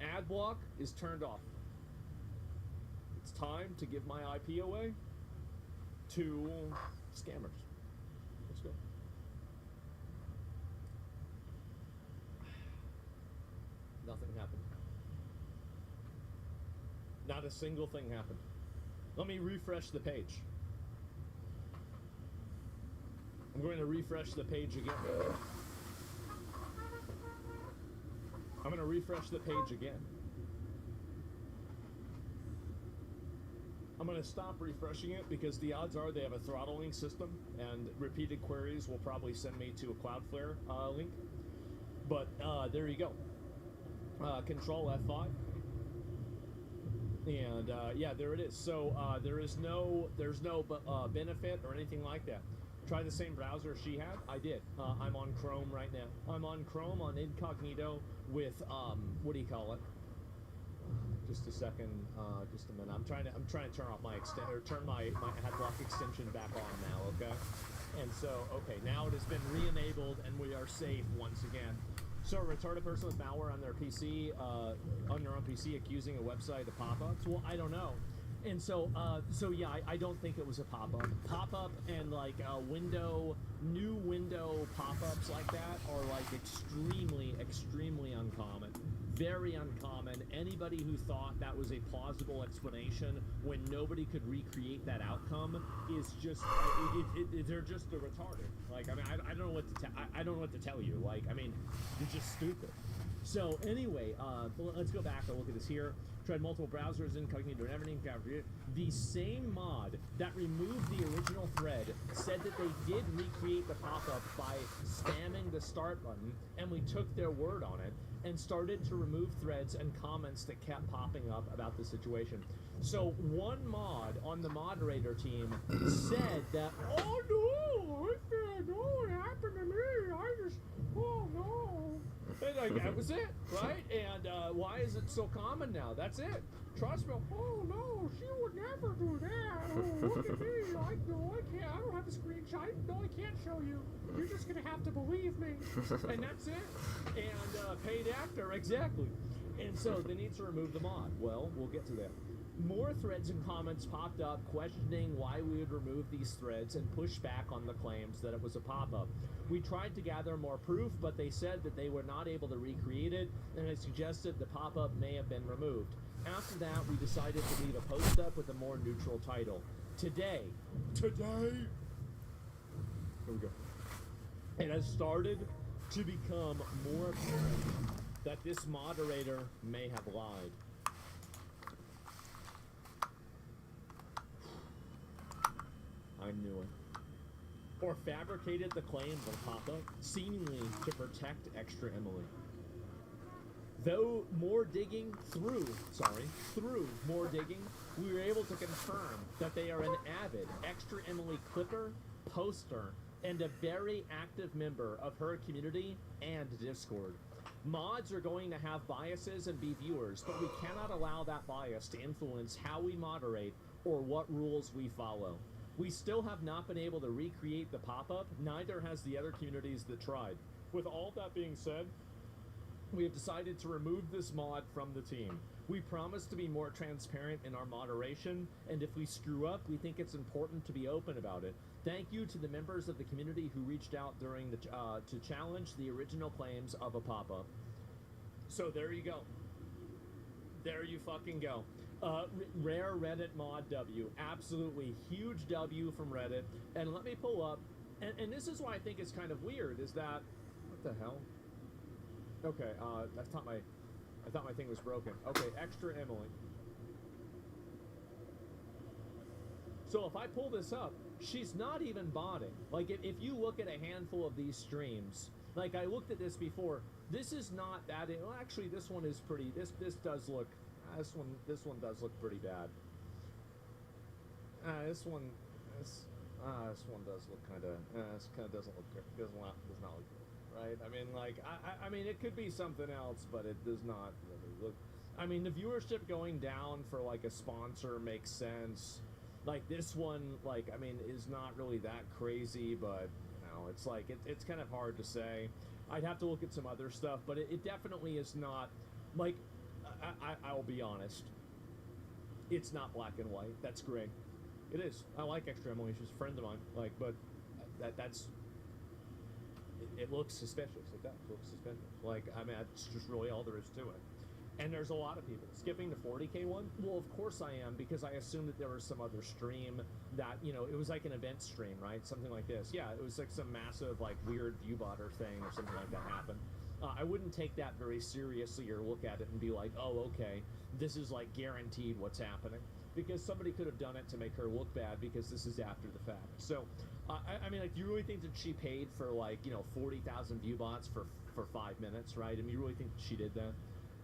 Speaker 14: Ad block is turned off. It's time to give my IP away to scammers. Let's go. Nothing happened. Not a single thing happened. Let me refresh the page. I'm going to refresh the page again. I'm going to refresh the page again. I'm going to stop refreshing it because the odds are they have a throttling system and repeated queries will probably send me to a Cloudflare link. But there you go. Control F5. And yeah, there it is. So there's no benefit or anything like that. Try the same browser she had. I did. I'm on Chrome right now. I'm on Chrome on incognito with what do you call it? Just a second. Just a minute. I'm trying to turn off my turn my ad block extension back on now. Okay. And so okay, now it has been re-enabled and we are safe once again. So a retarded person with malware on their PC, on their own PC, accusing a website of pop-ups. Well, I don't know. And so, yeah, I don't think it was a pop-up. Pop-up and like new window pop-ups like that are like extremely uncommon. Very uncommon. Anybody who thought that was a plausible explanation when nobody could recreate that outcome is just they're just retarded. Like I mean, I don't know what to I don't know what to tell you. Like I mean, you're just stupid. So anyway, let's go back and look at this here. Tried multiple browsers, incognito and everything. The same mod that removed the original thread said that they did recreate the pop-up by spamming the start button, and we took their word on it and started to remove threads and comments that kept popping up about the situation. So one mod on the moderator team said that, oh no, I don't know what happened to me. I just, oh no. And like, that was it, right? And why is it so common now? That's it. Trust me. Oh no, she would never do that. Oh, look at me. I can't. I don't have a screenshot. No, I can't show you. You're just gonna have to believe me. And that's it. And paid actor, exactly. And so they need to remove the mod. Well, we'll get to that. More threads and comments popped up questioning why we would remove these threads and push back on the claims that it was a pop-up. We tried to gather more proof, but they said that they were not able to recreate it, and it suggested the pop-up may have been removed. After that, we decided to leave a post up with a more neutral title. Today, here we go. It has started to become more apparent that this moderator may have lied. I knew it. Or fabricated the claims of pop-up, seemingly to protect Extra Emily. Through more digging, we were able to confirm that they are an avid Extra Emily clipper, poster, and a very active member of her community and Discord. Mods are going to have biases and be viewers, but we cannot allow that bias to influence how we moderate or what rules we follow. We still have not been able to recreate the pop-up, neither has the other communities that tried. With all that being said, we have decided to remove this mod from the team. We promise to be more transparent in our moderation, and if we screw up, we think it's important to be open about it. Thank you to the members of the community who reached out during the to challenge the original claims of a pop-up. So there you go. There you fucking go. Rare Reddit mod W. Absolutely huge W from Reddit. And let me pull up. And this is why I think it's kind of weird, is that... What the hell? Okay, I thought my thing was broken. Okay, extra Emily. So if I pull this up, she's not even botting. Like, if you look at a handful of these streams, like I looked at this before, this is not that. Well, actually, this one is pretty. This does look. This one does look pretty bad. This one does look kind of. This kind of doesn't look good. Does not look good, right? I mean, like, I mean, it could be something else, but it does not really look. I mean, the viewership going down for like a sponsor makes sense. Like this one, like, I mean, is not really that crazy, but you know, it's like it's kind of hard to say. I'd have to look at some other stuff, but it definitely is not like. I'll be honest. It's not black and white. That's gray. It is. I like Extra Emily. She's a friend of mine. Like, but that's. It looks suspicious. It does look suspicious. Like, I mean, that's just really all there is to it. And there's a lot of people skipping the 40K one. Well, of course I am, because I assumed that there was some other stream that, you know, it was like an event stream, right? Something like this. Yeah, it was like some massive, like, weird viewbotter thing or something like that happened. I wouldn't take that very seriously or look at it and be like, oh, okay, this is like guaranteed what's happening. Because somebody could have done it to make her look bad because this is after the fact. So, I mean, like, do you really think that she paid for, like, you know, 40,000 view bots for 5 minutes, right? I mean, you really think that she did that?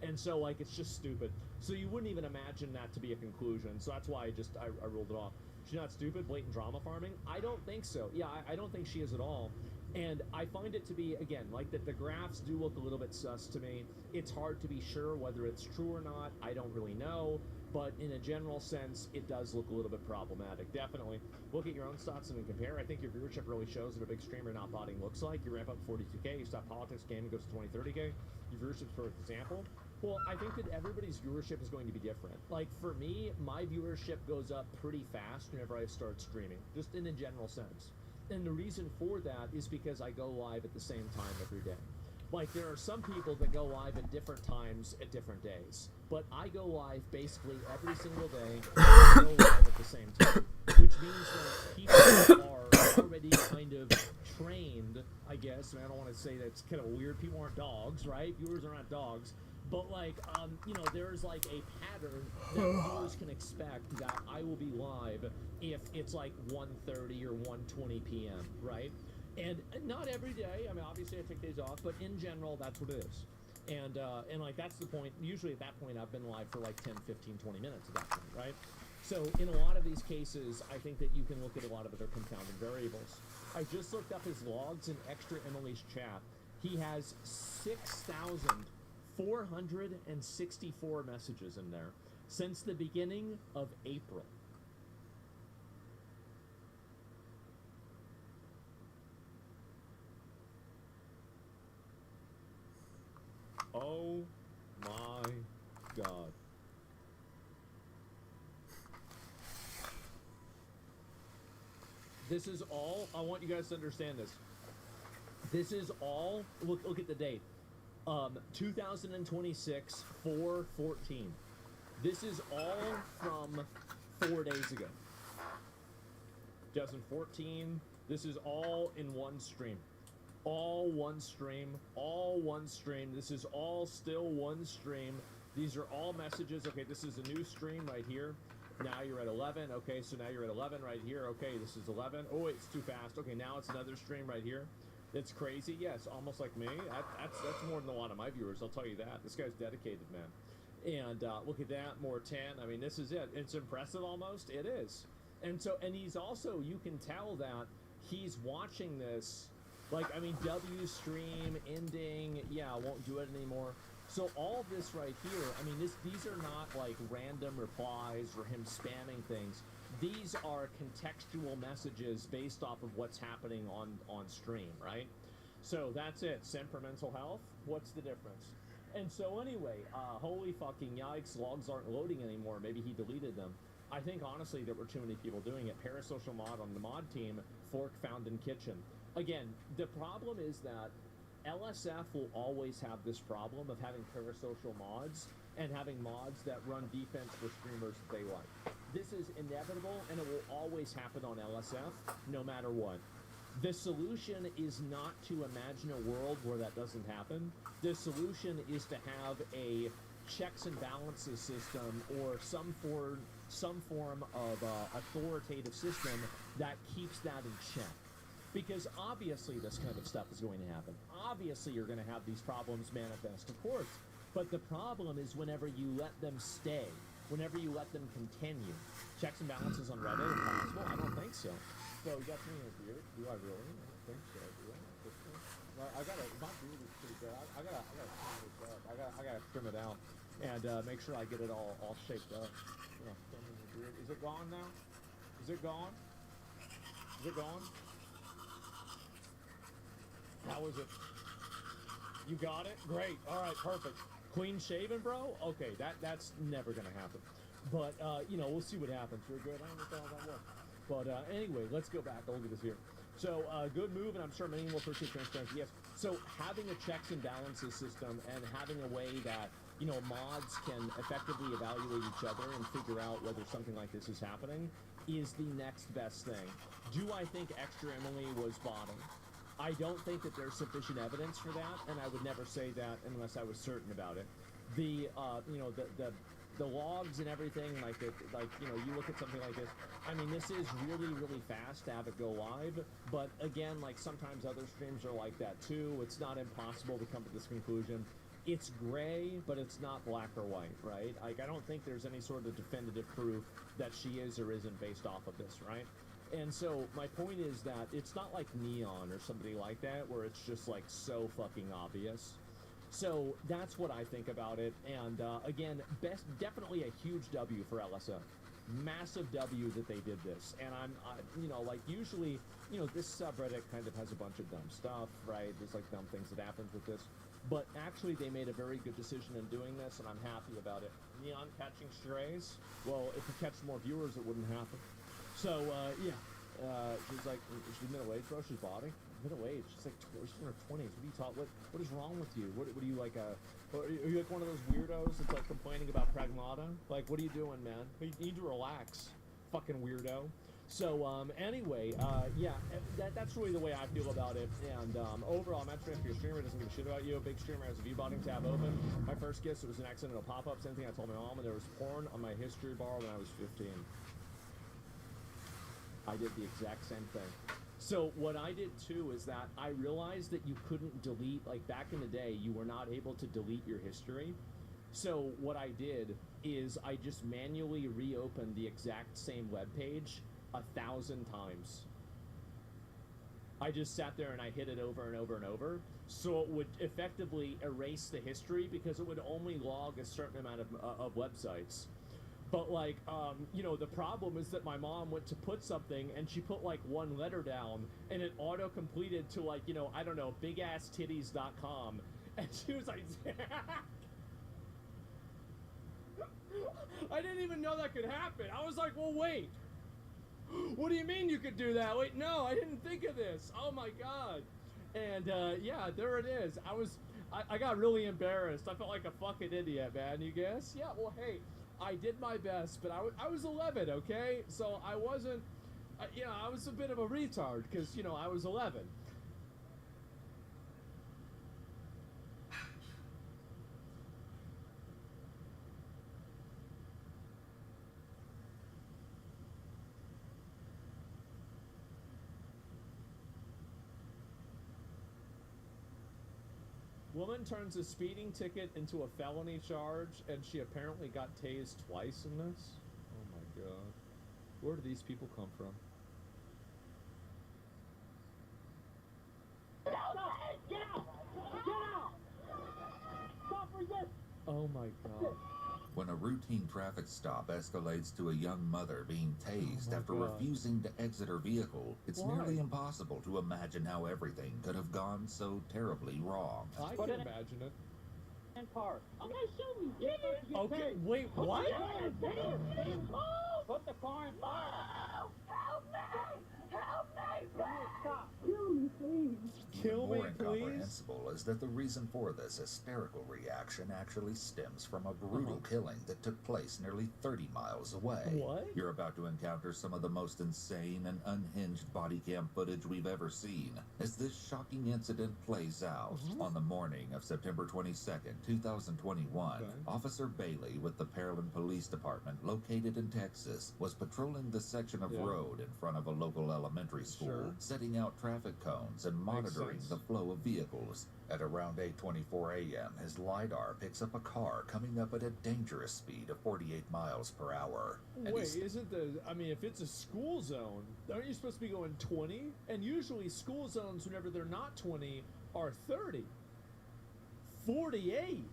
Speaker 14: And so, like, it's just stupid. So you wouldn't even imagine that to be a conclusion. So that's why I ruled it off. She's not stupid, blatant drama farming? I don't think so. Yeah, I don't think she is at all. And I find it to be, again, like that the graphs do look a little bit sus to me. It's hard to be sure whether it's true or not. I don't really know. But in a general sense, it does look a little bit problematic. Definitely. Look at your own stats and compare. I think your viewership really shows what a big streamer not botting looks like. You ramp up 42K, you stop politics, gaming goes to 20, 30K. Your viewership's for example. Well, I think that everybody's viewership is going to be different. Like, for me, my viewership goes up pretty fast whenever I start streaming, just in a general sense. And the reason for that is because I go live at the same time every day. Like, there are some people that go live at different times at different days. But I go live basically every single day, I go live at the same time. Which means that people are already kind of trained, I guess. I mean, I don't want to say that's kind of weird. People aren't dogs, right? Viewers are not dogs. But, like, you know, there's, like, a pattern that viewers can expect that I will be live if it's, like, 1:30 or 1:20 p.m., right? And not every day. I mean, obviously I take days off, but in general, that's what it is. And like, that's the point. Usually at that point, I've been live for, like, 10, 15, 20 minutes at that point, right? So in a lot of these cases, I think that you can look at a lot of other confounding variables. I just looked up his logs in Extra Emily's chat. He has 6,464 messages in there since the beginning of April. Oh my God. This is all, I want you guys to understand this. This is all, look at the date. 2026, 4/14. This is all from 4 days ago. 2014, this is all in one stream. All one stream, all one stream. This is all still one stream. These are all messages. Okay, this is a new stream right here. Now you're at 11. Okay, so now you're at 11 right here. Okay, this is 11. Oh, it's too fast. Okay, now it's another stream right here. It's crazy. Yes, almost like me. That's more than a lot of my viewers, I'll tell you that. This guy's dedicated, man. And look at that, more 10. I mean, this is it. It's impressive almost. It is. And so, and he's also, you can tell that he's watching this. Like, I mean, W stream, ending, yeah, I won't do it anymore. So all this right here, I mean, these are not like random replies or him spamming things. These are contextual messages based off of what's happening on stream, right? So that's it. Send for mental health. What's the difference? And so anyway, holy fucking yikes, logs aren't loading anymore. Maybe he deleted them. I think honestly there were too many people doing it. Parasocial mod on the mod team, fork found in kitchen. Again, the problem is that LSF will always have this problem of having parasocial mods and having mods that run defense for streamers that they like. This is inevitable, and it will always happen on LSF, no matter what. The solution is not to imagine a world where that doesn't happen. The solution is to have a checks and balances system or some form of authoritative system that keeps that in check. Because obviously this kind of stuff is going to happen. Obviously you're going to have these problems manifest, of course. But the problem is whenever you let them stay, whenever you let them continue. Checks and balances on Reddit impossible? I don't think so. So you got me in a beard? Do I really? I don't think so. Do I? Well, I gotta. My beard is pretty good. I gotta trim this up. I gotta trim it out and make sure I get it all shaped up. Yeah, trimming the beard. Is it gone now? Is it gone? Is it gone? How is it? You got it? Great. All right, perfect. Clean shaven, bro? Okay, that's never gonna happen. But you know, we'll see what happens. You're good. I don't know how that works. But anyway, let's go back. I'll look at this here. So good move, and I'm sure many will appreciate transparency. Yes. So having a checks and balances system and having a way that, you know, mods can effectively evaluate each other and figure out whether something like this is happening is the next best thing. Do I think Extra Emily was botting? I don't think that there's sufficient evidence for that, and I would never say that unless I was certain about it. The you know, the logs and everything, like you know, you look at something like this. I mean, this is really fast to have it go live, but again, like sometimes other streams are like that too. It's not impossible to come to this conclusion. It's gray, but it's not black or white, right? Like, I don't think there's any sort of definitive proof that she is or isn't based off of this, right? And so my point is that it's not like Neon or somebody like that where it's just like so fucking obvious. So that's what I think about it. And again, definitely a huge W for LSO. Massive W that they did this. And I'm, you know, like usually, you know, this subreddit kind of has a bunch of dumb stuff, right? There's like dumb things that happens with this. But actually they made a very good decision in doing this, and I'm happy about it. Neon catching strays? Well, if you catch more viewers, it wouldn't happen. So, yeah. She's like, she's middle-aged, bro. She's body. Middle-aged. She's like, she's in her 20s. What are you talking? What is wrong with you? What are you like are you like one of those weirdos that's like complaining about Pragmata? Like, what are you doing, man? You need to relax, fucking weirdo. So, anyway, yeah, that's really the way I feel about it. And overall, I'm not sure if your streamer doesn't give a shit about you. A big streamer has a view-botting tab open. My first guess, it was an accidental pop-up. Same thing I told my mom, and there was porn on my history bar when I was 15. I did the exact same thing. So what I did too is that I realized that you couldn't delete, like back in the day, you were not able to delete your history. So what I did is I just manually reopened the exact same web page 1,000 times. I just sat there and I hit it over and over and over. So it would effectively erase the history because it would only log a certain amount of websites. But like, you know, the problem is that my mom went to put something and she put like one letter down and it auto-completed to like, you know, I don't know, bigasstitties.com. And she was like, I didn't even know that could happen. I was like, well, wait. What do you mean you could do that? Wait, no, I didn't think of this. Oh my God. And yeah, there it is. I got really embarrassed. I felt like a fucking idiot, man. You guess? Yeah, well, hey. I did my best, but I was 11, okay? So I wasn't, you know, I was a bit of a retard because, you know, I was 11. Woman turns a speeding ticket into a felony charge, and she apparently got tased twice in this? Oh my God. Where do these people come from?
Speaker 16: Get out! Get out! Stop resisting!
Speaker 14: Oh my God.
Speaker 24: When a routine traffic stop escalates to a young mother being tased after refusing to exit her vehicle, it's nearly impossible to imagine how everything could have gone so terribly wrong.
Speaker 14: I can imagine it.
Speaker 16: And car. Okay, shoot me.
Speaker 14: Okay, wait, what?
Speaker 16: Put the car in park. Help me! Help me! Stop! Kill me, please.
Speaker 14: Kill me,
Speaker 24: more
Speaker 14: please.
Speaker 24: incomprehensible is that the reason for this hysterical reaction actually stems from a brutal killing that took place nearly 30 miles away.
Speaker 14: What?
Speaker 24: You're about to encounter some of the most insane and unhinged body cam footage we've ever seen as this shocking incident plays out. On the morning of September 22nd, 2021, Officer Bailey with the Pearland Police Department, located in Texas, was patrolling the section of road in front of a local elementary school, setting out traffic cones and monitoring the flow of vehicles. At around 8:24 a.m., his LiDAR picks up a car coming up at a dangerous speed of 48 miles per hour.
Speaker 14: Wait, isn't I mean, if it's a school zone, aren't you supposed to be going 20? And usually school zones, whenever they're not 20, are 30. 48.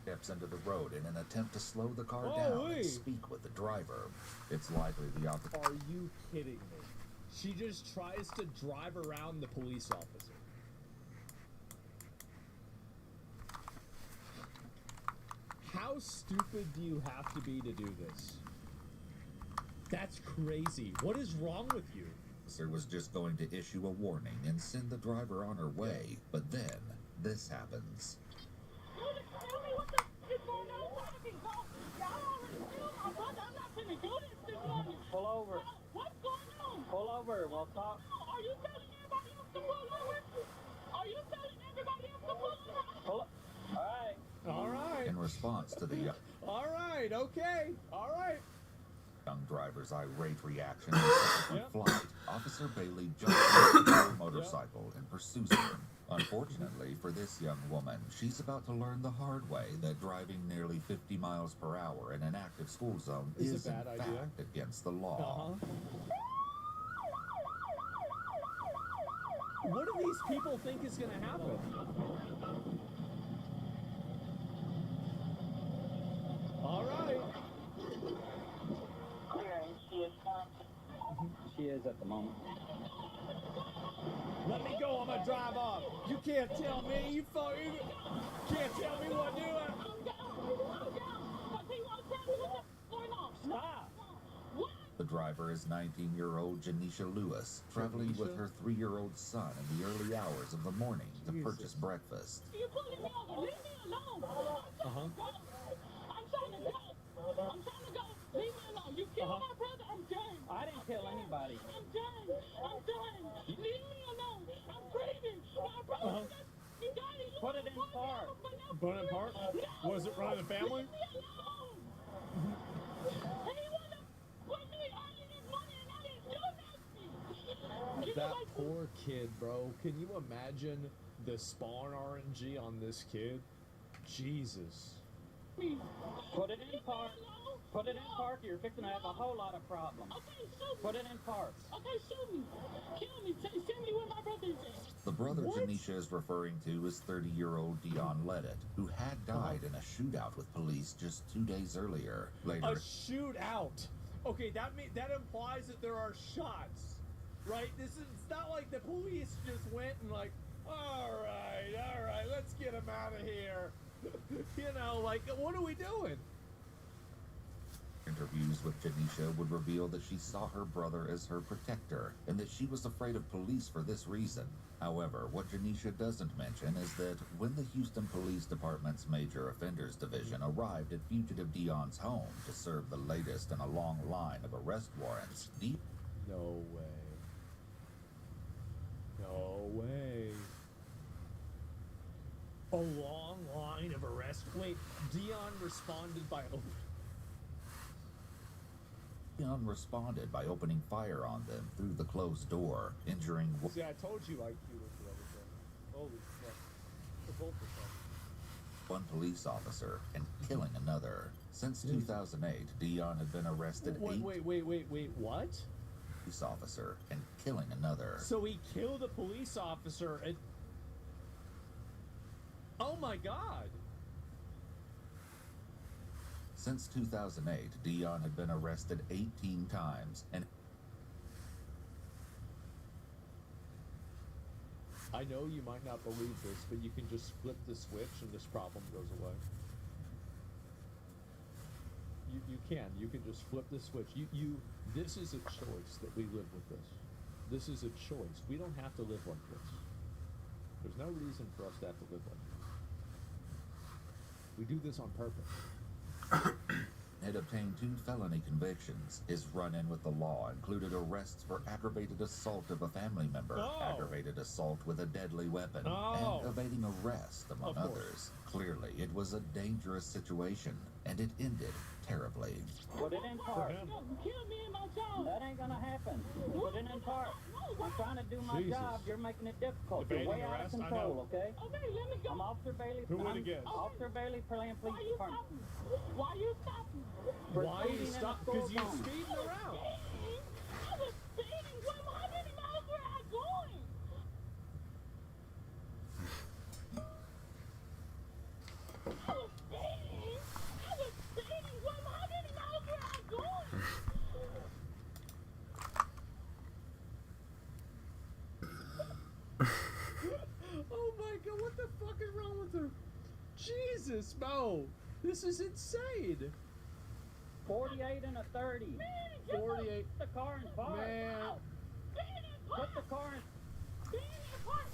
Speaker 24: Steps into the road in an attempt to slow the car down and speak with the driver. It's likely the officer.
Speaker 14: Are you kidding me? She just tries to drive around the police officer. How stupid do you have to be to do this? That's crazy. What is wrong with you?
Speaker 24: Officer was just going to issue a warning and send the driver on her way, but then this happens.
Speaker 16: Pull over. What's going on? Pull over. We'll talk. Are you telling everybody else to pull over? Are you telling everybody else to pull over? All right.
Speaker 24: In response to the
Speaker 14: All right. Okay. All right.
Speaker 24: young driver's irate reaction and subsequent flight, Officer Bailey jumps off the motorcycle and pursues her. Unfortunately for this young woman, she's about to learn the hard way that driving nearly 50 miles per hour in an active school zone is in fact against the law.
Speaker 14: What do these people think is going to happen? All right.
Speaker 16: She is at the moment.
Speaker 14: Let me go. I'm going to drive off. You can't tell me. You can't tell me what to do. Stop.
Speaker 24: The driver is 19-year-old Janisha Lewis, traveling with her 3-year-old son in the early hours of the morning to purchase breakfast.
Speaker 16: You're pulling me over. Leave me alone. I'm trying to go. I'm trying to go. Leave me alone. You killed my brother. I'm done. I didn't kill anybody. I'm done. I'm done. Leave me alone. I'm grieving. My brother. He died.
Speaker 14: Put it in park. Put it in park? Was it running the family?
Speaker 16: Leave me alone. He wanted to put me earning his money and I didn't do nothing.
Speaker 14: That poor kid, bro. Can you imagine the spawn RNG on this kid? Jesus.
Speaker 16: Put it in park. Put it in park. You're fixing to have a whole lot of problems. Okay, shoot me. Put it in park. Okay, shoot me. Kill me. Send me where my brother is at.
Speaker 24: The brother Janisha is referring to is 30-year-old Dion Leddit, who had died in a shootout with police just 2 days earlier. Later,
Speaker 14: A shootout. Okay, that implies that there are shots, right? It's not like the police just went and like, all right, let's get him out of here. You know, like, what are we doing?
Speaker 24: interviews with Janisha would reveal that she saw her brother as her protector and that she was afraid of police for this reason. However, what Janisha doesn't mention is that when the Houston Police Department's Major Offenders Division arrived at fugitive Dion's home to serve the latest in a long line of arrest warrants,
Speaker 14: No way. No way. A long line of arrests? Wait, Dion responded by
Speaker 24: Dion responded by opening fire on them through the closed door, injuring
Speaker 14: See, I told you IQ was the other thing. Holy fuck. The both of them.
Speaker 24: one police officer and killing another. Since 2008, Dion had been arrested
Speaker 14: Wait, what?
Speaker 24: police officer and killing another.
Speaker 14: So he killed a police officer and... Oh my god!
Speaker 24: Since 2008, Dion had been arrested 18 times and
Speaker 14: I know you might not believe this, but you can just flip the switch and this problem goes away. You can. You can just flip the switch. This is a choice that we live with this. This is a choice. We don't have to live like this. There's no reason for us to have to live like this. We do this on purpose.
Speaker 24: Had obtained 2 felony convictions. His run-in with the law included arrests for aggravated assault of a family member, aggravated assault with a deadly weapon, and evading arrest, among others. Clearly, it was a dangerous situation, and it ended terribly.
Speaker 7: Put it in park. Kill me in my job. That ain't gonna happen. Put it in park. I'm trying to do my job. You're making it difficult. You're way out of control, okay? Okay, let me go. I'm Officer Bailey.
Speaker 14: Who would have guessed?
Speaker 7: Officer Bailey, Pearland Police Department. Why you stopping?
Speaker 14: Why you stop? Because you're speeding around.
Speaker 7: I was speeding. How many miles were I going? I was speeding. How many miles were I going?
Speaker 14: Oh my god, what the fuck is wrong with her? Jesus, Mo! This is insane!
Speaker 7: 48 and a 30.
Speaker 14: 48.
Speaker 7: Put the car in park.
Speaker 14: Man.
Speaker 7: Put the car in.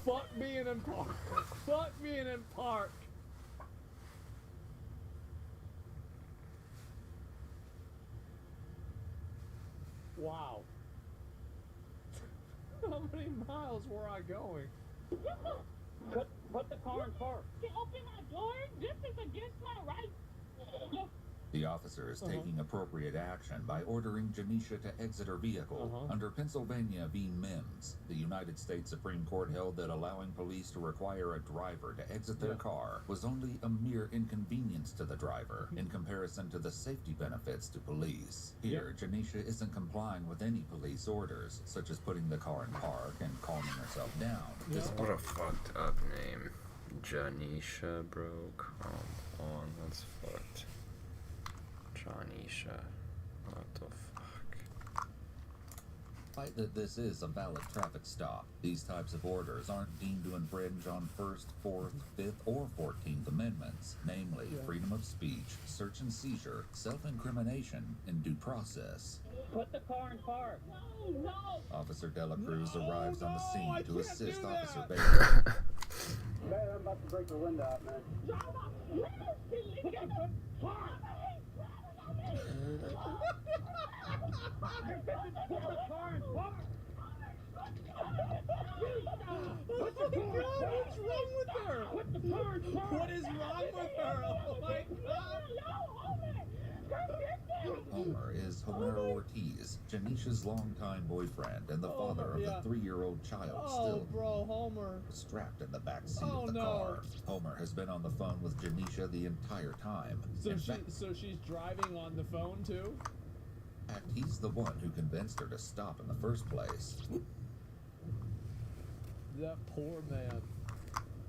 Speaker 14: Fuck being in park. Fuck being in park. Wow. How many miles were I going?
Speaker 7: Put the car in park. Open my door. This is against my right.
Speaker 24: The officer is taking appropriate action by ordering Janisha to exit her vehicle. Under Pennsylvania v. Mims, the United States Supreme Court held that allowing police to require a driver to exit their car was only a mere inconvenience to the driver in comparison to the safety benefits to police. Here, Janisha isn't complying with any police orders, such as putting the car in park and calming herself down.
Speaker 1: What a fucked up name. Janisha, bro. Come on, that's fucked. Janisha. What the fuck?
Speaker 24: Despite that this is a valid traffic stop, these types of orders aren't deemed to infringe on 1st, 4th, 5th, or 14th Amendments, namely freedom of speech, search and seizure, self-incrimination, and due process.
Speaker 7: Put the car in park. No.
Speaker 24: Officer Dela Cruz arrives on the scene to assist Officer Bailey.
Speaker 7: Man, I'm about to break the window out, man.
Speaker 14: What's wrong with her? What is wrong with her? Oh my god!
Speaker 24: Homer is Homero Ortiz, Janisha's longtime boyfriend and the father of the 3-year-old child
Speaker 14: Homer.
Speaker 24: Strapped in the back seat of the car. Homer has been on the phone with Janisha the entire time.
Speaker 14: So she's driving on the phone too?
Speaker 24: In fact, he's the one who convinced her to stop in the first place.
Speaker 14: That poor man.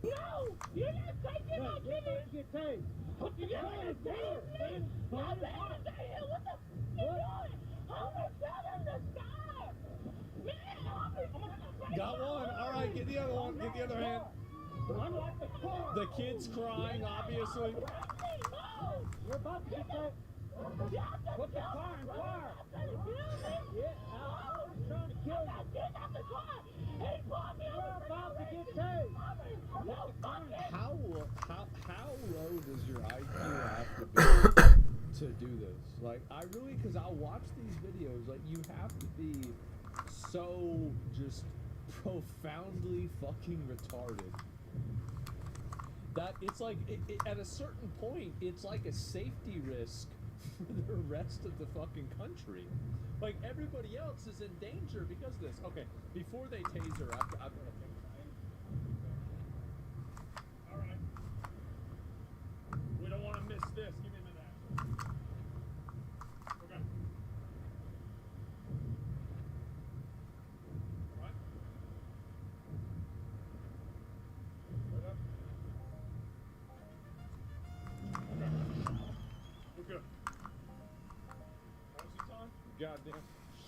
Speaker 7: No! You're not taking my kid! Get tased! What you doing? I'm saying, what the you doing? Homer shot in the sky! Man,
Speaker 14: Got one. Alright, get the other one. Get the other hand. The kid's crying, obviously.
Speaker 7: You're about to get that. Put the car in park. Yeah, I was trying to kill you. Get out the car. He bought me. You're about to get tased.
Speaker 14: How low does your IQ have to be to do this? Like, I really, because I'll watch these videos, like, you have to be so just profoundly fucking retarded that it's like, at a certain point, it's like a safety risk for the rest of the fucking country. Like, everybody else is in danger because of this. Okay, before they tase her, I've got to think. Alright. We don't want to miss this. Give me a minute. Okay. Alright. Right up. We're good. Policy's on? Goddamn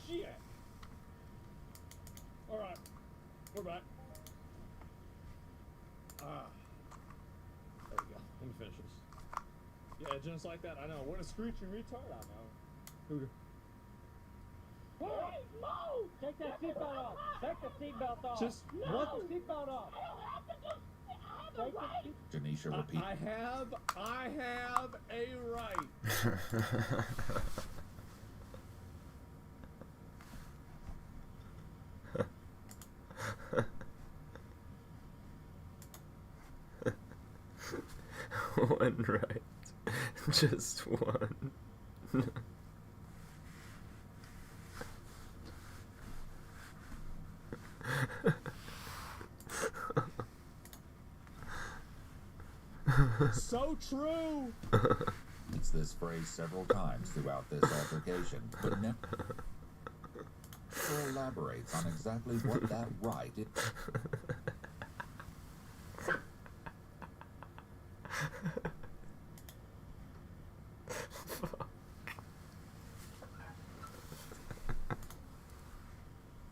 Speaker 14: shit. Alright. We're back. There we go. Let me finish this. Yeah, just like that. I know. What a screeching retard. I know.
Speaker 7: Hey, Mo! Take that seatbelt off. Take
Speaker 14: seatbelt off.
Speaker 7: Just
Speaker 14: what? The seatbelt off. Take the seat-
Speaker 24: Janisha repeat.
Speaker 14: I have a right.
Speaker 1: One right. Just one.
Speaker 14: So true.
Speaker 24: It's this phrase several times throughout this altercation, but never elaborates on exactly what that right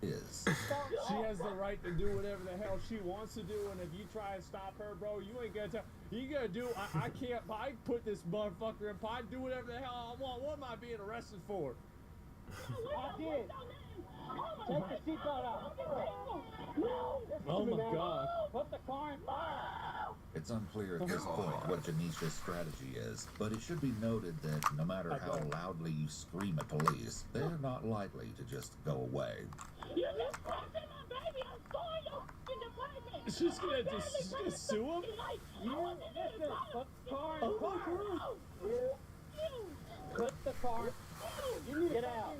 Speaker 24: is.
Speaker 14: She has the right to do whatever the hell she wants to do, and if you try and stop her, bro, you ain't gonna tell. You gotta do. I can't. I put this motherfucker in pot. Do whatever the hell I want. What am I being arrested for?
Speaker 7: I did. Take the seatbelt out.
Speaker 14: Oh my God.
Speaker 7: Put the car in fire.
Speaker 24: It's unclear at this point what Janisha's strategy is, but it should be noted that no matter how loudly you scream at police, they're not likely to just go away.
Speaker 7: You just crossing my baby. I'm suing your f***ing department.
Speaker 14: She's gonna sue him?
Speaker 7: Listen, put the car in fire. Put the car. You need to get out.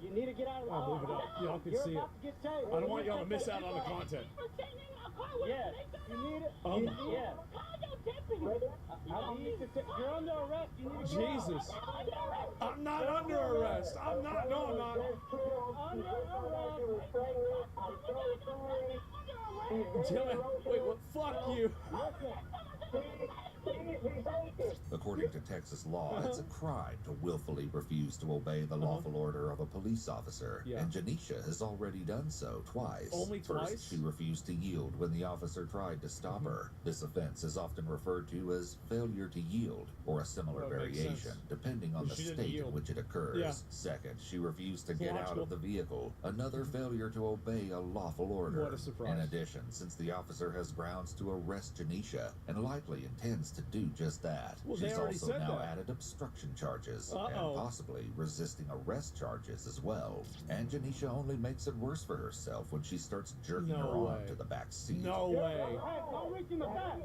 Speaker 7: You need to get out of the car.
Speaker 14: I'll move it up. Y'all can see it. I don't want y'all to miss out on the content.
Speaker 7: Yes, you need it. Yes. You're under arrest. You need to get out.
Speaker 14: Jesus. I'm not under arrest. I'm not. No, I'm not.
Speaker 7: Under arrest.
Speaker 14: Wait, what? Fuck you.
Speaker 24: According to Texas law, it's a crime to willfully refuse to obey the lawful order of a police officer, and Janisha has already done so twice.
Speaker 14: Only twice?
Speaker 24: First, she refused to yield when the officer tried to stop her. This offense is often referred to as failure to yield, or a similar variation, depending on the state in which it occurs.
Speaker 14: Yeah.
Speaker 24: Second, she refused to get out
Speaker 14: logical.
Speaker 24: of the vehicle, another failure to obey a lawful order.
Speaker 14: What a surprise.
Speaker 24: In addition, since the officer has grounds to arrest Janisha, and likely intends to do just that,
Speaker 14: Well, they
Speaker 24: she's
Speaker 14: already
Speaker 24: also
Speaker 14: said
Speaker 24: now
Speaker 14: that.
Speaker 24: added obstruction charges, and
Speaker 14: Uh-oh.
Speaker 24: possibly resisting arrest charges as well. And Janisha only makes it worse for herself when she starts jerking
Speaker 14: No
Speaker 24: her
Speaker 14: way.
Speaker 24: arm to the back seat.
Speaker 14: No way.
Speaker 7: Hey, don't reach in the back.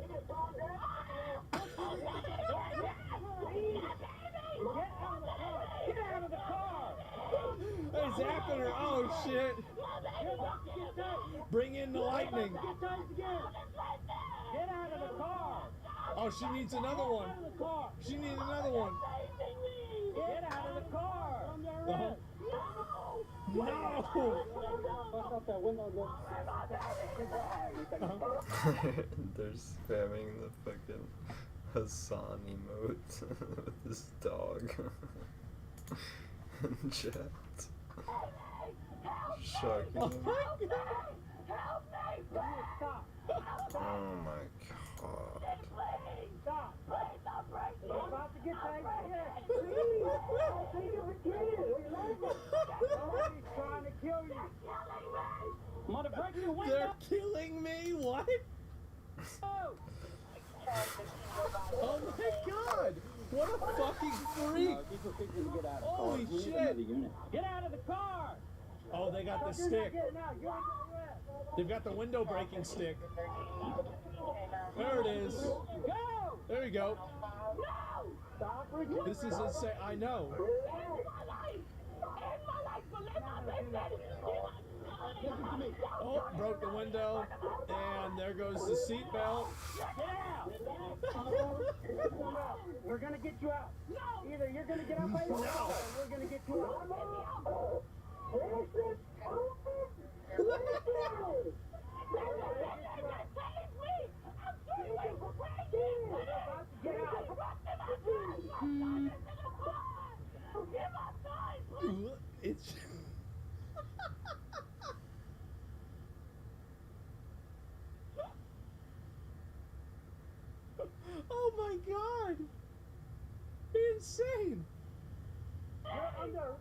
Speaker 7: Get out of the car.
Speaker 14: Hey, zapping her. Oh, shit. Bring in the lightning.
Speaker 7: Get out of the car.
Speaker 14: Oh, she needs another one.
Speaker 7: Get out of the car.
Speaker 14: She needs another one.
Speaker 7: Get out of the car. Under arrest.
Speaker 14: No.
Speaker 7: Bust out that window.
Speaker 1: They're spamming the fucking Hassan emote with this dog. And chat. Shocking.
Speaker 7: Help me! Stop.
Speaker 1: Oh my god.
Speaker 7: Stop. You're about to get taken. Nobody's trying to kill you. I'm gonna break your window.
Speaker 14: They're killing me? What?
Speaker 7: Oh.
Speaker 14: Oh my god! What a fucking freak! Holy shit!
Speaker 7: Get out of the car!
Speaker 14: Oh, they got the
Speaker 7: You're not
Speaker 14: stick.
Speaker 7: getting out. You're under arrest.
Speaker 14: They've got the window breaking stick. There it is.
Speaker 7: Go!
Speaker 14: There you go.
Speaker 7: No! Stop.
Speaker 14: This is insane. I know.
Speaker 7: Listen to me.
Speaker 14: Oh, broke the window. And there goes the seatbelt.
Speaker 7: Get out! We're gonna get you out. No! Either you're gonna get out by yourself, or we're gonna get you out.
Speaker 14: It's. Oh my god! Insane!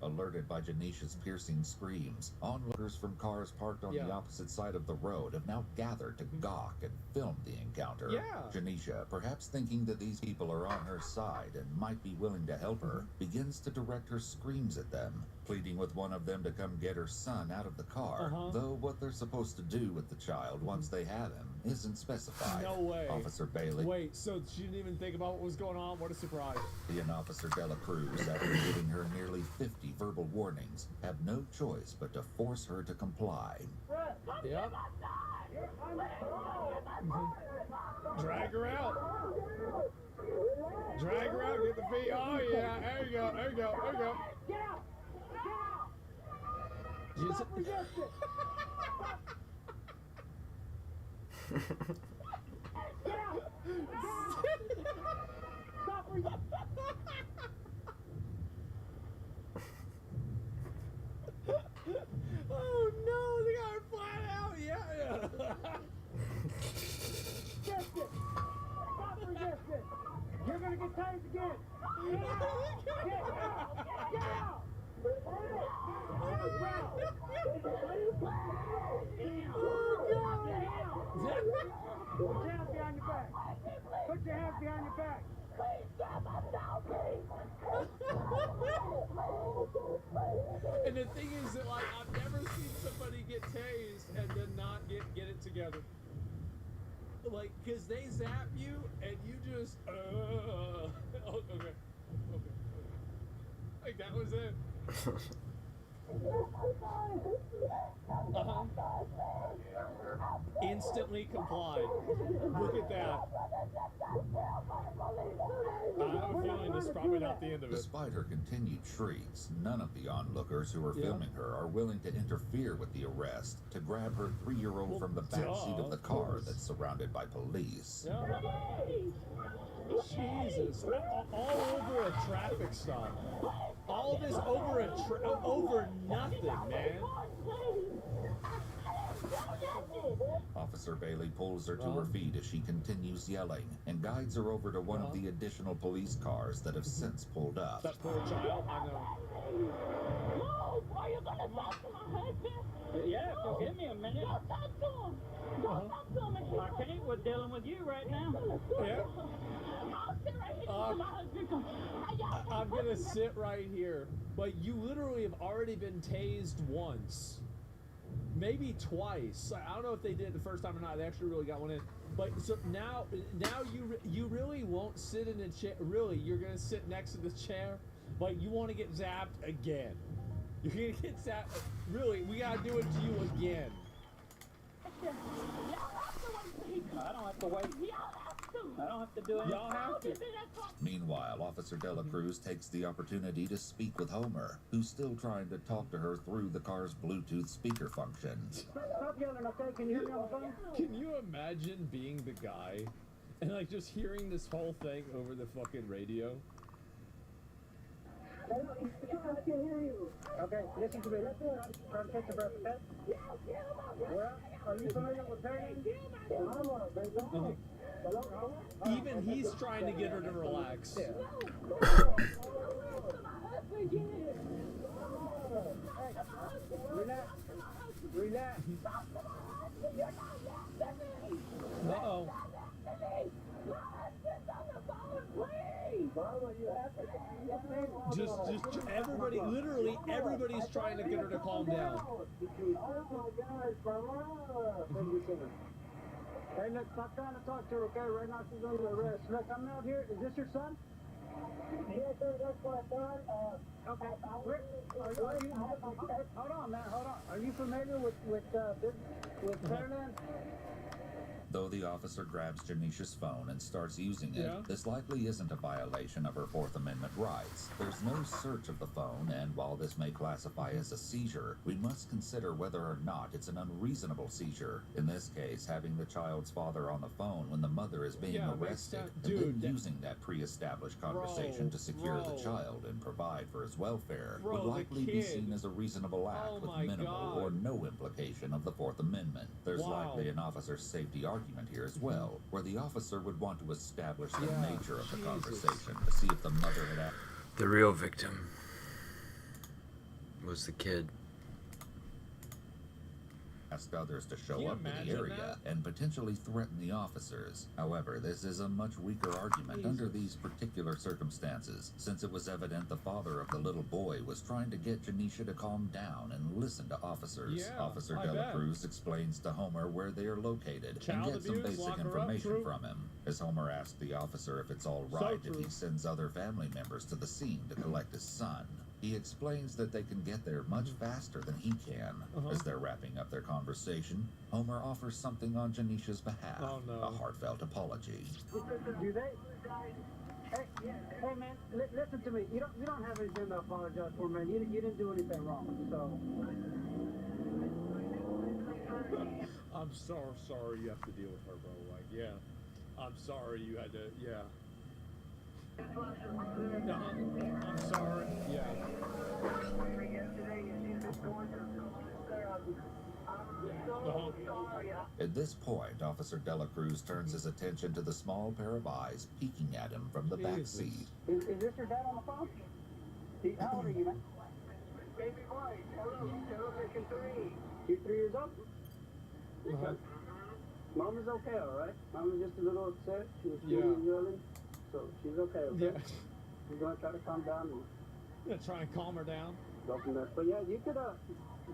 Speaker 24: Alerted by Janisha's piercing screams, onlookers from cars parked on the opposite side of the road have now gathered to gawk and film the encounter. Janisha, perhaps thinking that these people are on her side and might be willing to help her, begins to direct her screams at them, pleading with one of them to come get her son out of the car, though what they're supposed to do with the child once they have him isn't specified.
Speaker 14: No way.
Speaker 24: Officer Bailey
Speaker 14: Wait, so she didn't even think about what was going on? What a surprise.
Speaker 24: and Officer Dela Cruz, after giving her nearly 50 verbal warnings, have no choice but to force her to comply.
Speaker 14: Yep. Drag her out. Drag her out, get the feet. Oh, yeah. There you go. There you go. There you go.
Speaker 7: Get out! Get out! Stop resisting! Get out! Stop resisting!
Speaker 14: Oh, no. They got her flat out. Yeah.
Speaker 7: Resist it! Stop resisting! You're gonna get tased again! Get out! Get out! Get out! Put your hands behind your back. Put your hands behind your back.
Speaker 14: And the thing is that, like, I've never seen somebody get tased and then not get it together. Like, because they zap you and you just, oh, okay. Like, that was it. Instantly complied. Look at that. I have a feeling this is probably not the end of it.
Speaker 24: Despite her continued shrieks, none of the onlookers who are filming her are willing to interfere with the arrest to grab her 3-year-old from the back seat of the car that's surrounded by police.
Speaker 14: Jesus, all over a traffic stop. All this over nothing, man.
Speaker 24: Officer Bailey pulls her to her feet as she continues yelling and guides her over to one of the additional police cars that have since pulled up.
Speaker 14: That poor child, I know.
Speaker 7: Are you gonna talk to my husband?
Speaker 16: Yeah, so give me a minute.
Speaker 7: Don't talk to him. Don't talk to him.
Speaker 16: Okay, we're dealing with you right now.
Speaker 14: Yeah.
Speaker 7: I'll sit right here till my husband comes.
Speaker 14: I'm gonna sit right here. But you literally have already been tased once. Maybe twice. I don't know if they did it the first time or not. They actually really got one in. But so now you really won't sit in a chair. Really, you're gonna sit next to the chair. But you want to get zapped again. You're gonna get zapped. Really, we gotta do it to you again.
Speaker 16: I don't have to wait. I don't have to do it.
Speaker 14: Y'all have to.
Speaker 24: Meanwhile, Officer Dela Cruz takes the opportunity to speak with Homer, who's still trying to talk to her through the car's Bluetooth speaker function.
Speaker 16: Stop yelling, okay? Can you hear me on the phone?
Speaker 14: Can you imagine being the guy and like just hearing this whole thing over the fucking radio?
Speaker 16: I can hear you. Okay, listen to me. Try to catch your breath, okay? Well, are you familiar with parenting?
Speaker 14: Even he's trying to get her to relax.
Speaker 16: Relax.
Speaker 14: Uh-oh. Just everybody, literally everybody's trying to get her to calm down.
Speaker 16: Hey, look, stop trying to talk to her, okay? Right now she's under arrest. Look, I'm out here. Is this your son? Yes, sir, that's my son. Okay. Are you, hold on, man, hold on. Are you familiar with Fairland?
Speaker 24: Though the officer grabs Janisha's phone and starts using it, this likely isn't a violation of her Fourth Amendment rights. There's no search of the phone, and while this may classify as a seizure, we must consider whether or not it's an unreasonable seizure. In this case, having the child's father on the phone when the mother is being arrested, and then using that pre-established conversation to secure the child and provide for his welfare would likely be seen as a reasonable act with minimal or no implication of the Fourth Amendment. There's likely an officer's safety argument here as well, where the officer would want to establish the nature of the conversation to see if the mother had
Speaker 1: the real victim. Was the kid.
Speaker 24: Asked others to show
Speaker 14: Can you
Speaker 24: up to the
Speaker 14: imagine
Speaker 24: area and potentially threaten the officers. However, this is a much weaker argument under these particular circumstances, since it was evident the father of the little boy was trying to get Janisha to calm down and listen to officers.
Speaker 14: Yeah,
Speaker 24: Officer
Speaker 14: I
Speaker 24: Dela
Speaker 14: bet.
Speaker 24: Cruz explains to Homer where they are located
Speaker 14: Child
Speaker 24: and gets some
Speaker 14: abuse,
Speaker 24: basic
Speaker 14: lock her up,
Speaker 24: information
Speaker 14: true.
Speaker 24: from him. As Homer asks the officer if it's all
Speaker 14: So
Speaker 24: right if
Speaker 14: true.
Speaker 24: he sends other family members to the scene to collect his son. He explains that they can get there much faster than he can.
Speaker 14: Uh-huh.
Speaker 24: As they're wrapping up their conversation, Homer offers something on Janisha's behalf.
Speaker 14: Oh, no.
Speaker 24: A heartfelt apology.
Speaker 9: Do they? Hey man, listen to me. You don't have anything to apologize for, man. You didn't do anything wrong. So.
Speaker 14: I'm so sorry you have to deal with her, bro. Like, yeah. I'm sorry you had to, yeah. I'm sorry, yeah.
Speaker 24: At this point, Officer Dela Cruz turns his attention to the small pair of eyes peeking at him from the back seat.
Speaker 9: Is this your dad on the phone? How old are you, man?
Speaker 7: Baby boy, hello, television 3.
Speaker 9: You're 3 years old? Okay. Mom is okay, all right? Mom is just a little upset. She was feeling early, so she's okay, okay?
Speaker 14: Yeah.
Speaker 9: We're going to try to calm down and
Speaker 14: I'm gonna try and calm her down.
Speaker 9: go from there. But yeah, you could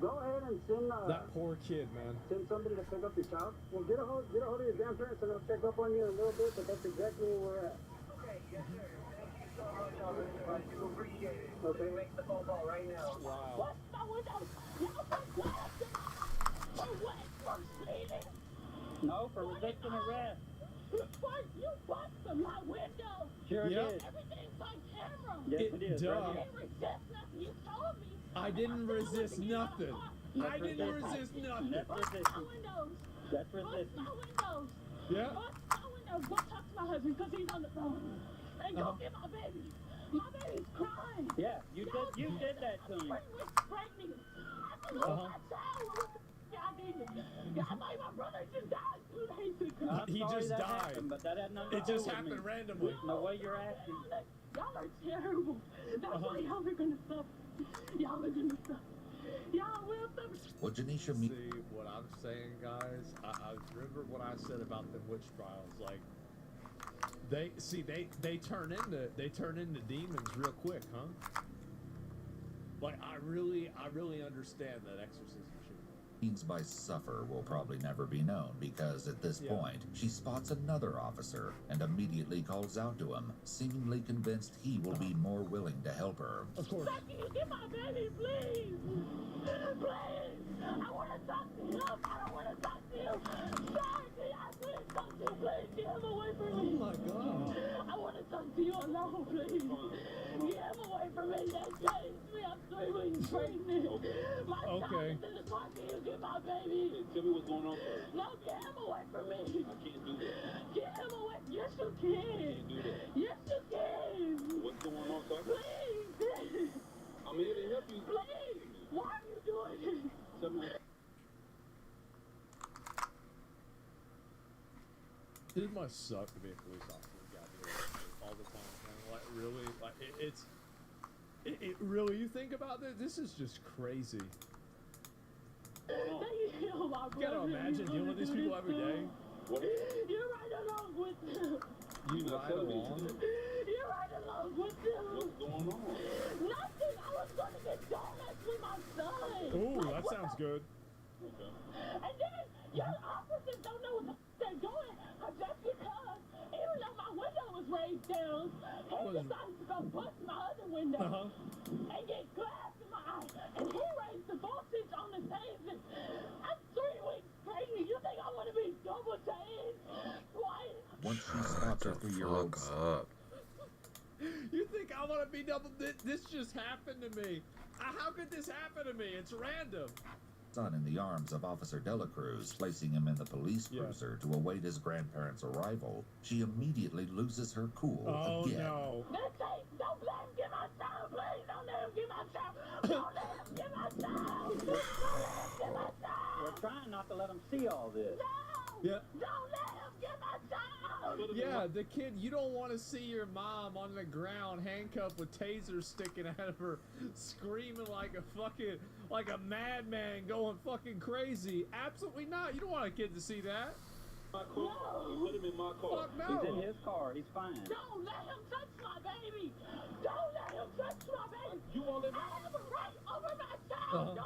Speaker 9: go ahead and send
Speaker 14: That poor kid, man.
Speaker 9: send somebody to pick up your child. Well, get a hold of your grandparents and they'll check up on you in a little bit, but that's exactly where we're at.
Speaker 7: Okay, yes, sir. Thank you so much, officer. I do appreciate it.
Speaker 9: Okay.
Speaker 7: Make the phone call right now.
Speaker 14: Wow.
Speaker 9: No, for resisting arrest.
Speaker 7: You busted my window.
Speaker 9: Sure
Speaker 14: Yep.
Speaker 9: did.
Speaker 7: Everything's on camera.
Speaker 9: Yes, it is.
Speaker 14: Duh.
Speaker 9: Right
Speaker 7: You
Speaker 9: here.
Speaker 7: didn't resist nothing. You told me.
Speaker 14: I didn't resist nothing. I didn't resist nothing.
Speaker 9: That's
Speaker 7: Bust my
Speaker 9: resistance.
Speaker 7: windows.
Speaker 9: That's
Speaker 7: Bust
Speaker 9: resistance.
Speaker 7: my windows.
Speaker 14: Yeah.
Speaker 7: Bust my windows. Go talk to my husband because he's on the phone. And go get my baby. My baby's crying.
Speaker 9: Yeah, you did that to him.
Speaker 7: Break me. I lose my child. I did. Yeah, my brother just died 2 days ago.
Speaker 14: He
Speaker 9: Sorry
Speaker 14: just
Speaker 9: that
Speaker 14: died.
Speaker 9: happened, but that had nothing
Speaker 14: It
Speaker 9: to do
Speaker 14: just
Speaker 9: with
Speaker 14: happened
Speaker 9: me.
Speaker 14: randomly.
Speaker 9: The way you're acting.
Speaker 7: Y'all are terrible. That's why y'all are gonna suffer. Y'all are gonna suffer. Y'all will suffer.
Speaker 24: What Janisha
Speaker 14: See what I'm saying, guys? I remember what I said about the witch trials. Like, they turn into demons real quick, huh? Like, I really understand that exorcism shit.
Speaker 24: means by suffer will probably never be known because at this point, she spots another officer and immediately calls out to him, seemingly convinced he will be more willing to help her.
Speaker 14: Of course.
Speaker 7: Can you get my baby, please? Please. I want to talk to him. I don't want to talk to him. Sorry, can I please talk to him? Please get him away from me.
Speaker 14: Oh my God.
Speaker 7: I want to talk to you alone, please. Get him away from me. They chased me. I'm 3 weeks pregnant. My child is in the car. Can you get my baby?
Speaker 9: Tell me what's going on first.
Speaker 7: No, get him away from me.
Speaker 9: I can't do that.
Speaker 7: Get him away. Yes, you can.
Speaker 9: Can't do that.
Speaker 7: Yes, you can.
Speaker 9: What's going on, sir?
Speaker 7: Please.
Speaker 9: I'm here to help you.
Speaker 7: Please. Why are you doing this?
Speaker 9: Tell me.
Speaker 14: It must suck to be a police officer all the time, man. Like, really, like it really. You think about this. This is just crazy.
Speaker 7: They kill my
Speaker 14: You gotta
Speaker 7: brother.
Speaker 14: imagine dealing with these people every day.
Speaker 7: You're right along with them.
Speaker 14: You ride along.
Speaker 7: You're right along with them.
Speaker 9: What's going on?
Speaker 7: Nothing. I was going to get donuts with my son.
Speaker 14: Ooh,
Speaker 7: Like,
Speaker 14: that
Speaker 7: what
Speaker 14: sounds
Speaker 7: the-
Speaker 14: good.
Speaker 7: And then your officers don't know what they're doing. Just because, even though my window was raised down, he decided to go bust my other window and get glass in my eye. And he raised the voltage on the pavement. I'm 3 weeks pregnant. You think I want to be double changed? Twice?
Speaker 24: Once she spots her 3-year-old
Speaker 1: Up.
Speaker 14: You think I want to be double? This just happened to me. How could this happen to me? It's random.
Speaker 24: son in the arms of Officer Dela Cruz, placing him in the police cruiser to await his grandparents' arrival, she immediately loses her cool again.
Speaker 14: No.
Speaker 7: Don't let him get my child, please. Don't let him get my child. Don't let him get my child. Don't let him get my child.
Speaker 9: We're trying not to let them see all this.
Speaker 7: No.
Speaker 14: Yeah.
Speaker 7: Don't let him get my child.
Speaker 14: Yeah, the kid, you don't want to see your mom on the ground handcuffed with tasers sticking out of her, screaming like a madman going fucking crazy. Absolutely not. You don't want a kid to see that.
Speaker 7: No. Put him in my car.
Speaker 14: Fuck no.
Speaker 7: He's in his car. He's fine.
Speaker 9: Don't let him touch my baby. Don't let him touch my baby.
Speaker 7: You won't let me.
Speaker 9: I have a right over my child.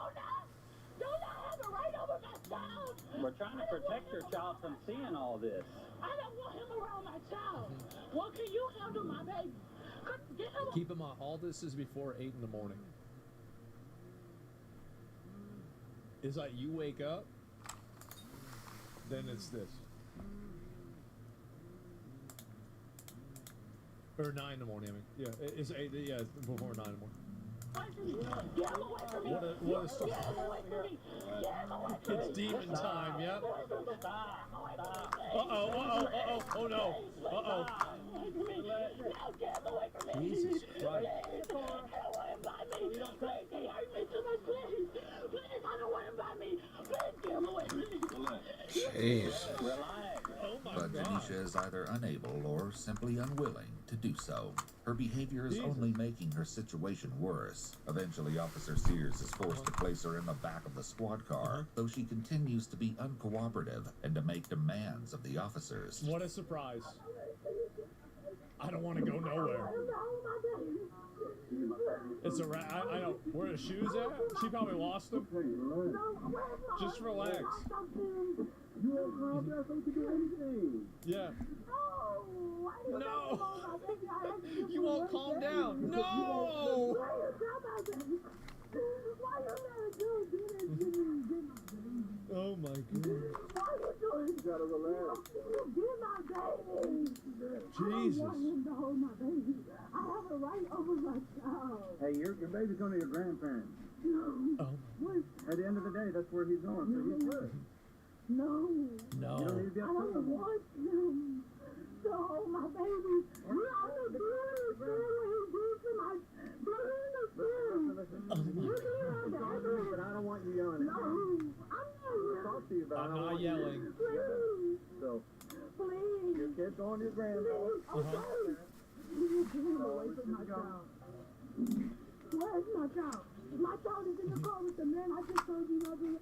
Speaker 9: Don't I have a right over my child?
Speaker 7: We're trying to protect your child from seeing all this.
Speaker 9: I don't want him around my child. What can you handle my baby? Get him.
Speaker 14: Keep him on. All this is before 8 in the morning. It's like you wake up, then it's this. Or 9 in the morning, I mean. Yeah, it's 8, yeah, it's before 9 in the morning.
Speaker 9: Get him away from me.
Speaker 14: What a start.
Speaker 9: Get him away from me. Get him away from me.
Speaker 14: It's demon time, yep.
Speaker 9: Stop.
Speaker 14: Oh no.
Speaker 9: Get him away from me.
Speaker 14: Jesus Christ.
Speaker 9: Please, I don't want him by me. Please, he hurt me too much. Please, I don't want him by me. Please, get him away from me.
Speaker 1: Jeez.
Speaker 24: But Denisha is either unable or simply unwilling to do so. Her behavior is only making her situation worse. Eventually, Officer Sears is forced to place her in the back of the squad car, though she continues to be uncooperative and to make demands of the officers.
Speaker 14: What a surprise. I don't want to go nowhere. It's a I know. Where are the shoes at? She probably lost them. Just relax.
Speaker 9: You won't calm down so you can do anything.
Speaker 14: Yeah.
Speaker 9: No.
Speaker 14: You won't calm down. No.
Speaker 9: Why you never do
Speaker 14: Oh my God.
Speaker 9: Why you doing? You gotta relax. Get my baby.
Speaker 14: Jesus.
Speaker 9: I want him to hold my baby. I have a right over my child.
Speaker 5: Hey, your baby's going to your grandparents.
Speaker 9: No.
Speaker 14: Oh.
Speaker 5: At the end of the day, that's where he's going. So he's good.
Speaker 9: No.
Speaker 14: No.
Speaker 5: You don't need to be
Speaker 9: I
Speaker 5: upset.
Speaker 9: don't want him to hold my baby. You understand what he did to my
Speaker 5: But I don't want you yelling at me. Talk to you about
Speaker 14: I'm not yelling.
Speaker 5: So,
Speaker 9: Please.
Speaker 5: your kid's going to your grandparents.
Speaker 9: You get him away from my child. Where's my child? My child is in the car with the man I just told you not to.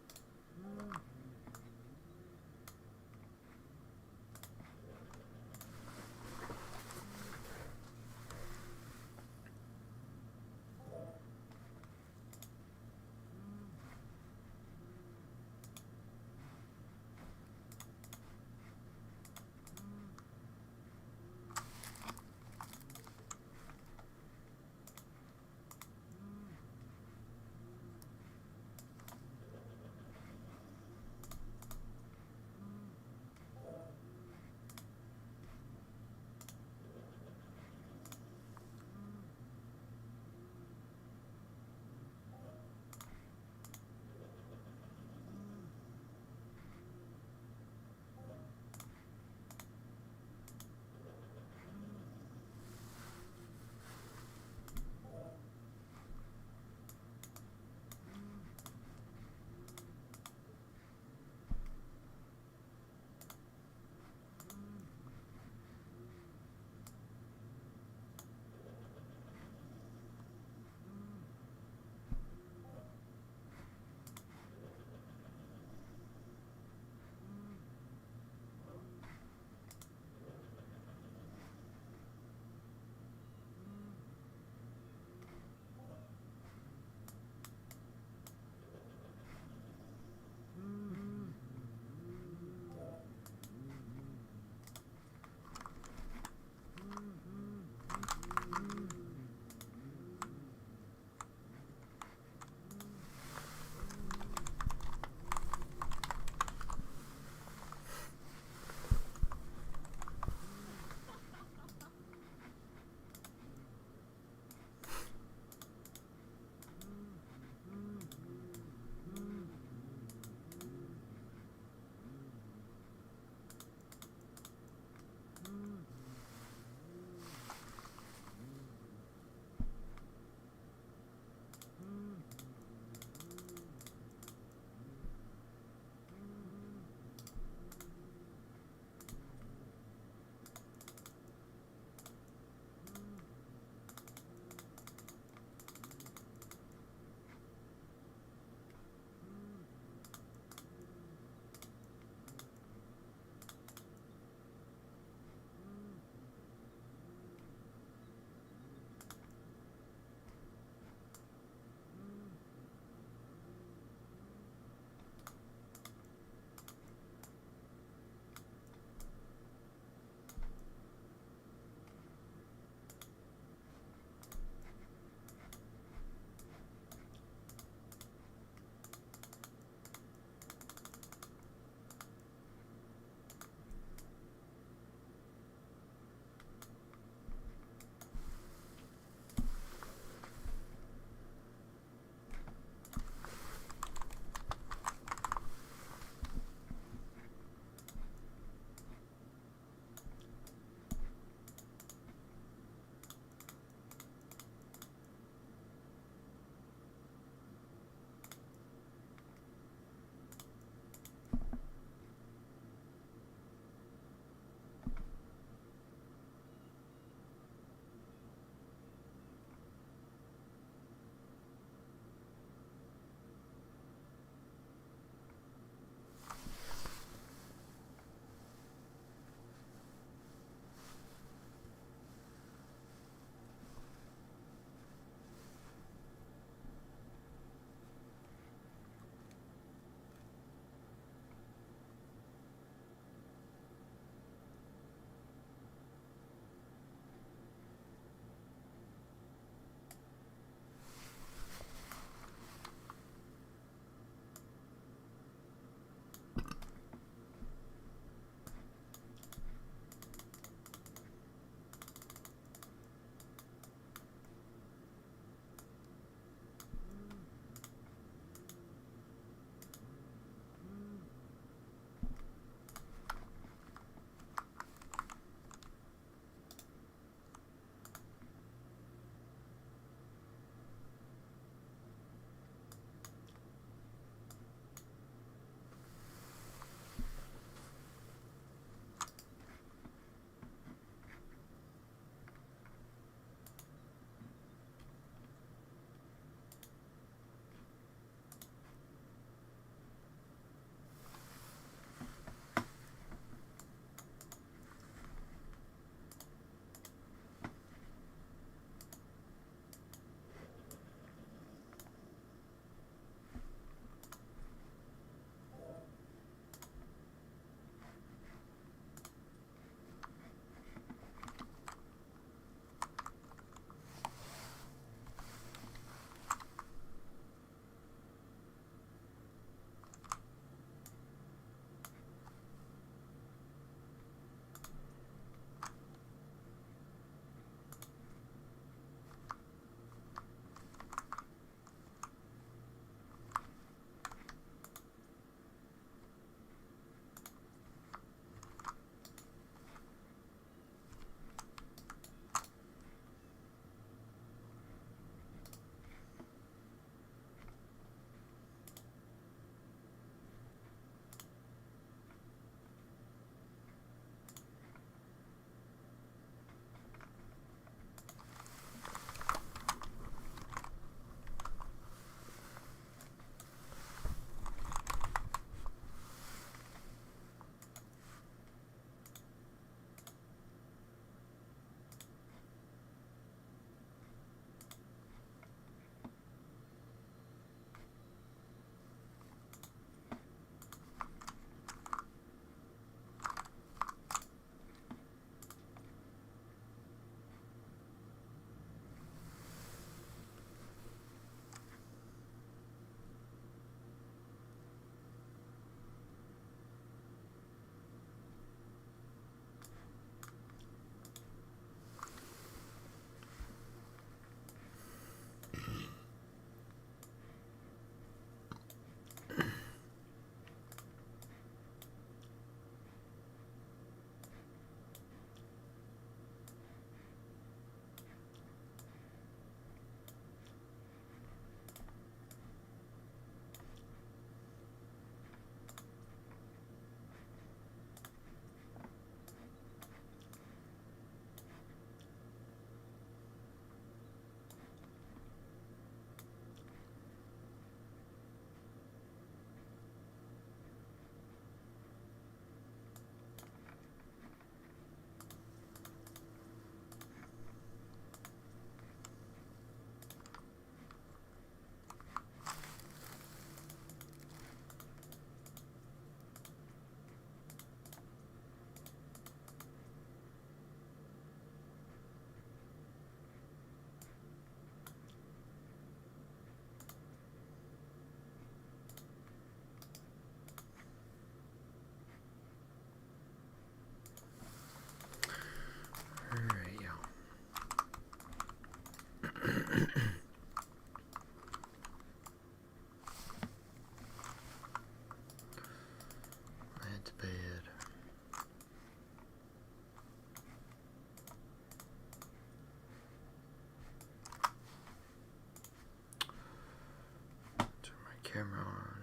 Speaker 1: camera on.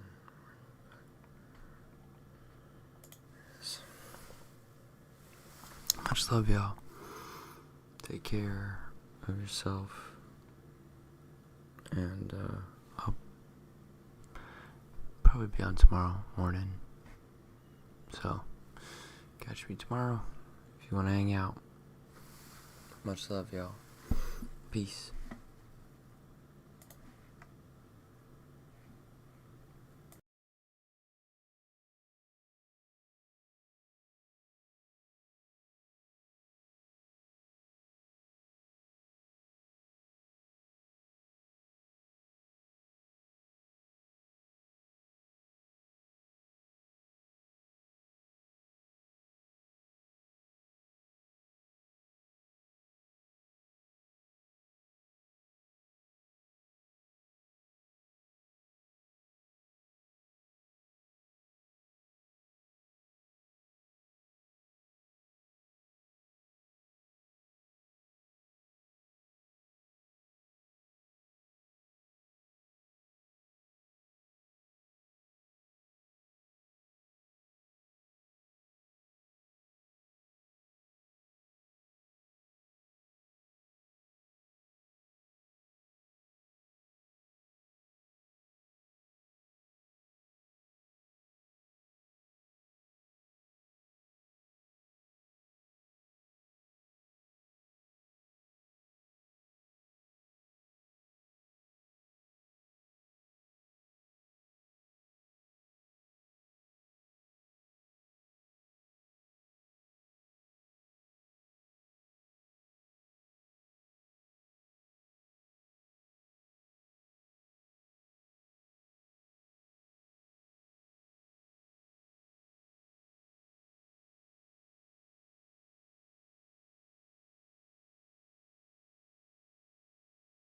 Speaker 1: Yes. Much love, y'all. Take care of yourself. And I'll probably be on tomorrow morning. So, catch me tomorrow if you want to hang out. Much love, y'all. Peace.